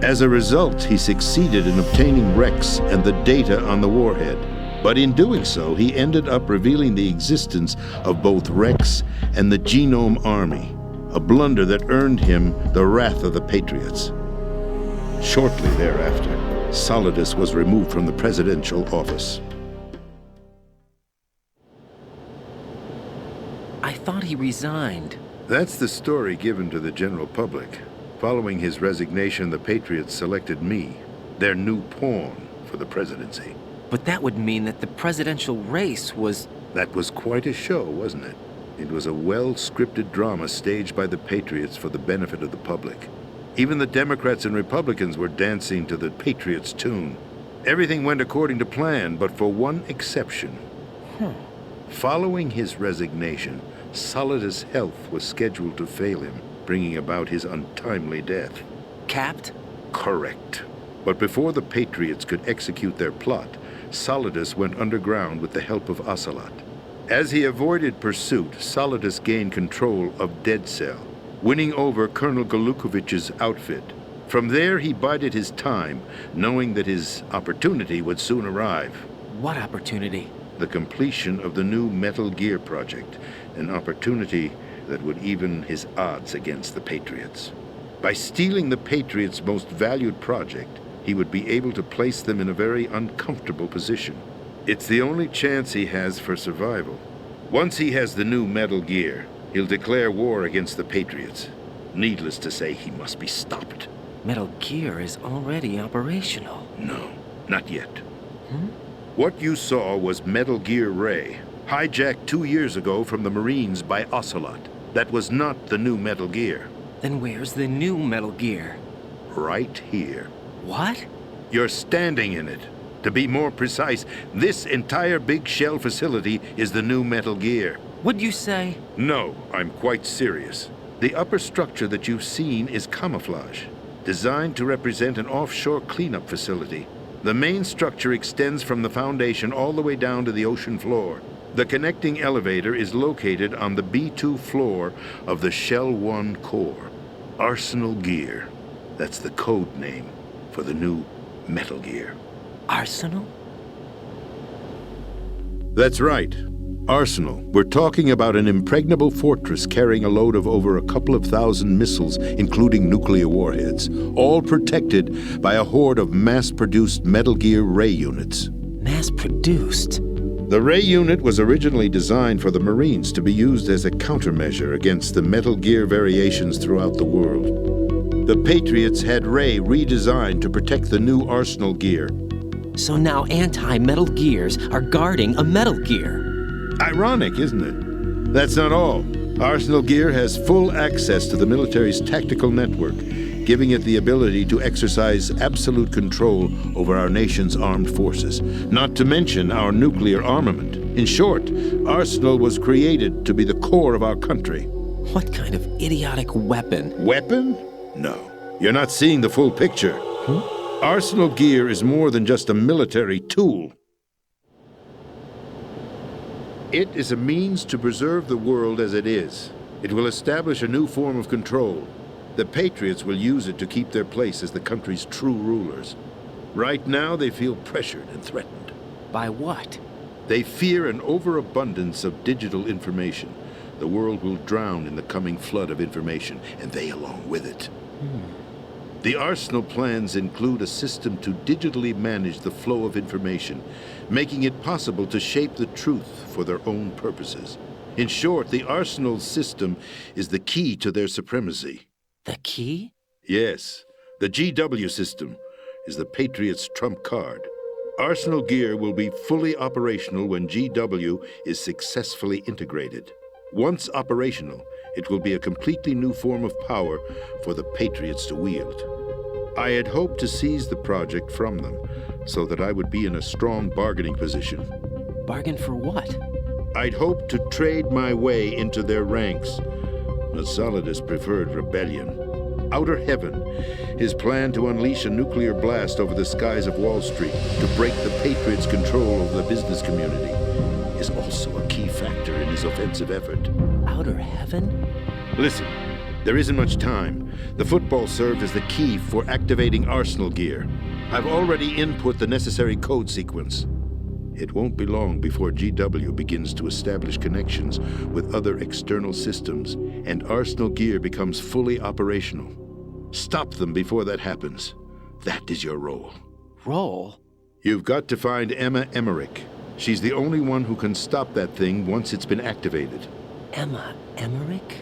Speaker 8: As a result, he succeeded in obtaining Rex and the data on the warhead. But in doing so, he ended up revealing the existence of both Rex and the Genome Army, a blunder that earned him the wrath of the Patriots. Shortly thereafter, Solidus was removed from the presidential office.
Speaker 15: I thought he resigned.
Speaker 8: That's the story given to the general public. Following his resignation, the Patriots selected me, their new pawn, for the presidency.
Speaker 15: But that would mean that the presidential race was...
Speaker 8: That was quite a show, wasn't it? It was a well-scripted drama staged by the Patriots for the benefit of the public. Even the Democrats and Republicans were dancing to the Patriots' tune. Everything went according to plan, but for one exception. Following his resignation, Solidus' health was scheduled to fail him, bringing about his untimely death.
Speaker 15: Capped?
Speaker 8: Correct. But before the Patriots could execute their plot, Solidus went underground with the help of Ocelot. As he avoided pursuit, Solidus gained control of Dead Cell, winning over Colonel Golukovich's outfit. From there, he bided his time, knowing that his opportunity would soon arrive.
Speaker 15: What opportunity?
Speaker 8: The completion of the new Metal Gear project, an opportunity that would even his odds against the Patriots. By stealing the Patriots' most valued project, he would be able to place them in a very uncomfortable position. It's the only chance he has for survival. Once he has the new Metal Gear, he'll declare war against the Patriots. Needless to say, he must be stopped.
Speaker 15: Metal Gear is already operational.
Speaker 8: No, not yet. What you saw was Metal Gear Ray, hijacked 2 years ago from the Marines by Ocelot. That was not the new Metal Gear.
Speaker 15: Then where's the new Metal Gear?
Speaker 8: Right here.
Speaker 15: What?
Speaker 8: You're standing in it. To be more precise, this entire big shell facility is the new Metal Gear.
Speaker 15: What'd you say?
Speaker 8: No, I'm quite serious. The upper structure that you've seen is camouflage, designed to represent an offshore cleanup facility. The main structure extends from the foundation all the way down to the ocean floor. The connecting elevator is located on the B2 floor of the Shell 1 core. Arsenal Gear. That's the code name for the new Metal Gear.
Speaker 15: Arsenal?
Speaker 8: That's right. Arsenal. We're talking about an impregnable fortress carrying a load of over a couple of thousand missiles, including nuclear warheads, all protected by a horde of mass-produced Metal Gear Ray units.
Speaker 15: Mass-produced?
Speaker 8: The Ray unit was originally designed for the Marines to be used as a countermeasure against the Metal Gear variations throughout the world. The Patriots had Ray redesigned to protect the new Arsenal Gear.
Speaker 15: So now anti-Metal Gears are guarding a Metal Gear.
Speaker 8: Ironic, isn't it? That's not all. Arsenal Gear has full access to the military's tactical network, giving it the ability to exercise absolute control over our nation's armed forces, not to mention our nuclear armament. In short, Arsenal was created to be the core of our country.
Speaker 15: What kind of idiotic weapon?
Speaker 8: Weapon? No. You're not seeing the full picture. Arsenal Gear is more than just a military tool. It is a means to preserve the world as it is. It will establish a new form of control. The Patriots will use it to keep their place as the country's true rulers. Right now, they feel pressured and threatened.
Speaker 15: By what?
Speaker 8: They fear an overabundance of digital information. The world will drown in the coming flood of information, and they along with it. The Arsenal plans include a system to digitally manage the flow of information, making it possible to shape the truth for their own purposes. In short, the Arsenal system is the key to their supremacy.
Speaker 15: The key?
Speaker 8: Yes. The GW system is the Patriots' trump card. Arsenal Gear will be fully operational when GW is successfully integrated. Once operational, it will be a completely new form of power for the Patriots to wield. I had hoped to seize the project from them, so that I would be in a strong bargaining position.
Speaker 15: Bargain for what?
Speaker 8: I'd hoped to trade my way into their ranks. But Solidus preferred rebellion. Outer Heaven, his plan to unleash a nuclear blast over the skies of Wall Street to break the Patriots' control over the business community, is also a key factor in his offensive effort.
Speaker 15: Outer Heaven?
Speaker 8: Listen, there isn't much time. The football served as the key for activating Arsenal Gear. I've already input the necessary code sequence. It won't be long before GW begins to establish connections with other external systems, and Arsenal Gear becomes fully operational. Stop them before that happens. That is your role.
Speaker 15: Role?
Speaker 8: You've got to find Emma Emmerich. She's the only one who can stop that thing once it's been activated.
Speaker 15: Emma Emmerich?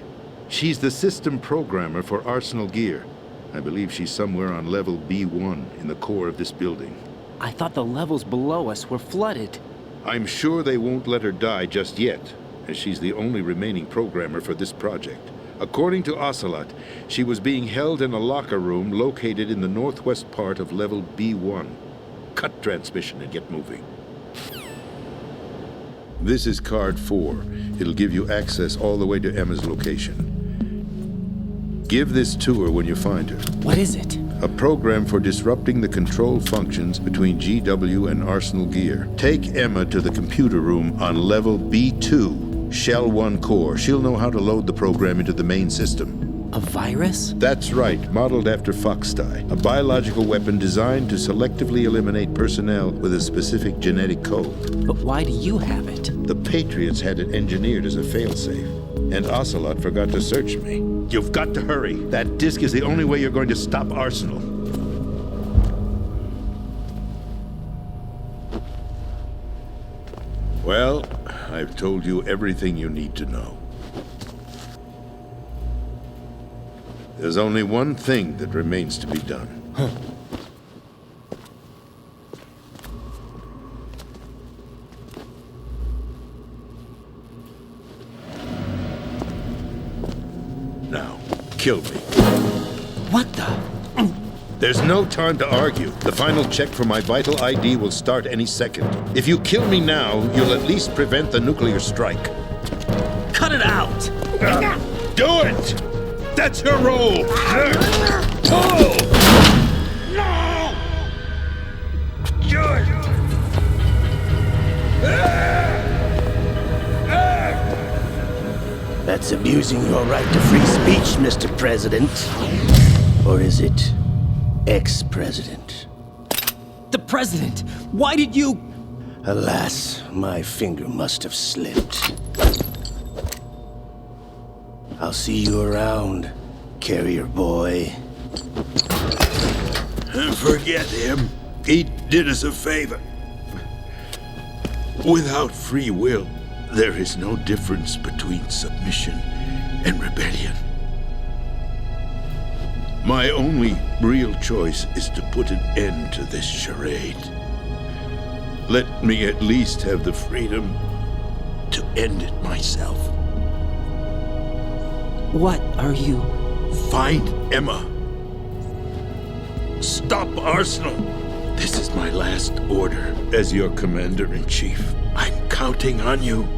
Speaker 8: She's the system programmer for Arsenal Gear. I believe she's somewhere on level B1 in the core of this building.
Speaker 6: I thought the levels below us were flooded.
Speaker 8: I'm sure they won't let her die just yet, as she's the only remaining programmer for this project. According to Ocelot, she was being held in a locker room located in the northwest part of level B1. Cut transmission and get moving. This is card 4. It'll give you access all the way to Emma's location. Give this to her when you find her.
Speaker 6: What is it?
Speaker 8: A program for disrupting the control functions between GW and Arsenal Gear. Take Emma to the computer room on level B2, Shell 1 core. She'll know how to load the program into the main system.
Speaker 6: A virus?
Speaker 8: That's right, modeled after Foxdie. A biological weapon designed to selectively eliminate personnel with a specific genetic code.
Speaker 6: But why do you have it?
Speaker 8: The Patriots had it engineered as a failsafe, and Ocelot forgot to search me. You've got to hurry. That disk is the only way you're going to stop Arsenal. Well, I've told you everything you need to know. There's only one thing that remains to be done. Now, kill me.
Speaker 6: What the?
Speaker 8: There's no time to argue. The final check for my vital ID will start any second. If you kill me now, you'll at least prevent the nuclear strike.
Speaker 6: Cut it out!
Speaker 8: Do it! That's your role! Pull! No! Good!
Speaker 7: That's abusing your right to free speech, Mr. President. Or is it ex-president?
Speaker 6: The president! Why did you...
Speaker 7: Alas, my finger must have slipped. I'll see you around, carrier boy.
Speaker 8: Forget him. He did us a favor. Without free will, there is no difference between submission and rebellion. My only real choice is to put an end to this charade. Let me at least have the freedom to end it myself.
Speaker 6: What are you...
Speaker 8: Find Emma. Stop Arsenal. This is my last order as your commander-in-chief. I'm counting on you.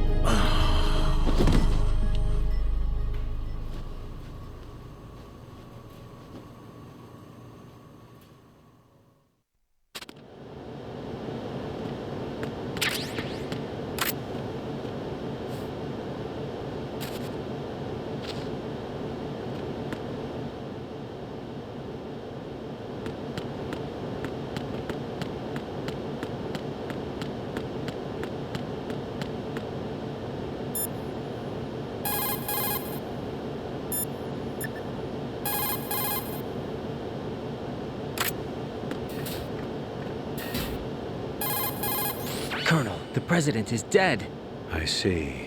Speaker 15: Colonel, the president is dead.
Speaker 17: I see.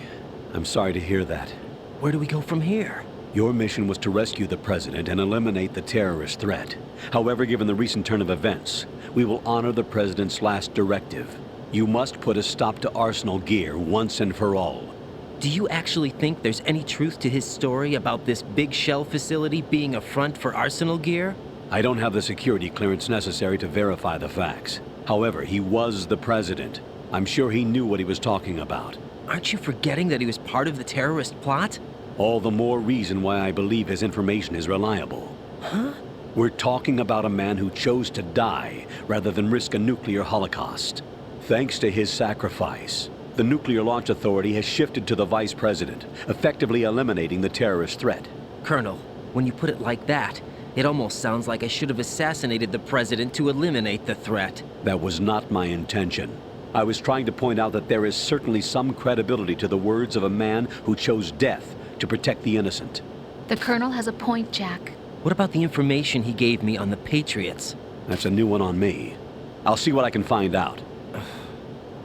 Speaker 17: I'm sorry to hear that.
Speaker 15: Where do we go from here?
Speaker 17: Your mission was to rescue the president and eliminate the terrorist threat. However, given the recent turn of events, we will honor the president's last directive. You must put a stop to Arsenal Gear once and for all.
Speaker 15: Do you actually think there's any truth to his story about this big shell facility being a front for Arsenal Gear?
Speaker 17: I don't have the security clearance necessary to verify the facts. However, he was the president. I'm sure he knew what he was talking about.
Speaker 15: Aren't you forgetting that he was part of the terrorist plot?
Speaker 17: All the more reason why I believe his information is reliable.
Speaker 15: Huh?
Speaker 17: We're talking about a man who chose to die rather than risk a nuclear holocaust. Thanks to his sacrifice, the Nuclear Launch Authority has shifted to the vice president, effectively eliminating the terrorist threat.
Speaker 15: Colonel, when you put it like that, it almost sounds like I should have assassinated the president to eliminate the threat.
Speaker 17: That was not my intention. I was trying to point out that there is certainly some credibility to the words of a man who chose death to protect the innocent.
Speaker 18: The Colonel has a point, Jack.
Speaker 15: What about the information he gave me on the Patriots?
Speaker 17: That's a new one on me. I'll see what I can find out.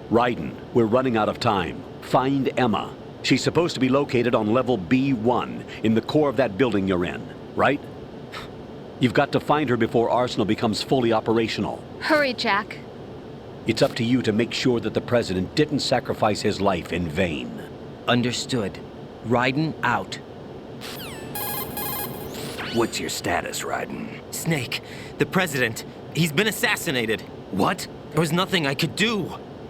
Speaker 17: Raiden, we're running out of time. Find Emma. She's supposed to be located on level B1, in the core of that building you're in, right? You've got to find her before Arsenal becomes fully operational.
Speaker 18: Hurry, Jack.
Speaker 14: It's up to you to make sure that the President didn't sacrifice his life in vain.
Speaker 15: Understood. Raiden out.
Speaker 3: What's your status, Raiden?
Speaker 15: Snake, the President, he's been assassinated.
Speaker 3: What?
Speaker 15: There was nothing I could do.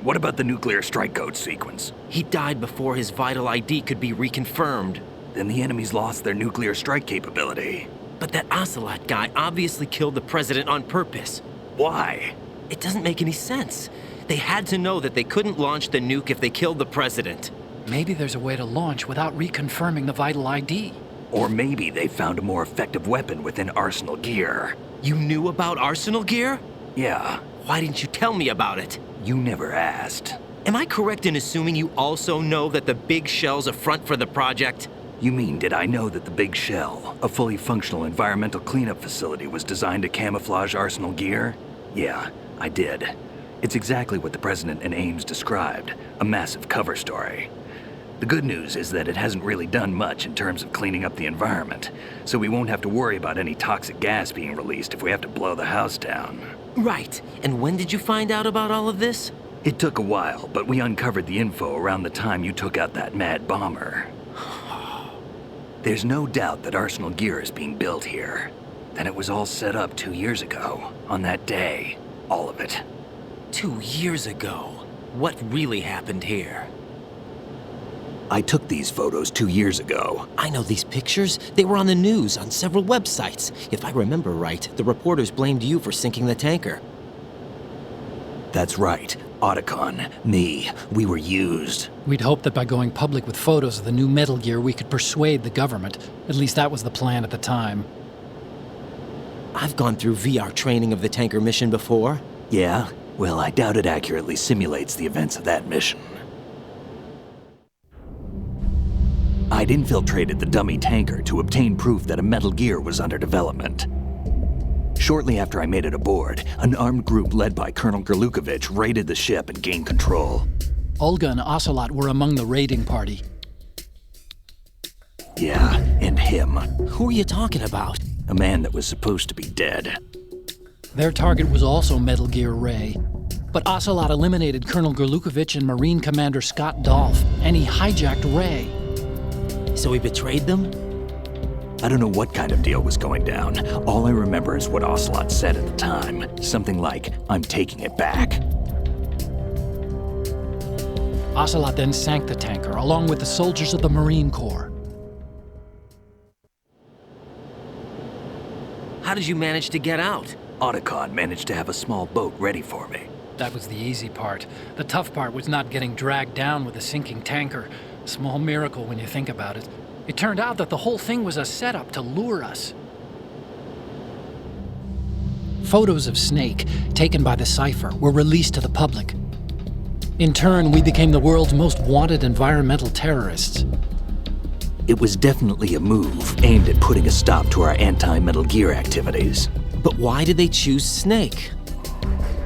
Speaker 3: What about the nuclear strike code sequence?
Speaker 15: He died before his vital ID could be reconfirmed.
Speaker 3: Then the enemy's lost their nuclear strike capability.
Speaker 15: But that Ocelot guy obviously killed the President on purpose.
Speaker 3: Why?
Speaker 15: It doesn't make any sense. They had to know that they couldn't launch the nuke if they killed the President.
Speaker 1: Maybe there's a way to launch without reconfirming the vital ID.
Speaker 3: Or maybe they found a more effective weapon within Arsenal gear.
Speaker 15: You knew about Arsenal gear?
Speaker 3: Yeah.
Speaker 15: Why didn't you tell me about it?
Speaker 3: You never asked.
Speaker 15: Am I correct in assuming you also know that the Big Shell's a front for the project?
Speaker 3: You mean, did I know that the Big Shell, a fully functional environmental cleanup facility, was designed to camouflage Arsenal gear? Yeah, I did. It's exactly what the President and Ames described, a massive cover story. The good news is that it hasn't really done much in terms of cleaning up the environment, so we won't have to worry about any toxic gas being released if we have to blow the house down.
Speaker 15: Right. And when did you find out about all of this?
Speaker 3: It took a while, but we uncovered the info around the time you took out that mad bomber. There's no doubt that Arsenal gear is being built here. That it was all set up 2 years ago, on that day. All of it.
Speaker 15: 2 years ago? What really happened here?
Speaker 3: I took these photos 2 years ago.
Speaker 15: I know these pictures. They were on the news, on several websites. If I remember right, the reporters blamed you for sinking the tanker.
Speaker 3: That's right. Otacon, me, we were used.
Speaker 1: We'd hoped that by going public with photos of the new Metal Gear, we could persuade the government. At least that was the plan at the time.
Speaker 15: I've gone through VR training of the tanker mission before.
Speaker 3: Yeah? Well, I doubt it accurately simulates the events of that mission. I'd infiltrated the dummy tanker to obtain proof that a Metal Gear was under development. Shortly after I made it aboard, an armed group led by Colonel Gerlukovich raided the ship and gained control.
Speaker 1: Olga and Ocelot were among the raiding party.
Speaker 3: Yeah, and him.
Speaker 15: Who are you talking about?
Speaker 3: A man that was supposed to be dead.
Speaker 1: Their target was also Metal Gear Ray. But Ocelot eliminated Colonel Gerlukovich and Marine Commander Scott Dolph, and he hijacked Ray.
Speaker 15: So he betrayed them?
Speaker 3: I don't know what kind of deal was going down. All I remember is what Ocelot said at the time. Something like, "I'm taking it back."
Speaker 1: Ocelot then sank the tanker, along with the soldiers of the Marine Corps.
Speaker 15: How did you manage to get out?
Speaker 3: Otacon managed to have a small boat ready for me.
Speaker 1: That was the easy part. The tough part was not getting dragged down with a sinking tanker. A small miracle when you think about it. It turned out that the whole thing was a setup to lure us. Photos of Snake, taken by the Cypher, were released to the public. In turn, we became the world's most wanted environmental terrorists.
Speaker 3: It was definitely a move aimed at putting a stop to our anti-Metal Gear activities.
Speaker 15: But why did they choose Snake?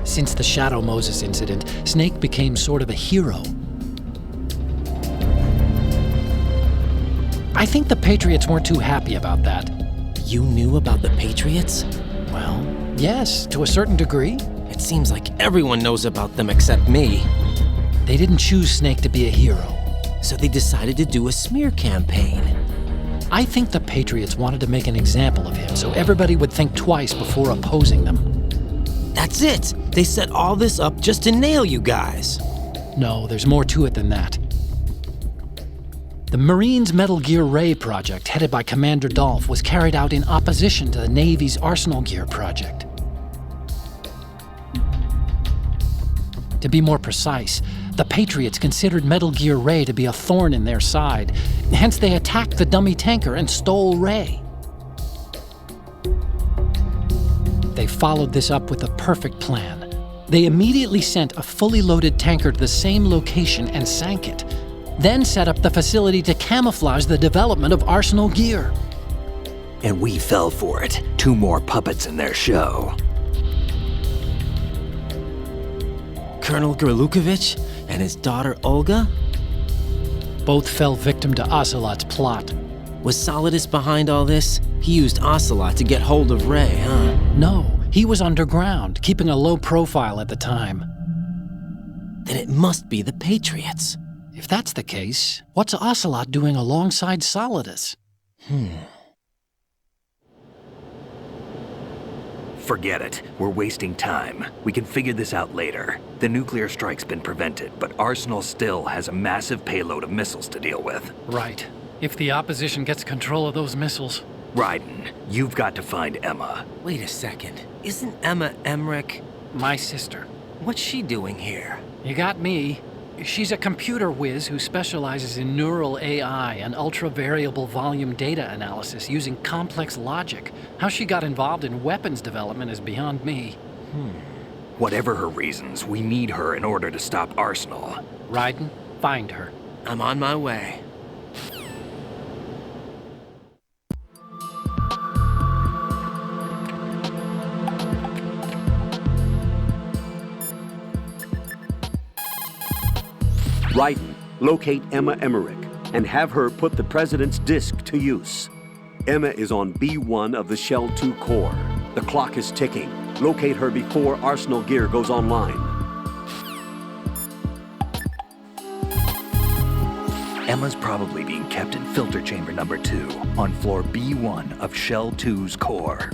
Speaker 1: Since the Shadow Moses incident, Snake became sort of a hero. I think the Patriots weren't too happy about that.
Speaker 15: You knew about the Patriots?
Speaker 1: Well, yes, to a certain degree.
Speaker 15: It seems like everyone knows about them except me.
Speaker 1: They didn't choose Snake to be a hero.
Speaker 15: So they decided to do a smear campaign.
Speaker 1: I think the Patriots wanted to make an example of him so everybody would think twice before opposing them.
Speaker 15: That's it! They set all this up just to nail you guys.
Speaker 1: No, there's more to it than that. The Marines' Metal Gear Ray project, headed by Commander Dolph, was carried out in opposition to the Navy's Arsenal Gear project. To be more precise, the Patriots considered Metal Gear Ray to be a thorn in their side. Hence, they attacked the dummy tanker and stole Ray. They followed this up with a perfect plan. They immediately sent a fully loaded tanker to the same location and sank it. Then set up the facility to camouflage the development of Arsenal Gear.
Speaker 3: And we fell for it. 2 more puppets in their show.
Speaker 15: Colonel Gerlukovich and his daughter Olga?
Speaker 1: Both fell victim to Ocelot's plot.
Speaker 15: Was Solidus behind all this? He used Ocelot to get hold of Ray, huh?
Speaker 1: No, he was underground, keeping a low profile at the time.
Speaker 6: Then it must be the Patriots.
Speaker 1: If that's the case, what's Ocelot doing alongside Solidus?
Speaker 3: Forget it. We're wasting time. We can figure this out later. The nuclear strike's been prevented, but Arsenal still has a massive payload of missiles to deal with.
Speaker 1: Right. If the opposition gets control of those missiles...
Speaker 3: Raiden, you've got to find Emma.
Speaker 15: Wait a second. Isn't Emma Emmerich...
Speaker 1: My sister.
Speaker 15: What's she doing here?
Speaker 1: You got me. She's a computer whiz who specializes in neural AI and ultra-variable volume data analysis using complex logic. How she got involved in weapons development is beyond me.
Speaker 3: Whatever her reasons, we need her in order to stop Arsenal.
Speaker 1: Raiden, find her.
Speaker 15: I'm on my way.
Speaker 17: Raiden, locate Emma Emmerich and have her put the President's disk to use. Emma is on B1 of the Shell 2 core. The clock is ticking. Locate her before Arsenal gear goes online.
Speaker 3: Emma's probably being kept in filter chamber number 2 on floor B1 of Shell 2's core.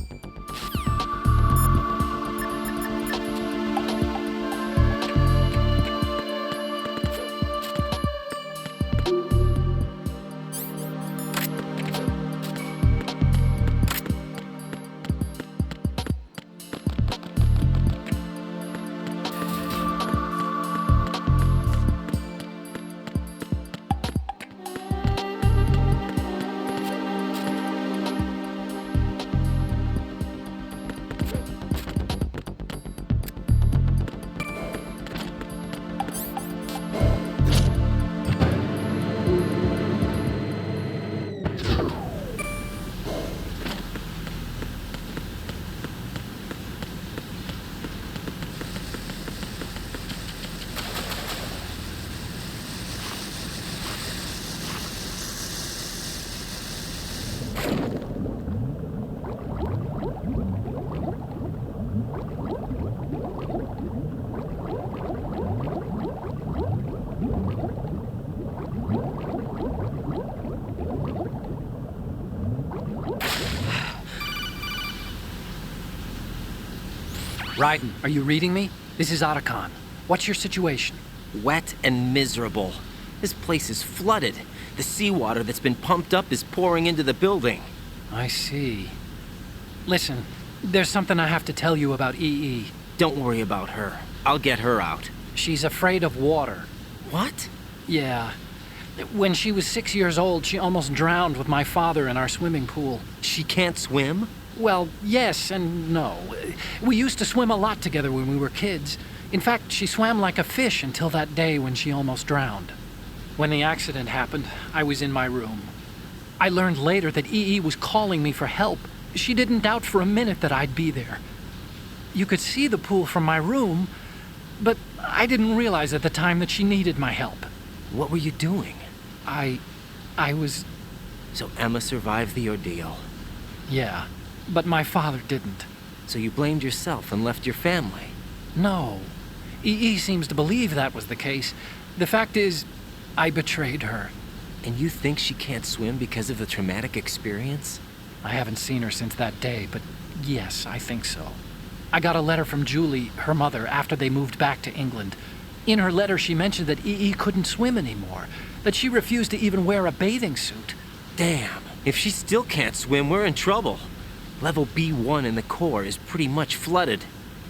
Speaker 1: Raiden, are you reading me? This is Otacon. What's your situation?
Speaker 15: Wet and miserable. This place is flooded. The seawater that's been pumped up is pouring into the building.
Speaker 1: I see. Listen, there's something I have to tell you about EE.
Speaker 15: Don't worry about her. I'll get her out.
Speaker 1: She's afraid of water.
Speaker 15: What?
Speaker 1: Yeah. When she was 6 years old, she almost drowned with my father in our swimming pool.
Speaker 15: She can't swim?
Speaker 1: Well, yes and no. We used to swim a lot together when we were kids. In fact, she swam like a fish until that day when she almost drowned. When the accident happened, I was in my room. I learned later that EE was calling me for help. She didn't doubt for a minute that I'd be there. You could see the pool from my room, but I didn't realize at the time that she needed my help.
Speaker 15: What were you doing?
Speaker 1: I was...
Speaker 15: So Emma survived the ordeal?
Speaker 1: Yeah, but my father didn't.
Speaker 15: So you blamed yourself and left your family?
Speaker 1: No. EE seems to believe that was the case. The fact is, I betrayed her.
Speaker 15: And you think she can't swim because of the traumatic experience?
Speaker 1: I haven't seen her since that day, but yes, I think so. I got a letter from Julie, her mother, after they moved back to England. In her letter, she mentioned that EE couldn't swim anymore, that she refused to even wear a bathing suit.
Speaker 15: Damn, if she still can't swim, we're in trouble. Level B1 in the core is pretty much flooded.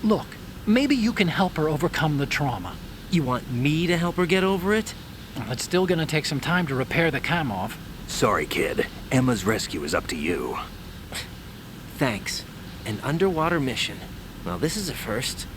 Speaker 1: Look, maybe you can help her overcome the trauma.
Speaker 15: You want me to help her get over it?
Speaker 1: Well, it's still gonna take some time to repair the Kamov.
Speaker 3: Sorry, kid. Emma's rescue is up to you.
Speaker 15: Thanks. An underwater mission. Well, this is a first.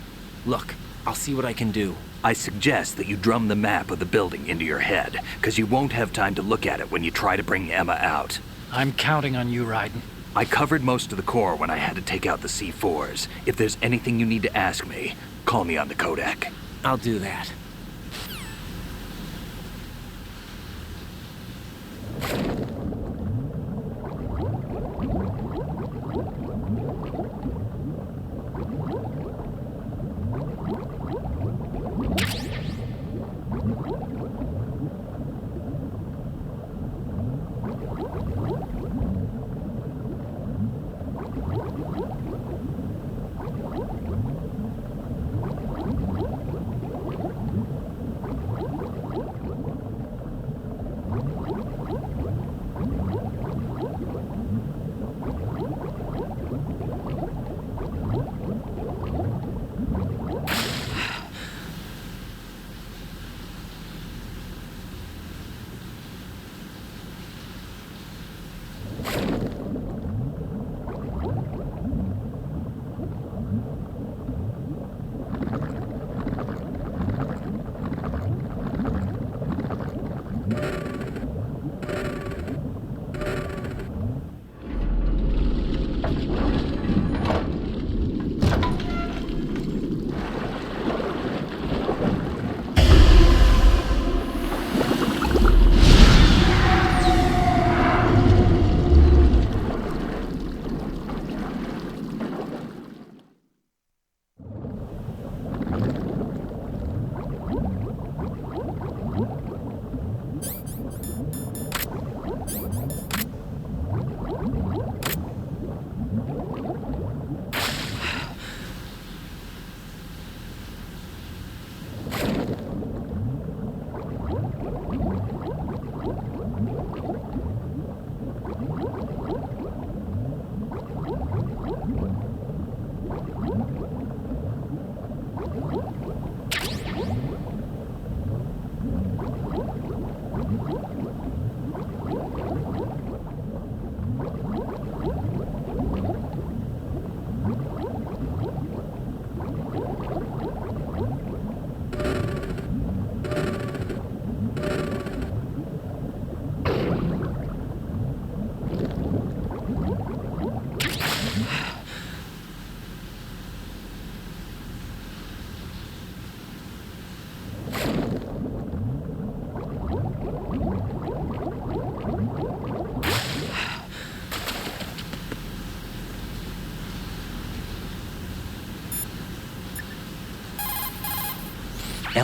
Speaker 15: Look, I'll see what I can do.
Speaker 3: I suggest that you drum the map of the building into your head, because you won't have time to look at it when you try to bring Emma out.
Speaker 1: I'm counting on you, Raiden.
Speaker 3: I covered most of the core when I had to take out the C4s. If there's anything you need to ask me, call me on the codec.
Speaker 15: I'll do that.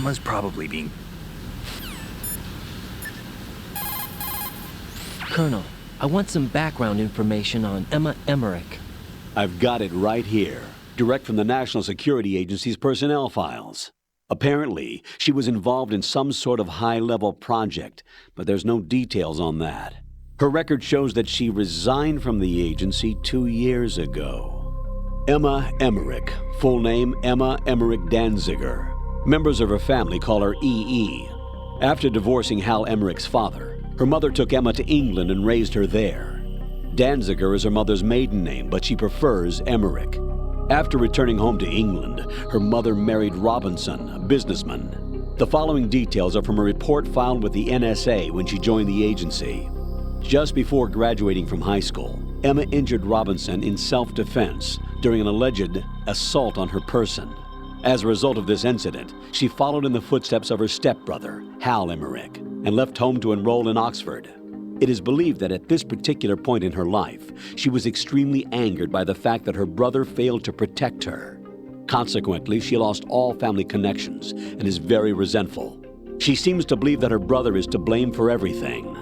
Speaker 3: Emma's probably being...
Speaker 15: Colonel, I want some background information on Emma Emmerich.
Speaker 14: I've got it right here, direct from the National Security Agency's personnel files. Apparently, she was involved in some sort of high-level project, but there's no details on that. Her record shows that she resigned from the agency 2 years ago. Emma Emmerich, full name Emma Emmerich Danziger. Members of her family call her EE. After divorcing Hal Emmerich's father, her mother took Emma to England and raised her there. Danziger is her mother's maiden name, but she prefers Emmerich. After returning home to England, her mother married Robinson, a businessman. The following details are from a report filed with the NSA when she joined the agency. Just before graduating from high school, Emma injured Robinson in self-defense during an alleged assault on her person. As a result of this incident, she followed in the footsteps of her stepbrother, Hal Emmerich, and left home to enroll in Oxford. It is believed that at this particular point in her life, she was extremely angered by the fact that her brother failed to protect her. Consequently, she lost all family connections and is very resentful. She seems to believe that her brother is to blame for everything.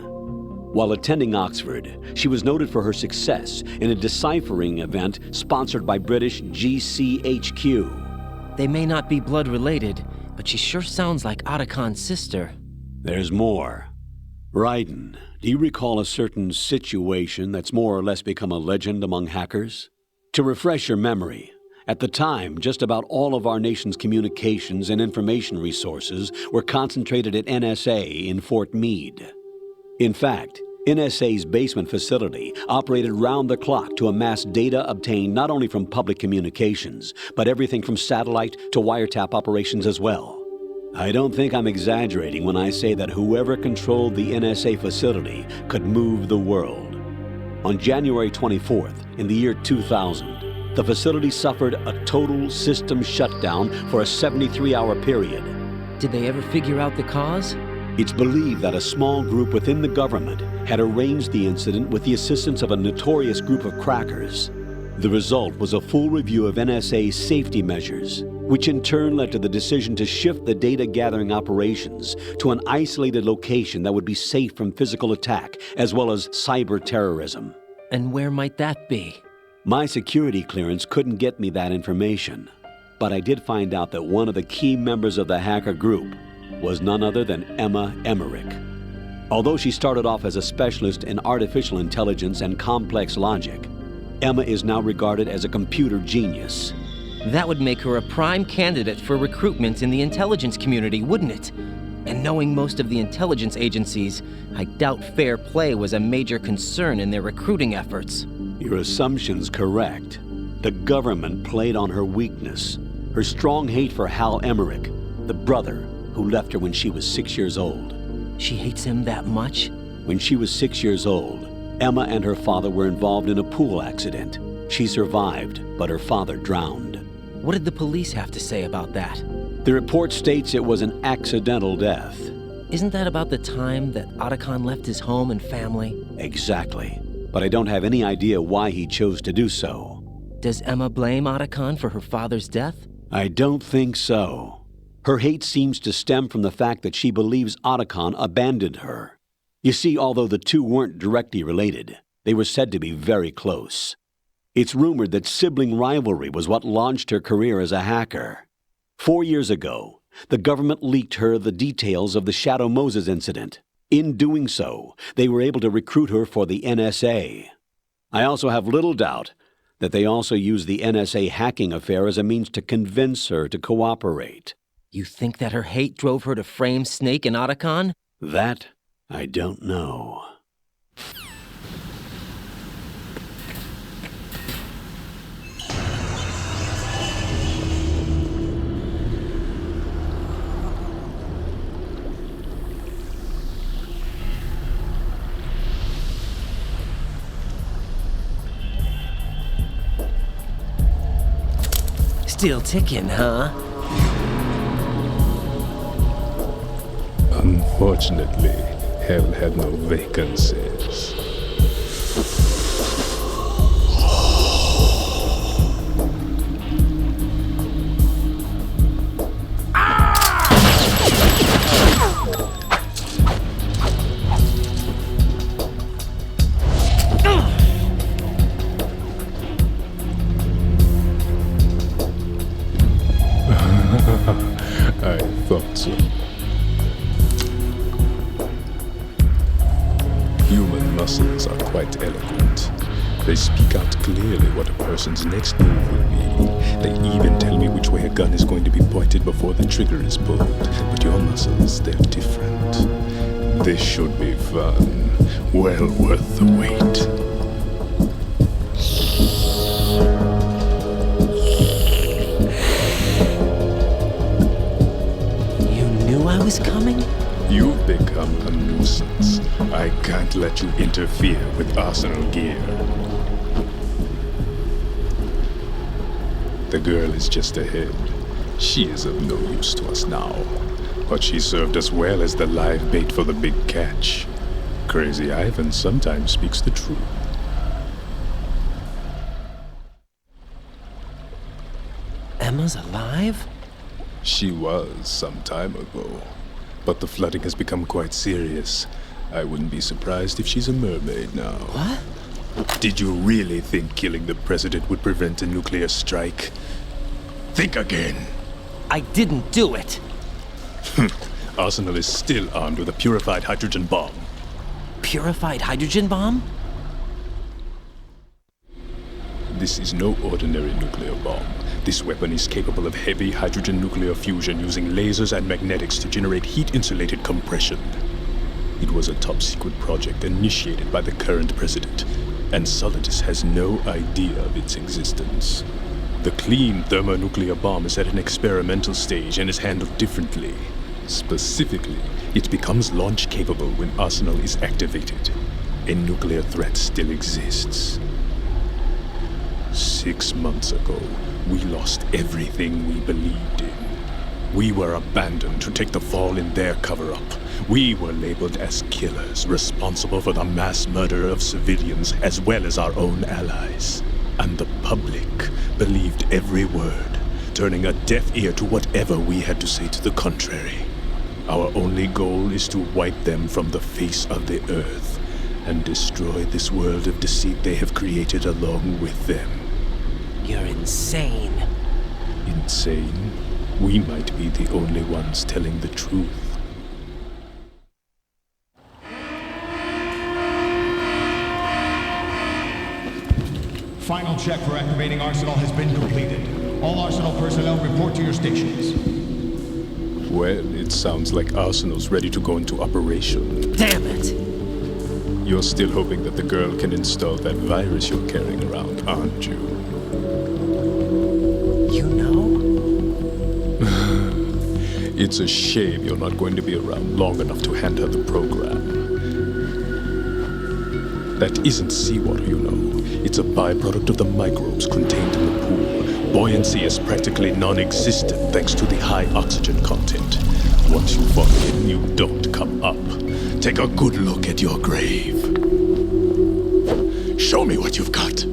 Speaker 14: While attending Oxford, she was noted for her success in a deciphering event sponsored by British GCHQ.
Speaker 15: They may not be blood related, but she sure sounds like Otacon's sister.
Speaker 14: There's more. Raiden, do you recall a certain situation that's more or less become a legend among hackers? To refresh your memory, at the time, just about all of our nation's communications and information resources were concentrated at NSA in Fort Meade. In fact, NSA's basement facility operated round the clock to amass data obtained not only from public communications, but everything from satellite to wiretap operations as well. I don't think I'm exaggerating when I say that whoever controlled the NSA facility could move the world. On January 24th, in the year 2000, the facility suffered a total system shutdown for a 73-hour period.
Speaker 15: Did they ever figure out the cause?
Speaker 14: It's believed that a small group within the government had arranged the incident with the assistance of a notorious group of crackers. The result was a full review of NSA's safety measures, which in turn led to the decision to shift the data-gathering operations to an isolated location that would be safe from physical attack as well as cyber terrorism.
Speaker 15: And where might that be?
Speaker 14: My security clearance couldn't get me that information, but I did find out that one of the key members of the hacker group was none other than Emma Emmerich. Although she started off as a specialist in artificial intelligence and complex logic, Emma is now regarded as a computer genius.
Speaker 15: That would make her a prime candidate for recruitment in the intelligence community, wouldn't it? And knowing most of the intelligence agencies, I doubt fair play was a major concern in their recruiting efforts.
Speaker 14: Your assumption's correct. The government played on her weakness, her strong hate for Hal Emmerich, the brother who left her when she was 6 years old.
Speaker 15: She hates him that much?
Speaker 14: When she was 6 years old, Emma and her father were involved in a pool accident. She survived, but her father drowned.
Speaker 15: What did the police have to say about that?
Speaker 14: The report states it was an accidental death.
Speaker 15: Isn't that about the time that Otacon left his home and family?
Speaker 14: Exactly. But I don't have any idea why he chose to do so.
Speaker 15: Does Emma blame Otacon for her father's death?
Speaker 14: I don't think so. Her hate seems to stem from the fact that she believes Otacon abandoned her. You see, although the two weren't directly related, they were said to be very close. It's rumored that sibling rivalry was what launched her career as a hacker. 4 years ago, the government leaked her the details of the Shadow Moses incident. In doing so, they were able to recruit her for the NSA. I also have little doubt that they also used the NSA hacking affair as a means to convince her to cooperate.
Speaker 15: You think that her hate drove her to frame Snake and Otacon?
Speaker 14: That, I don't know.
Speaker 15: Still ticking, huh?
Speaker 11: Unfortunately, hell had no vacancies. muscles are quite eloquent. They speak out clearly what a person's next move will be. They even tell me which way a gun is going to be pointed before the trigger is pulled. But your muscles, they're different. This should be fun. Well worth the wait.
Speaker 6: You knew I was coming?
Speaker 11: You've become a nuisance. I can't let you interfere with Arsenal gear. The girl is just ahead. She is of no use to us now. But she served us well as the live bait for the big catch. Crazy Ivan sometimes speaks the truth.
Speaker 6: Emma's alive?
Speaker 11: She was some time ago. But the flooding has become quite serious. I wouldn't be surprised if she's a mermaid now.
Speaker 6: What?
Speaker 11: Did you really think killing the president would prevent a nuclear strike? Think again.
Speaker 6: I didn't do it.
Speaker 11: Arsenal is still armed with a purified hydrogen bomb.
Speaker 6: Purified hydrogen bomb?
Speaker 11: This is no ordinary nuclear bomb. This weapon is capable of heavy hydrogen nuclear fusion using lasers and magnetics to generate heat-insulated compression. It was a top-secret project initiated by the current president, and Solidus has no idea of its existence. The clean thermonuclear bomb is at an experimental stage and is handled differently. Specifically, it becomes launch-capable when Arsenal is activated. A nuclear threat still exists. 6 months ago, we lost everything we believed in. We were abandoned to take the fall in their cover-up. We were labeled as killers, responsible for the mass murder of civilians as well as our own allies. And the public believed every word, turning a deaf ear to whatever we had to say to the contrary. Our only goal is to wipe them from the face of the earth and destroy this world of deceit they have created along with them.
Speaker 6: You're insane.
Speaker 11: Insane? We might be the only ones telling the truth.
Speaker 13: Final check for activating Arsenal has been completed. All Arsenal personnel report to your stations.
Speaker 11: Well, it sounds like Arsenal's ready to go into operation.
Speaker 6: Damn it!
Speaker 11: You're still hoping that the girl can install that virus you're carrying around, aren't you?
Speaker 6: You know?
Speaker 11: It's a shame you're not going to be around long enough to hand her the program. That isn't seawater, you know. It's a byproduct of the microbes contained in the pool. Buoyancy is practically non-existent thanks to the high oxygen content. Once you fall in, you don't come up. Take a good look at your grave. Show me what you've got.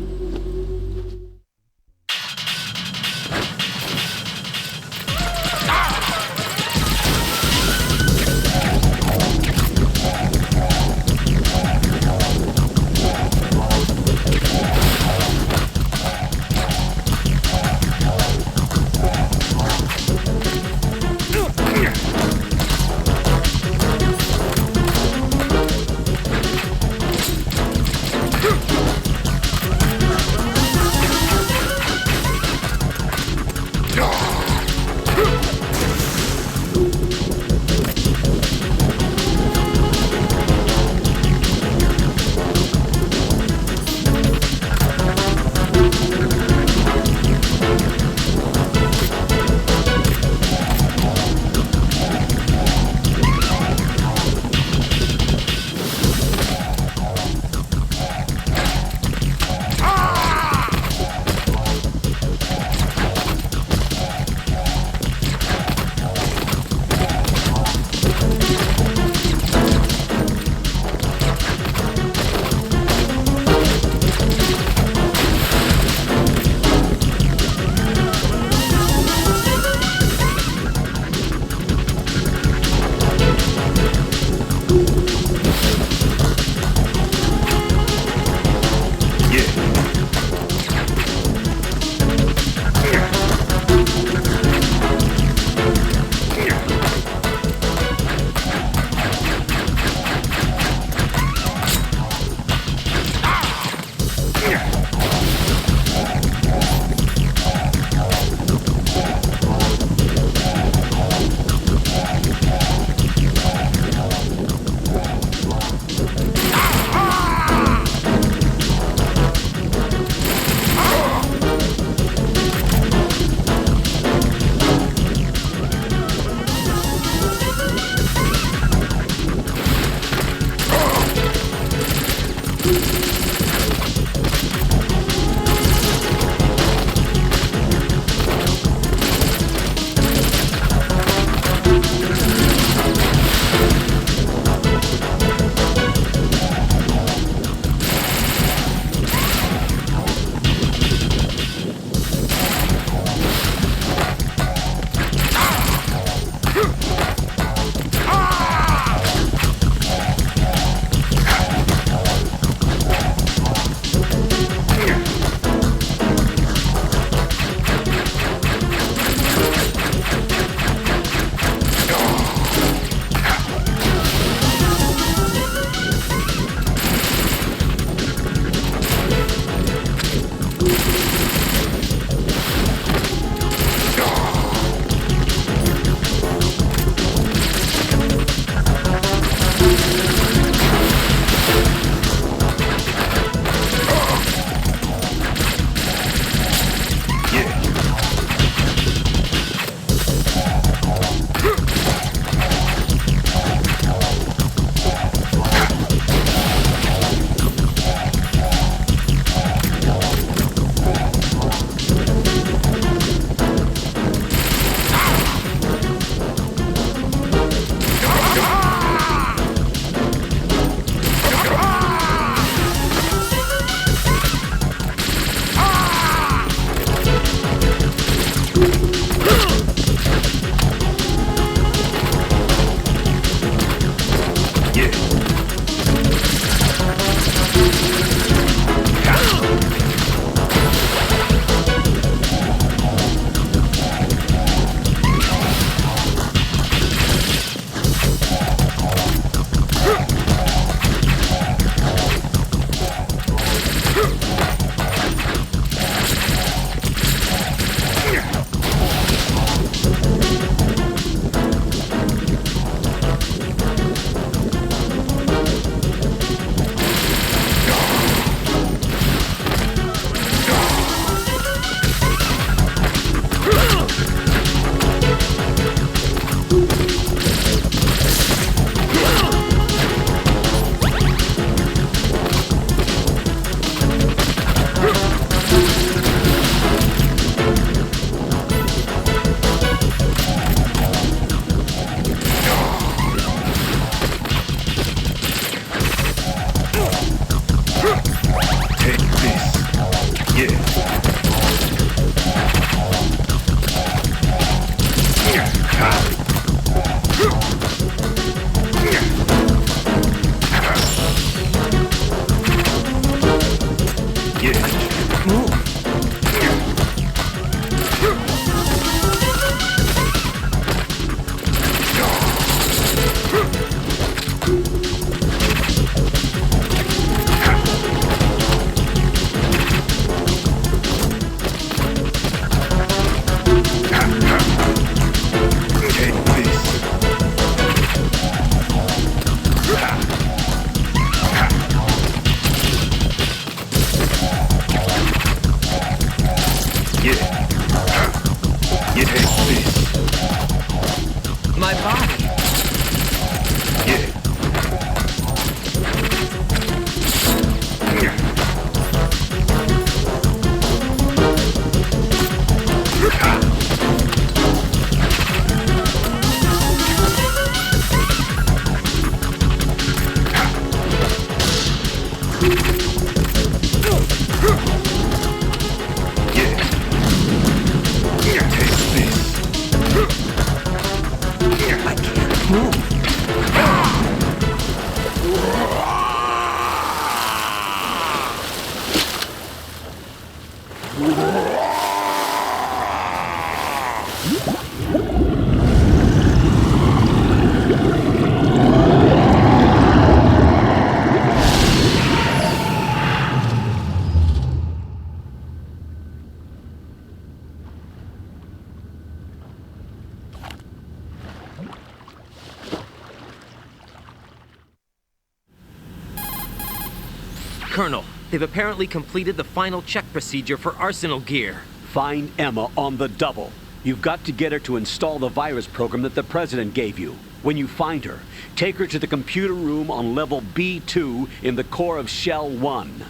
Speaker 15: Colonel, they've apparently completed the final check procedure for arsenal gear.
Speaker 14: Find Emma on the double. You've got to get her to install the virus program that the President gave you. When you find her, take her to the computer room on level B2 in the core of Shell 1.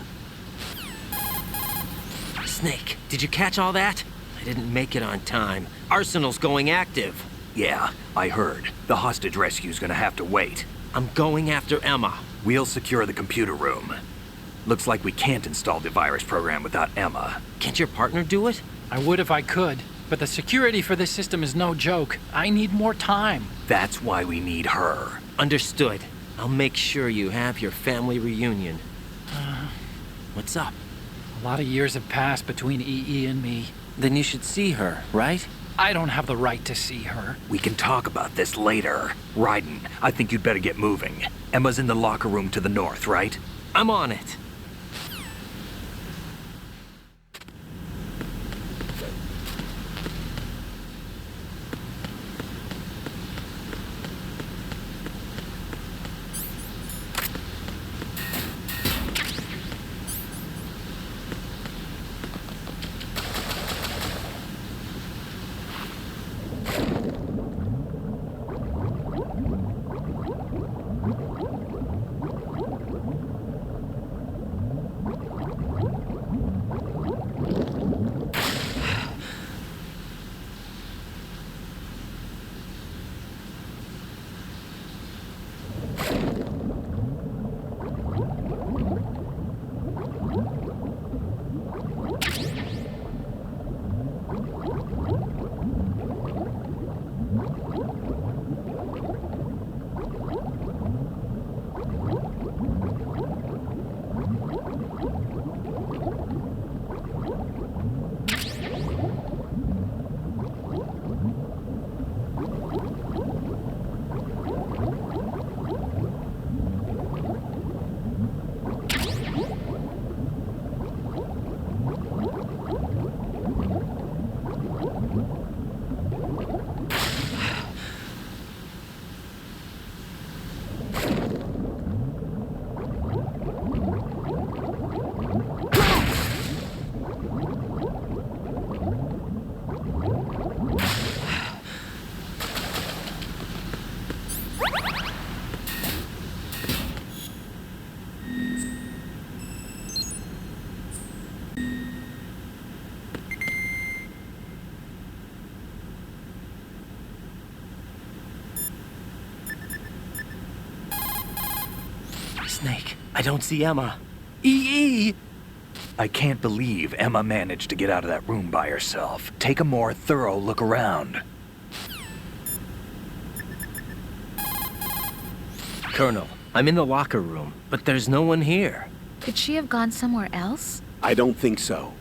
Speaker 15: Snake, did you catch all that? I didn't make it on time. Arsenal's going active.
Speaker 3: Yeah, I heard. The hostage rescue's gonna have to wait.
Speaker 15: I'm going after Emma.
Speaker 3: We'll secure the computer room. Looks like we can't install the virus program without Emma.
Speaker 15: Can't your partner do it?
Speaker 1: I would if I could, but the security for this system is no joke. I need more time.
Speaker 3: That's why we need her.
Speaker 15: Understood. I'll make sure you have your family reunion. What's up?
Speaker 1: A lot of years have passed between EE and me.
Speaker 15: Then you should see her, right?
Speaker 1: I don't have the right to see her.
Speaker 3: We can talk about this later. Raiden, I think you'd better get moving. Emma's in the locker room to the north, right?
Speaker 15: I'm on it. Snake, I don't see Emma. EE!
Speaker 3: I can't believe Emma managed to get out of that room by herself. Take a more thorough look around.
Speaker 15: Colonel, I'm in the locker room, but there's no one here.
Speaker 18: Could she have gone somewhere else?
Speaker 14: I don't think so.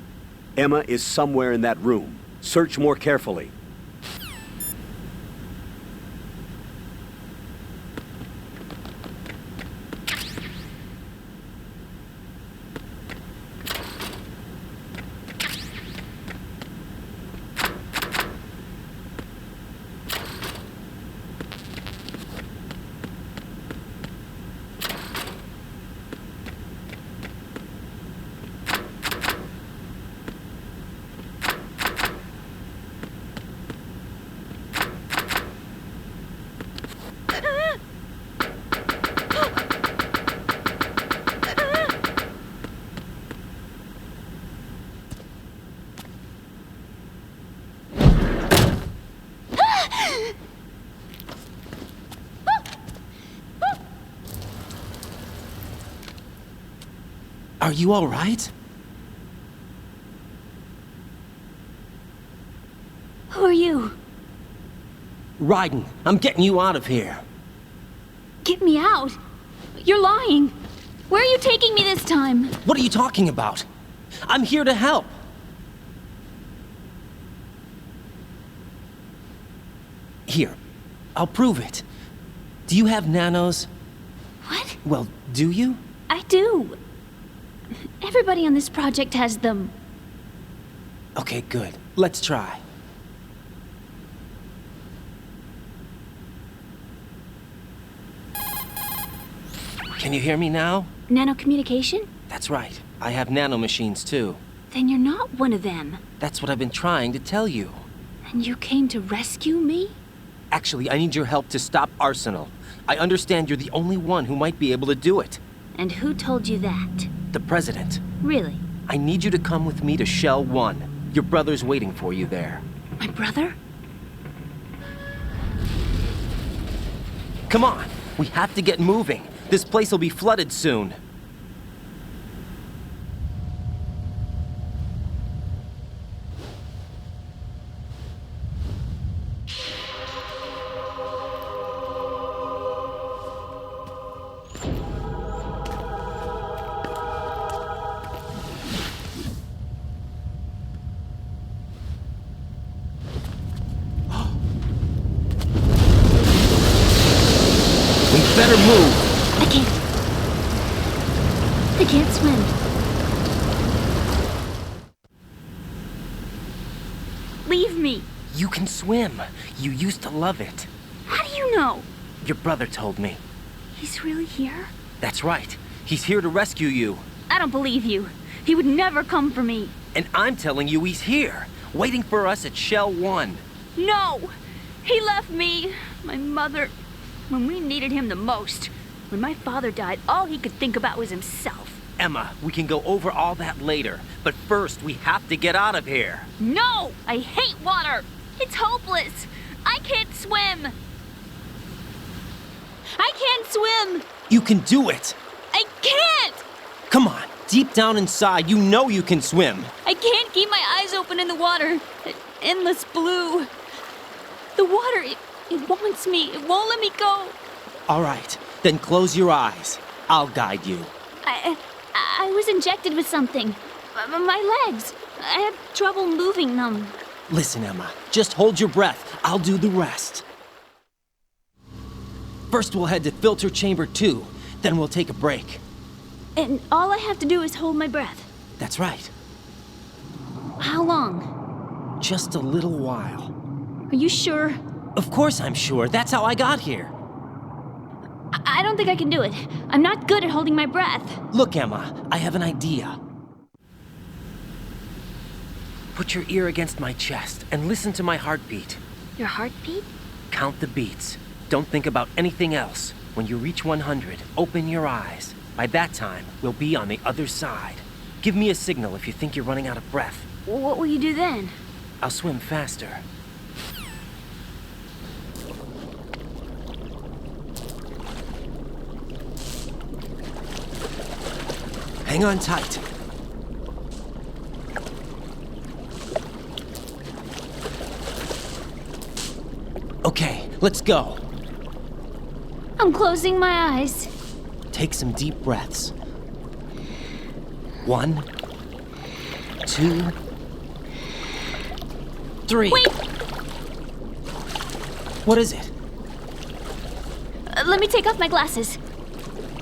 Speaker 14: Emma is somewhere in that room. Search more carefully.
Speaker 6: Are you all right?
Speaker 20: Who are you?
Speaker 6: Raiden, I'm getting you out of here.
Speaker 20: Get me out. You're lying. Where are you taking me this time?
Speaker 6: What are you talking about? I'm here to help. Here, I'll prove it. Do you have nanos?
Speaker 20: What?
Speaker 6: Well, do you?
Speaker 20: I do. Everybody on this project has them.
Speaker 6: Okay, good. Let's try.
Speaker 15: Can you hear me now?
Speaker 20: Nanocommunication?
Speaker 15: That's right. I have nanomachines too.
Speaker 20: Then you're not one of them.
Speaker 15: That's what I've been trying to tell you.
Speaker 20: And you came to rescue me?
Speaker 15: Actually, I need your help to stop Arsenal. I understand you're the only one who might be able to do it.
Speaker 20: And who told you that?
Speaker 15: The President.
Speaker 20: Really?
Speaker 15: I need you to come with me to Shell 1. Your brother's waiting for you there.
Speaker 20: My brother?
Speaker 15: Come on! We have to get moving. This place will be flooded soon. Better move!
Speaker 20: I can't swim. Leave me!
Speaker 15: You can swim. You used to love it.
Speaker 20: How do you know?
Speaker 15: Your brother told me.
Speaker 20: He's really here?
Speaker 15: That's right. He's here to rescue you.
Speaker 20: I don't believe you. He would never come for me.
Speaker 15: And I'm telling you he's here, waiting for us at Shell 1.
Speaker 20: No! He left me, my mother, when we needed him the most. When my father died, all he could think about was himself.
Speaker 15: Emma, we can go over all that later, but first we have to get out of here.
Speaker 20: No! I hate water! It's hopeless! I can't swim! I can't swim!
Speaker 15: You can do it!
Speaker 20: I can't!
Speaker 15: Come on, deep down inside, you know you can swim.
Speaker 20: I can't keep my eyes open in the water. Endless blue. The water, it wants me. It won't let me go.
Speaker 15: All right, then close your eyes. I'll guide you.
Speaker 20: I was injected with something. My legs. I have trouble moving them.
Speaker 15: Listen, Emma, just hold your breath. I'll do the rest. First we'll head to filter chamber 2, then we'll take a break.
Speaker 20: And all I have to do is hold my breath.
Speaker 15: That's right.
Speaker 20: How long?
Speaker 15: Just a little while.
Speaker 20: Are you sure?
Speaker 15: Of course I'm sure. That's how I got here.
Speaker 20: I don't think I can do it. I'm not good at holding my breath.
Speaker 15: Look, Emma, I have an idea. Put your ear against my chest and listen to my heartbeat.
Speaker 20: Your heartbeat?
Speaker 15: Count the beats. Don't think about anything else. When you reach 100, open your eyes. By that time, we'll be on the other side. Give me a signal if you think you're running out of breath.
Speaker 20: What will you do then?
Speaker 15: I'll swim faster. Hang on tight. Okay, let's go.
Speaker 20: I'm closing my eyes.
Speaker 15: Take some deep breaths. 1, 2, 3.
Speaker 20: Wait!
Speaker 15: What is it?
Speaker 20: Let me take off my glasses.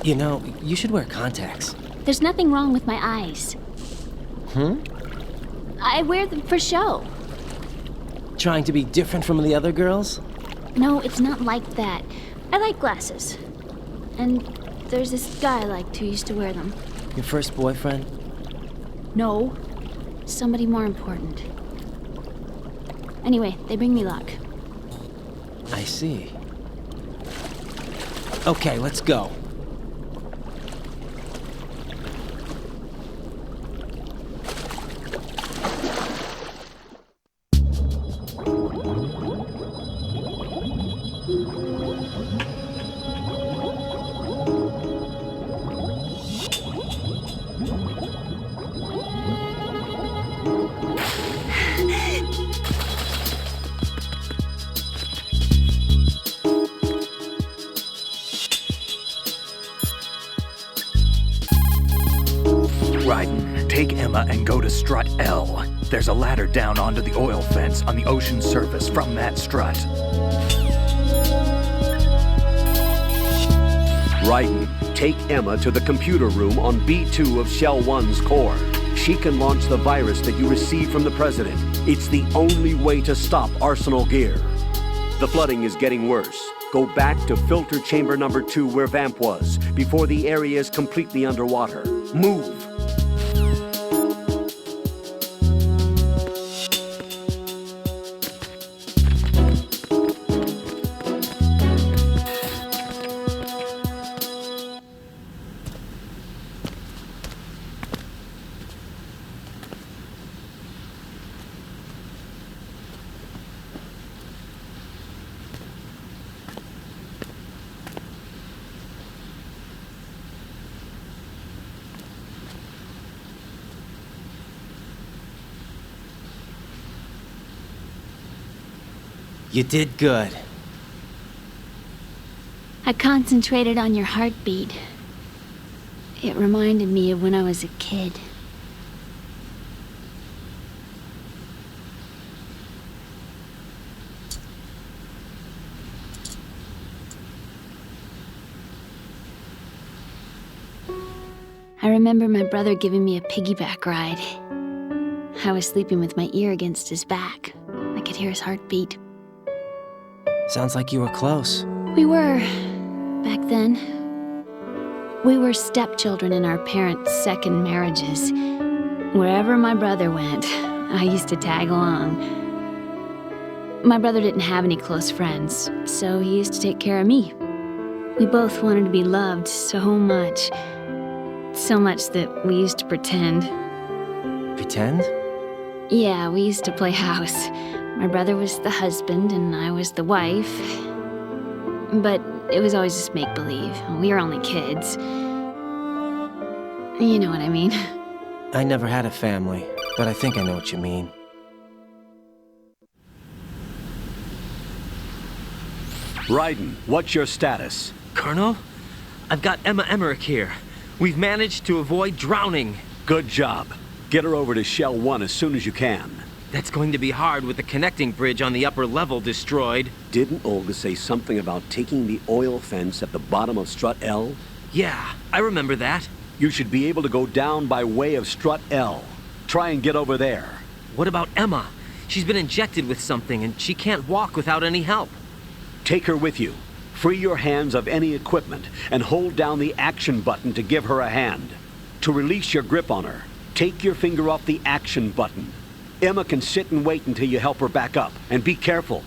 Speaker 15: You know, you should wear contacts.
Speaker 20: There's nothing wrong with my eyes. I wear them for show.
Speaker 15: Trying to be different from the other girls?
Speaker 20: No, it's not like that. I like glasses. And there's this guy I liked who used to wear them.
Speaker 15: Your first boyfriend?
Speaker 20: No. Somebody more important. Anyway, they bring me luck.
Speaker 15: I see. Okay, let's go.
Speaker 3: Raiden, take Emma and go to strut L. There's a ladder down onto the oil fence on the ocean surface from that strut.
Speaker 17: Raiden, take Emma to the computer room on B2 of Shell 1's core. She can launch the virus that you received from the President. It's the only way to stop Arsenal Gear. The flooding is getting worse.
Speaker 14: Go back to filter chamber number 2 where Vamp was, before the area is completely underwater. Move!
Speaker 15: You did good.
Speaker 20: I concentrated on your heartbeat. It reminded me of when I was a kid. I remember my brother giving me a piggyback ride. I was sleeping with my ear against his back. I could hear his heartbeat.
Speaker 15: Sounds like you were close.
Speaker 20: We were, back then. We were stepchildren in our parents' second marriages. Wherever my brother went, I used to tag along. My brother didn't have any close friends, so he used to take care of me. We both wanted to be loved so much. So much that we used to pretend.
Speaker 15: Pretend?
Speaker 20: Yeah, we used to play house. My brother was the husband and I was the wife. But it was always just make-believe. We were only kids. You know what I mean.
Speaker 15: I never had a family, but I think I know what you mean.
Speaker 14: Raiden, what's your status?
Speaker 15: Colonel? I've got Emma Emmerich here. We've managed to avoid drowning.
Speaker 14: Good job. Get her over to Shell 1 as soon as you can.
Speaker 15: That's going to be hard with the connecting bridge on the upper level destroyed.
Speaker 14: Didn't Olga say something about taking the oil fence at the bottom of Strut L?
Speaker 15: Yeah, I remember that.
Speaker 14: You should be able to go down by way of Strut L. Try and get over there.
Speaker 15: What about Emma? She's been injected with something and she can't walk without any help.
Speaker 14: Take her with you. Free your hands of any equipment and hold down the action button to give her a hand. To release your grip on her, take your finger off the action button. Emma can sit and wait until you help her back up. And be careful.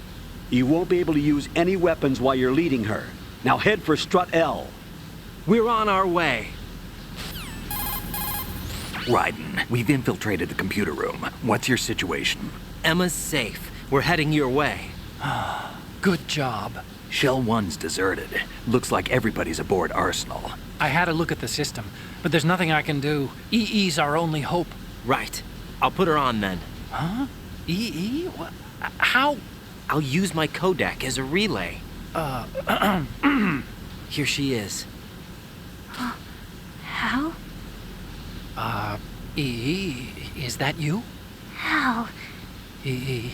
Speaker 14: You won't be able to use any weapons while you're leading her. Now head for Strut L.
Speaker 15: We're on our way.
Speaker 3: Raiden, we've infiltrated the computer room. What's your situation?
Speaker 15: Emma's safe. We're heading your way.
Speaker 1: Good job.
Speaker 3: Shell 1's deserted. Looks like everybody's aboard Arsenal.
Speaker 1: I had a look at the system, but there's nothing I can do. EE's our only hope.
Speaker 15: Right. I'll put her on then.
Speaker 1: Huh? EE? What? How?
Speaker 15: I'll use my Kodak as a relay. Here she is.
Speaker 20: How?
Speaker 1: EE, is that you?
Speaker 20: How?
Speaker 1: EE.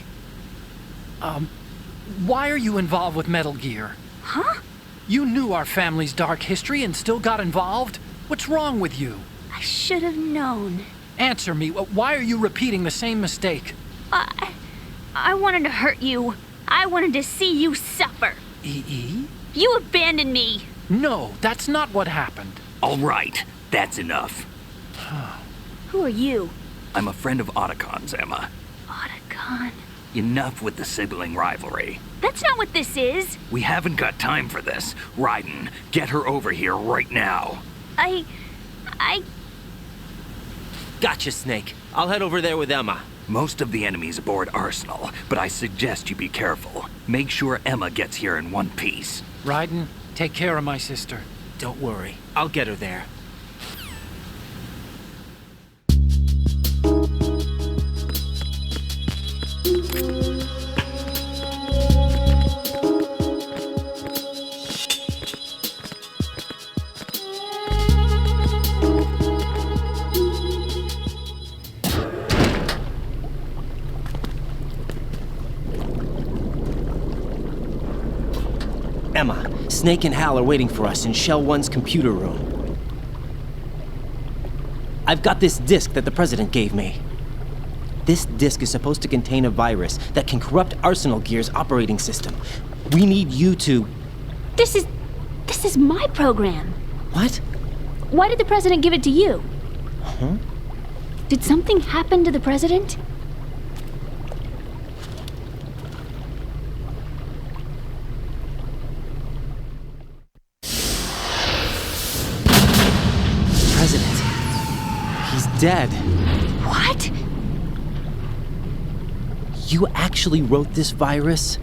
Speaker 1: Why are you involved with Metal Gear?
Speaker 20: Huh?
Speaker 1: You knew our family's dark history and still got involved? What's wrong with you?
Speaker 20: I should have known.
Speaker 1: Answer me. Why are you repeating the same mistake?
Speaker 20: I wanted to hurt you. I wanted to see you suffer.
Speaker 1: EE?
Speaker 20: You abandoned me.
Speaker 1: No, that's not what happened.
Speaker 3: All right, that's enough.
Speaker 20: Who are you?
Speaker 3: I'm a friend of Otacon's, Emma.
Speaker 20: Otacon?
Speaker 3: Enough with the sibling rivalry.
Speaker 20: That's not what this is.
Speaker 3: We haven't got time for this. Raiden, get her over here right now.
Speaker 20: I...
Speaker 15: Gotcha, Snake. I'll head over there with Emma.
Speaker 3: Most of the enemy's aboard Arsenal, but I suggest you be careful. Make sure Emma gets here in one piece.
Speaker 1: Raiden, take care of my sister.
Speaker 15: Don't worry. I'll get her there. Emma, Snake and Hal are waiting for us in Shell 1's computer room. I've got this disk that the President gave me. This disk is supposed to contain a virus that can corrupt Arsenal Gear's operating system. We need you to...
Speaker 20: This is my program.
Speaker 15: What?
Speaker 20: Why did the president give it to you?
Speaker 15: Huh?
Speaker 20: Did something happen to the president?
Speaker 15: President. He's dead.
Speaker 20: What?
Speaker 15: You actually wrote this virus?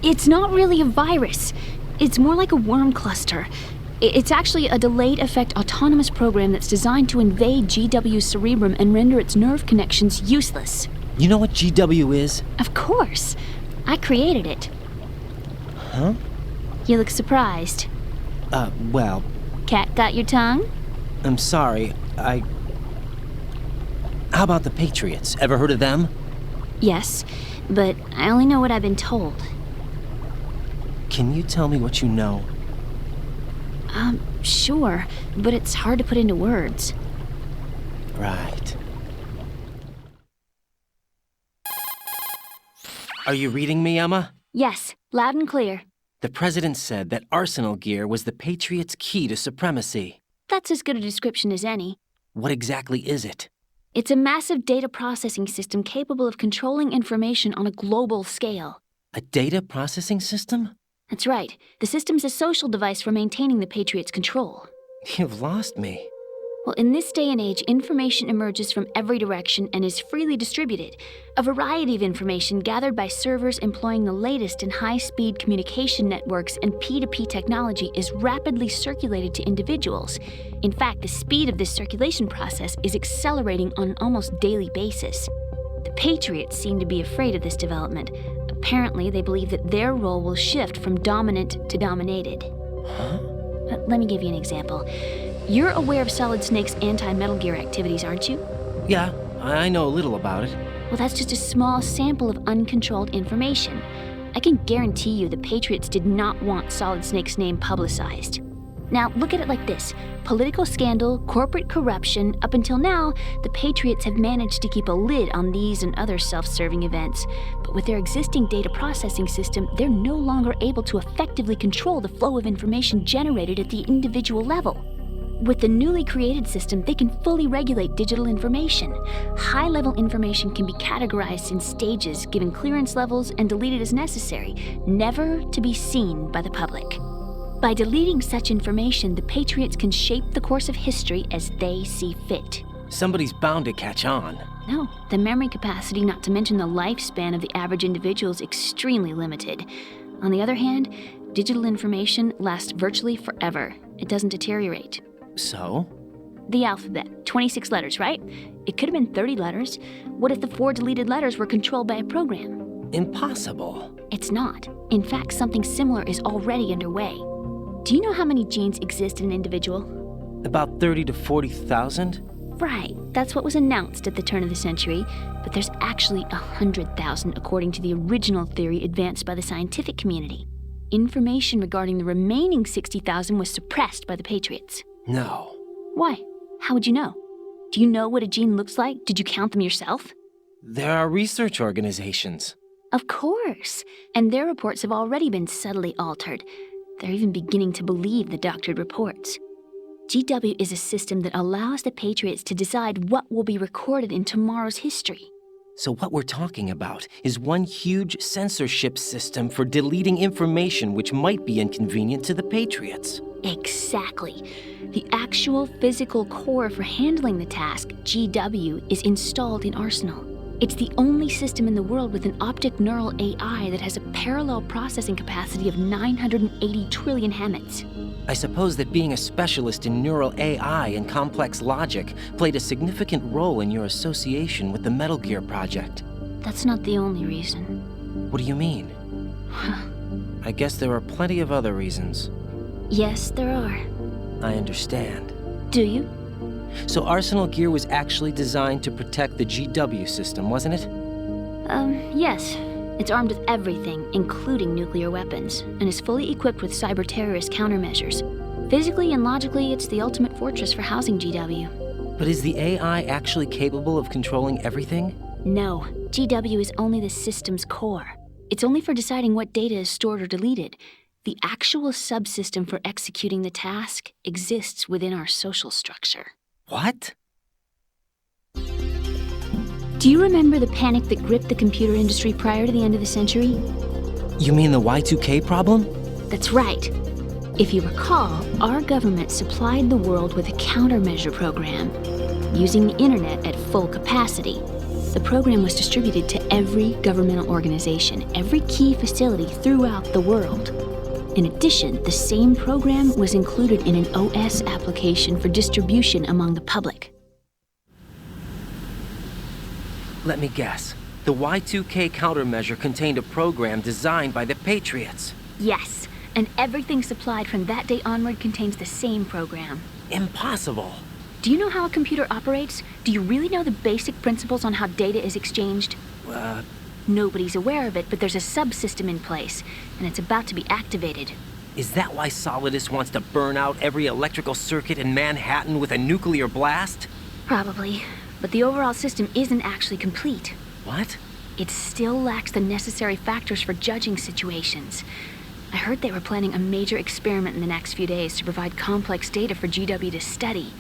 Speaker 20: It's not really a virus. It's more like a worm cluster. It's actually a delayed effect autonomous program that's designed to invade GW's cerebrum and render its nerve connections useless.
Speaker 15: You know what GW is?
Speaker 20: Of course. I created it.
Speaker 15: Huh?
Speaker 20: You look surprised.
Speaker 15: Well...
Speaker 20: Cat got your tongue?
Speaker 15: I'm sorry, How about the Patriots? Ever heard of them?
Speaker 20: Yes, but I only know what I've been told.
Speaker 15: Can you tell me what you know?
Speaker 20: Sure, but it's hard to put into words.
Speaker 15: Right. Are you reading me, Emma?
Speaker 20: Yes, loud and clear.
Speaker 15: The president said that arsenal gear was the Patriots' key to supremacy.
Speaker 20: That's as good a description as any.
Speaker 15: What exactly is it?
Speaker 20: It's a massive data processing system capable of controlling information on a global scale.
Speaker 15: A data processing system?
Speaker 20: That's right. The system's a social device for maintaining the Patriots' control.
Speaker 15: You've lost me.
Speaker 20: Well, in this day and age, information emerges from every direction and is freely distributed. A variety of information gathered by servers employing the latest in high-speed communication networks and P2P technology is rapidly circulated to individuals. In fact, the speed of this circulation process is accelerating on an almost daily basis. The Patriots seem to be afraid of this development. Apparently, they believe that their role will shift from dominant to dominated.
Speaker 15: Huh?
Speaker 20: Let me give you an example. You're aware of Solid Snake's anti-Metal Gear activities, aren't you?
Speaker 15: Yeah, I know a little about it.
Speaker 20: Well, that's just a small sample of uncontrolled information. I can guarantee you the Patriots did not want Solid Snake's name publicized. Now, look at it like this. Political scandal, corporate corruption, up until now, the Patriots have managed to keep a lid on these and other self-serving events. But with their existing data processing system, they're no longer able to effectively control the flow of information generated at the individual level. With the newly created system, they can fully regulate digital information. High-level information can be categorized in stages, given clearance levels, and deleted as necessary, never to be seen by the public. By deleting such information, the Patriots can shape the course of history as they see fit.
Speaker 15: Somebody's bound to catch on.
Speaker 20: No, the memory capacity, not to mention the lifespan of the average individual, is extremely limited. On the other hand, digital information lasts virtually forever. It doesn't deteriorate.
Speaker 15: So?
Speaker 20: The alphabet, 26 letters, right? It could have been 30 letters. What if the 4 deleted letters were controlled by a program?
Speaker 15: Impossible.
Speaker 20: It's not. In fact, something similar is already underway. Do you know how many genes exist in an individual?
Speaker 15: About 30 to 40,000?
Speaker 20: Right. That's what was announced at the turn of the century. But there's actually 100,000 according to the original theory advanced by the scientific community. Information regarding the remaining 60,000 was suppressed by the Patriots.
Speaker 15: No.
Speaker 20: Why? How would you know? Do you know what a gene looks like? Did you count them yourself?
Speaker 15: There are research organizations.
Speaker 20: Of course. And their reports have already been subtly altered. They're even beginning to believe the doctored reports. GW is a system that allows the Patriots to decide what will be recorded in tomorrow's history.
Speaker 15: So what we're talking about is one huge censorship system for deleting information which might be inconvenient to the Patriots.
Speaker 20: Exactly. The actual physical core for handling the task, GW, is installed in Arsenal. It's the only system in the world with an optic neural AI that has a parallel processing capacity of 980 trillion Hammets.
Speaker 15: I suppose that being a specialist in neural AI and complex logic played a significant role in your association with the Metal Gear project.
Speaker 20: That's not the only reason.
Speaker 15: What do you mean? I guess there are plenty of other reasons.
Speaker 20: Yes, there are.
Speaker 15: I understand.
Speaker 20: Do you?
Speaker 15: So Arsenal Gear was actually designed to protect the GW system, wasn't it?
Speaker 20: Yes. It's armed with everything, including nuclear weapons, and is fully equipped with cyber-terrorist countermeasures. Physically and logically, it's the ultimate fortress for housing GW.
Speaker 15: But is the AI actually capable of controlling everything?
Speaker 20: No. GW is only the system's core. It's only for deciding what data is stored or deleted. The actual subsystem for executing the task exists within our social structure.
Speaker 15: What?
Speaker 20: Do you remember the panic that gripped the computer industry prior to the end of the century?
Speaker 15: You mean the Y2K problem?
Speaker 20: That's right. If you recall, our government supplied the world with a countermeasure program. Using the internet at full capacity, the program was distributed to every governmental organization, every key facility throughout the world. In addition, the same program was included in an OS application for distribution among the public.
Speaker 15: Let me guess. The Y2K countermeasure contained a program designed by the Patriots.
Speaker 20: Yes, and everything supplied from that day onward contains the same program.
Speaker 15: Impossible.
Speaker 20: Do you know how a computer operates? Do you really know the basic principles on how data is exchanged? Nobody's aware of it, but there's a subsystem in place, and it's about to be activated.
Speaker 15: Is that why Solidus wants to burn out every electrical circuit in Manhattan with a nuclear blast?
Speaker 20: Probably, but the overall system isn't actually complete.
Speaker 15: What?
Speaker 20: It still lacks the necessary factors for judging situations. I heard they were planning a major experiment in the next few days to provide complex data for GW to study.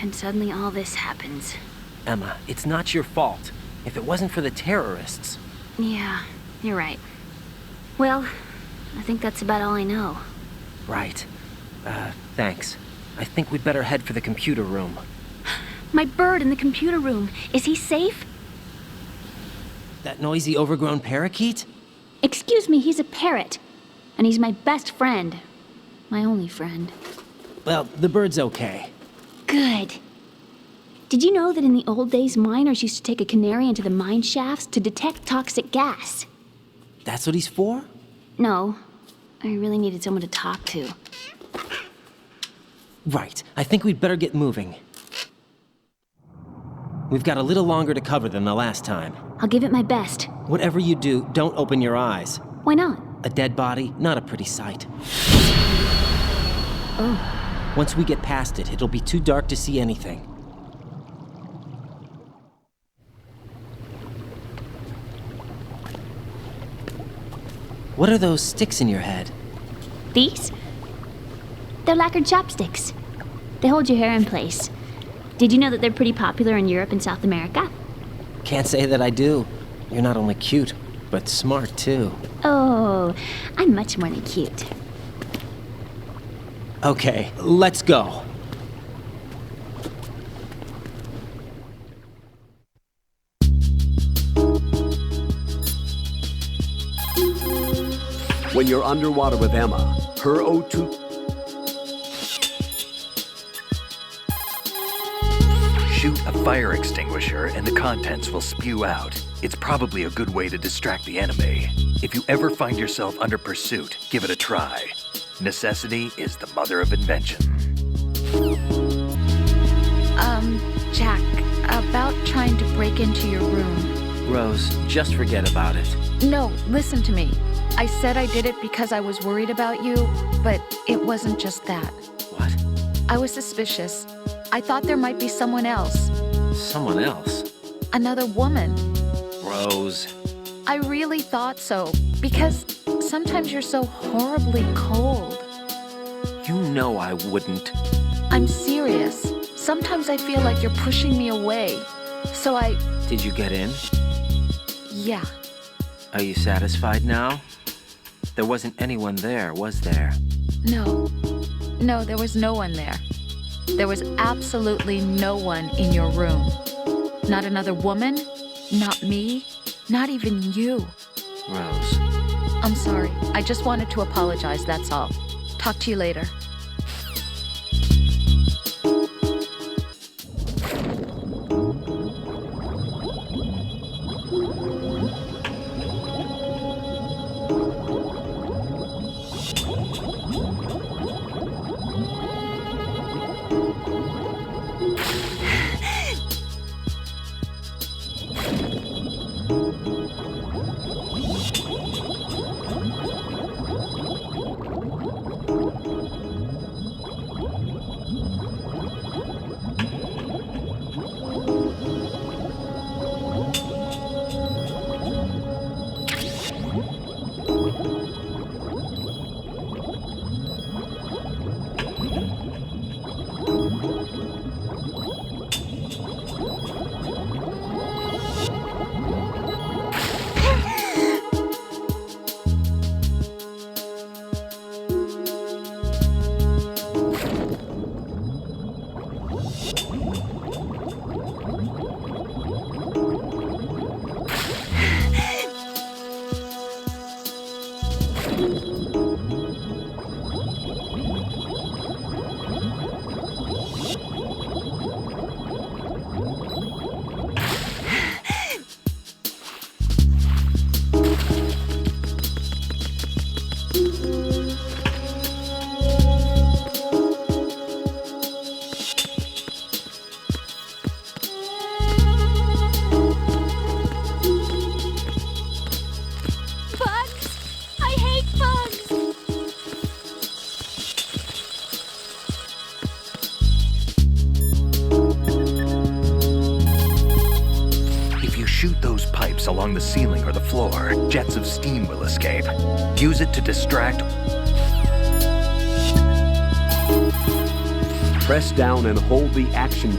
Speaker 20: And suddenly all this happens.
Speaker 15: Emma, it's not your fault. If it wasn't for the terrorists...
Speaker 20: Yeah, you're right. Well, I think that's about all I know.
Speaker 15: Right. Thanks. I think we'd better head for the computer room.
Speaker 20: My bird in the computer room. Is he safe?
Speaker 15: That noisy, overgrown parakeet?
Speaker 20: Excuse me, he's a parrot. And he's my best friend. My only friend.
Speaker 15: Well, the bird's okay.
Speaker 20: Good. Did you know that in the old days, miners used to take a canary into the mine shafts to detect toxic gas?
Speaker 15: That's what he's for?
Speaker 20: No. I really needed someone to talk to.
Speaker 15: Right. I think we'd better get moving. We've got a little longer to cover than the last time.
Speaker 20: I'll give it my best.
Speaker 15: Whatever you do, don't open your eyes.
Speaker 20: Why not?
Speaker 15: A dead body, not a pretty sight.
Speaker 20: Oh.
Speaker 15: Once we get past it, it'll be too dark to see anything. What are those sticks in your head?
Speaker 20: These? They're lacquered chopsticks. They hold your hair in place. Did you know that they're pretty popular in Europe and South America?
Speaker 15: Can't say that I do. You're not only cute, but smart too.
Speaker 20: Oh, I'm much more than cute.
Speaker 15: Okay, let's go.
Speaker 17: When you're underwater with Emma, her O2...
Speaker 3: Shoot a fire extinguisher and the contents will spew out. It's probably a good way to distract the enemy. If you ever find yourself under pursuit, give it a try. Necessity is the mother of invention.
Speaker 18: Jack, about trying to break into your room.
Speaker 15: Rose, just forget about it.
Speaker 18: No, listen to me. I said I did it because I was worried about you, but it wasn't just that.
Speaker 15: What?
Speaker 18: I was suspicious. I thought there might be someone else.
Speaker 15: Someone else?
Speaker 18: Another woman.
Speaker 15: Rose.
Speaker 18: I really thought so, because sometimes you're so horribly cold.
Speaker 15: You know I wouldn't.
Speaker 18: I'm serious. Sometimes I feel like you're pushing me away. So I...
Speaker 15: Did you get in?
Speaker 18: Yeah.
Speaker 15: Are you satisfied now? There wasn't anyone there, was there?
Speaker 18: No. No, there was no one there. There was absolutely no one in your room. Not another woman, not me, not even you.
Speaker 15: Rose.
Speaker 18: I'm sorry. I just wanted to apologize, that's all. Talk to you later.
Speaker 3: Shoot those pipes along the ceiling or the floor, jets of steam will escape. Use it to distract.
Speaker 17: Press down and hold the action.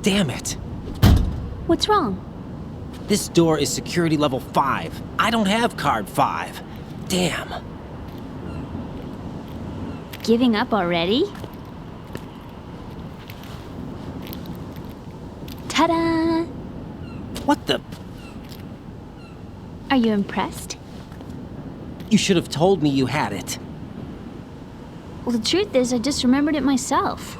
Speaker 6: Damn it.
Speaker 20: What's wrong?
Speaker 6: This door is security level 5. I don't have card 5. Damn.
Speaker 20: Giving up already? Ta-da!
Speaker 6: What the?
Speaker 20: Are you impressed?
Speaker 6: You should have told me you had it.
Speaker 20: Well, the truth is, I just remembered it myself.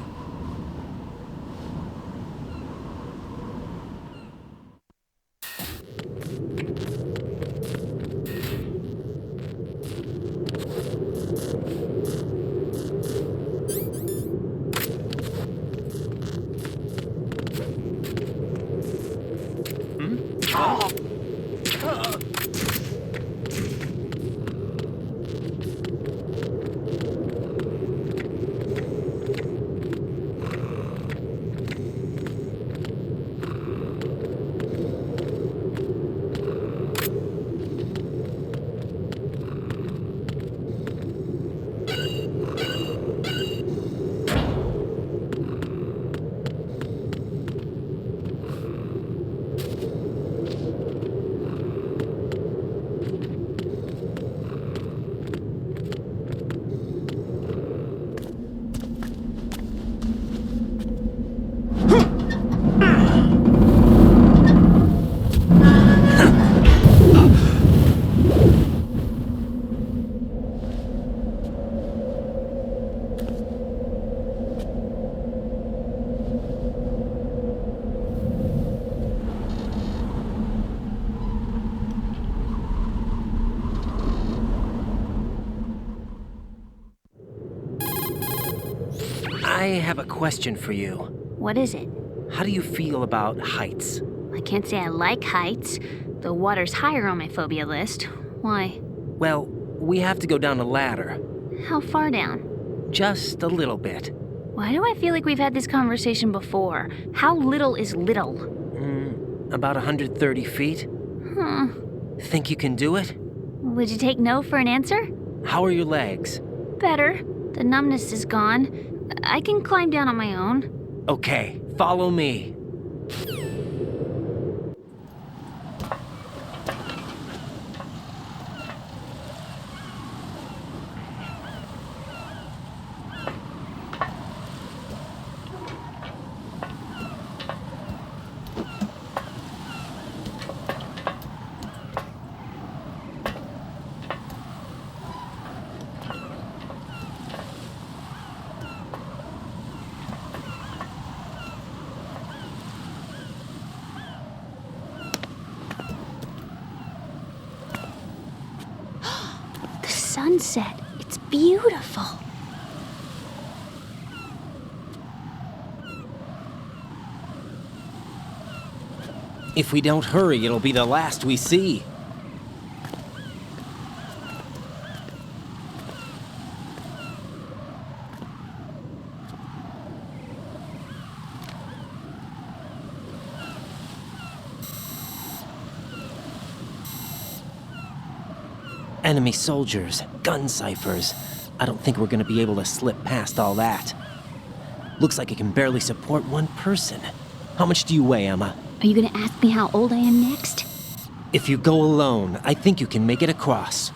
Speaker 15: I have a question for you.
Speaker 20: What is it?
Speaker 15: How do you feel about heights?
Speaker 20: I can't say I like heights. The water's higher on my phobia list. Why?
Speaker 15: Well, we have to go down a ladder.
Speaker 20: How far down?
Speaker 15: Just a little bit.
Speaker 20: Why do I feel like we've had this conversation before? How little is little?
Speaker 15: About 130 feet.
Speaker 20: Huh.
Speaker 15: Think you can do it?
Speaker 20: Would you take no for an answer?
Speaker 15: How are your legs?
Speaker 20: Better. The numbness is gone. I can climb down on my own.
Speaker 15: Okay, follow me.
Speaker 20: Sunset. It's beautiful.
Speaker 6: If we don't hurry, it'll be the last we see. Enemy soldiers, gun ciphers. I don't think we're gonna be able to slip past all that. Looks like it can barely support one person. How much do you weigh, Emma?
Speaker 20: Are you gonna ask me how old I am next?
Speaker 6: If you go alone, I think you can make it across.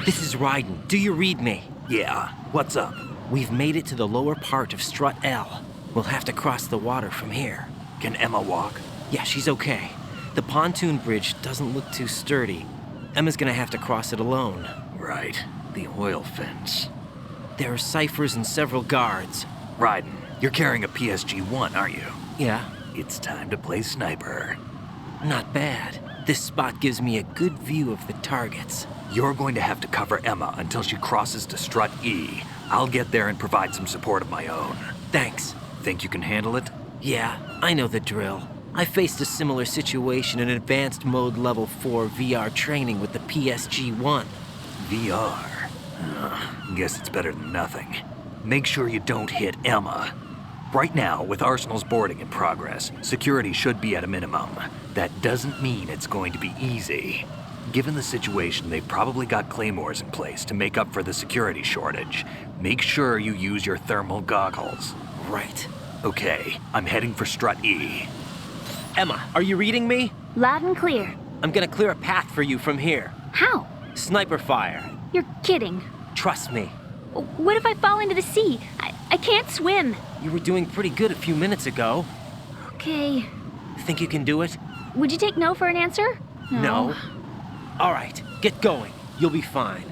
Speaker 15: This is Raiden. Do you read me?
Speaker 3: Yeah, what's up?
Speaker 15: We've made it to the lower part of Strut L. We'll have to cross the water from here.
Speaker 3: Can Emma walk?
Speaker 15: Yeah, she's okay. The pontoon bridge doesn't look too sturdy. Emma's gonna have to cross it alone.
Speaker 3: Right. The oil fence.
Speaker 15: There are ciphers and several guards.
Speaker 3: Raiden, you're carrying a PSG-1, aren't you?
Speaker 15: Yeah.
Speaker 3: It's time to play sniper.
Speaker 15: Not bad. This spot gives me a good view of the targets.
Speaker 3: You're going to have to cover Emma until she crosses to Strut E. I'll get there and provide some support of my own.
Speaker 15: Thanks.
Speaker 3: Think you can handle it?
Speaker 15: Yeah, I know the drill. I faced a similar situation in advanced mode level 4 VR training with the PSG-1.
Speaker 3: VR? Guess it's better than nothing. Make sure you don't hit Emma. Right now, with Arsenal's boarding in progress, security should be at a minimum. That doesn't mean it's going to be easy. Given the situation, they've probably got claymores in place to make up for the security shortage. Make sure you use your thermal goggles.
Speaker 15: Right.
Speaker 3: Okay, I'm heading for Strut E.
Speaker 15: Emma, are you reading me?
Speaker 20: Loud and clear.
Speaker 15: I'm gonna clear a path for you from here.
Speaker 20: How?
Speaker 15: Sniper fire.
Speaker 20: You're kidding.
Speaker 15: Trust me.
Speaker 20: What if I fall into the sea? I can't swim.
Speaker 15: You were doing pretty good a few minutes ago.
Speaker 20: Okay.
Speaker 15: Think you can do it?
Speaker 20: Would you take no for an answer?
Speaker 15: No. All right, get going. You'll be fine.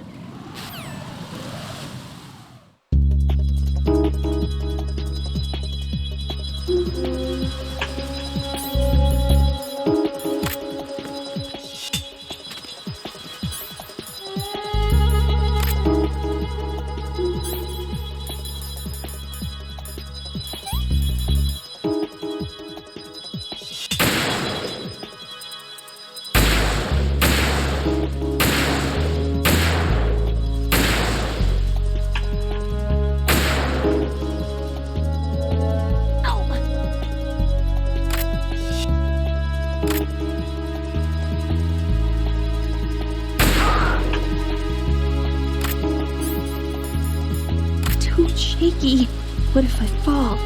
Speaker 20: Shaky. What if I fall?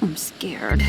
Speaker 20: I'm scared.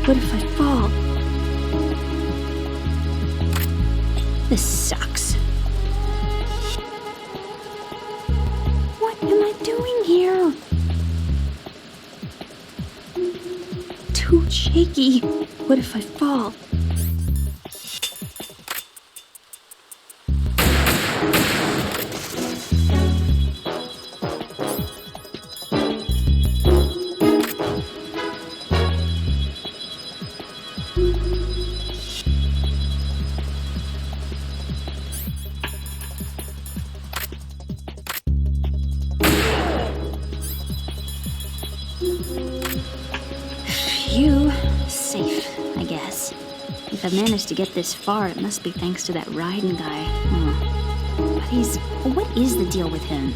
Speaker 20: What if I fall? This sucks. What am I doing here? Too shaky. What if I fall? Phew. Safe, I guess. If I've managed to get this far, it must be thanks to that Raiden guy. But what is the deal with him?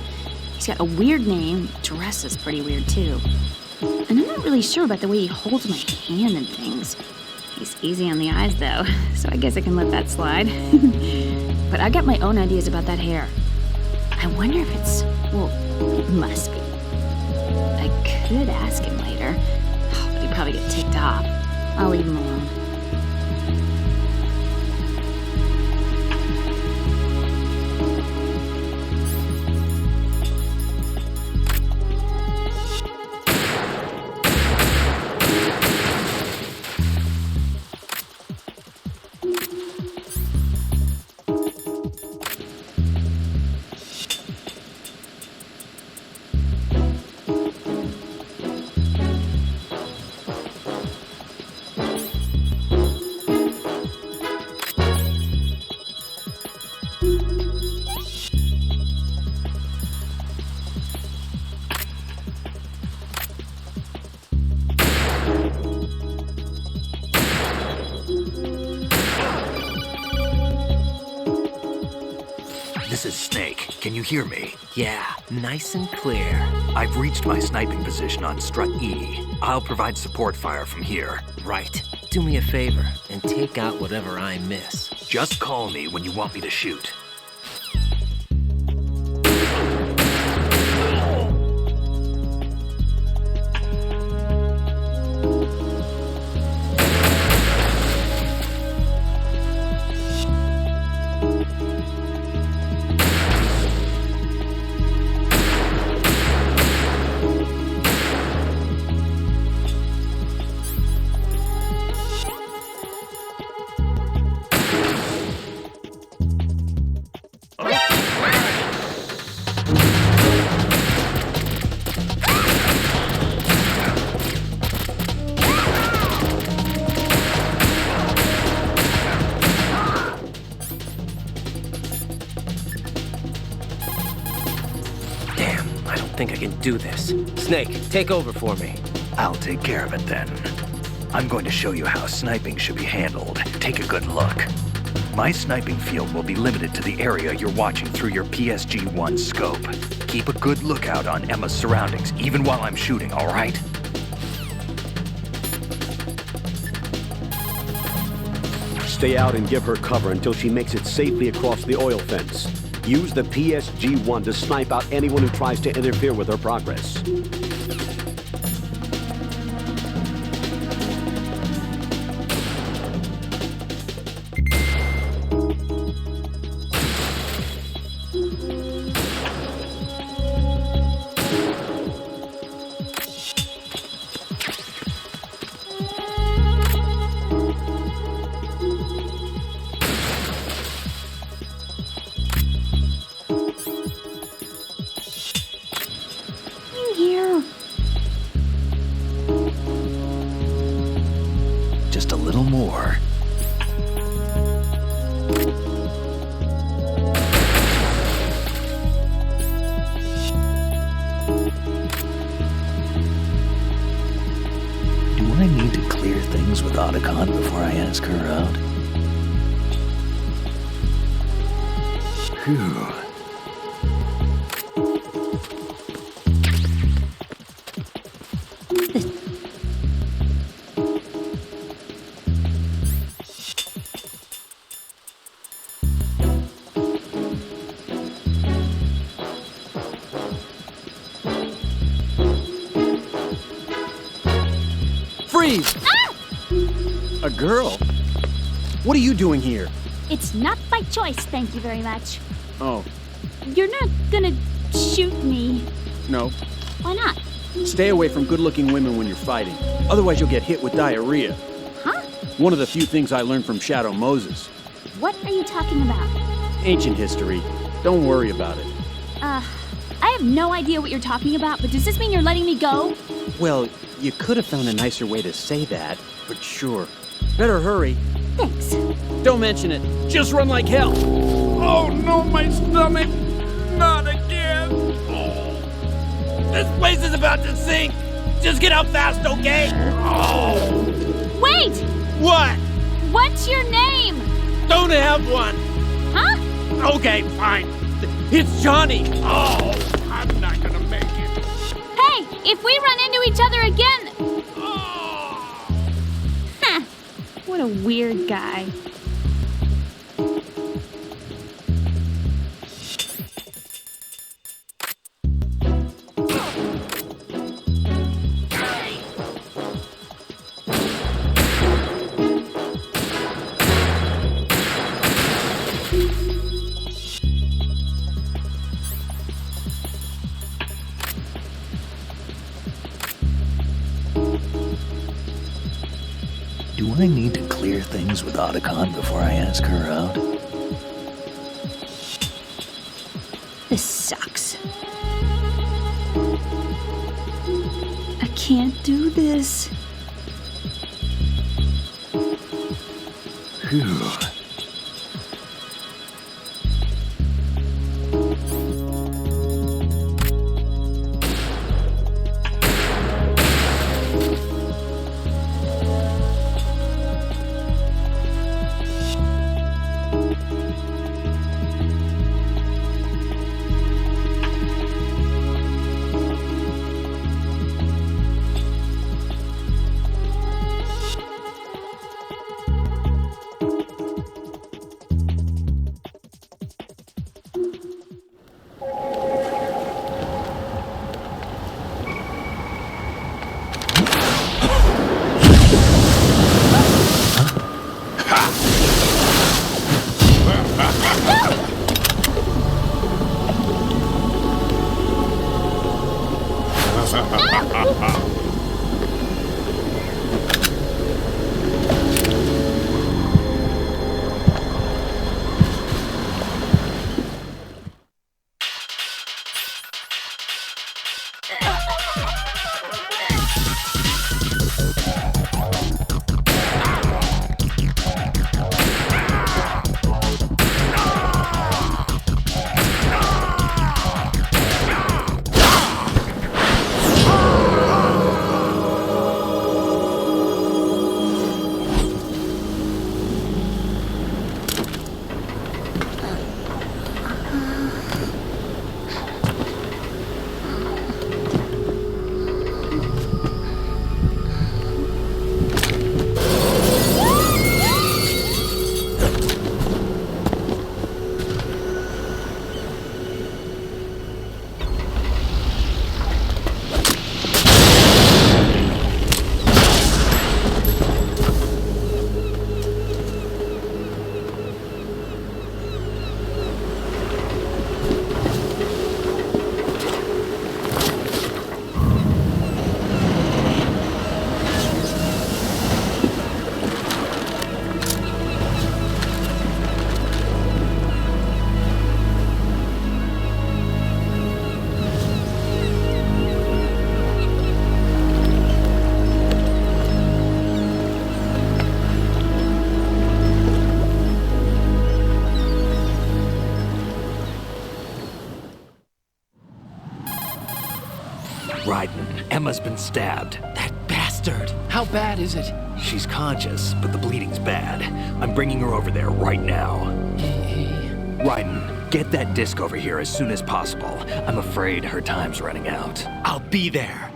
Speaker 20: He's got a weird name, dresses pretty weird too. And I'm not really sure about the way he holds my hand and things. He's easy on the eyes though, so I guess I can let that slide. But I got my own ideas about that hair. I wonder if it's, well, it must be. I could ask him later, but he'd probably get ticked off. I'll leave him alone.
Speaker 3: This is Snake. Can you hear me?
Speaker 6: Yeah, nice and clear.
Speaker 3: I've reached my sniping position on Strut E. I'll provide support fire from here.
Speaker 6: Right. Do me a favor and take out whatever I miss.
Speaker 3: Just call me when you want me to shoot.
Speaker 6: I think I can do this. Snake, take over for me.
Speaker 3: I'll take care of it then. I'm going to show you how sniping should be handled. Take a good look. My sniping field will be limited to the area you're watching through your PSG-1 scope. Keep a good lookout on Emma's surroundings, even while I'm shooting, all right?
Speaker 14: Stay out and give her cover until she makes it safely across the oil fence. Use the PSG-1 to snipe out anyone who tries to interfere with her progress.
Speaker 3: Just a little more. Do I need to clear things with Otacon before I ask her out? Phew.
Speaker 19: Freeze!
Speaker 21: Ah!
Speaker 19: A girl? What are you doing here?
Speaker 21: It's not by choice, thank you very much.
Speaker 19: Oh,
Speaker 21: You're not gonna shoot me.
Speaker 19: no.
Speaker 21: Why not?
Speaker 19: Stay away from good-looking women when you're fighting. Otherwise you'll get hit with diarrhea.
Speaker 21: Huh?
Speaker 19: One of the few things I learned from Shadow Moses.
Speaker 21: What are you talking about?
Speaker 19: Ancient history. Don't worry about it.
Speaker 21: I have no idea what you're talking about, but does this mean you're letting me go?
Speaker 19: Well, you could have found a nicer way to say that, but sure. Better hurry.
Speaker 21: Thanks.
Speaker 19: Don't mention it. Just run like hell. Oh no, my stomach! Not again!
Speaker 10: This place is about to sink! Just get out fast, okay?
Speaker 21: Wait!
Speaker 10: What?
Speaker 21: What's your name?
Speaker 10: Don't have one!
Speaker 21: Huh?
Speaker 10: Okay, fine. It's Johnny! Oh, I'm not gonna make it.
Speaker 21: Hey, if we run into each other again... Huh. What a weird guy.
Speaker 3: Do I need to clear things with Otacon before I ask her out?
Speaker 21: This sucks. I can't do this.
Speaker 3: Phew. Emma's been stabbed.
Speaker 1: That bastard! How bad is it?
Speaker 3: She's conscious, but the bleeding's bad. I'm bringing her over there right now. Raiden, get that disc over here as soon as possible. I'm afraid her time's running out.
Speaker 22: I'll be there.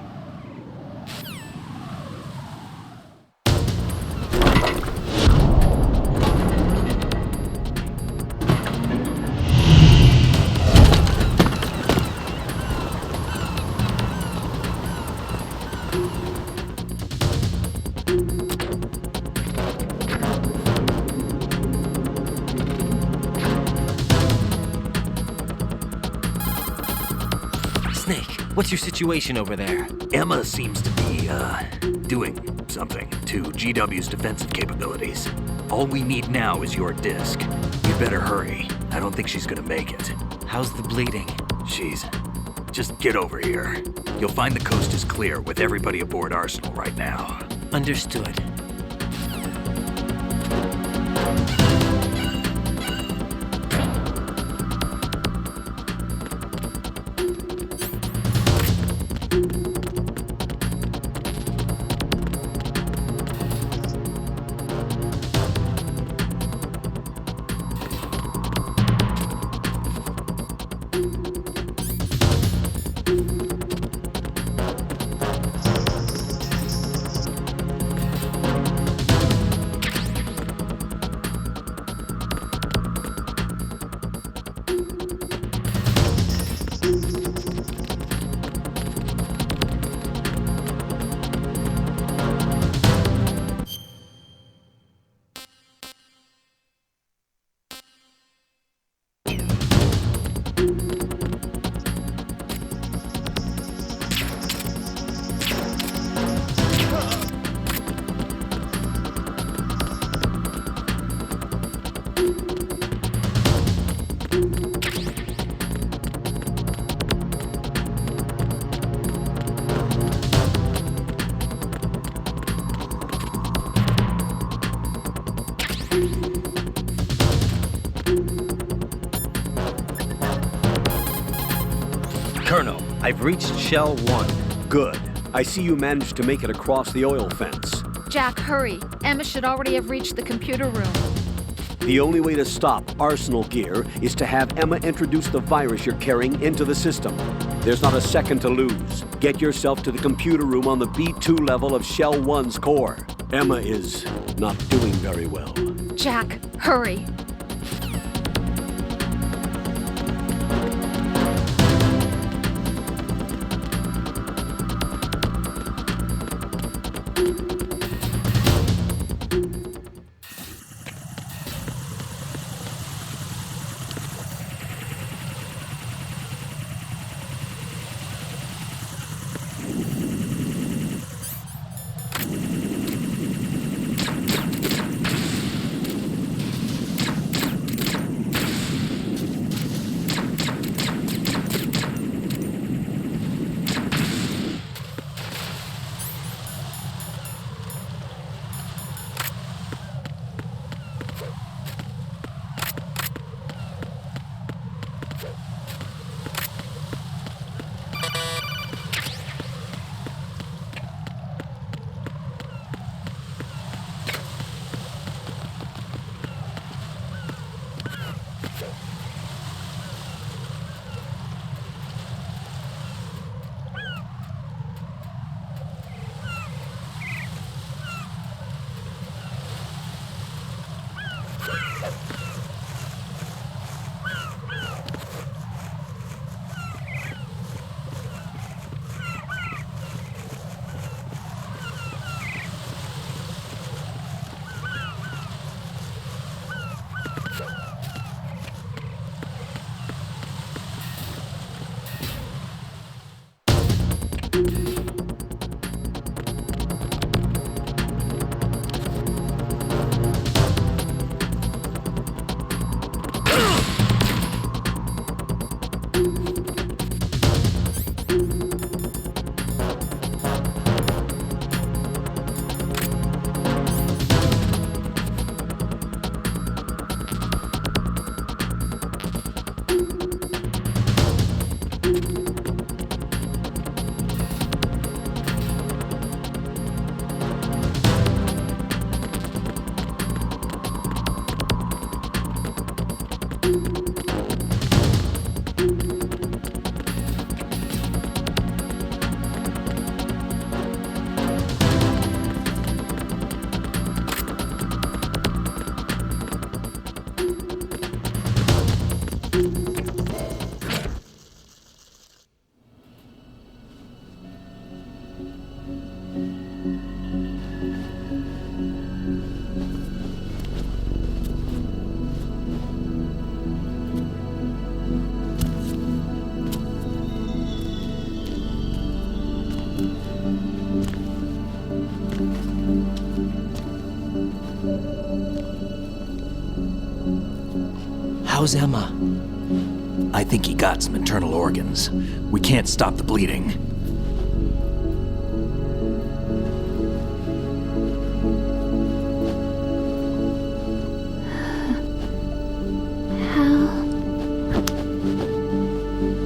Speaker 15: What's your situation over there?
Speaker 3: Emma seems to be, doing something to GW's defensive capabilities. All we need now is your disc. You better hurry. I don't think she's gonna make it.
Speaker 15: How's the bleeding?
Speaker 3: Just get over here. You'll find the coast is clear with everybody aboard Arsenal right now.
Speaker 15: Understood. Colonel, I've reached Shell 1.
Speaker 14: Good. I see you managed to make it across the oil fence.
Speaker 18: Jack, hurry. Emma should already have reached the computer room.
Speaker 14: The only way to stop Arsenal gear is to have Emma introduce the virus you're carrying into the system. There's not a second to lose. Get yourself to the computer room on the B2 level of Shell 1's core. Emma is not doing very well.
Speaker 18: Jack, hurry.
Speaker 6: How's Emma?
Speaker 3: I think he got some internal organs. We can't stop the bleeding.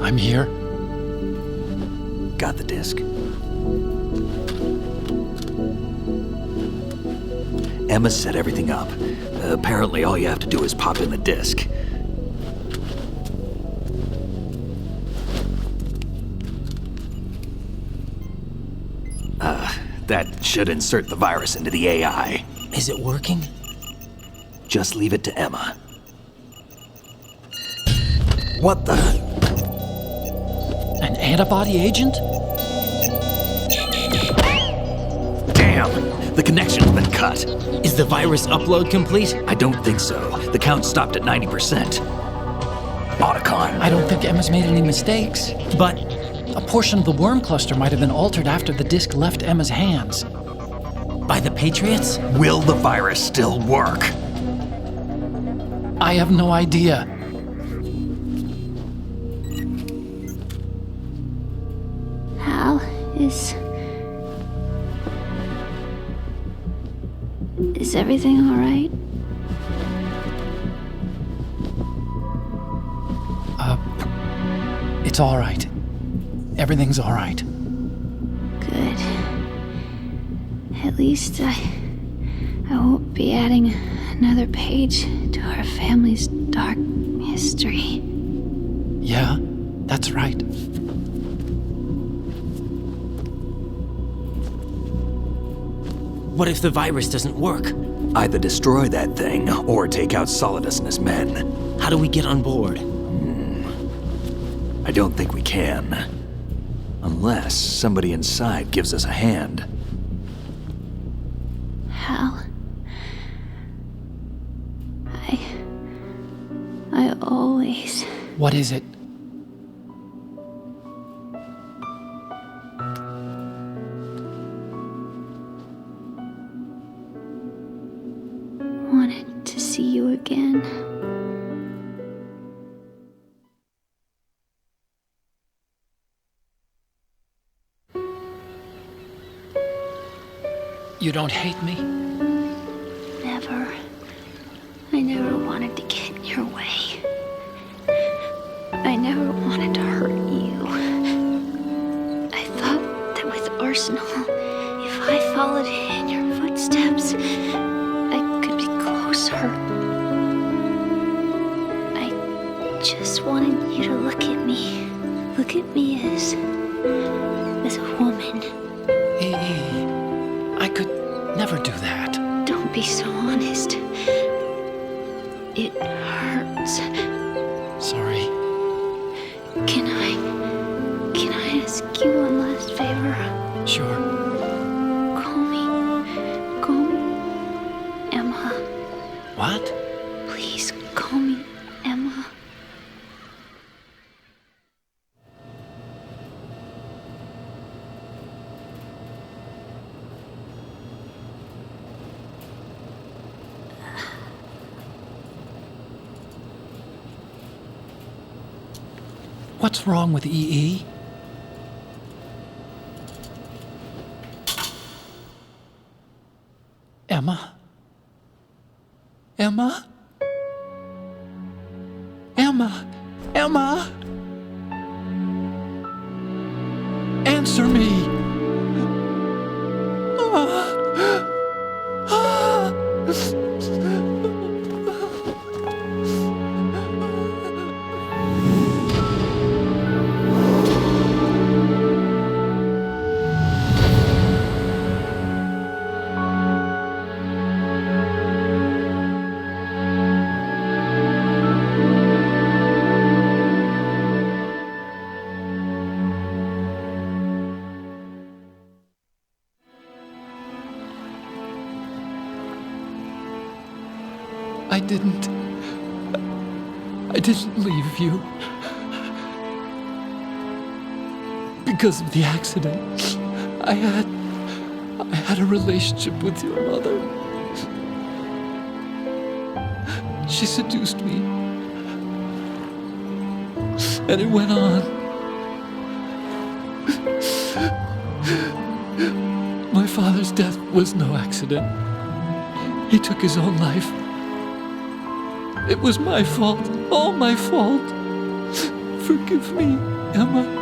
Speaker 1: I'm here.
Speaker 3: Got the disc. Emma set everything up. Apparently all you have to do is pop in the disc. That should insert the virus into the AI.
Speaker 6: Is it working?
Speaker 3: Just leave it to Emma. What the?
Speaker 1: An antibody agent?
Speaker 3: Damn! The connection's been cut.
Speaker 6: Is the virus upload complete?
Speaker 3: I don't think so. The count stopped at 90%. Otacon.
Speaker 1: I don't think Emma's made any mistakes.
Speaker 6: But
Speaker 1: a portion of the worm cluster might have been altered after the disc left Emma's hands.
Speaker 6: By the Patriots?
Speaker 3: Will the virus still work?
Speaker 1: I have no idea.
Speaker 20: Hal, is everything all right?
Speaker 1: It's all right. Everything's all right.
Speaker 20: Good. At least I won't be adding another page to our family's dark history.
Speaker 1: Yeah, that's right.
Speaker 6: What if the virus doesn't work?
Speaker 3: Either destroy that thing, or take out Solidus and his men.
Speaker 6: How do we get on board?
Speaker 3: I don't think we can. Unless somebody inside gives us a hand.
Speaker 20: Hal, I always...
Speaker 1: What is it?
Speaker 20: wanted to see you again.
Speaker 1: You don't hate me?
Speaker 20: Never. I never wanted to get in your way. I never wanted to hurt you. I thought that with Arsenal, if I followed in your footsteps, I could be closer. I just wanted you to look at me. Look at me as a woman.
Speaker 1: I could never do that.
Speaker 20: Don't be so honest. It hurts.
Speaker 1: Sorry.
Speaker 20: Can I ask you one last favor?
Speaker 1: Sure.
Speaker 20: Call me Emma.
Speaker 1: What?
Speaker 20: Please call me Emma.
Speaker 1: What's wrong with EE? Emma? Emma? Emma? Emma? Answer me!
Speaker 12: didn't leave you. Because of the accident, I had a relationship with your mother. She seduced me. And it went on. My father's death was no accident. He took his own life. It was my fault, all my fault. Forgive me, Emma.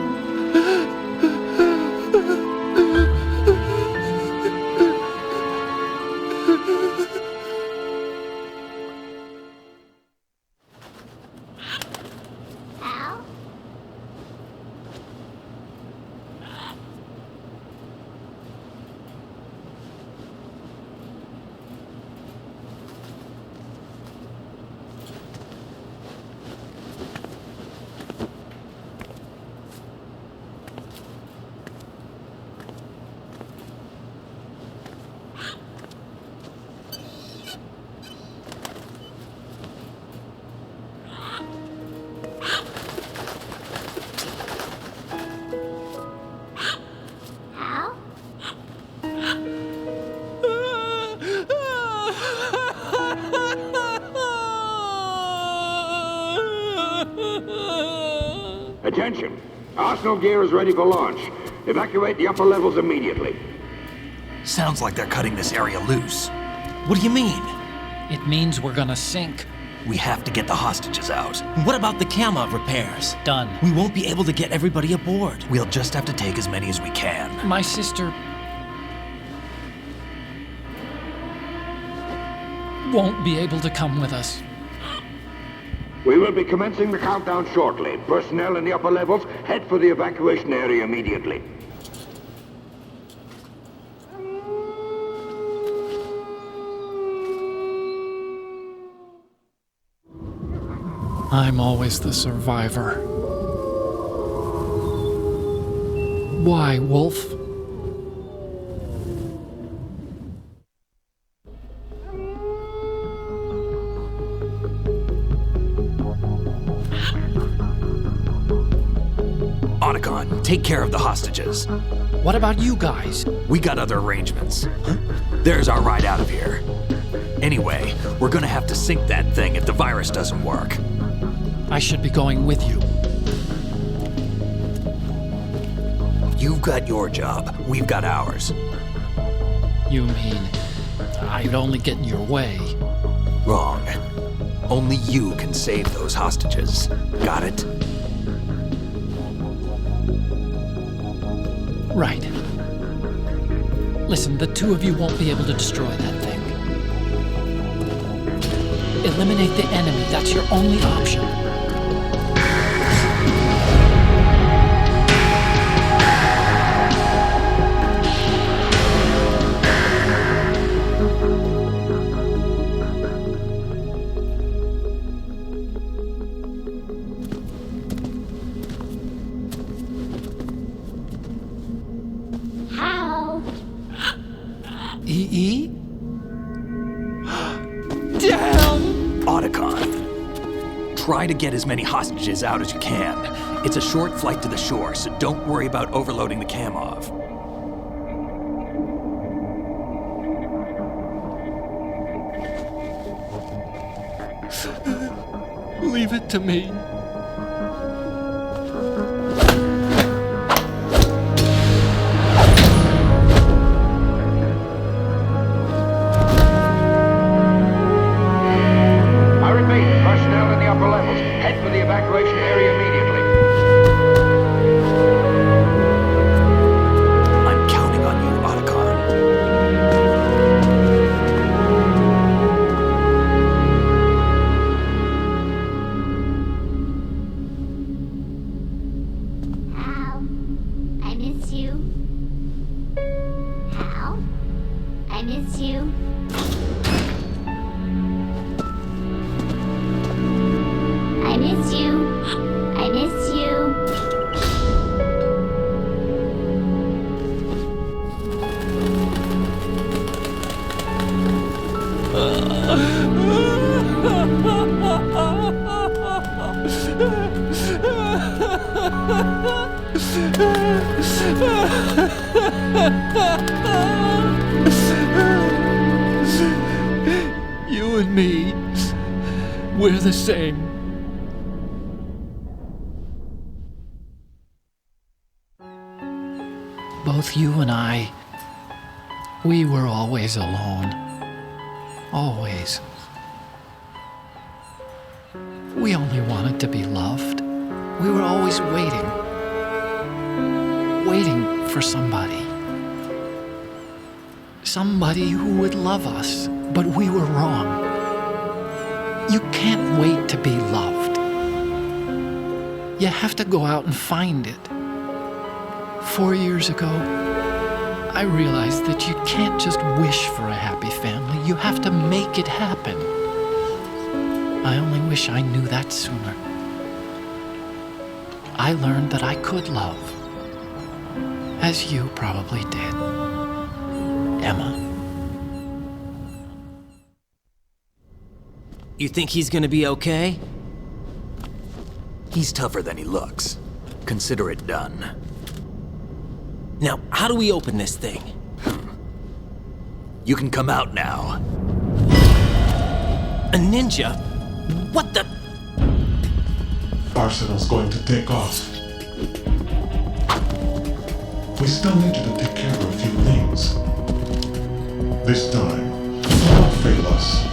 Speaker 2: Attention! Arsenal gear is ready for launch. Evacuate the upper levels immediately.
Speaker 3: Sounds like they're cutting this area loose.
Speaker 6: What do you mean?
Speaker 1: It means we're gonna sink.
Speaker 3: We have to get the hostages out.
Speaker 6: What about the camo repairs?
Speaker 1: Done.
Speaker 6: We won't be able to get everybody aboard.
Speaker 3: We'll just have to take as many as we can.
Speaker 1: My sister won't be able to come with us.
Speaker 2: We will be commencing the countdown shortly. Personnel in the upper levels, head for the evacuation area immediately.
Speaker 12: I'm always the survivor. Why, Wolf?
Speaker 3: Otacon, take care of the hostages.
Speaker 1: What about you guys?
Speaker 3: We got other arrangements. There's our ride out of here. Anyway, we're gonna have to sink that thing if the virus doesn't work.
Speaker 1: I should be going with you.
Speaker 3: You've got your job, we've got ours.
Speaker 1: You mean I'd only get in your way?
Speaker 3: Wrong. Only you can save those hostages. Got it?
Speaker 1: Right. Listen, the two of you won't be able to destroy that thing. Eliminate the enemy. That's your only option. EE? Damn!
Speaker 3: Otacon, try to get as many hostages out as you can. It's a short flight to the shore, so don't worry about overloading the Kamov.
Speaker 12: Leave it to me.
Speaker 2: Evacuation area immediately.
Speaker 3: I'm counting on you, Otacon.
Speaker 16: Hal, I miss you. Hal, I miss you. I miss you. I miss you.
Speaker 12: You and me, we're the same.
Speaker 1: Both you and I, we were always alone. Always. We only wanted to be loved. We were always waiting. Waiting for somebody. Somebody who would love us, but we were wrong. You can't wait to be loved. You have to go out and find it. 4 years ago, I realized that you can't just wish for a happy family. You have to make it happen. I only wish I knew that sooner. I learned that I could love, as you probably did, Emma.
Speaker 6: You think he's gonna be okay?
Speaker 3: He's tougher than he looks. Consider it done.
Speaker 6: Now, how do we open this thing?
Speaker 3: You can come out now.
Speaker 6: A ninja? What the?
Speaker 5: Arsenal's going to take off. We still need you to take care of a few things. This time, don't fail us.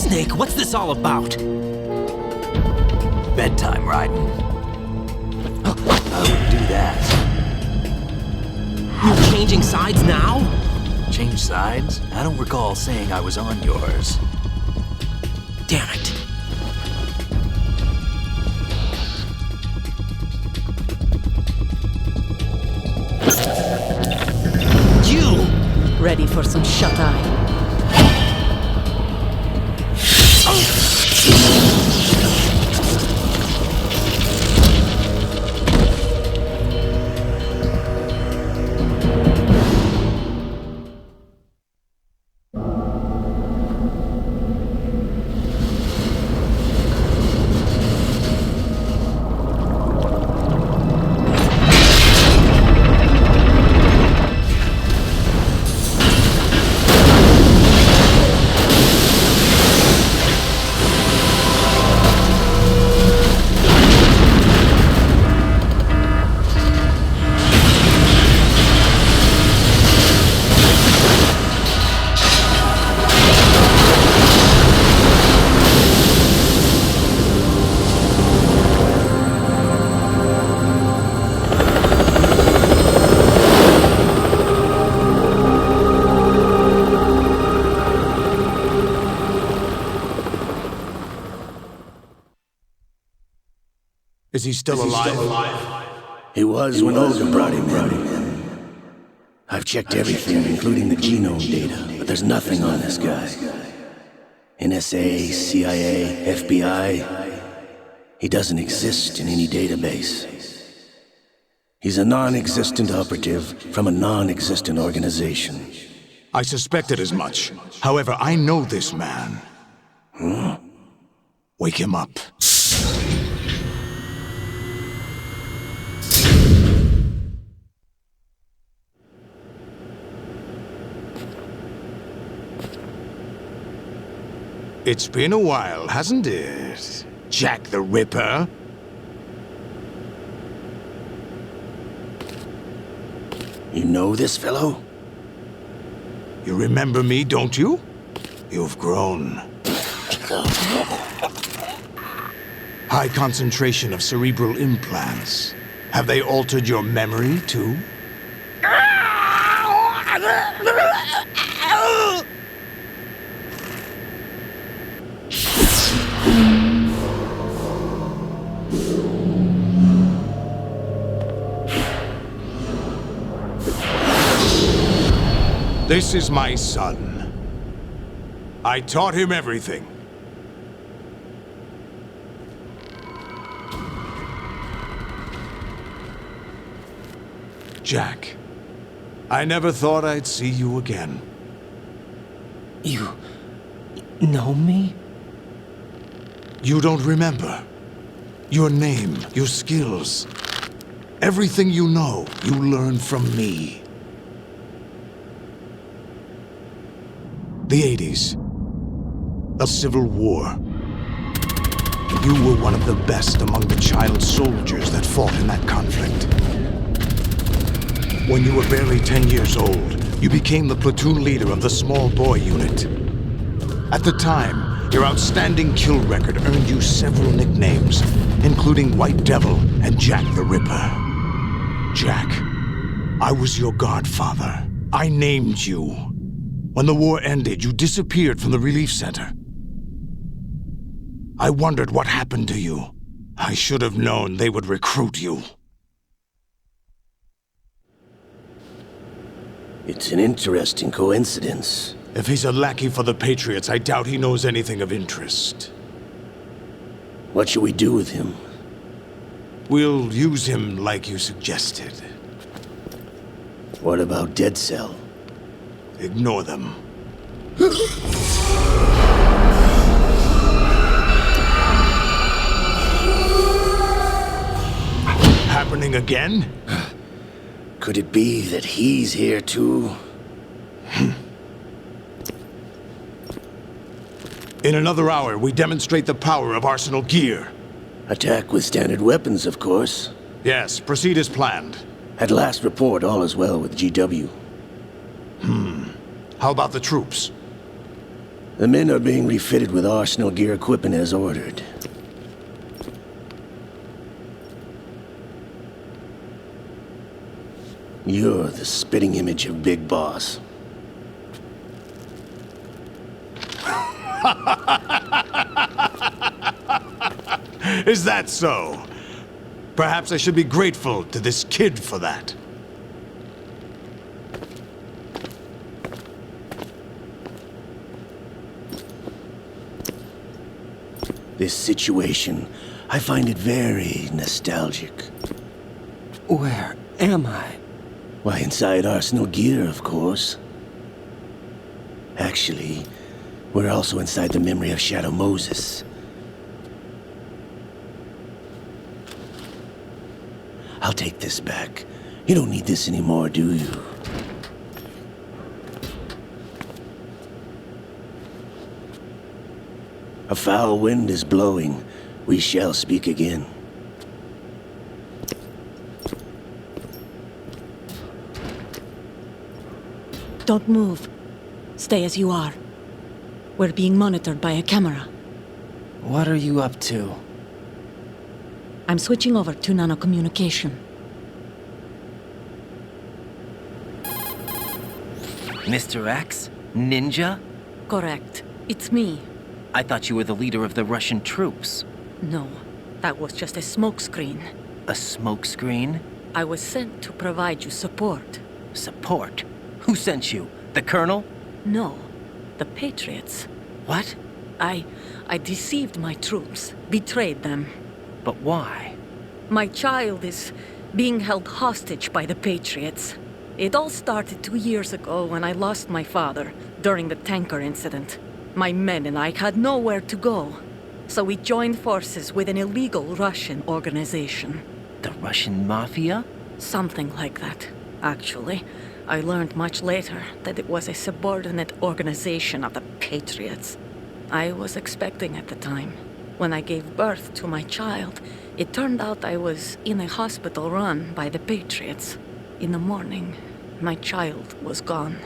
Speaker 6: Snake, what's this all about?
Speaker 3: Bedtime, Raiden. I wouldn't do that.
Speaker 6: You're changing sides now?
Speaker 3: Change sides? I don't recall saying I was on yours.
Speaker 6: Damn it. You!
Speaker 9: Ready for some shut-eye?
Speaker 22: Is he still alive?
Speaker 7: He was when Olga brought him in. I've checked everything, including the genome data, but there's nothing on this guy. NSA, CIA, FBI. He doesn't exist in any database. He's a non-existent operative from a non-existent organization.
Speaker 22: I suspected as much. However, I know this man.
Speaker 7: Huh?
Speaker 22: Wake him up. It's been a while, hasn't it? Jack the Ripper?
Speaker 7: You know this fellow?
Speaker 22: You remember me, don't you? You've grown. High concentration of cerebral implants. Have they altered your memory, too? This is my son. I taught him everything. Jack, I never thought I'd see you again.
Speaker 6: You know me?
Speaker 22: You don't remember. Your name, your skills. Everything you know, you learned from me. The 80s. A civil war. You were one of the best among the child soldiers that fought in that conflict. When you were barely 10 years old, you became the platoon leader of the small boy unit. At the time, your outstanding kill record earned you several nicknames, including White Devil and Jack the Ripper. Jack, I was your godfather. I named you. When the war ended, you disappeared from the relief center. I wondered what happened to you. I should have known they would recruit you.
Speaker 7: It's an interesting coincidence.
Speaker 22: If he's a lackey for the Patriots, I doubt he knows anything of interest.
Speaker 7: What should we do with him?
Speaker 22: We'll use him like you suggested.
Speaker 7: What about Dead Cell?
Speaker 22: Ignore them. Happening again?
Speaker 7: Could it be that he's here too?
Speaker 22: In another hour, we demonstrate the power of Arsenal gear.
Speaker 7: Attack with standard weapons, of course.
Speaker 22: Yes, proceed as planned.
Speaker 7: At last report, all is well with GW.
Speaker 22: How about the troops?
Speaker 7: The men are being refitted with Arsenal gear equipment as ordered. You're the spitting image of Big Boss.
Speaker 22: Is that so? Perhaps I should be grateful to this kid for that.
Speaker 7: This situation, I find it very nostalgic.
Speaker 6: Where am I?
Speaker 7: Why, inside Arsenal gear, of course. Actually, we're also inside the memory of Shadow Moses. I'll take this back. You don't need this anymore, do you? A foul wind is blowing. We shall speak again.
Speaker 9: Don't move. Stay as you are. We're being monitored by a camera.
Speaker 6: What are you up to?
Speaker 9: I'm switching over to nanocommunication.
Speaker 6: Mr. X? Ninja?
Speaker 9: Correct. It's me.
Speaker 6: I thought you were the leader of the Russian troops.
Speaker 9: No, that was just a smokescreen.
Speaker 6: A smokescreen?
Speaker 9: I was sent to provide you support.
Speaker 6: Support? Who sent you? The Colonel?
Speaker 9: No, the Patriots.
Speaker 6: What?
Speaker 9: I deceived my troops, betrayed them.
Speaker 6: But why?
Speaker 9: My child is being held hostage by the Patriots. It all started 2 years ago when I lost my father during the tanker incident. My men and I had nowhere to go, so we joined forces with an illegal Russian organization.
Speaker 6: The Russian Mafia?
Speaker 9: Something like that, actually. I learned much later that it was a subordinate organization of the Patriots. I was expecting at the time. When I gave birth to my child, it turned out I was in a hospital run by the Patriots. In the morning, my child was gone.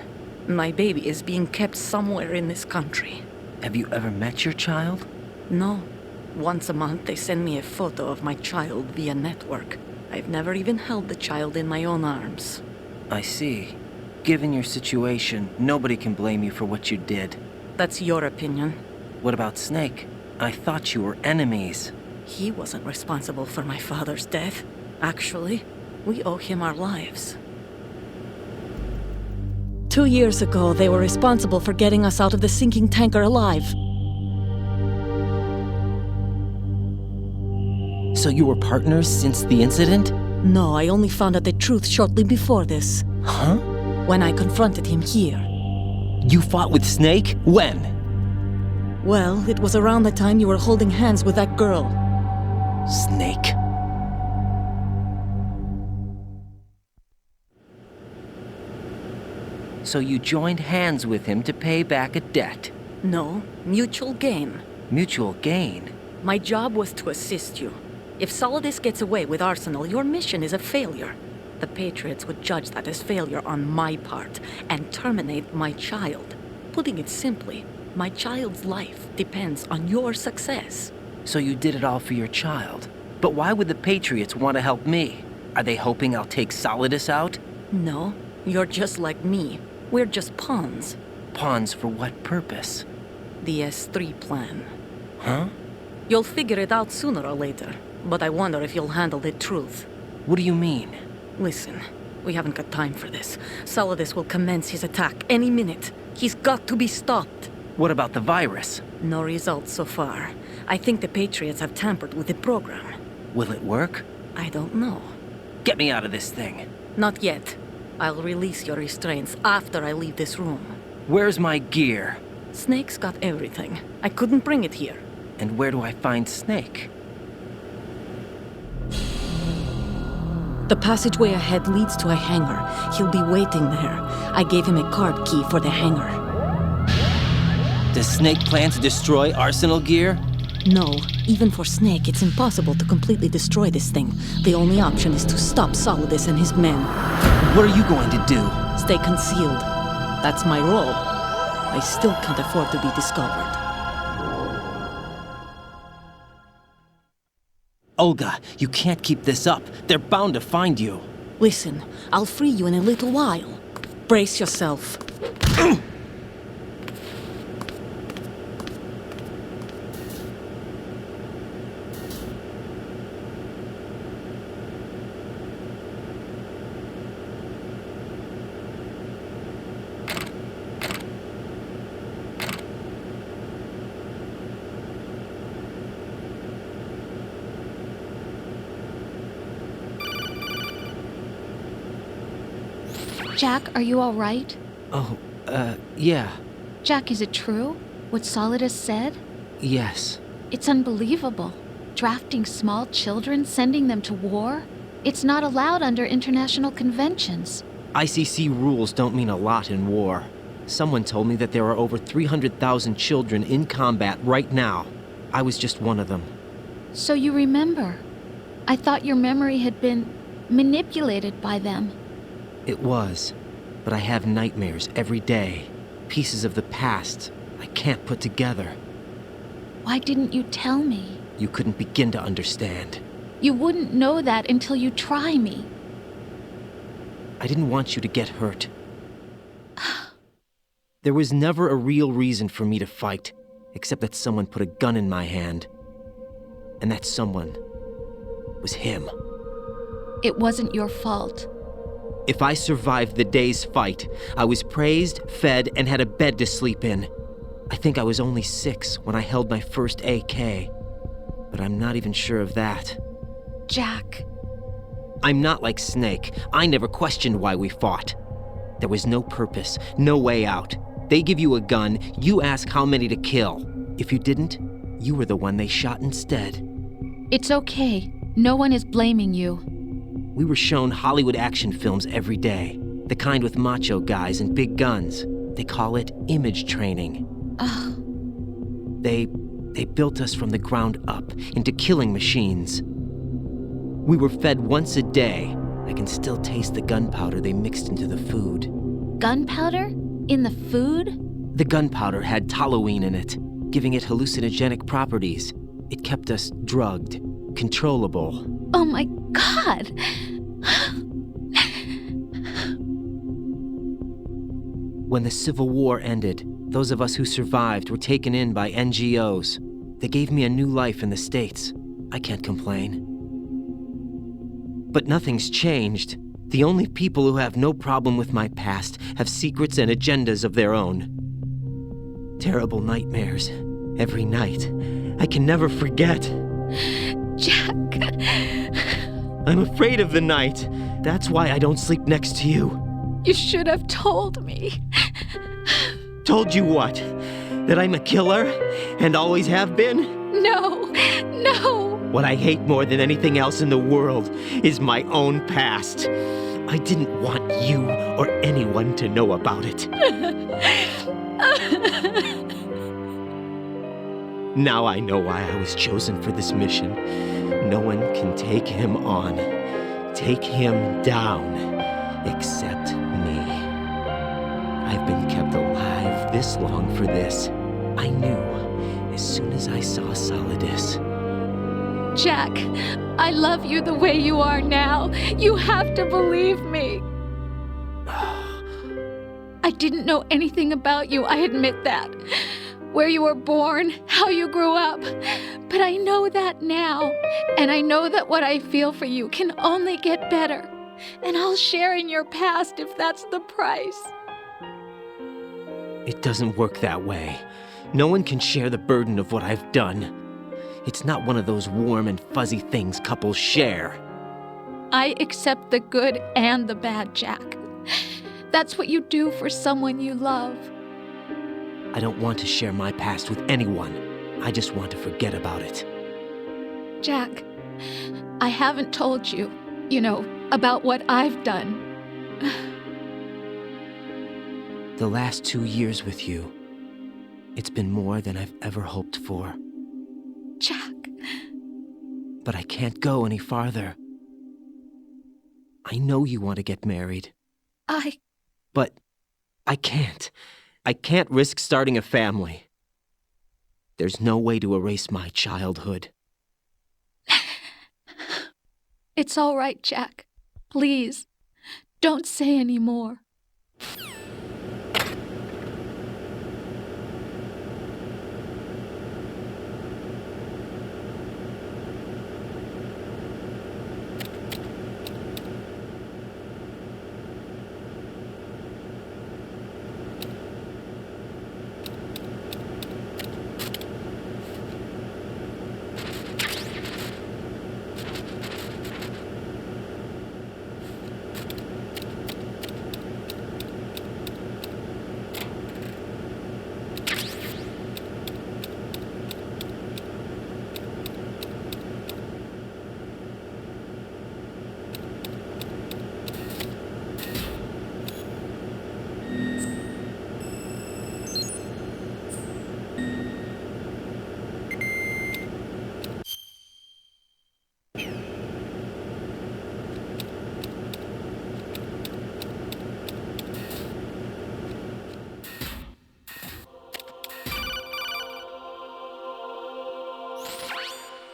Speaker 9: My baby is being kept somewhere in this country.
Speaker 6: Have you ever met your child?
Speaker 9: No. Once a month they send me a photo of my child via network. I've never even held the child in my own arms.
Speaker 6: I see. Given your situation, nobody can blame you for what you did.
Speaker 9: That's your opinion.
Speaker 6: What about Snake? I thought you were enemies.
Speaker 9: He wasn't responsible for my father's death. Actually, we owe him our lives. 2 years ago, they were responsible for getting us out of the sinking tanker alive.
Speaker 6: So you were partners since the incident?
Speaker 9: No, I only found out the truth shortly before this.
Speaker 6: Huh?
Speaker 9: When I confronted him here.
Speaker 6: You fought with Snake? When?
Speaker 9: Well, it was around the time you were holding hands with that girl.
Speaker 6: Snake.
Speaker 15: So you joined hands with him to pay back a debt?
Speaker 9: No, mutual gain.
Speaker 15: Mutual gain?
Speaker 9: My job was to assist you. If Solidus gets away with Arsenal, your mission is a failure. The Patriots would judge that as failure on my part and terminate my child. Putting it simply, my child's life depends on your success.
Speaker 15: So you did it all for your child. But why would the Patriots want to help me? Are they hoping I'll take Solidus out?
Speaker 9: No, you're just like me. We're just pawns.
Speaker 15: Pawns for what purpose?
Speaker 9: The S3 plan.
Speaker 15: Huh?
Speaker 9: You'll figure it out sooner or later, but I wonder if you'll handle the truth.
Speaker 15: What do you mean?
Speaker 9: Listen, we haven't got time for this. Solidus will commence his attack any minute. He's got to be stopped.
Speaker 15: What about the virus?
Speaker 9: No results so far. I think the Patriots have tampered with the program.
Speaker 15: Will it work?
Speaker 9: I don't know.
Speaker 15: Get me out of this thing.
Speaker 9: Not yet. I'll release your restraints after I leave this room.
Speaker 15: Where's my gear?
Speaker 9: Snake's got everything. I couldn't bring it here.
Speaker 15: And where do I find Snake?
Speaker 9: The passageway ahead leads to a hangar. He'll be waiting there. I gave him a card key for the hangar.
Speaker 6: Does Snake plan to destroy Arsenal gear?
Speaker 9: No. Even for Snake, it's impossible to completely destroy this thing. The only option is to stop Solidus and his men.
Speaker 6: What are you going to do?
Speaker 9: Stay concealed. That's my role. I still can't afford to be discovered.
Speaker 6: Olga, you can't keep this up. They're bound to find you.
Speaker 9: Listen, I'll free you in a little while. Brace yourself.
Speaker 18: Jack, are you all right?
Speaker 6: Oh, yeah.
Speaker 18: Jack, is it true? What Solidus said?
Speaker 6: Yes.
Speaker 18: It's unbelievable. Drafting small children, sending them to war? It's not allowed under international conventions.
Speaker 6: ICC rules don't mean a lot in war. Someone told me that there are over 300,000 children in combat right now. I was just one of them.
Speaker 18: So you remember. I thought your memory had been manipulated by them.
Speaker 6: It was, but I have nightmares every day. Pieces of the past I can't put together.
Speaker 18: Why didn't you tell me?
Speaker 6: You couldn't begin to understand.
Speaker 18: You wouldn't know that until you try me.
Speaker 6: I didn't want you to get hurt. There was never a real reason for me to fight, except that someone put a gun in my hand. And that someone was him.
Speaker 18: It wasn't your fault.
Speaker 6: If I survived the day's fight, I was praised, fed, and had a bed to sleep in. I think I was only 6 when I held my first AK. But I'm not even sure of that.
Speaker 18: Jack.
Speaker 6: I'm not like Snake. I never questioned why we fought. There was no purpose, no way out. They give you a gun, you ask how many to kill. If you didn't, you were the one they shot instead.
Speaker 18: It's okay. No one is blaming you.
Speaker 6: We were shown Hollywood action films every day. The kind with macho guys and big guns. They call it image training. They built us from the ground up into killing machines. We were fed once a day. I can still taste the gunpowder they mixed into the food.
Speaker 18: Gunpowder? In the food?
Speaker 6: The gunpowder had toluene in it, giving it hallucinogenic properties. It kept us drugged, controllable.
Speaker 18: Oh my God!
Speaker 6: When the Civil War ended, those of us who survived were taken in by NGOs. They gave me a new life in the States. I can't complain. But nothing's changed. The only people who have no problem with my past have secrets and agendas of their own. Terrible nightmares. Every night. I can never forget.
Speaker 18: Jack.
Speaker 6: I'm afraid of the night. That's why I don't sleep next to you.
Speaker 18: You should have told me.
Speaker 6: Told you what? That I'm a killer? And always have been?
Speaker 18: No.
Speaker 6: What I hate more than anything else in the world is my own past. I didn't want you or anyone to know about it. Now I know why I was chosen for this mission. No one can take him on, take him down, except me. I've been kept alive this long for this. I knew as soon as I saw Solidus.
Speaker 18: Jack, I love you the way you are now. You have to believe me. I didn't know anything about you, I admit that. Where you were born, how you grew up. But I know that now. And I know that what I feel for you can only get better. And I'll share in your past if that's the price.
Speaker 6: It doesn't work that way. No one can share the burden of what I've done. It's not one of those warm and fuzzy things couples share.
Speaker 18: I accept the good and the bad, Jack. That's what you do for someone you love.
Speaker 6: I don't want to share my past with anyone. I just want to forget about it.
Speaker 18: Jack, I haven't told you, about what I've done.
Speaker 6: The last 2 years with you, it's been more than I've ever hoped for.
Speaker 18: Jack.
Speaker 6: But I can't go any farther. I know you want to get married. But I can't. I can't risk starting a family. There's no way to erase my childhood.
Speaker 18: It's all right, Jack. Please, don't say any more.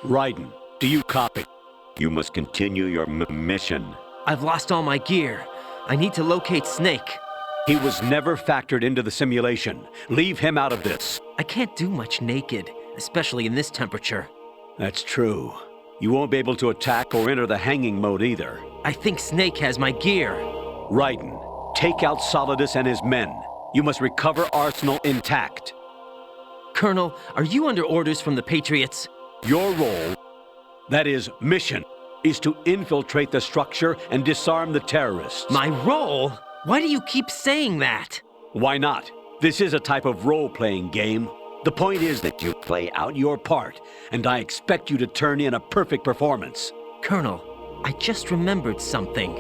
Speaker 17: Raiden, do you copy? You must continue your mission.
Speaker 6: I've lost all my gear. I need to locate Snake.
Speaker 17: He was never factored into the simulation. Leave him out of this.
Speaker 6: I can't do much naked, especially in this temperature.
Speaker 17: That's true. You won't be able to attack or enter the hanging mode either.
Speaker 6: I think Snake has my gear.
Speaker 17: Raiden, take out Solidus and his men. You must recover Arsenal intact.
Speaker 6: Colonel, are you under orders from the Patriots?
Speaker 17: Your role, that is, mission, is to infiltrate the structure and disarm the terrorists.
Speaker 6: My role? Why do you keep saying that?
Speaker 17: Why not? This is a type of role-playing game. The point is that you play out your part, and I expect you to turn in a perfect performance.
Speaker 6: Colonel, I just remembered something.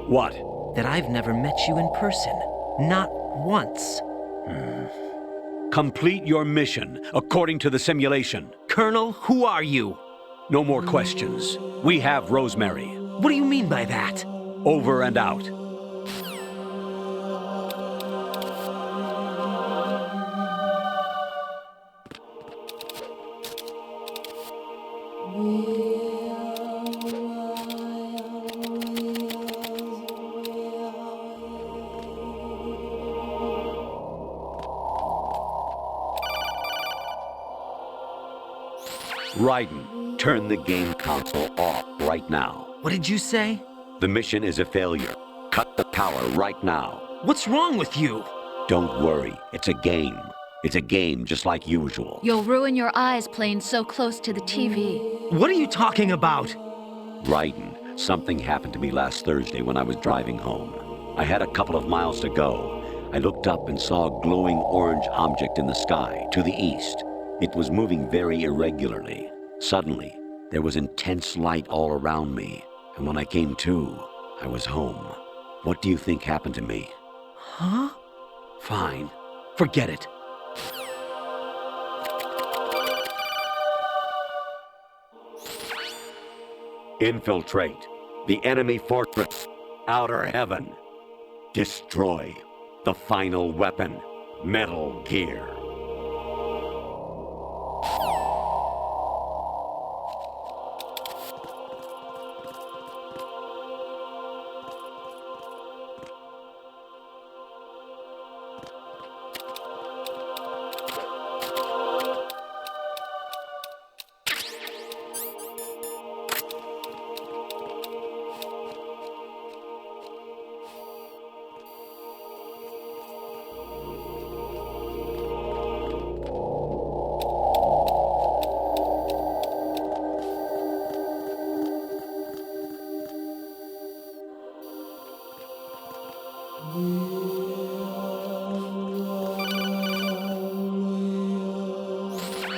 Speaker 17: What?
Speaker 6: That I've never met you in person. Not once.
Speaker 17: Complete your mission, according to the simulation.
Speaker 6: Colonel, who are you?
Speaker 17: No more questions. We have Rosemary.
Speaker 6: What do you mean by that?
Speaker 17: Over and out. Raiden, turn the game console off right now.
Speaker 6: What did you say?
Speaker 17: The mission is a failure. Cut the power right now.
Speaker 6: What's wrong with you?
Speaker 17: Don't worry, it's a game. It's a game just like usual.
Speaker 18: You'll ruin your eyes playing so close to the TV.
Speaker 6: What are you talking about?
Speaker 17: Raiden, something happened to me last Thursday when I was driving home. I had a couple of miles to go. I looked up and saw a glowing orange object in the sky to the east. It was moving very irregularly. Suddenly, there was intense light all around me, and when I came to, I was home. What do you think happened to me?
Speaker 15: Huh?
Speaker 17: Fine. Forget it. Infiltrate the enemy fortress, Outer Heaven. Destroy the final weapon, Metal Gear.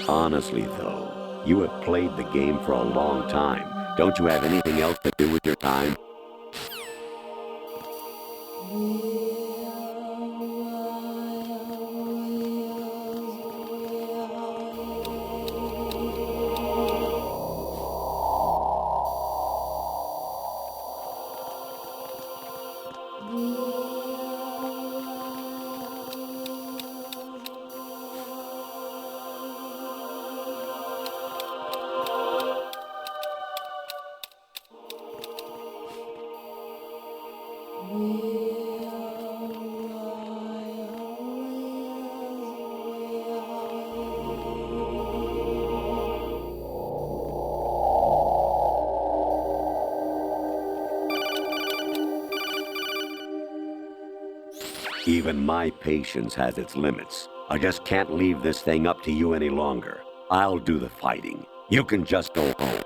Speaker 17: Honestly, though, you have played the game for a long time. Don't you have anything else to do with your time? Even my patience has its limits. I just can't leave this thing up to you any longer. I'll do the fighting. You can just go home.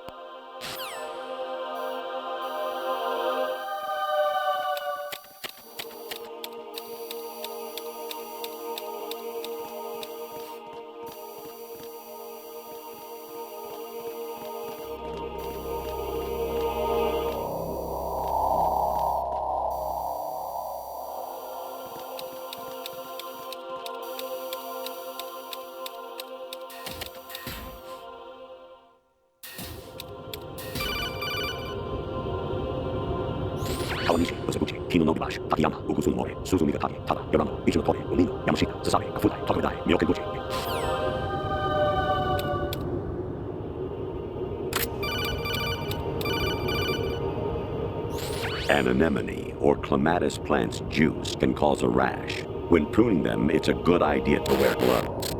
Speaker 17: An anemone or clematis plant's juice can cause a rash. When pruning them, it's a good idea to wear gloves.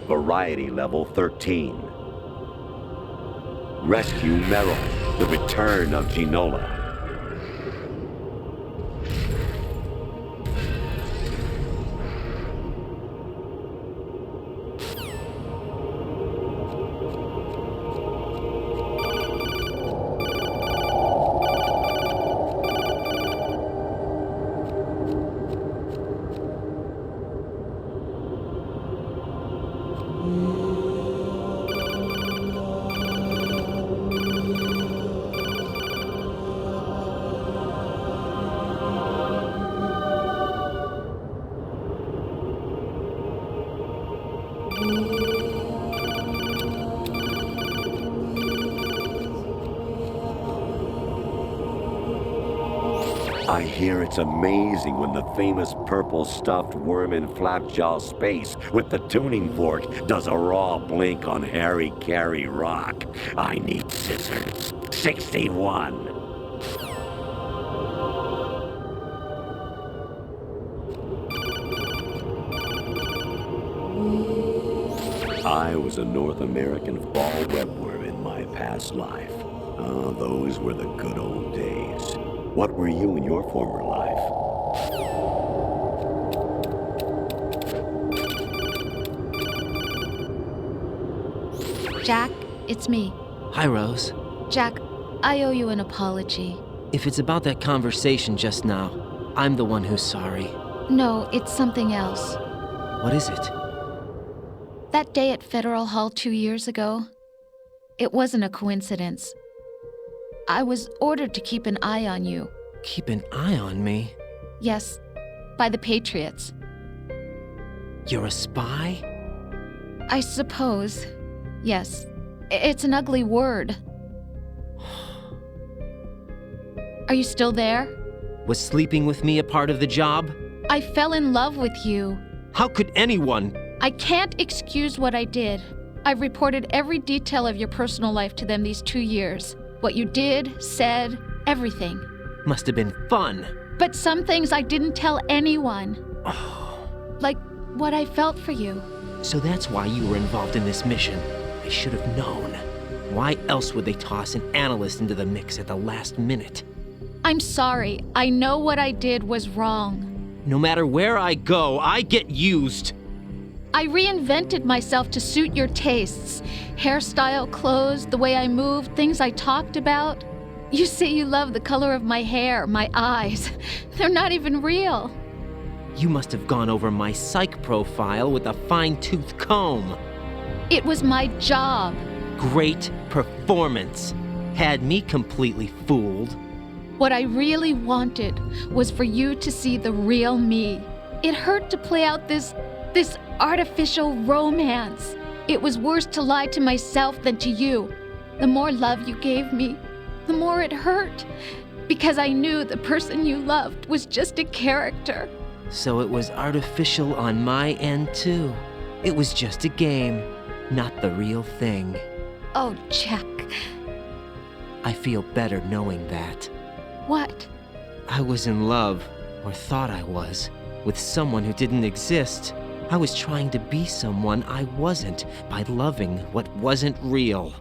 Speaker 17: Variety level 13. Rescue Meryl, the return of Ginola. I hear it's amazing when the famous purple stuffed worm in Flapjaw Space with the tuning fork does a raw blink on Harry Carey Rock. I need scissors. 61. I was a North American fall webworm in my past life. Ah, those were the good old days. What were you in your former life?
Speaker 18: Jack, it's me.
Speaker 6: Hi, Rose.
Speaker 18: Jack, I owe you an apology.
Speaker 6: If it's about that conversation just now, I'm the one who's sorry.
Speaker 18: No, it's something else.
Speaker 6: What is it?
Speaker 18: That day at Federal Hall 2 years ago, it wasn't a coincidence. I was ordered to keep an eye on you.
Speaker 6: Keep an eye on me?
Speaker 18: Yes, by the Patriots.
Speaker 6: You're a spy?
Speaker 18: I suppose. Yes. It's an ugly word. Are you still there?
Speaker 6: Was sleeping with me a part of the job?
Speaker 18: I fell in love with you.
Speaker 6: How could anyone?
Speaker 18: I can't excuse what I did. I've reported every detail of your personal life to them these 2 years. What you did, said, everything.
Speaker 6: Must have been fun.
Speaker 18: But some things I didn't tell anyone. Like what I felt for you.
Speaker 6: So that's why you were involved in this mission. I should have known. Why else would they toss an analyst into the mix at the last minute?
Speaker 18: I'm sorry. I know what I did was wrong.
Speaker 6: No matter where I go, I get used.
Speaker 18: I reinvented myself to suit your tastes. Hairstyle, clothes, the way I moved, things I talked about. You say you love the color of my hair, my eyes. They're not even real.
Speaker 6: You must have gone over my psych profile with a fine-tooth comb.
Speaker 18: It was my job.
Speaker 6: Great performance. Had me completely fooled.
Speaker 18: What I really wanted was for you to see the real me. It hurt to play out this artificial romance. It was worse to lie to myself than to you. The more love you gave me, the more it hurt. Because I knew the person you loved was just a character.
Speaker 6: So it was artificial on my end too. It was just a game, not the real thing.
Speaker 18: Oh, Jack.
Speaker 6: I feel better knowing that.
Speaker 18: What?
Speaker 6: I was in love, or thought I was, with someone who didn't exist. I was trying to be someone I wasn't by loving what wasn't real.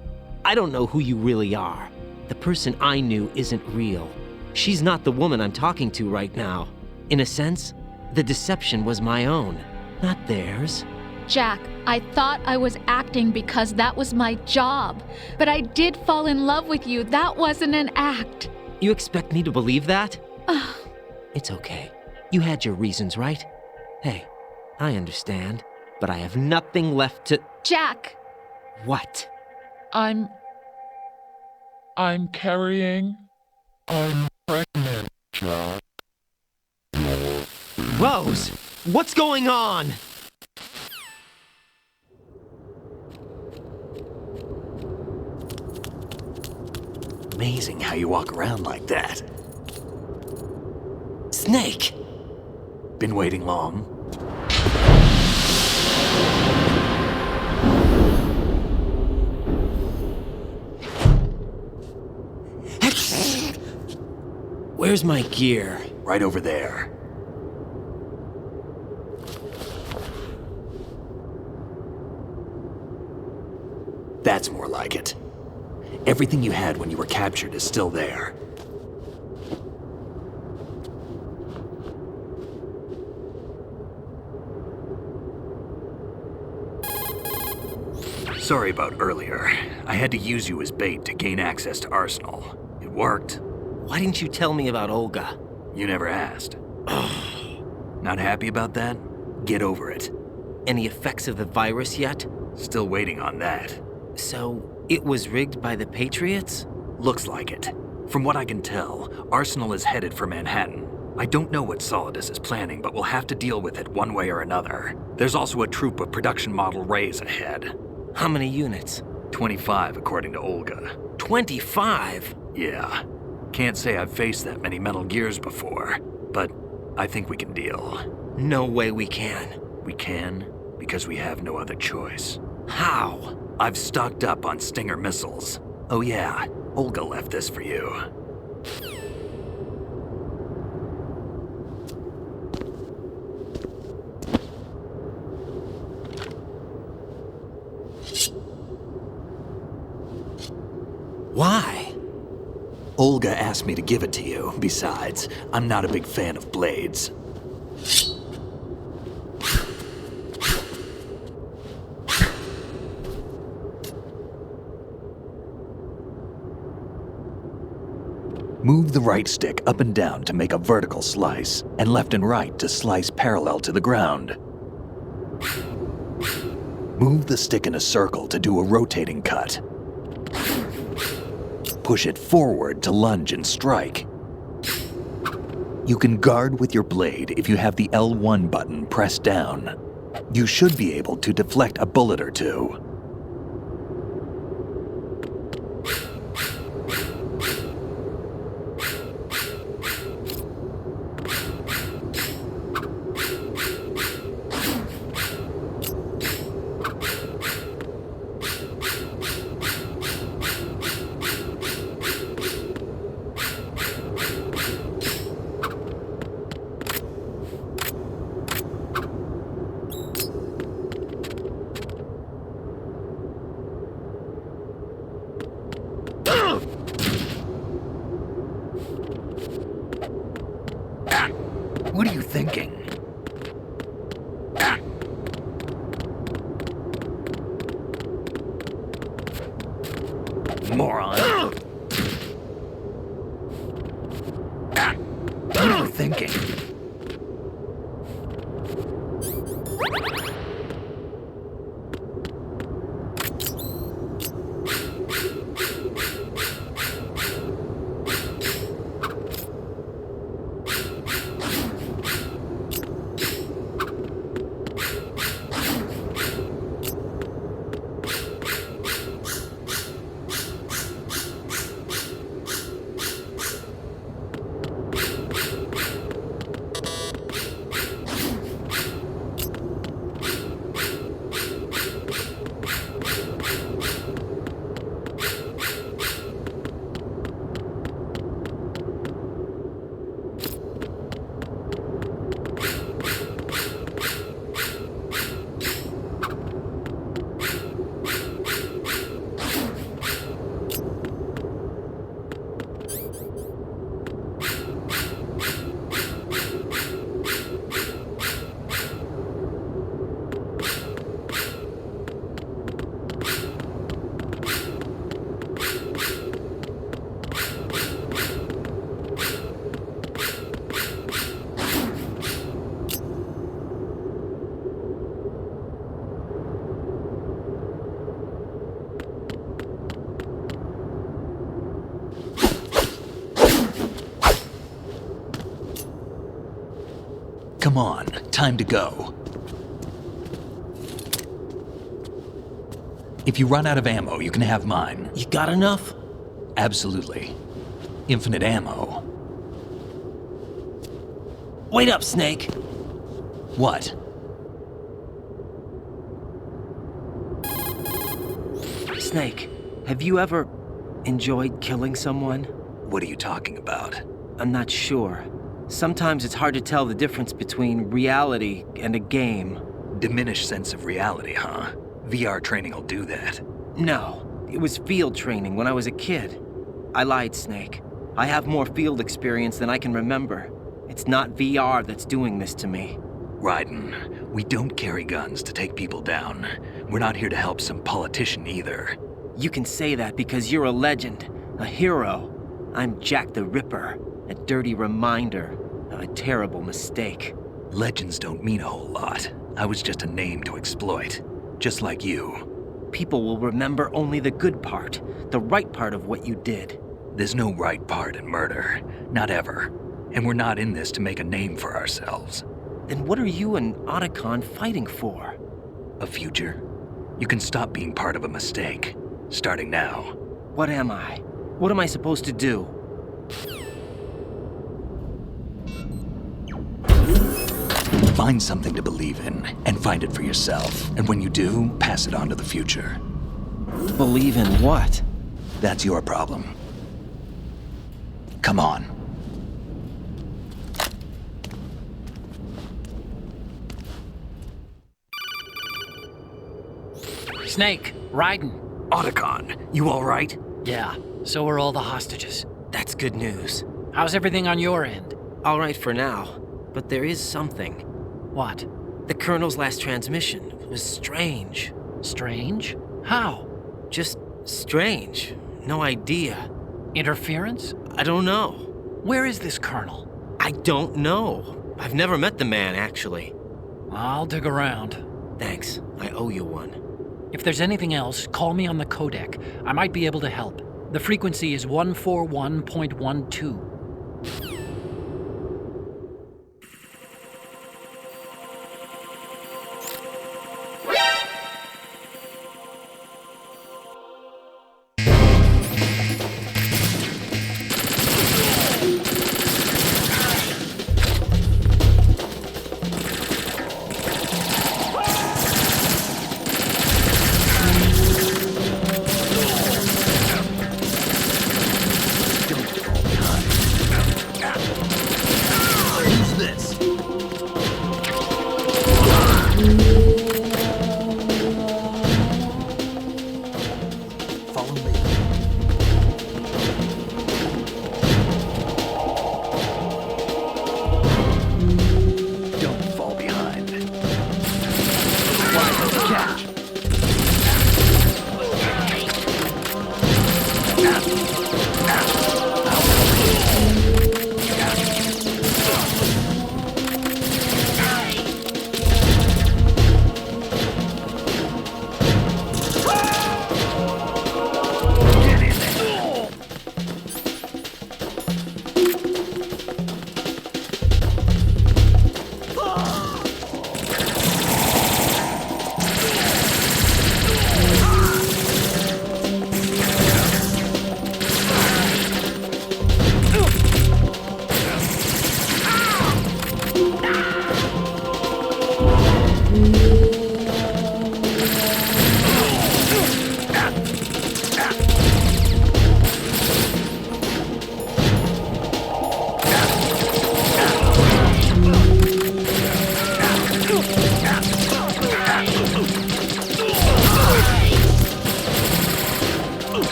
Speaker 6: I don't know who you really are. The person I knew isn't real. She's not the woman I'm talking to right now. In a sense, the deception was my own, not theirs.
Speaker 18: Jack, I thought I was acting because that was my job. But I did fall in love with you. That wasn't an act.
Speaker 6: You expect me to believe that? It's okay. You had your reasons, right? Hey, I understand, but I have nothing left to...
Speaker 18: Jack!
Speaker 6: What?
Speaker 4: I'm carrying... I'm pregnant, Jack.
Speaker 6: Rose! What's going on?
Speaker 3: Amazing how you walk around like that.
Speaker 6: Snake!
Speaker 3: Been waiting long?
Speaker 6: Where's my gear?
Speaker 3: Right over there. That's more like it. Everything you had when you were captured is still there. Sorry about earlier. I had to use you as bait to gain access to Arsenal. It worked.
Speaker 6: Why didn't you tell me about Olga?
Speaker 3: You never asked. Not happy about that? Get over it.
Speaker 6: Any effects of the virus yet?
Speaker 3: Still waiting on that.
Speaker 6: So, it was rigged by the Patriots?
Speaker 3: Looks like it. From what I can tell, Arsenal is headed for Manhattan. I don't know what Solidus is planning, but we'll have to deal with it one way or another. There's also a troop of production model Rays ahead.
Speaker 6: How many units?
Speaker 3: 25, according to Olga.
Speaker 6: 25?
Speaker 3: Yeah. Can't say I've faced that many Metal Gears before, but I think we can deal.
Speaker 6: No way we can.
Speaker 3: We can, because we have no other choice.
Speaker 6: How?
Speaker 3: I've stocked up on Stinger missiles. Oh yeah, Olga left this for you.
Speaker 6: Why?
Speaker 3: Olga asked me to give it to you. Besides, I'm not a big fan of blades. Move the right stick up and down to make a vertical slice, and left and right to slice parallel to the ground. Move the stick in a circle to do a rotating cut. Push it forward to lunge and strike. You can guard with your blade if you have the L1 button pressed down. You should be able to deflect a bullet or two. What are you thinking? Moron. What are you thinking? Come on, time to go. If you run out of ammo, you can have mine.
Speaker 6: You got enough?
Speaker 3: Absolutely. Infinite ammo.
Speaker 6: Wait up, Snake.
Speaker 3: What?
Speaker 6: Snake, have you ever enjoyed killing someone?
Speaker 3: What are you talking about?
Speaker 6: I'm not sure. Sometimes it's hard to tell the difference between reality and a game.
Speaker 3: Diminished sense of reality, huh? VR training will do that.
Speaker 6: No, it was field training when I was a kid. I lied, Snake. I have more field experience than I can remember. It's not VR that's doing this to me.
Speaker 3: Raiden, we don't carry guns to take people down. We're not here to help some politician either.
Speaker 6: You can say that because you're a legend, a hero. I'm Jack the Ripper, a dirty reminder of a terrible mistake.
Speaker 3: Legends don't mean a whole lot. I was just a name to exploit, just like you.
Speaker 6: People will remember only the good part, the right part of what you did.
Speaker 3: There's no right part in murder, not ever. And we're not in this to make a name for ourselves.
Speaker 6: Then what are you and Otacon fighting for?
Speaker 3: A future. You can stop being part of a mistake, starting now.
Speaker 6: What am I? What am I supposed to do?
Speaker 3: Find something to believe in, and find it for yourself. And when you do, pass it on to the future.
Speaker 6: Believe in what?
Speaker 3: That's your problem. Come on.
Speaker 1: Snake, Raiden.
Speaker 3: Otacon, you all right?
Speaker 1: Yeah, so are all the hostages.
Speaker 6: That's good news.
Speaker 1: How's everything on your end?
Speaker 6: All right for now, but there is something.
Speaker 1: What?
Speaker 6: The Colonel's last transmission was strange.
Speaker 1: Strange? How?
Speaker 6: Just strange. No idea.
Speaker 1: Interference?
Speaker 6: I don't know.
Speaker 1: Where is this Colonel?
Speaker 6: I don't know. I've never met the man, actually.
Speaker 1: I'll dig around.
Speaker 6: Thanks. I owe you one.
Speaker 1: If there's anything else, call me on the codec. I might be able to help. The frequency is 141.12.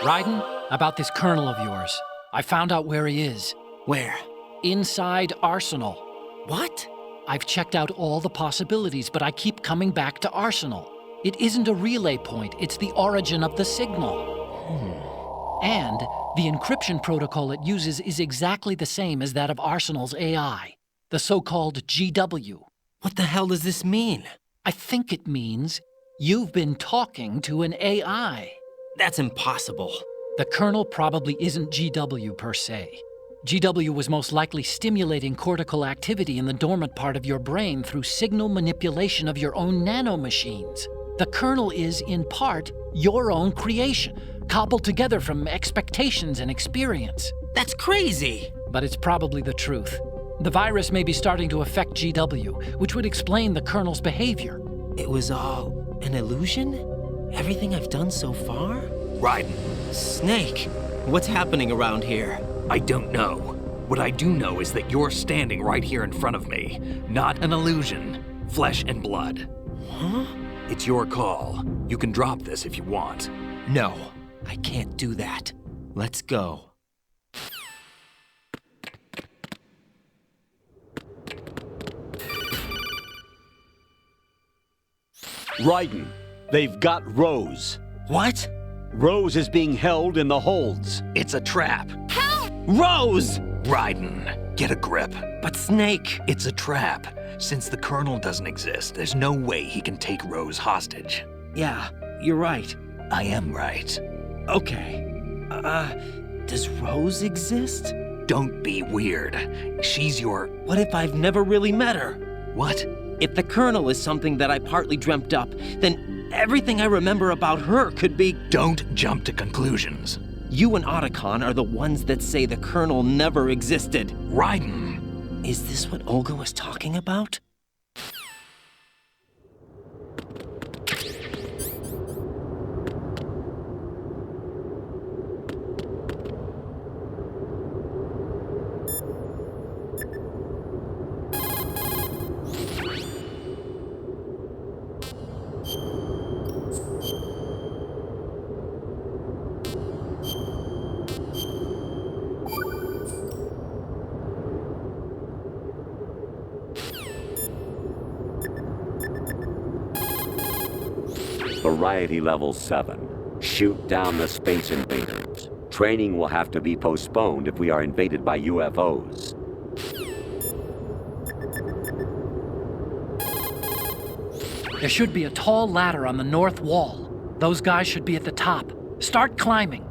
Speaker 1: Raiden, about this colonel of yours. I found out where he is.
Speaker 6: Where?
Speaker 1: Inside Arsenal.
Speaker 6: What?
Speaker 1: I've checked out all the possibilities, but I keep coming back to Arsenal. It isn't a relay point, it's the origin of the signal. And the encryption protocol it uses is exactly the same as that of Arsenal's AI, the so-called GW.
Speaker 6: What the hell does this mean?
Speaker 1: I think it means you've been talking to an AI.
Speaker 6: That's impossible.
Speaker 1: The Colonel probably isn't GW per se. GW was most likely stimulating cortical activity in the dormant part of your brain through signal manipulation of your own nanomachines. The Colonel is, in part, your own creation, cobbled together from expectations and experience.
Speaker 6: That's crazy!
Speaker 1: But it's probably the truth. The virus may be starting to affect GW, which would explain the Colonel's behavior.
Speaker 6: It was all an illusion? Everything I've done so far?
Speaker 3: Raiden.
Speaker 6: Snake, what's happening around here?
Speaker 3: I don't know. What I do know is that you're standing right here in front of me. Not an illusion. Flesh and blood.
Speaker 6: Huh?
Speaker 3: It's your call. You can drop this if you want.
Speaker 6: No, I can't do that. Let's go.
Speaker 14: Raiden, they've got Rose.
Speaker 6: What?
Speaker 14: Rose is being held in the holds.
Speaker 3: It's a trap.
Speaker 6: Help! Rose!
Speaker 3: Raiden, get a grip.
Speaker 6: But Snake...
Speaker 3: It's a trap. Since the Colonel doesn't exist, there's no way he can take Rose hostage.
Speaker 6: Yeah, you're right.
Speaker 3: I am right.
Speaker 6: Okay. Does Rose exist?
Speaker 3: Don't be weird. She's your...
Speaker 6: What if I've never really met her?
Speaker 3: What?
Speaker 6: If the Colonel is something that I partly dreamt up, then everything I remember about her could be...
Speaker 3: Don't jump to conclusions.
Speaker 6: You and Otacon are the ones that say the Colonel never existed.
Speaker 3: Raiden!
Speaker 6: Is this what Olga was talking about?
Speaker 17: reach variety level 7. Shoot down the space invaders. Training will have to be postponed if we are invaded by UFOs.
Speaker 1: There should be a tall ladder on the north wall. Those guys should be at the top. Start climbing.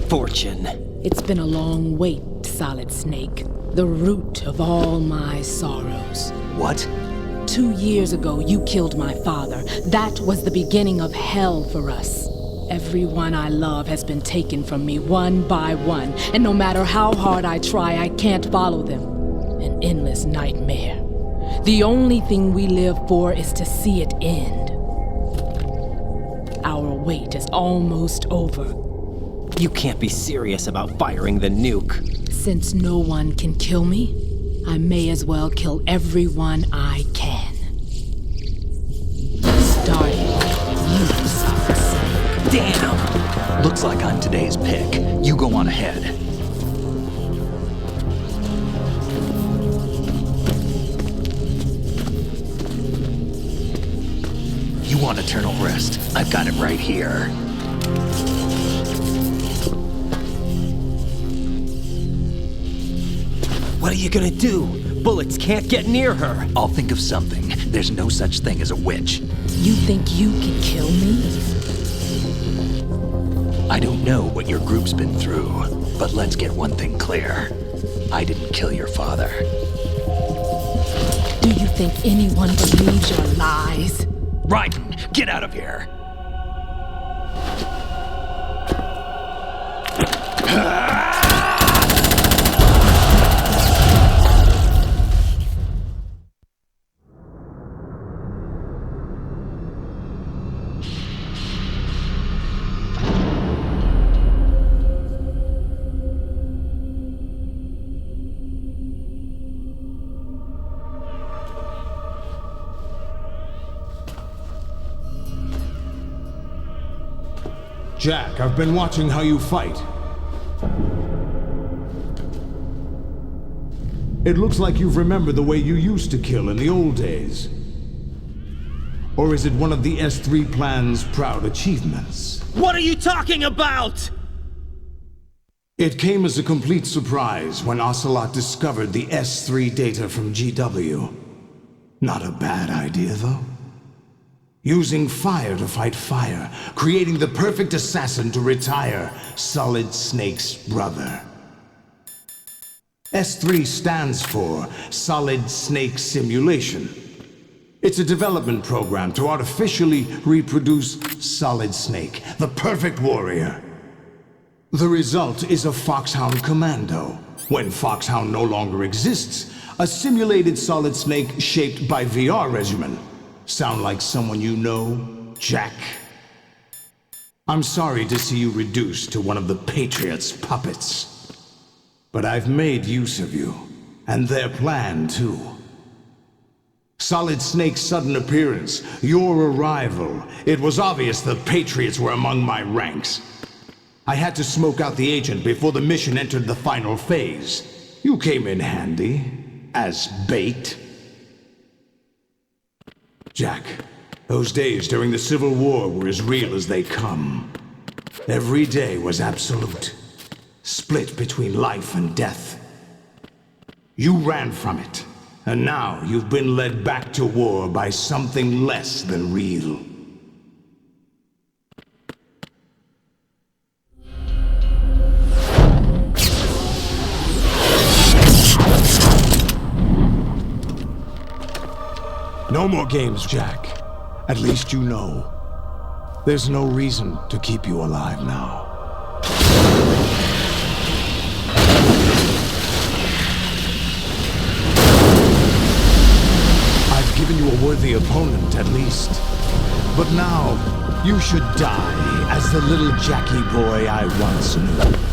Speaker 6: Fortune.
Speaker 8: It's been a long wait, Solid Snake. The root of all my sorrows.
Speaker 3: What?
Speaker 8: 2 years ago, you killed my father. That was the beginning of hell for us. Everyone I love has been taken from me one by one, and no matter how hard I try, I can't follow them. An endless nightmare. The only thing we live for is to see it end. Our wait is almost over.
Speaker 6: You can't be serious about firing the nuke.
Speaker 8: Since no one can kill me, I may as well kill everyone I can. Starting with you, Solid Snake.
Speaker 3: Damn! Looks like I'm today's pick. You go on ahead. You want eternal rest? I've got it right here.
Speaker 6: What are you gonna do? Bullets can't get near her.
Speaker 3: I'll think of something. There's no such thing as a witch.
Speaker 8: You think you can kill me?
Speaker 3: I don't know what your group's been through, but let's get one thing clear. I didn't kill your father.
Speaker 8: Do you think anyone believes your lies?
Speaker 3: Raiden, get out of here!
Speaker 22: Jack, I've been watching how you fight. It looks like you've remembered the way you used to kill in the old days. Or is it one of the S3 plan's proud achievements?
Speaker 6: What are you talking about?
Speaker 22: It came as a complete surprise when Ocelot discovered the S3 data from GW. Not a bad idea, though. Using fire to fight fire, creating the perfect assassin to retire Solid Snake's brother. S3 stands for Solid Snake Simulation. It's a development program to artificially reproduce Solid Snake, the perfect warrior. The result is a Foxhound Commando. When Foxhound no longer exists, a simulated Solid Snake shaped by VR regimen. Sound like someone you know, Jack? I'm sorry to see you reduced to one of the Patriots' puppets. But I've made use of you, and their plan too. Solid Snake's sudden appearance, your arrival, it was obvious the Patriots were among my ranks. I had to smoke out the agent before the mission entered the final phase. You came in handy, as bait. Jack, those days during the Civil War were as real as they come. Every day was absolute, split between life and death. You ran from it, and now you've been led back to war by something less than real. No more games, Jack. At least you know. There's no reason to keep you alive now. I've given you a worthy opponent, at least. But now, you should die as the little Jackie boy I once knew.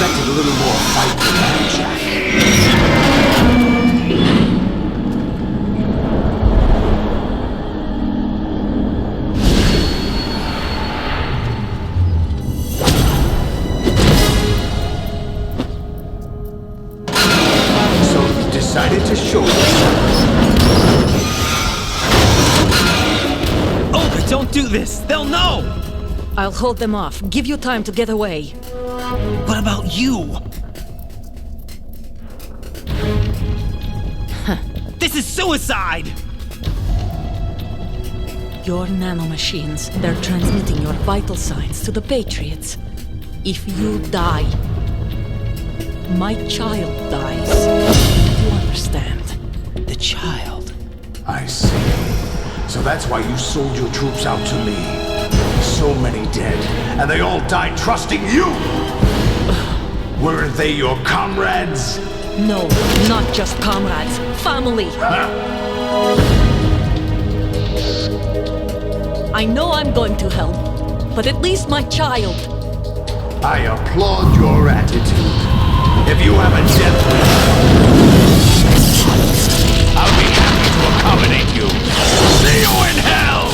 Speaker 22: expected a little more fight than that, Jack. So you decided to show yourself.
Speaker 15: Olga, don't do this! They'll know!
Speaker 9: I'll hold them off. Give you time to get away.
Speaker 12: What about you?
Speaker 15: This is suicide!
Speaker 9: Your nanomachines, they're transmitting your vital signs to the Patriots. If you die, my child dies. You understand?
Speaker 12: The child.
Speaker 22: I see. So that's why you sold your troops out to me. So many dead, and they all died trusting you! Weren't they your comrades?
Speaker 9: No, not just comrades. Family! I know I'm going to hell, but at least my child.
Speaker 22: I applaud your attitude. If you have a death wish, I'll be happy to accommodate you. See you in hell!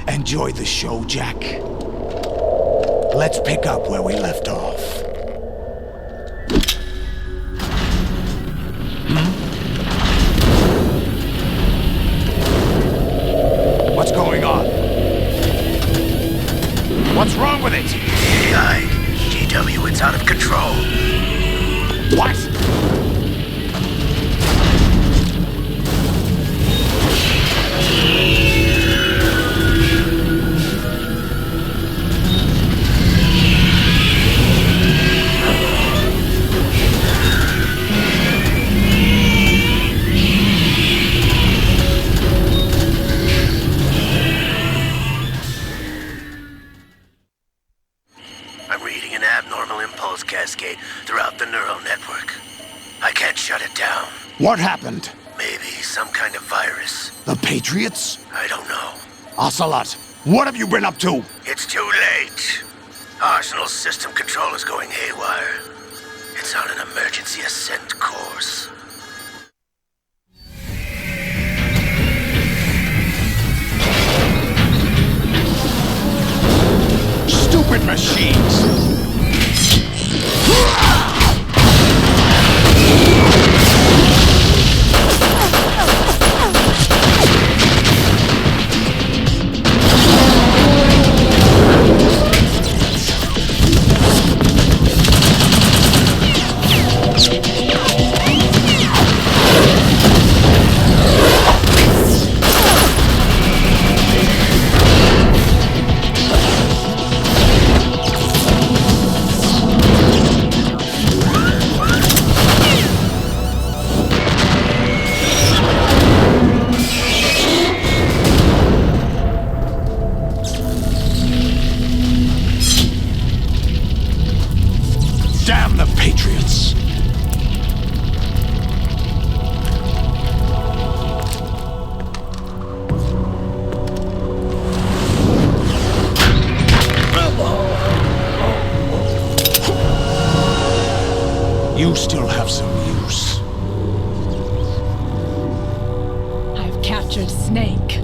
Speaker 22: Enjoy the show, Jack. Let's pick up where we left off. What's going on? What's wrong with it?
Speaker 7: AI, GW, it's out of control.
Speaker 22: What?
Speaker 7: Throughout the neural network. I can't shut it down.
Speaker 22: What happened?
Speaker 7: Maybe some kind of virus.
Speaker 22: The Patriots?
Speaker 7: I don't know.
Speaker 22: Ocelot, what have you been up to?
Speaker 7: It's too late. Arsenal's system control is going haywire. It's on an emergency ascent course.
Speaker 22: Stupid machines! Damn the Patriots! You still have some use.
Speaker 8: I've captured Snake.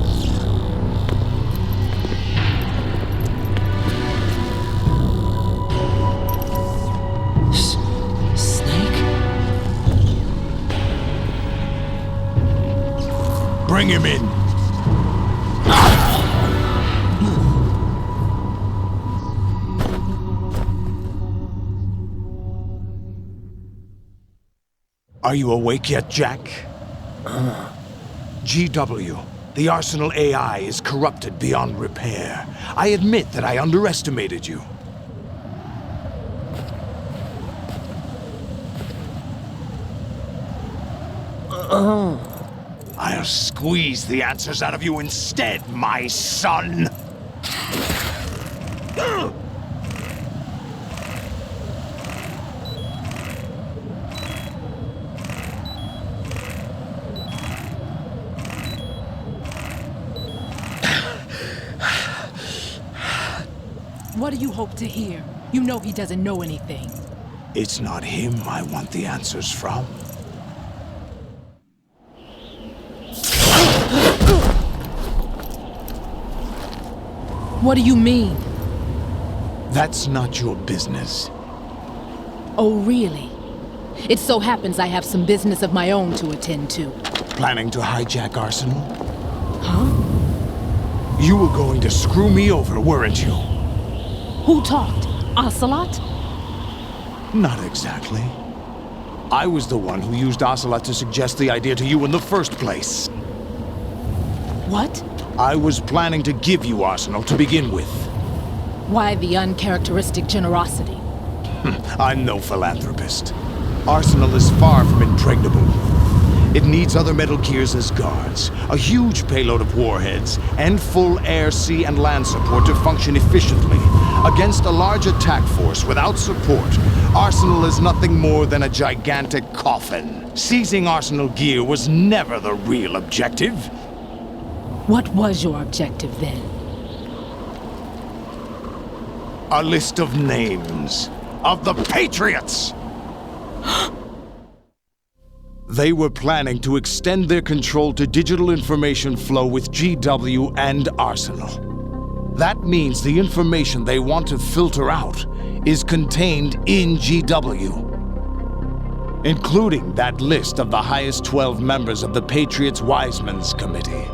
Speaker 22: Bring him in. Are you awake yet, Jack? GW, the Arsenal AI is corrupted beyond repair. I admit that I underestimated you. I'll squeeze the answers out of you instead, my son!
Speaker 8: What do you hope to hear? You know he doesn't know anything.
Speaker 22: It's not him I want the answers from.
Speaker 8: What do you mean?
Speaker 22: That's not your business.
Speaker 8: Oh, really? It so happens I have some business of my own to attend to.
Speaker 22: Planning to hijack Arsenal?
Speaker 8: Huh?
Speaker 22: You were going to screw me over, weren't you?
Speaker 8: Who talked? Ocelot?
Speaker 22: Not exactly. I was the one who used Ocelot to suggest the idea to you in the first place.
Speaker 8: What?
Speaker 22: I was planning to give you Arsenal to begin with.
Speaker 8: Why the uncharacteristic generosity?
Speaker 22: I'm no philanthropist. Arsenal is far from impregnable. It needs other Metal Gears as guards, a huge payload of warheads, and full air, sea, and land support to function efficiently. Against a large attack force without support, Arsenal is nothing more than a gigantic coffin. Seizing Arsenal gear was never the real objective.
Speaker 8: What was your objective then?
Speaker 22: A list of names of the Patriots! They were planning to extend their control to digital information flow with GW and Arsenal. That means the information they want to filter out is contained in GW, including that list of the highest 12 members of the Patriots Wiseman's Committee.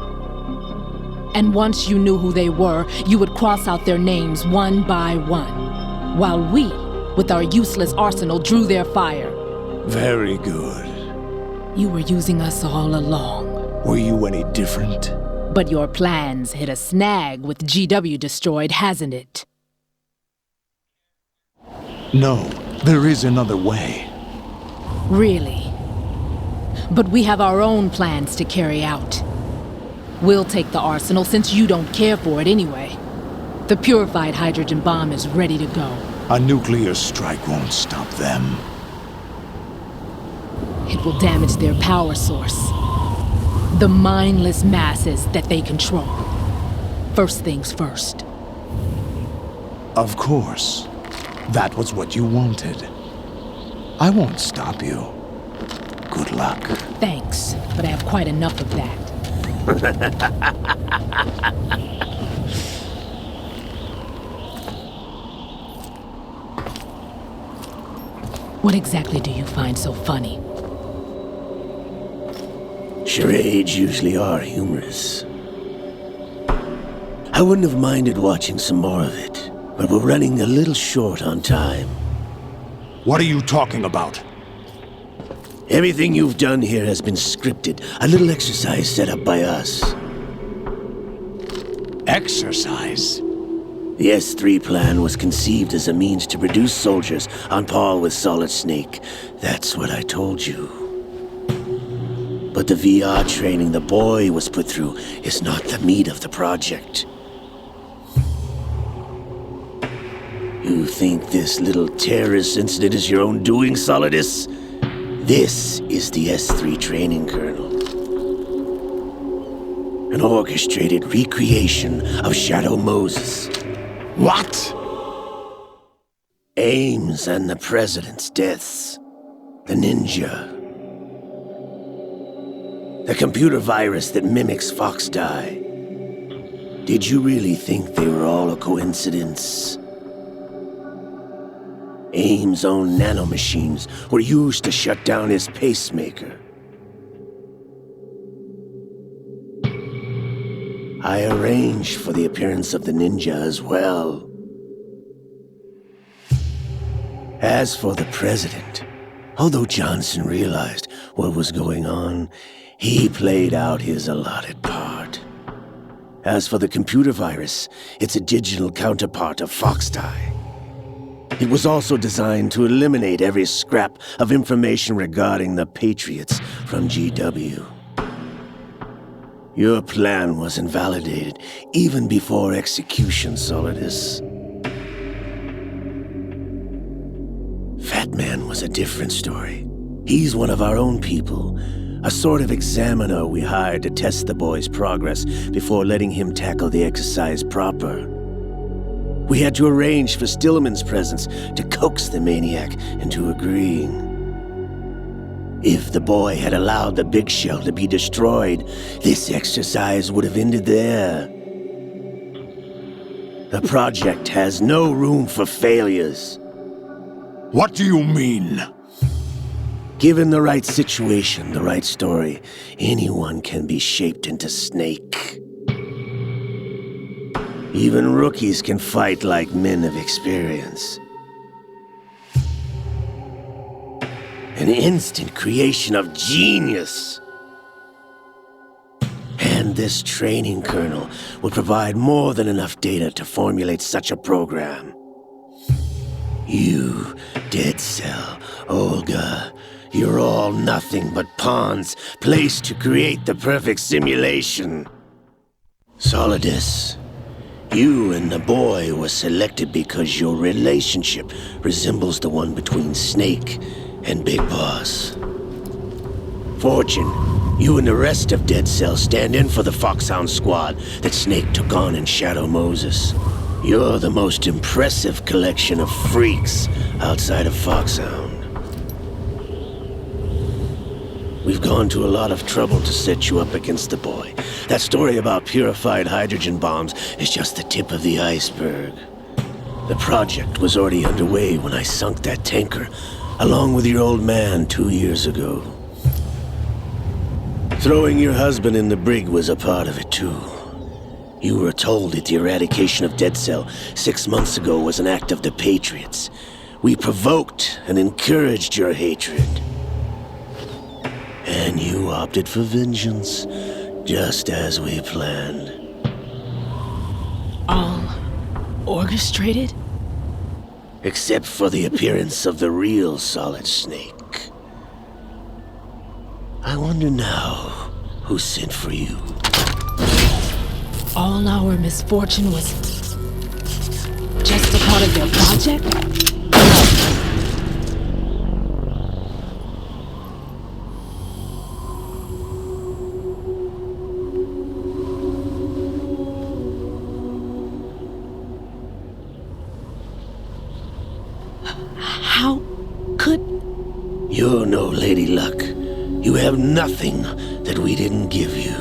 Speaker 8: And once you knew who they were, you would cross out their names one by one, while we, with our useless arsenal, drew their fire.
Speaker 22: Very good.
Speaker 8: You were using us all along.
Speaker 22: Were you any different?
Speaker 8: But your plans hit a snag with GW destroyed, hasn't it?
Speaker 22: No, there is another way.
Speaker 8: Really? But we have our own plans to carry out. We'll take the arsenal since you don't care for it anyway. The purified hydrogen bomb is ready to go.
Speaker 22: A nuclear strike won't stop them.
Speaker 8: It will damage their power source. The mindless masses that they control. First things first.
Speaker 22: Of course. That was what you wanted. I won't stop you. Good luck.
Speaker 8: Thanks, but I have quite enough of that. What exactly do you find so funny?
Speaker 7: Charades usually are humorous. I wouldn't have minded watching some more of it, but we're running a little short on time.
Speaker 22: What are you talking about?
Speaker 7: Everything you've done here has been scripted, a little exercise set up by us.
Speaker 22: Exercise?
Speaker 7: The S3 plan was conceived as a means to produce soldiers on par with Solid Snake. That's what I told you. But the VR training the boy was put through is not the meat of the project. You think this little terrorist incident is your own doing, Solidus? This is the S3 training kernel. An orchestrated recreation of Shadow Moses.
Speaker 22: What?
Speaker 7: Ames and the President's deaths. The ninja. The computer virus that mimics Foxdie. Did you really think they were all a coincidence? Ames' own nanomachines were used to shut down his pacemaker. I arranged for the appearance of the ninja as well. As for the president, although Johnson realized what was going on, he played out his allotted part. As for the computer virus, it's a digital counterpart of Foxtie. It was also designed to eliminate every scrap of information regarding the Patriots from GW. Your plan was invalidated even before execution, Solidus. Fat Man was a different story. He's one of our own people, a sort of examiner we hired to test the boy's progress before letting him tackle the exercise proper. We had to arrange for Stillman's presence to coax the maniac into agreeing. If the boy had allowed the big shell to be destroyed, this exercise would have ended there. The project has no room for failures.
Speaker 22: What do you mean?
Speaker 7: Given the right situation, the right story, anyone can be shaped into Snake. Even rookies can fight like men of experience. An instant creation of genius. And this training kernel would provide more than enough data to formulate such a program. You, Dead Cell, Olga, you're all nothing but pawns placed to create the perfect simulation. Solidus, you and the boy were selected because your relationship resembles the one between Snake and Big Boss. Fortune, you and the rest of Dead Cell stand in for the Foxhound squad that Snake took on in Shadow Moses. You're the most impressive collection of freaks outside of Foxhound. We've gone to a lot of trouble to set you up against the boy. That story about purified hydrogen bombs is just the tip of the iceberg. The project was already underway when I sunk that tanker, along with your old man 2 years ago. Throwing your husband in the brig was a part of it too. You were told that the eradication of Dead Cell 6 months ago was an act of the Patriots. We provoked and encouraged your hatred. And you opted for vengeance, just as we planned.
Speaker 8: All orchestrated?
Speaker 7: Except for the appearance of the real Solid Snake. I wonder now who sent for you.
Speaker 8: All our misfortune was just a part of their project? How could...
Speaker 7: You're no Lady Luck. You have nothing that we didn't give you.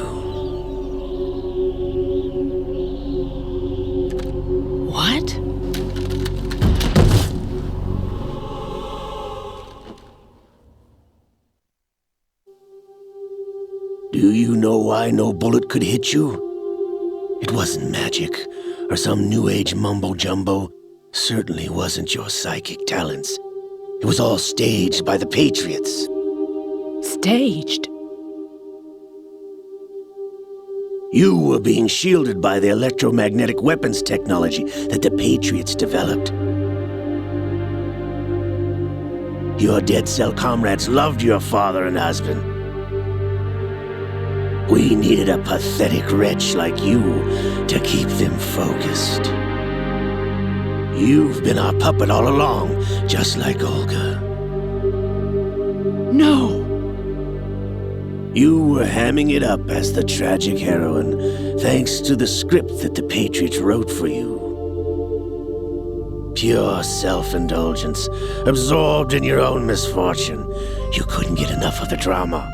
Speaker 8: What?
Speaker 7: Do you know why no bullet could hit you? It wasn't magic, or some new age mumbo-jumbo. Certainly wasn't your psychic talents. It was all staged by the Patriots.
Speaker 8: Staged?
Speaker 7: You were being shielded by the electromagnetic weapons technology that the Patriots developed. Your Dead Cell comrades loved your father and husband. We needed a pathetic wretch like you to keep them focused. You've been our puppet all along, just like Olga.
Speaker 8: No!
Speaker 7: You were hamming it up as the tragic heroine, thanks to the script that the Patriots wrote for you. Pure self-indulgence, absorbed in your own misfortune. You couldn't get enough of the drama.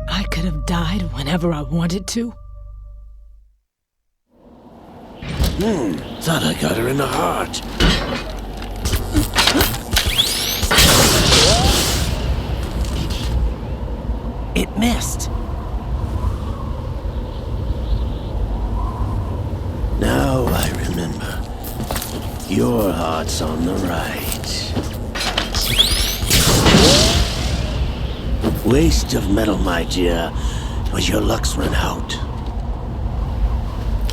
Speaker 8: I could have died whenever I wanted to.
Speaker 7: Thought I got her in the heart.
Speaker 15: It missed.
Speaker 7: your heart's on the right. Waste of metal, my dear, but your luck's run out.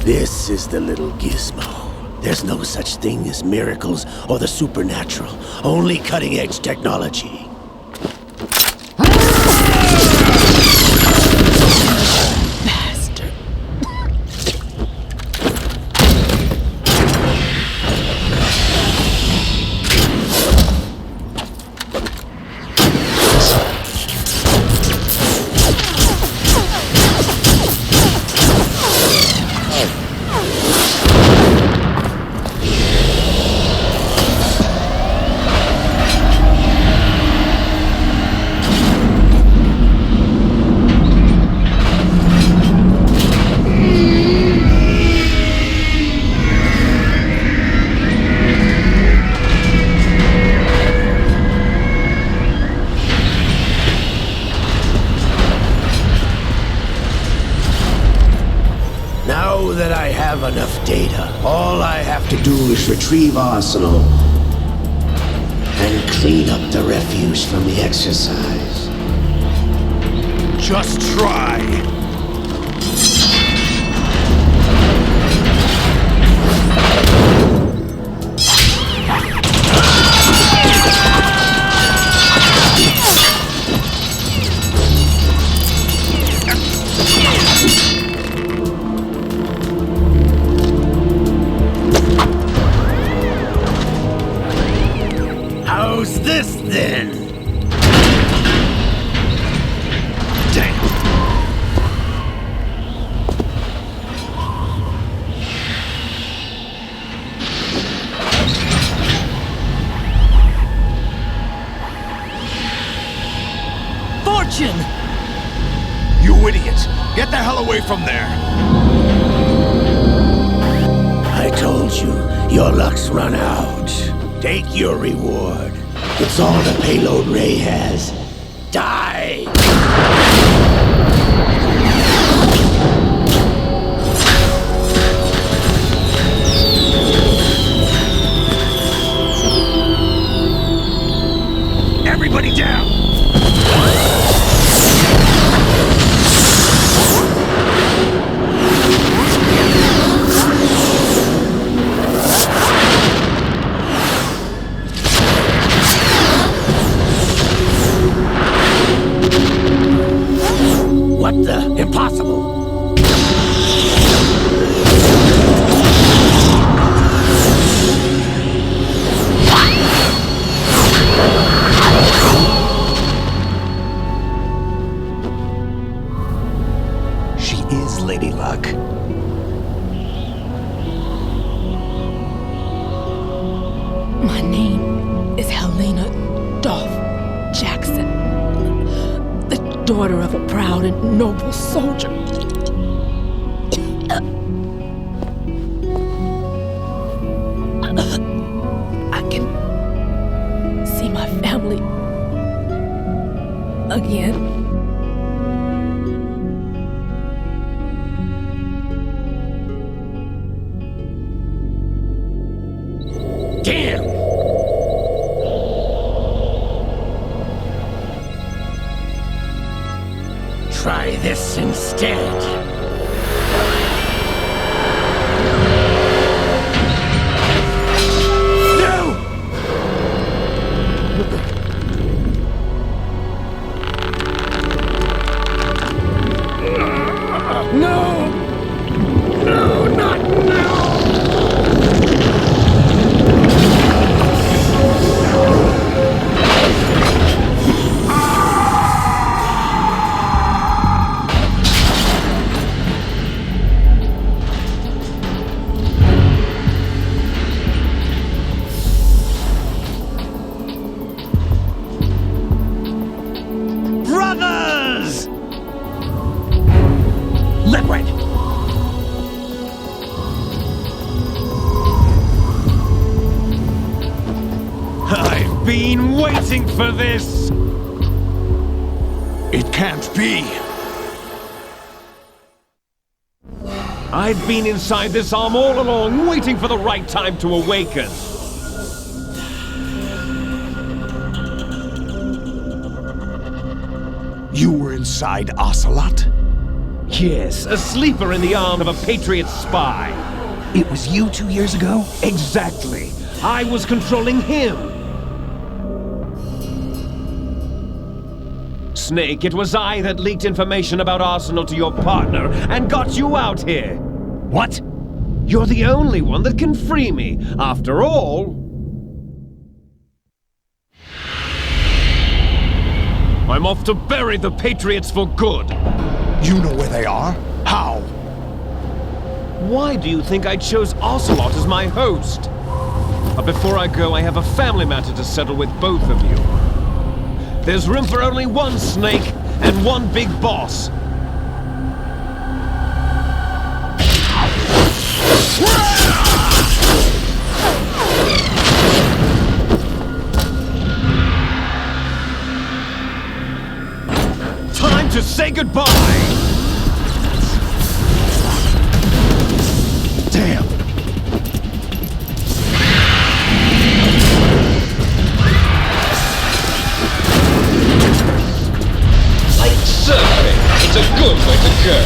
Speaker 7: This is the little gizmo. There's no such thing as miracles or the supernatural, only cutting-edge technology. Now that I have enough data, all I have to do is retrieve Arsenal and clean up the refuse from the exercise.
Speaker 22: Just try.
Speaker 7: How's this then? Damn.
Speaker 12: Fortune!
Speaker 22: You idiot! Get the hell away from there!
Speaker 7: I told you, your luck's run out. Take your reward. It's all the payload Ray has. Die!
Speaker 22: Everybody down!
Speaker 7: What the? Impossible!
Speaker 3: She is Lady Luck.
Speaker 8: My name is Helena Dolph Jackson, the daughter of a proud and noble soldier. I can see my family again.
Speaker 7: Damn! Try this instead.
Speaker 22: No! No, not now!
Speaker 10: Brothers! Liquid! I've been waiting for this!
Speaker 22: It can't be!
Speaker 10: I've been inside this arm all along, waiting for the right time to awaken.
Speaker 22: You were inside Ocelot?
Speaker 10: Yes, a sleeper in the arm of a Patriot spy.
Speaker 3: It was you 2 years ago?
Speaker 10: Exactly. I was controlling him. Snake, it was I that leaked information about Arsenal to your partner and got you out here.
Speaker 3: What?
Speaker 10: You're the only one that can free me. After all... I'm off to bury the Patriots for good.
Speaker 22: You know where they are? How?
Speaker 10: Why do you think I chose Ocelot as my host? But before I go, I have a family matter to settle with both of you. There's room for only one Snake and one big boss. Time to say goodbye!
Speaker 22: Damn!
Speaker 19: Like surfing, it's a good way to go.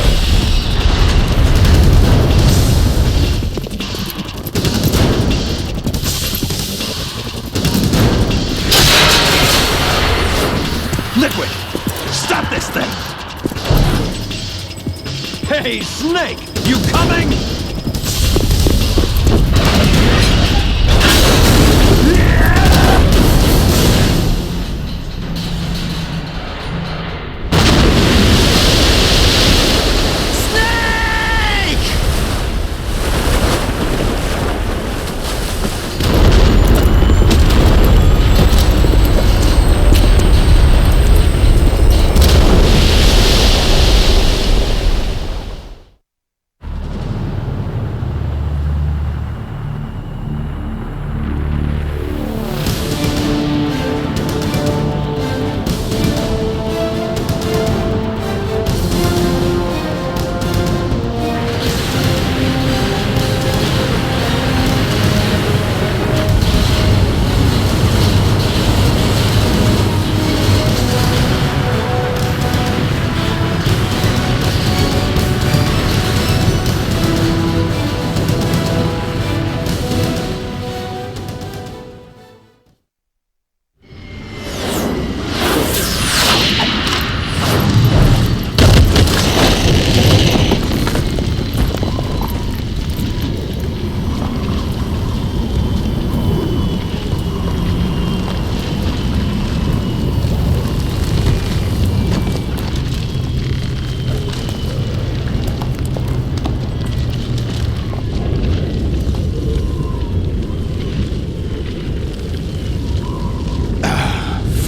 Speaker 10: Liquid! Stop this thing! Hey, Snake! You coming?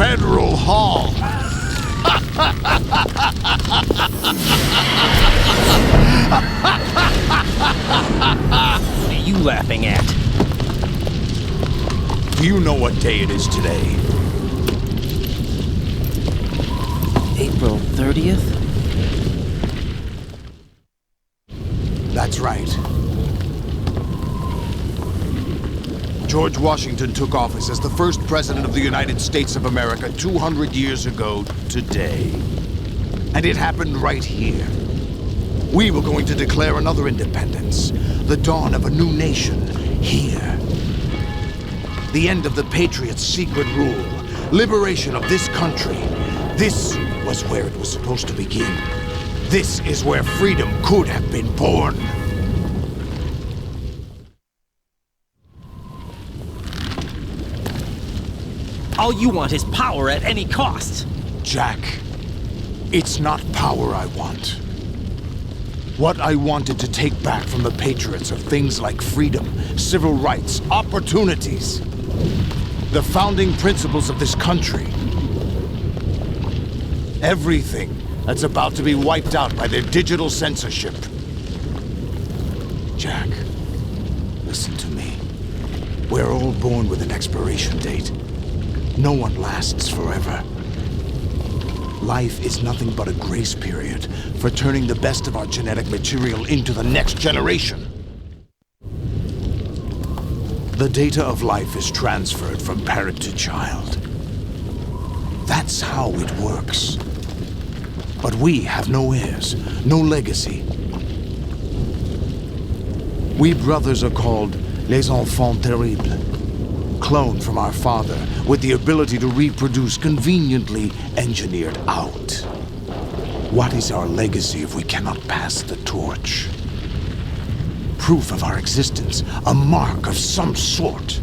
Speaker 22: Federal Hall.
Speaker 15: What are you laughing at?
Speaker 22: Do you know what day it is today?
Speaker 6: April 30th?
Speaker 22: That's right. George Washington took office as the first president of the United States of America 200 years ago today. And it happened right here. We were going to declare another independence, the dawn of a new nation, here. The end of the Patriots' secret rule, liberation of this country. This was where it was supposed to begin. This is where freedom could have been born.
Speaker 6: All you want is power at any cost.
Speaker 22: Jack, it's not power I want. What I wanted to take back from the Patriots are things like freedom, civil rights, opportunities. The founding principles of this country. Everything that's about to be wiped out by their digital censorship. Jack, listen to me. We're all born with an expiration date. No one lasts forever. Life is nothing but a grace period for turning the best of our genetic material into the next generation. The data of life is transferred from parent to child. That's how it works. But we have no heirs, no legacy. We brothers are called les enfants terribles, cloned from our father, with the ability to reproduce conveniently engineered out. What is our legacy if we cannot pass the torch? Proof of our existence, a mark of some sort.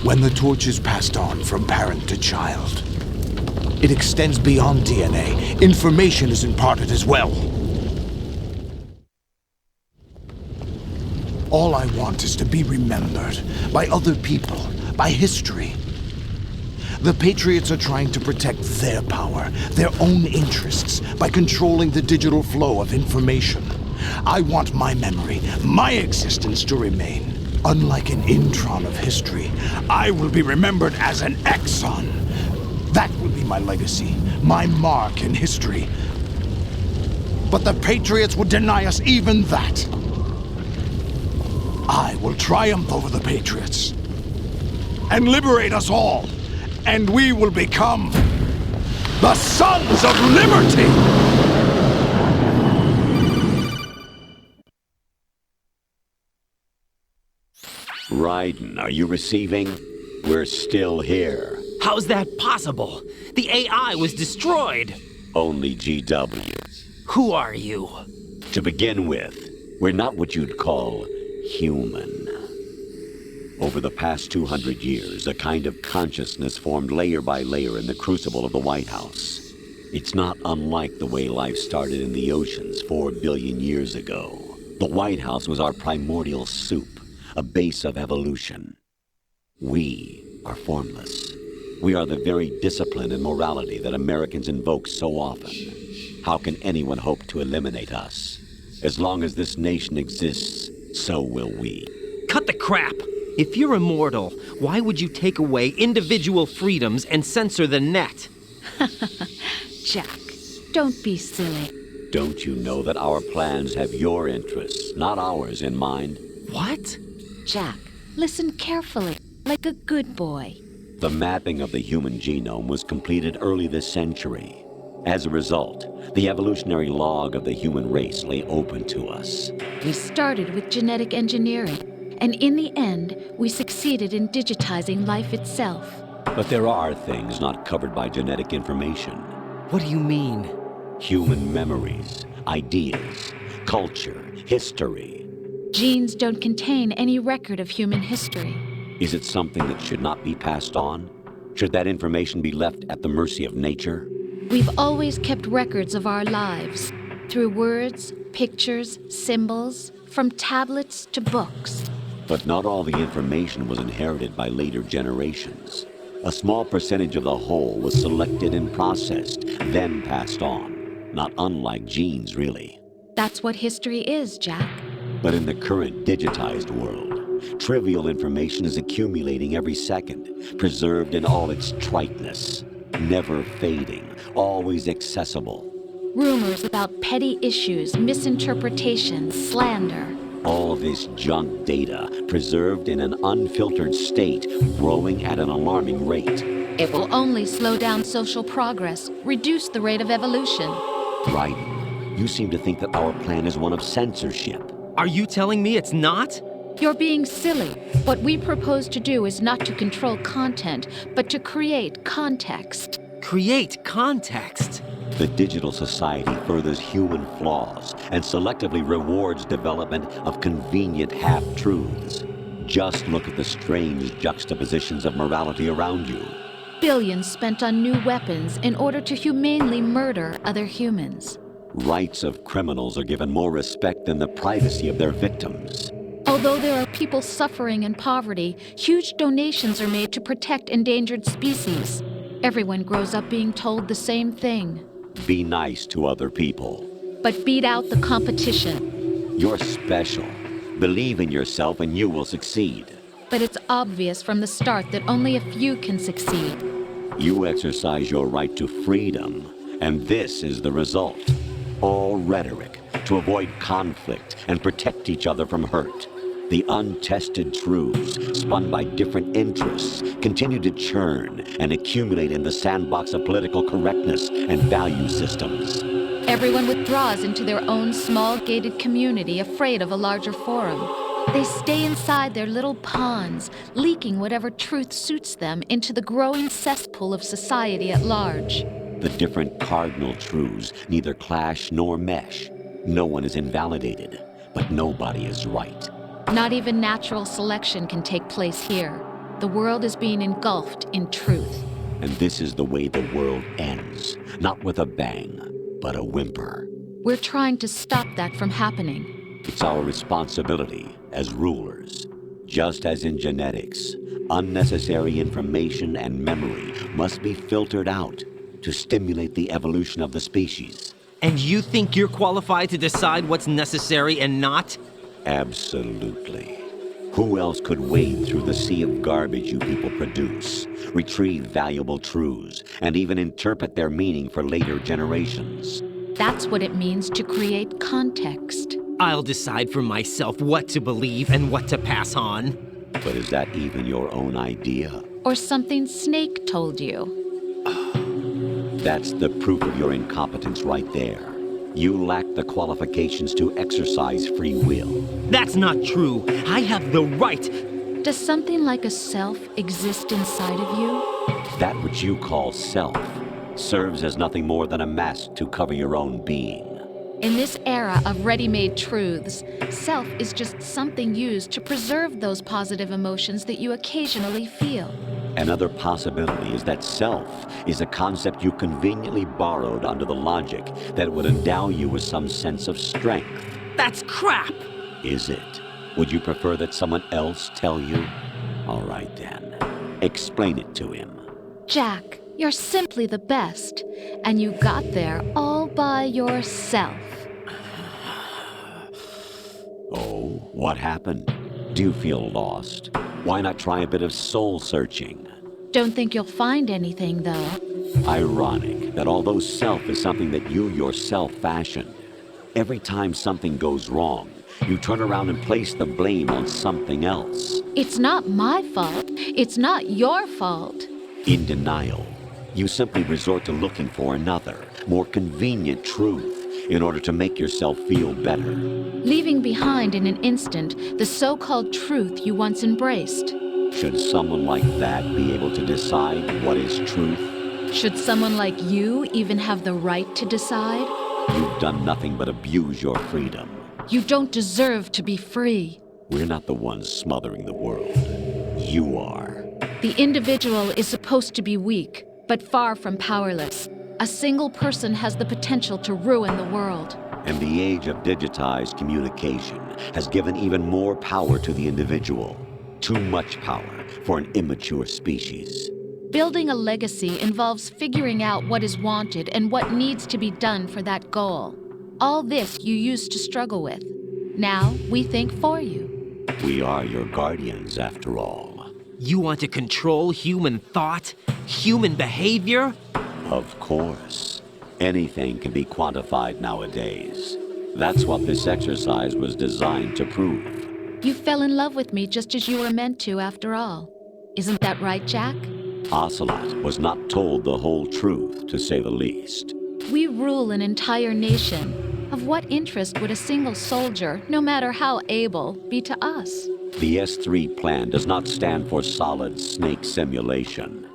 Speaker 22: When the torch is passed on from parent to child, it extends beyond DNA. Information is imparted as well. All I want is to be remembered by other people, by history. The Patriots are trying to protect their power, their own interests, by controlling the digital flow of information. I want my memory, my existence to remain. Unlike an intron of history, I will be remembered as an exon. That will be my legacy, my mark in history. But the Patriots would deny us even that. I will triumph over the Patriots and liberate us all, and we will become the Sons of Liberty!
Speaker 17: Raiden, are you receiving? We're still here.
Speaker 6: How's that possible? The AI was destroyed.
Speaker 17: Only GW.
Speaker 6: Who are you?
Speaker 17: To begin with, we're not what you'd call human. Over the past 200 years, a kind of consciousness formed layer by layer in the crucible of the White House. It's not unlike the way life started in the oceans 4 billion years ago. The White House was our primordial soup, a base of evolution. We are formless. We are the very discipline and morality that Americans invoke so often. How can anyone hope to eliminate us? As long as this nation exists, so will we.
Speaker 6: Cut the crap! If you're immortal, why would you take away individual freedoms and censor the net?
Speaker 20: Jack, don't be silly.
Speaker 17: Don't you know that our plans have your interests, not ours, in mind?
Speaker 6: What?
Speaker 20: Jack, listen carefully, like a good boy.
Speaker 17: The mapping of the human genome was completed early this century. As a result, the evolutionary log of the human race lay open to us.
Speaker 18: We started with genetic engineering, and in the end, we succeeded in digitizing life itself.
Speaker 17: But there are things not covered by genetic information.
Speaker 6: What do you mean?
Speaker 17: Human memories, ideas, culture, history.
Speaker 18: Genes don't contain any record of human history.
Speaker 17: Is it something that should not be passed on? Should that information be left at the mercy of nature?
Speaker 18: We've always kept records of our lives, through words, pictures, symbols, from tablets to books.
Speaker 17: But not all the information was inherited by later generations. A small percentage of the whole was selected and processed, then passed on. Not unlike genes, really.
Speaker 18: That's what history is, Jack.
Speaker 17: But in the current digitized world, trivial information is accumulating every second, preserved in all its triteness, never fading, always accessible.
Speaker 18: Rumors about petty issues, misinterpretations, slander.
Speaker 17: All this junk data, preserved in an unfiltered state, growing at an alarming rate.
Speaker 18: It will only slow down social progress, reduce the rate of evolution.
Speaker 17: Raiden, you seem to think that our plan is one of censorship.
Speaker 6: Are you telling me it's not?
Speaker 18: You're being silly. What we propose to do is not to control content, but to create context.
Speaker 6: Create context?
Speaker 17: The digital society furthers human flaws and selectively rewards development of convenient half-truths. Just look at the strange juxtapositions of morality around you.
Speaker 18: Billions spent on new weapons in order to humanely murder other humans.
Speaker 17: Rights of criminals are given more respect than the privacy of their victims.
Speaker 18: Although there are people suffering in poverty, huge donations are made to protect endangered species. Everyone grows up being told the same thing.
Speaker 17: Be nice to other people.
Speaker 18: But beat out the competition.
Speaker 17: You're special. Believe in yourself and you will succeed.
Speaker 18: But it's obvious from the start that only a few can succeed.
Speaker 17: You exercise your right to freedom, and this is the result. All rhetoric to avoid conflict and protect each other from hurt.
Speaker 14: The untested truths, spun by different interests, continue to churn and accumulate in the sandbox of political correctness and value systems.
Speaker 18: Everyone withdraws into their own small gated community, afraid of a larger forum. They stay inside their little ponds, leaking whatever truth suits them into the growing cesspool of society at large.
Speaker 14: The different cardinal truths neither clash nor mesh. No one is invalidated, but nobody is right.
Speaker 18: Not even natural selection can take place here. The world is being engulfed in truth.
Speaker 14: And this is the way the world ends. Not with a bang, but a whimper.
Speaker 18: We're trying to stop that from happening.
Speaker 14: It's our responsibility as rulers. Just as in genetics, unnecessary information and memory must be filtered out to stimulate the evolution of the species.
Speaker 6: And you think you're qualified to decide what's necessary and not?
Speaker 14: Absolutely. Who else could wade through the sea of garbage you people produce, retrieve valuable truths, and even interpret their meaning for later generations?
Speaker 18: That's what it means to create context.
Speaker 6: I'll decide for myself what to believe and what to pass on.
Speaker 14: But is that even your own idea?
Speaker 18: Or something Snake told you?
Speaker 14: That's the proof of your incompetence right there. You lack the qualifications to exercise free will.
Speaker 6: That's not true. I have the right.
Speaker 18: Does something like a self exist inside of you?
Speaker 14: That which you call self serves as nothing more than a mask to cover your own being.
Speaker 18: In this era of ready-made truths, self is just something used to preserve those positive emotions that you occasionally feel.
Speaker 14: Another possibility is that self is a concept you conveniently borrowed under the logic that would endow you with some sense of strength.
Speaker 6: That's crap!
Speaker 14: Is it? Would you prefer that someone else tell you? All right then. Explain it to him.
Speaker 18: Jack, you're simply the best, and you got there all by yourself.
Speaker 14: Oh, what happened? Do you feel lost? Why not try a bit of soul searching?
Speaker 18: Don't think you'll find anything, though.
Speaker 14: Ironic that although self is something that you yourself fashioned, every time something goes wrong, you turn around and place the blame on something else.
Speaker 18: It's not my fault. It's not your fault.
Speaker 14: In denial, you simply resort to looking for another, more convenient truth in order to make yourself feel better.
Speaker 18: Leaving behind in an instant the so-called truth you once embraced.
Speaker 14: Should someone like that be able to decide what is truth?
Speaker 18: Should someone like you even have the right to decide?
Speaker 14: You've done nothing but abuse your freedom.
Speaker 18: You don't deserve to be free.
Speaker 14: We're not the ones smothering the world. You are.
Speaker 18: The individual is supposed to be weak, but far from powerless. A single person has the potential to ruin the world.
Speaker 14: And the age of digitized communication has given even more power to the individual. Too much power for an immature species.
Speaker 18: Building a legacy involves figuring out what is wanted and what needs to be done for that goal. All this you used to struggle with. Now we think for you.
Speaker 14: We are your guardians, after all.
Speaker 6: You want to control human thought? Human behavior?
Speaker 14: Of course. Anything can be quantified nowadays. That's what this exercise was designed to prove.
Speaker 18: You fell in love with me just as you were meant to, after all. Isn't that right, Jack?
Speaker 14: Ocelot was not told the whole truth, to say the least.
Speaker 18: We rule an entire nation. Of what interest would a single soldier, no matter how able, be to us?
Speaker 14: The S3 plan does not stand for solid snake simulation.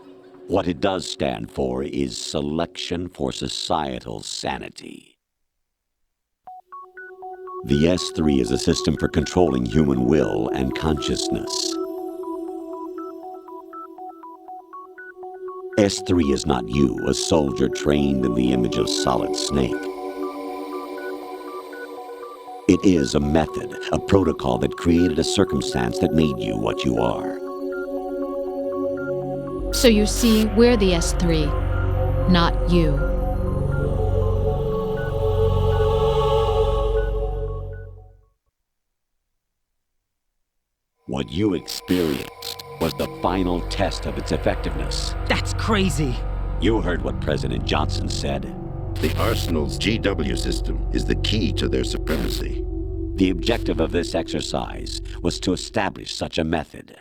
Speaker 14: What it does stand for is selection for societal sanity. The S3 is a system for controlling human will and consciousness. S3 is not you, a soldier trained in the image of Solid Snake. It is a method, a protocol that created a circumstance that made you what you are.
Speaker 18: So you see, we're the S3, not you.
Speaker 14: What you experienced was the final test of its effectiveness.
Speaker 6: That's crazy.
Speaker 14: You heard what President Johnson said.
Speaker 11: The Arsenal's GW system is the key to their supremacy.
Speaker 14: The objective of this exercise was to establish such a method.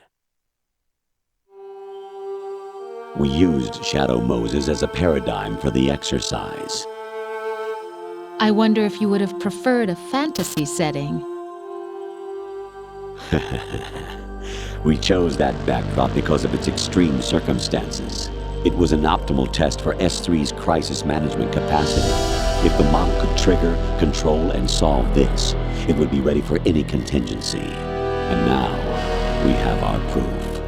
Speaker 14: We used Shadow Moses as a paradigm for the exercise.
Speaker 18: I wonder if you would have preferred a fantasy setting.
Speaker 14: We chose that backdrop because of its extreme circumstances. It was an optimal test for S3's crisis management capacity. If the model could trigger, control, and solve this, it would be ready for any contingency. And now, we have our proof.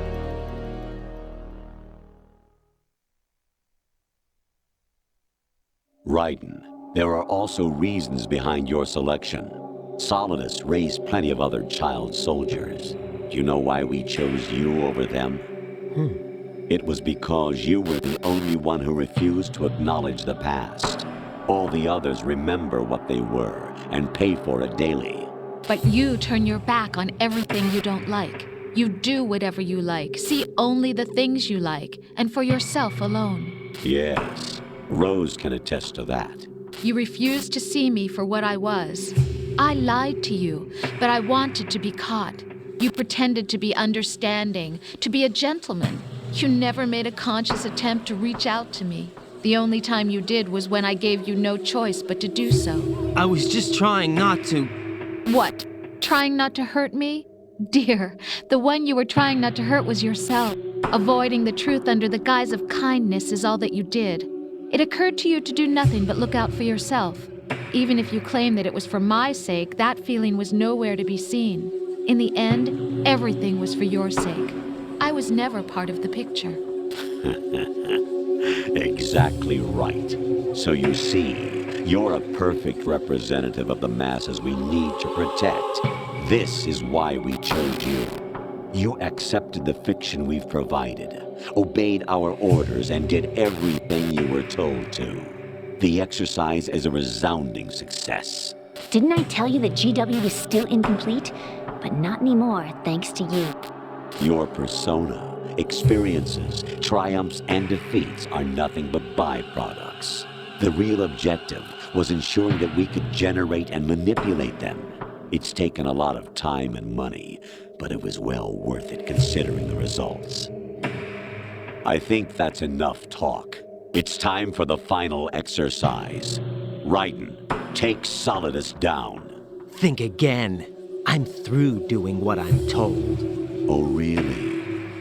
Speaker 14: Raiden, there are also reasons behind your selection. Solidus raised plenty of other child soldiers. Do you know why we chose you over them? It was because you were the only one who refused to acknowledge the past. All the others remember what they were and pay for it daily.
Speaker 18: But you turn your back on everything you don't like. You do whatever you like, see only the things you like, and for yourself alone.
Speaker 14: Yes, Rose can attest to that.
Speaker 18: You refused to see me for what I was. I lied to you, but I wanted to be caught. You pretended to be understanding, to be a gentleman. You never made a conscious attempt to reach out to me. The only time you did was when I gave you no choice but to do so.
Speaker 6: I was just trying not to...
Speaker 18: What? Trying not to hurt me? Dear, the one you were trying not to hurt was yourself. Avoiding the truth under the guise of kindness is all that you did. It occurred to you to do nothing but look out for yourself. Even if you claim that it was for my sake, that feeling was nowhere to be seen. In the end, everything was for your sake. I was never part of the picture.
Speaker 14: Exactly right. So you see, you're a perfect representative of the masses we need to protect. This is why we chose you. You accepted the fiction we've provided, obeyed our orders, and did everything you were told to. The exercise is a resounding success.
Speaker 16: Didn't I tell you that GW was still incomplete? But not anymore, thanks to you.
Speaker 14: Your persona, experiences, triumphs, and defeats are nothing but byproducts. The real objective was ensuring that we could generate and manipulate them. It's taken a lot of time and money, but it was well worth it considering the results. I think that's enough talk. It's time for the final exercise. Raiden, take Solidus down.
Speaker 6: Think again. I'm through doing what I'm told.
Speaker 14: Oh, really?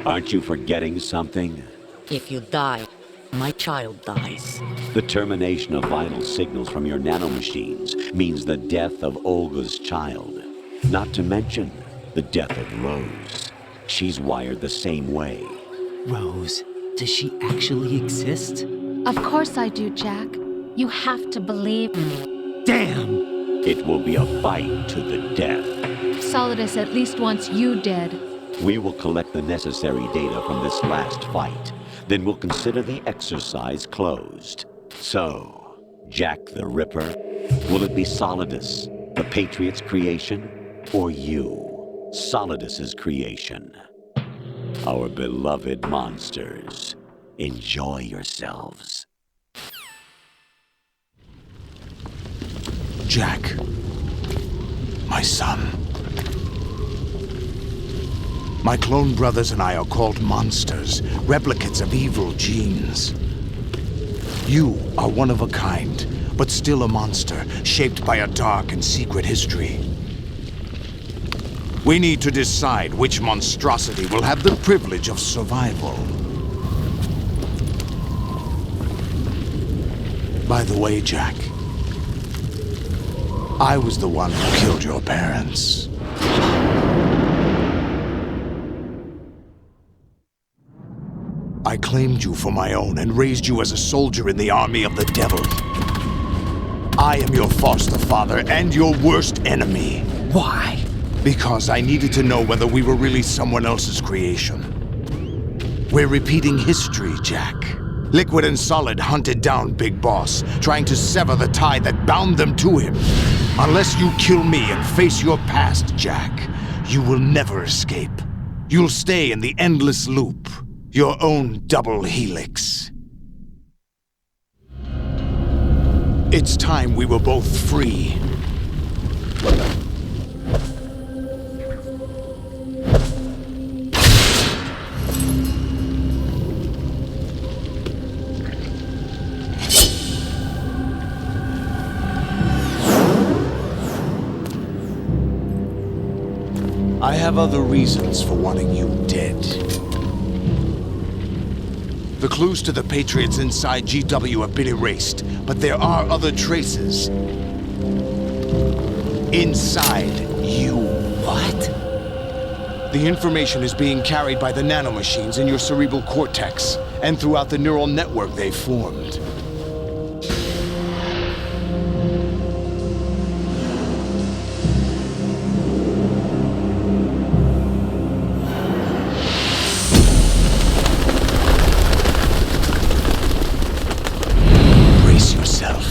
Speaker 14: Aren't you forgetting something?
Speaker 9: If you die, my child dies.
Speaker 14: The termination of vital signals from your nanomachines means the death of Olga's child. Not to mention the death of Rose. She's wired the same way.
Speaker 6: Rose, does she actually exist?
Speaker 18: Of course I do, Jack. You have to believe me.
Speaker 6: Damn!
Speaker 14: It will be a fight to the death.
Speaker 18: Solidus at least wants you dead.
Speaker 14: We will collect the necessary data from this last fight. Then we'll consider the exercise closed. So, Jack the Ripper, will it be Solidus, the Patriot's creation, or you, Solidus's creation? Our beloved monsters, enjoy yourselves.
Speaker 22: Jack, my son. My clone brothers and I are called monsters, replicates of evil genes. You are one of a kind, but still a monster, shaped by a dark and secret history. We need to decide which monstrosity will have the privilege of survival. By the way, Jack, I was the one who killed your parents. I claimed you for my own and raised you as a soldier in the army of the devil. I am your foster father and your worst enemy.
Speaker 6: Why?
Speaker 22: Because I needed to know whether we were really someone else's creation. We're repeating history, Jack. Liquid and Solid hunted down Big Boss, trying to sever the tie that bound them to him. Unless you kill me and face your past, Jack, you will never escape. You'll stay in the endless loop. Your own double helix. It's time we were both free. I have other reasons for wanting you dead. The clues to the Patriots inside GW have been erased, but there are other traces. Inside you.
Speaker 6: What?
Speaker 22: The information is being carried by the nanomachines in your cerebral cortex, and throughout the neural network they formed. Brace yourself.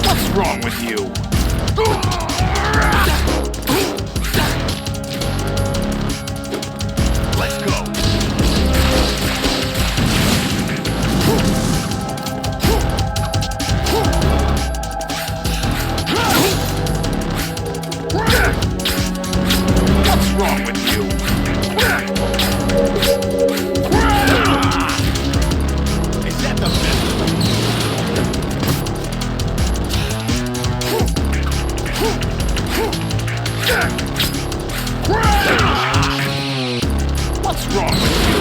Speaker 10: What's wrong with you? Let's go. What's wrong with you? Is that the best? What's wrong with you?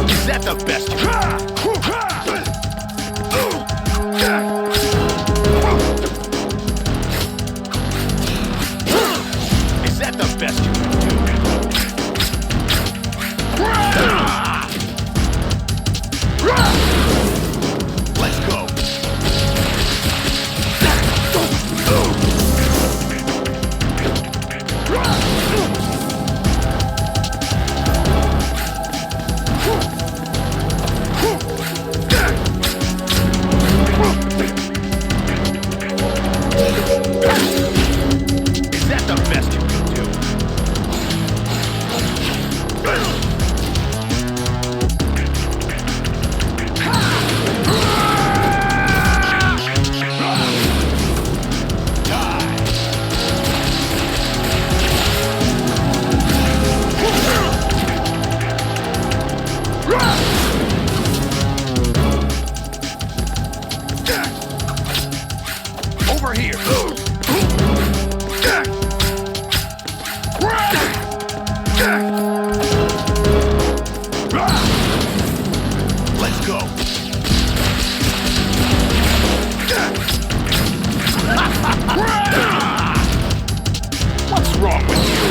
Speaker 10: Is that the best you Is that the best you can do? Let's go. Is that the best you can do? Over here. Let's go. What's wrong with you?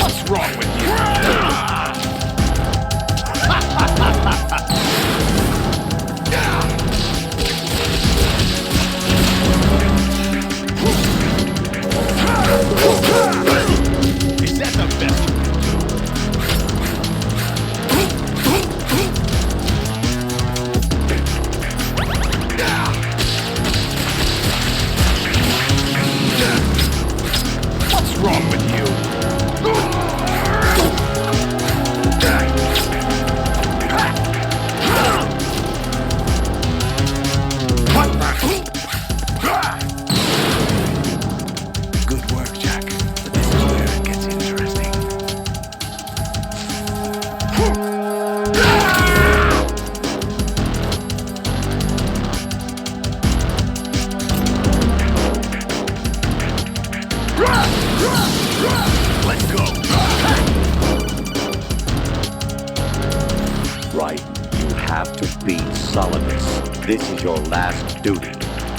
Speaker 10: What's wrong with you? Is that the best you can do? What's wrong with you? What the? Good work, Jack. But this is where it gets interesting. Let's go.
Speaker 17: Raiden, you have to beat Solidus. This is your last duty.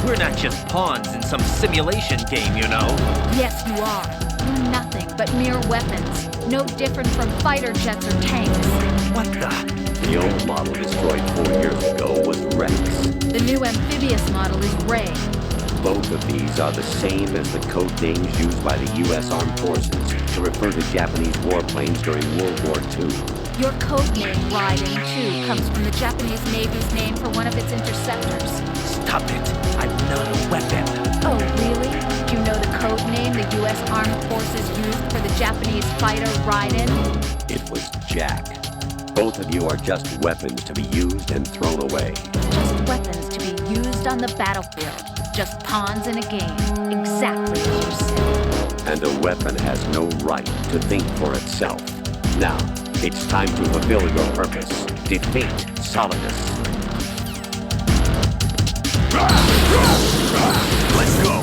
Speaker 15: We're not just pawns in some simulation game, you know.
Speaker 18: Yes, you are. You're nothing but mere weapons. No different from fighter jets or tanks.
Speaker 15: What the?
Speaker 17: The old model destroyed 4 years ago was Rex.
Speaker 18: The new amphibious model is Ray.
Speaker 17: Both of these are the same as the code names used by the U.S. Armed Forces. to refer to Japanese warplanes during World War II.
Speaker 11: Your code name, Raiden, too, comes from the Japanese Navy's name for one of its interceptors.
Speaker 3: Stop it. I'm not a weapon.
Speaker 11: Oh, really? Do you know the code name the U.S. Armed Forces used for the Japanese fighter Raiden?
Speaker 17: It was Jack. Both of you are just weapons to be used and thrown away.
Speaker 11: Just weapons to be used on the battlefield. Just pawns in a game. Exactly as you said.
Speaker 17: And a weapon has no right to think for itself. Now, it's time to fulfill your purpose. Defeat Solidus.
Speaker 22: Let's go!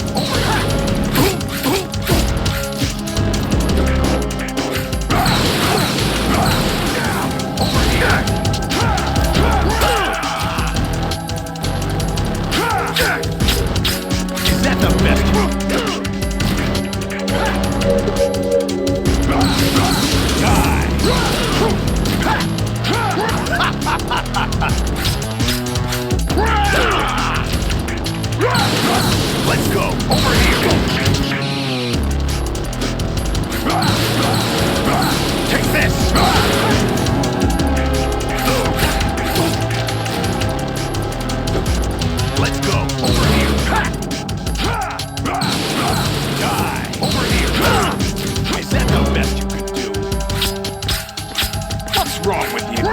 Speaker 10: Is that the best?
Speaker 22: Let's go! Over here! Take this! Let's go! Over here! Die! Over here! Is that the best you could do? What's wrong with you?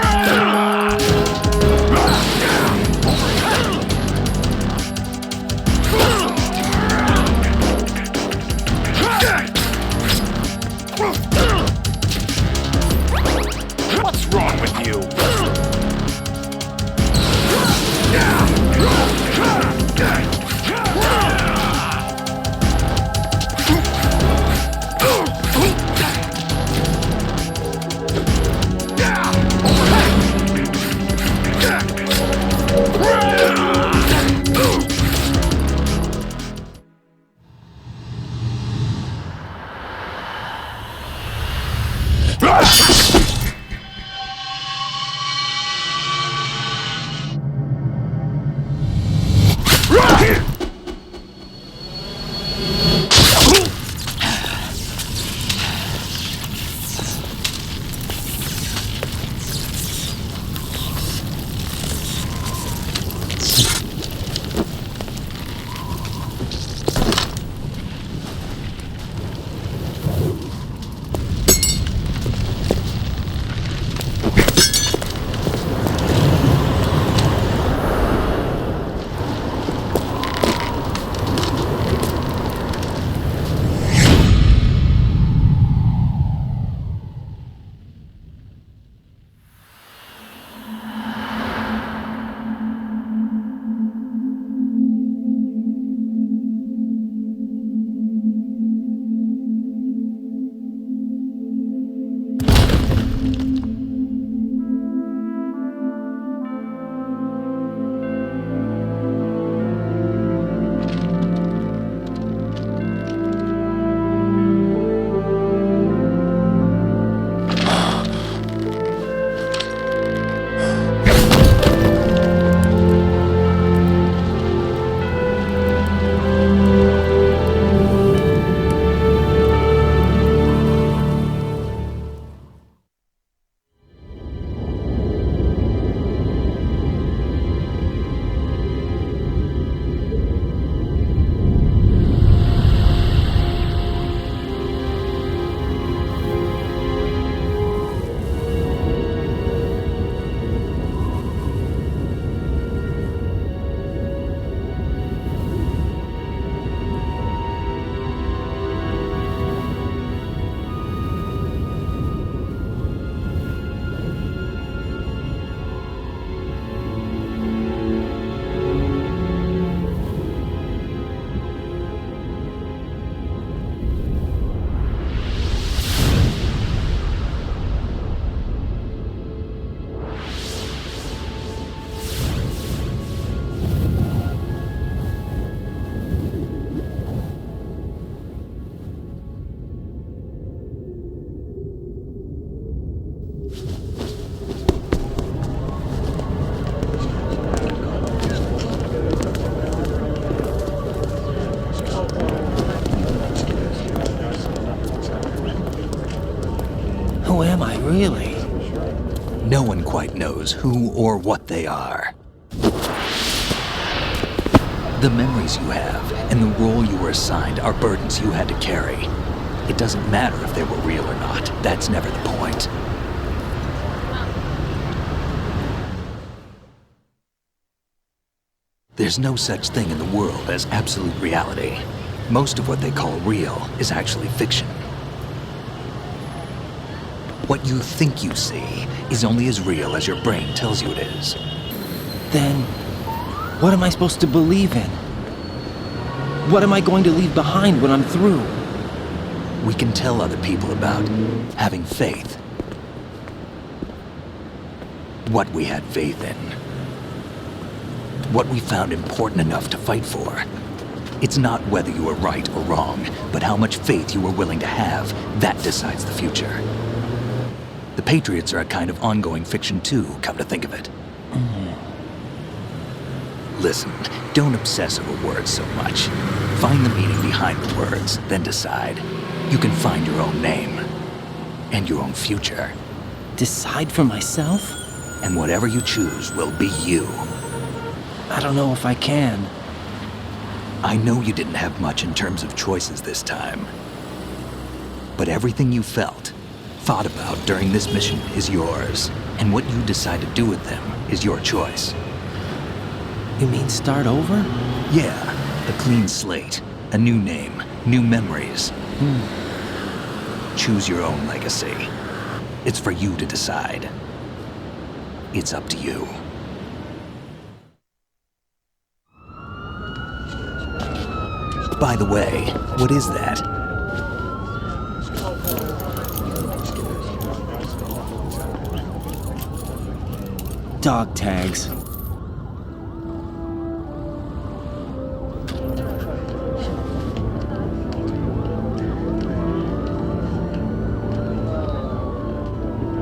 Speaker 6: Really?
Speaker 3: No one quite knows who or what they are. The memories you have and the role you were assigned are burdens you had to carry. It doesn't matter if they were real or not. That's never the point. There's no such thing in the world as absolute reality. Most of what they call real is actually fiction. What you think you see is only as real as your brain tells you it is.
Speaker 6: Then, what am I supposed to believe in? What am I going to leave behind when I'm through?
Speaker 3: We can tell other people about having faith. What we had faith in. What we found important enough to fight for. It's not whether you were right or wrong, but how much faith you were willing to have. That decides the future. The Patriots are a kind of ongoing fiction too, come to think of it. Listen, don't obsess over words so much. Find the meaning behind the words, then decide. You can find your own name. And your own future.
Speaker 6: Decide for myself?
Speaker 3: And whatever you choose will be you.
Speaker 6: I don't know if I can.
Speaker 3: I know you didn't have much in terms of choices this time. But everything you felt, thought about during this mission is yours. And what you decide to do with them is your choice.
Speaker 6: You mean start over?
Speaker 3: Yeah, a clean slate, a new name, new memories. Choose your own legacy. It's for you to decide. It's up to you. By the way, what is that?
Speaker 6: Dog tags.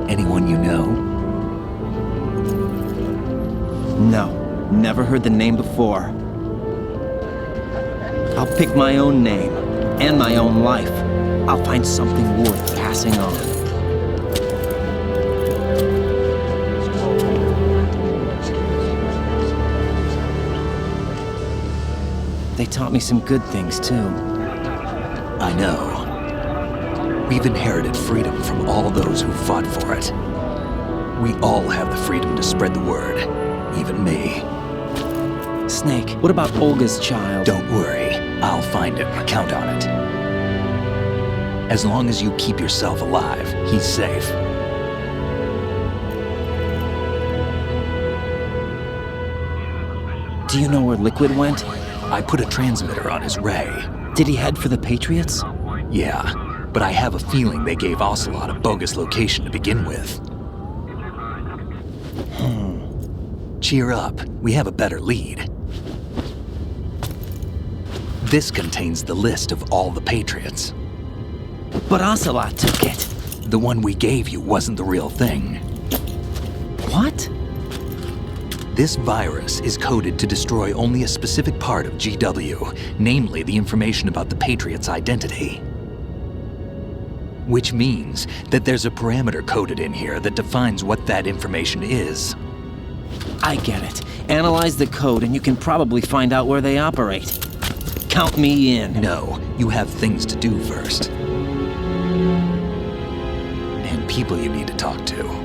Speaker 3: Anyone you know?
Speaker 6: No, never heard the name before. I'll pick my own name, and my own life. I'll find something worth passing on. They taught me some good things, too.
Speaker 3: I know. We've inherited freedom from all those who fought for it. We all have the freedom to spread the word, even me.
Speaker 6: Snake, what about Olga's child?
Speaker 3: Don't worry, I'll find him, count on it. As long as you keep yourself alive, he's safe.
Speaker 6: Do you know where Liquid went?
Speaker 3: I put a transmitter on his ray.
Speaker 6: Did he head for the Patriots?
Speaker 3: Yeah, but I have a feeling they gave Ocelot a bogus location to begin with. Cheer up, we have a better lead. This contains the list of all the Patriots.
Speaker 6: But Ocelot took it.
Speaker 3: The one we gave you wasn't the real thing.
Speaker 6: What?
Speaker 3: This virus is coded to destroy only a specific part of GW, namely the information about the Patriot's identity. Which means that there's a parameter coded in here that defines what that information is.
Speaker 6: I get it. Analyze the code and you can probably find out where they operate. Count me in.
Speaker 3: No, you have things to do first. And people you need to talk to.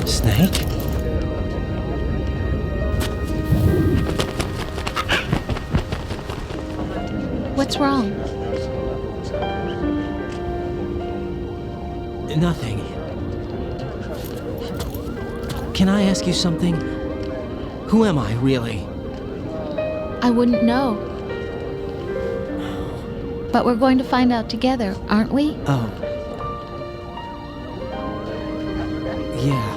Speaker 6: Snake?
Speaker 18: What's wrong?
Speaker 6: Nothing. Can I ask you something? Who am I, really?
Speaker 18: I wouldn't know. But we're going to find out together, aren't we?
Speaker 6: Oh. Yeah.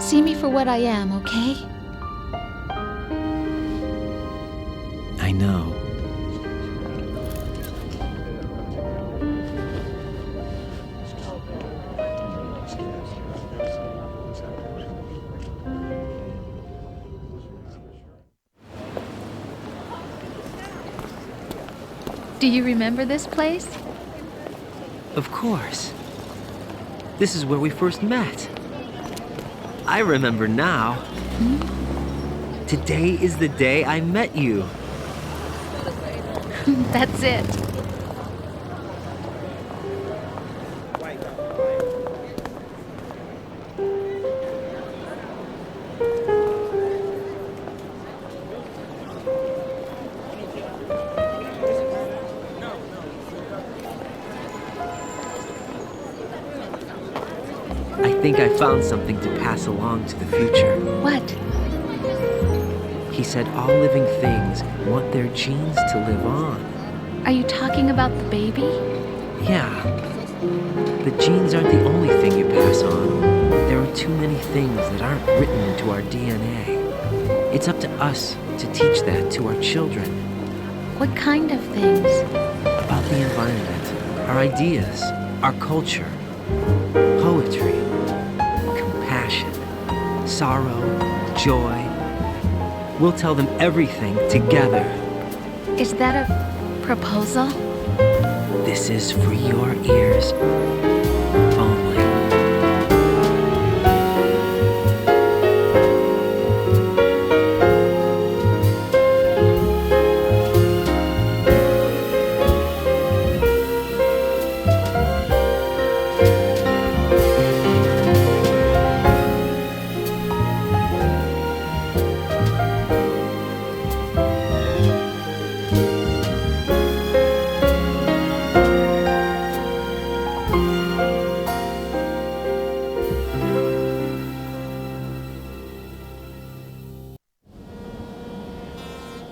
Speaker 18: See me for what I am, okay?
Speaker 6: I know.
Speaker 18: Do you remember this place?
Speaker 6: Of course. This is where we first met. I remember now. Today is the day I met you.
Speaker 18: That's it.
Speaker 6: I think I found something to pass along to the future.
Speaker 18: What?
Speaker 6: He said all living things want their genes to live on.
Speaker 18: Are you talking about the baby?
Speaker 6: Yeah. The genes aren't the only thing you pass on. There are too many things that aren't written into our DNA. It's up to us to teach that to our children.
Speaker 18: What kind of things?
Speaker 6: About the environment, our ideas, our culture, poetry, compassion, sorrow, joy. We'll tell them everything together.
Speaker 18: Is that a proposal?
Speaker 6: This is for your ears only.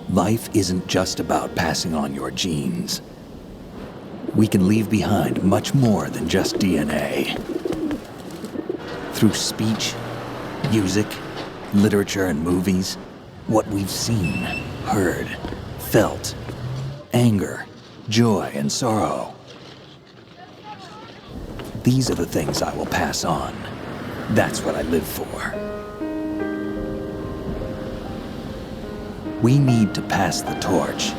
Speaker 3: Life isn't just about passing on your genes. We can leave behind much more than just DNA. Through speech, music, literature, and movies, what we've seen, heard, felt, anger, joy, and sorrow. These are the things I will pass on. That's what I live for. We need to pass the torch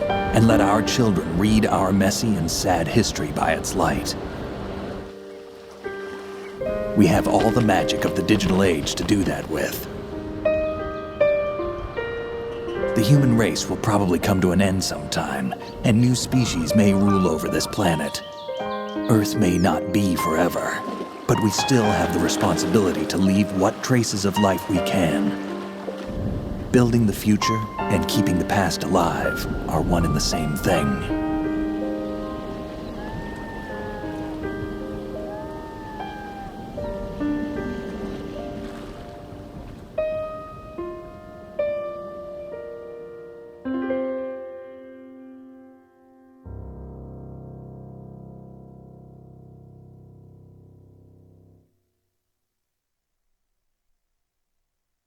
Speaker 3: and let our children read our messy and sad history by its light. We have all the magic of the digital age to do that with. The human race will probably come to an end sometime, and new species may rule over this planet. Earth may not be forever, but we still have the responsibility to leave what traces of life we can. Building the future and keeping the past alive are one and the same thing.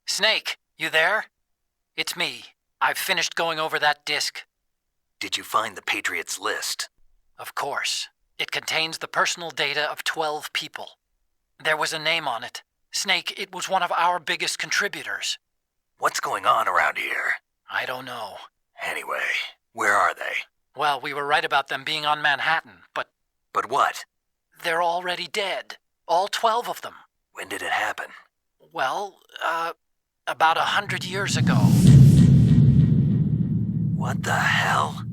Speaker 1: Snake, you there? It's me. I've finished going over that disk.
Speaker 3: Did you find the Patriots list?
Speaker 1: Of course. It contains the personal data of 12 people. There was a name on it. Snake, it was one of our biggest contributors.
Speaker 3: What's going on around here?
Speaker 1: I don't know.
Speaker 3: Anyway, where are they?
Speaker 1: Well, we were right about them being on Manhattan, but...
Speaker 3: But what?
Speaker 1: They're already dead. All 12 of them.
Speaker 3: When did it happen?
Speaker 1: Well, about 100 years ago.
Speaker 3: What the hell?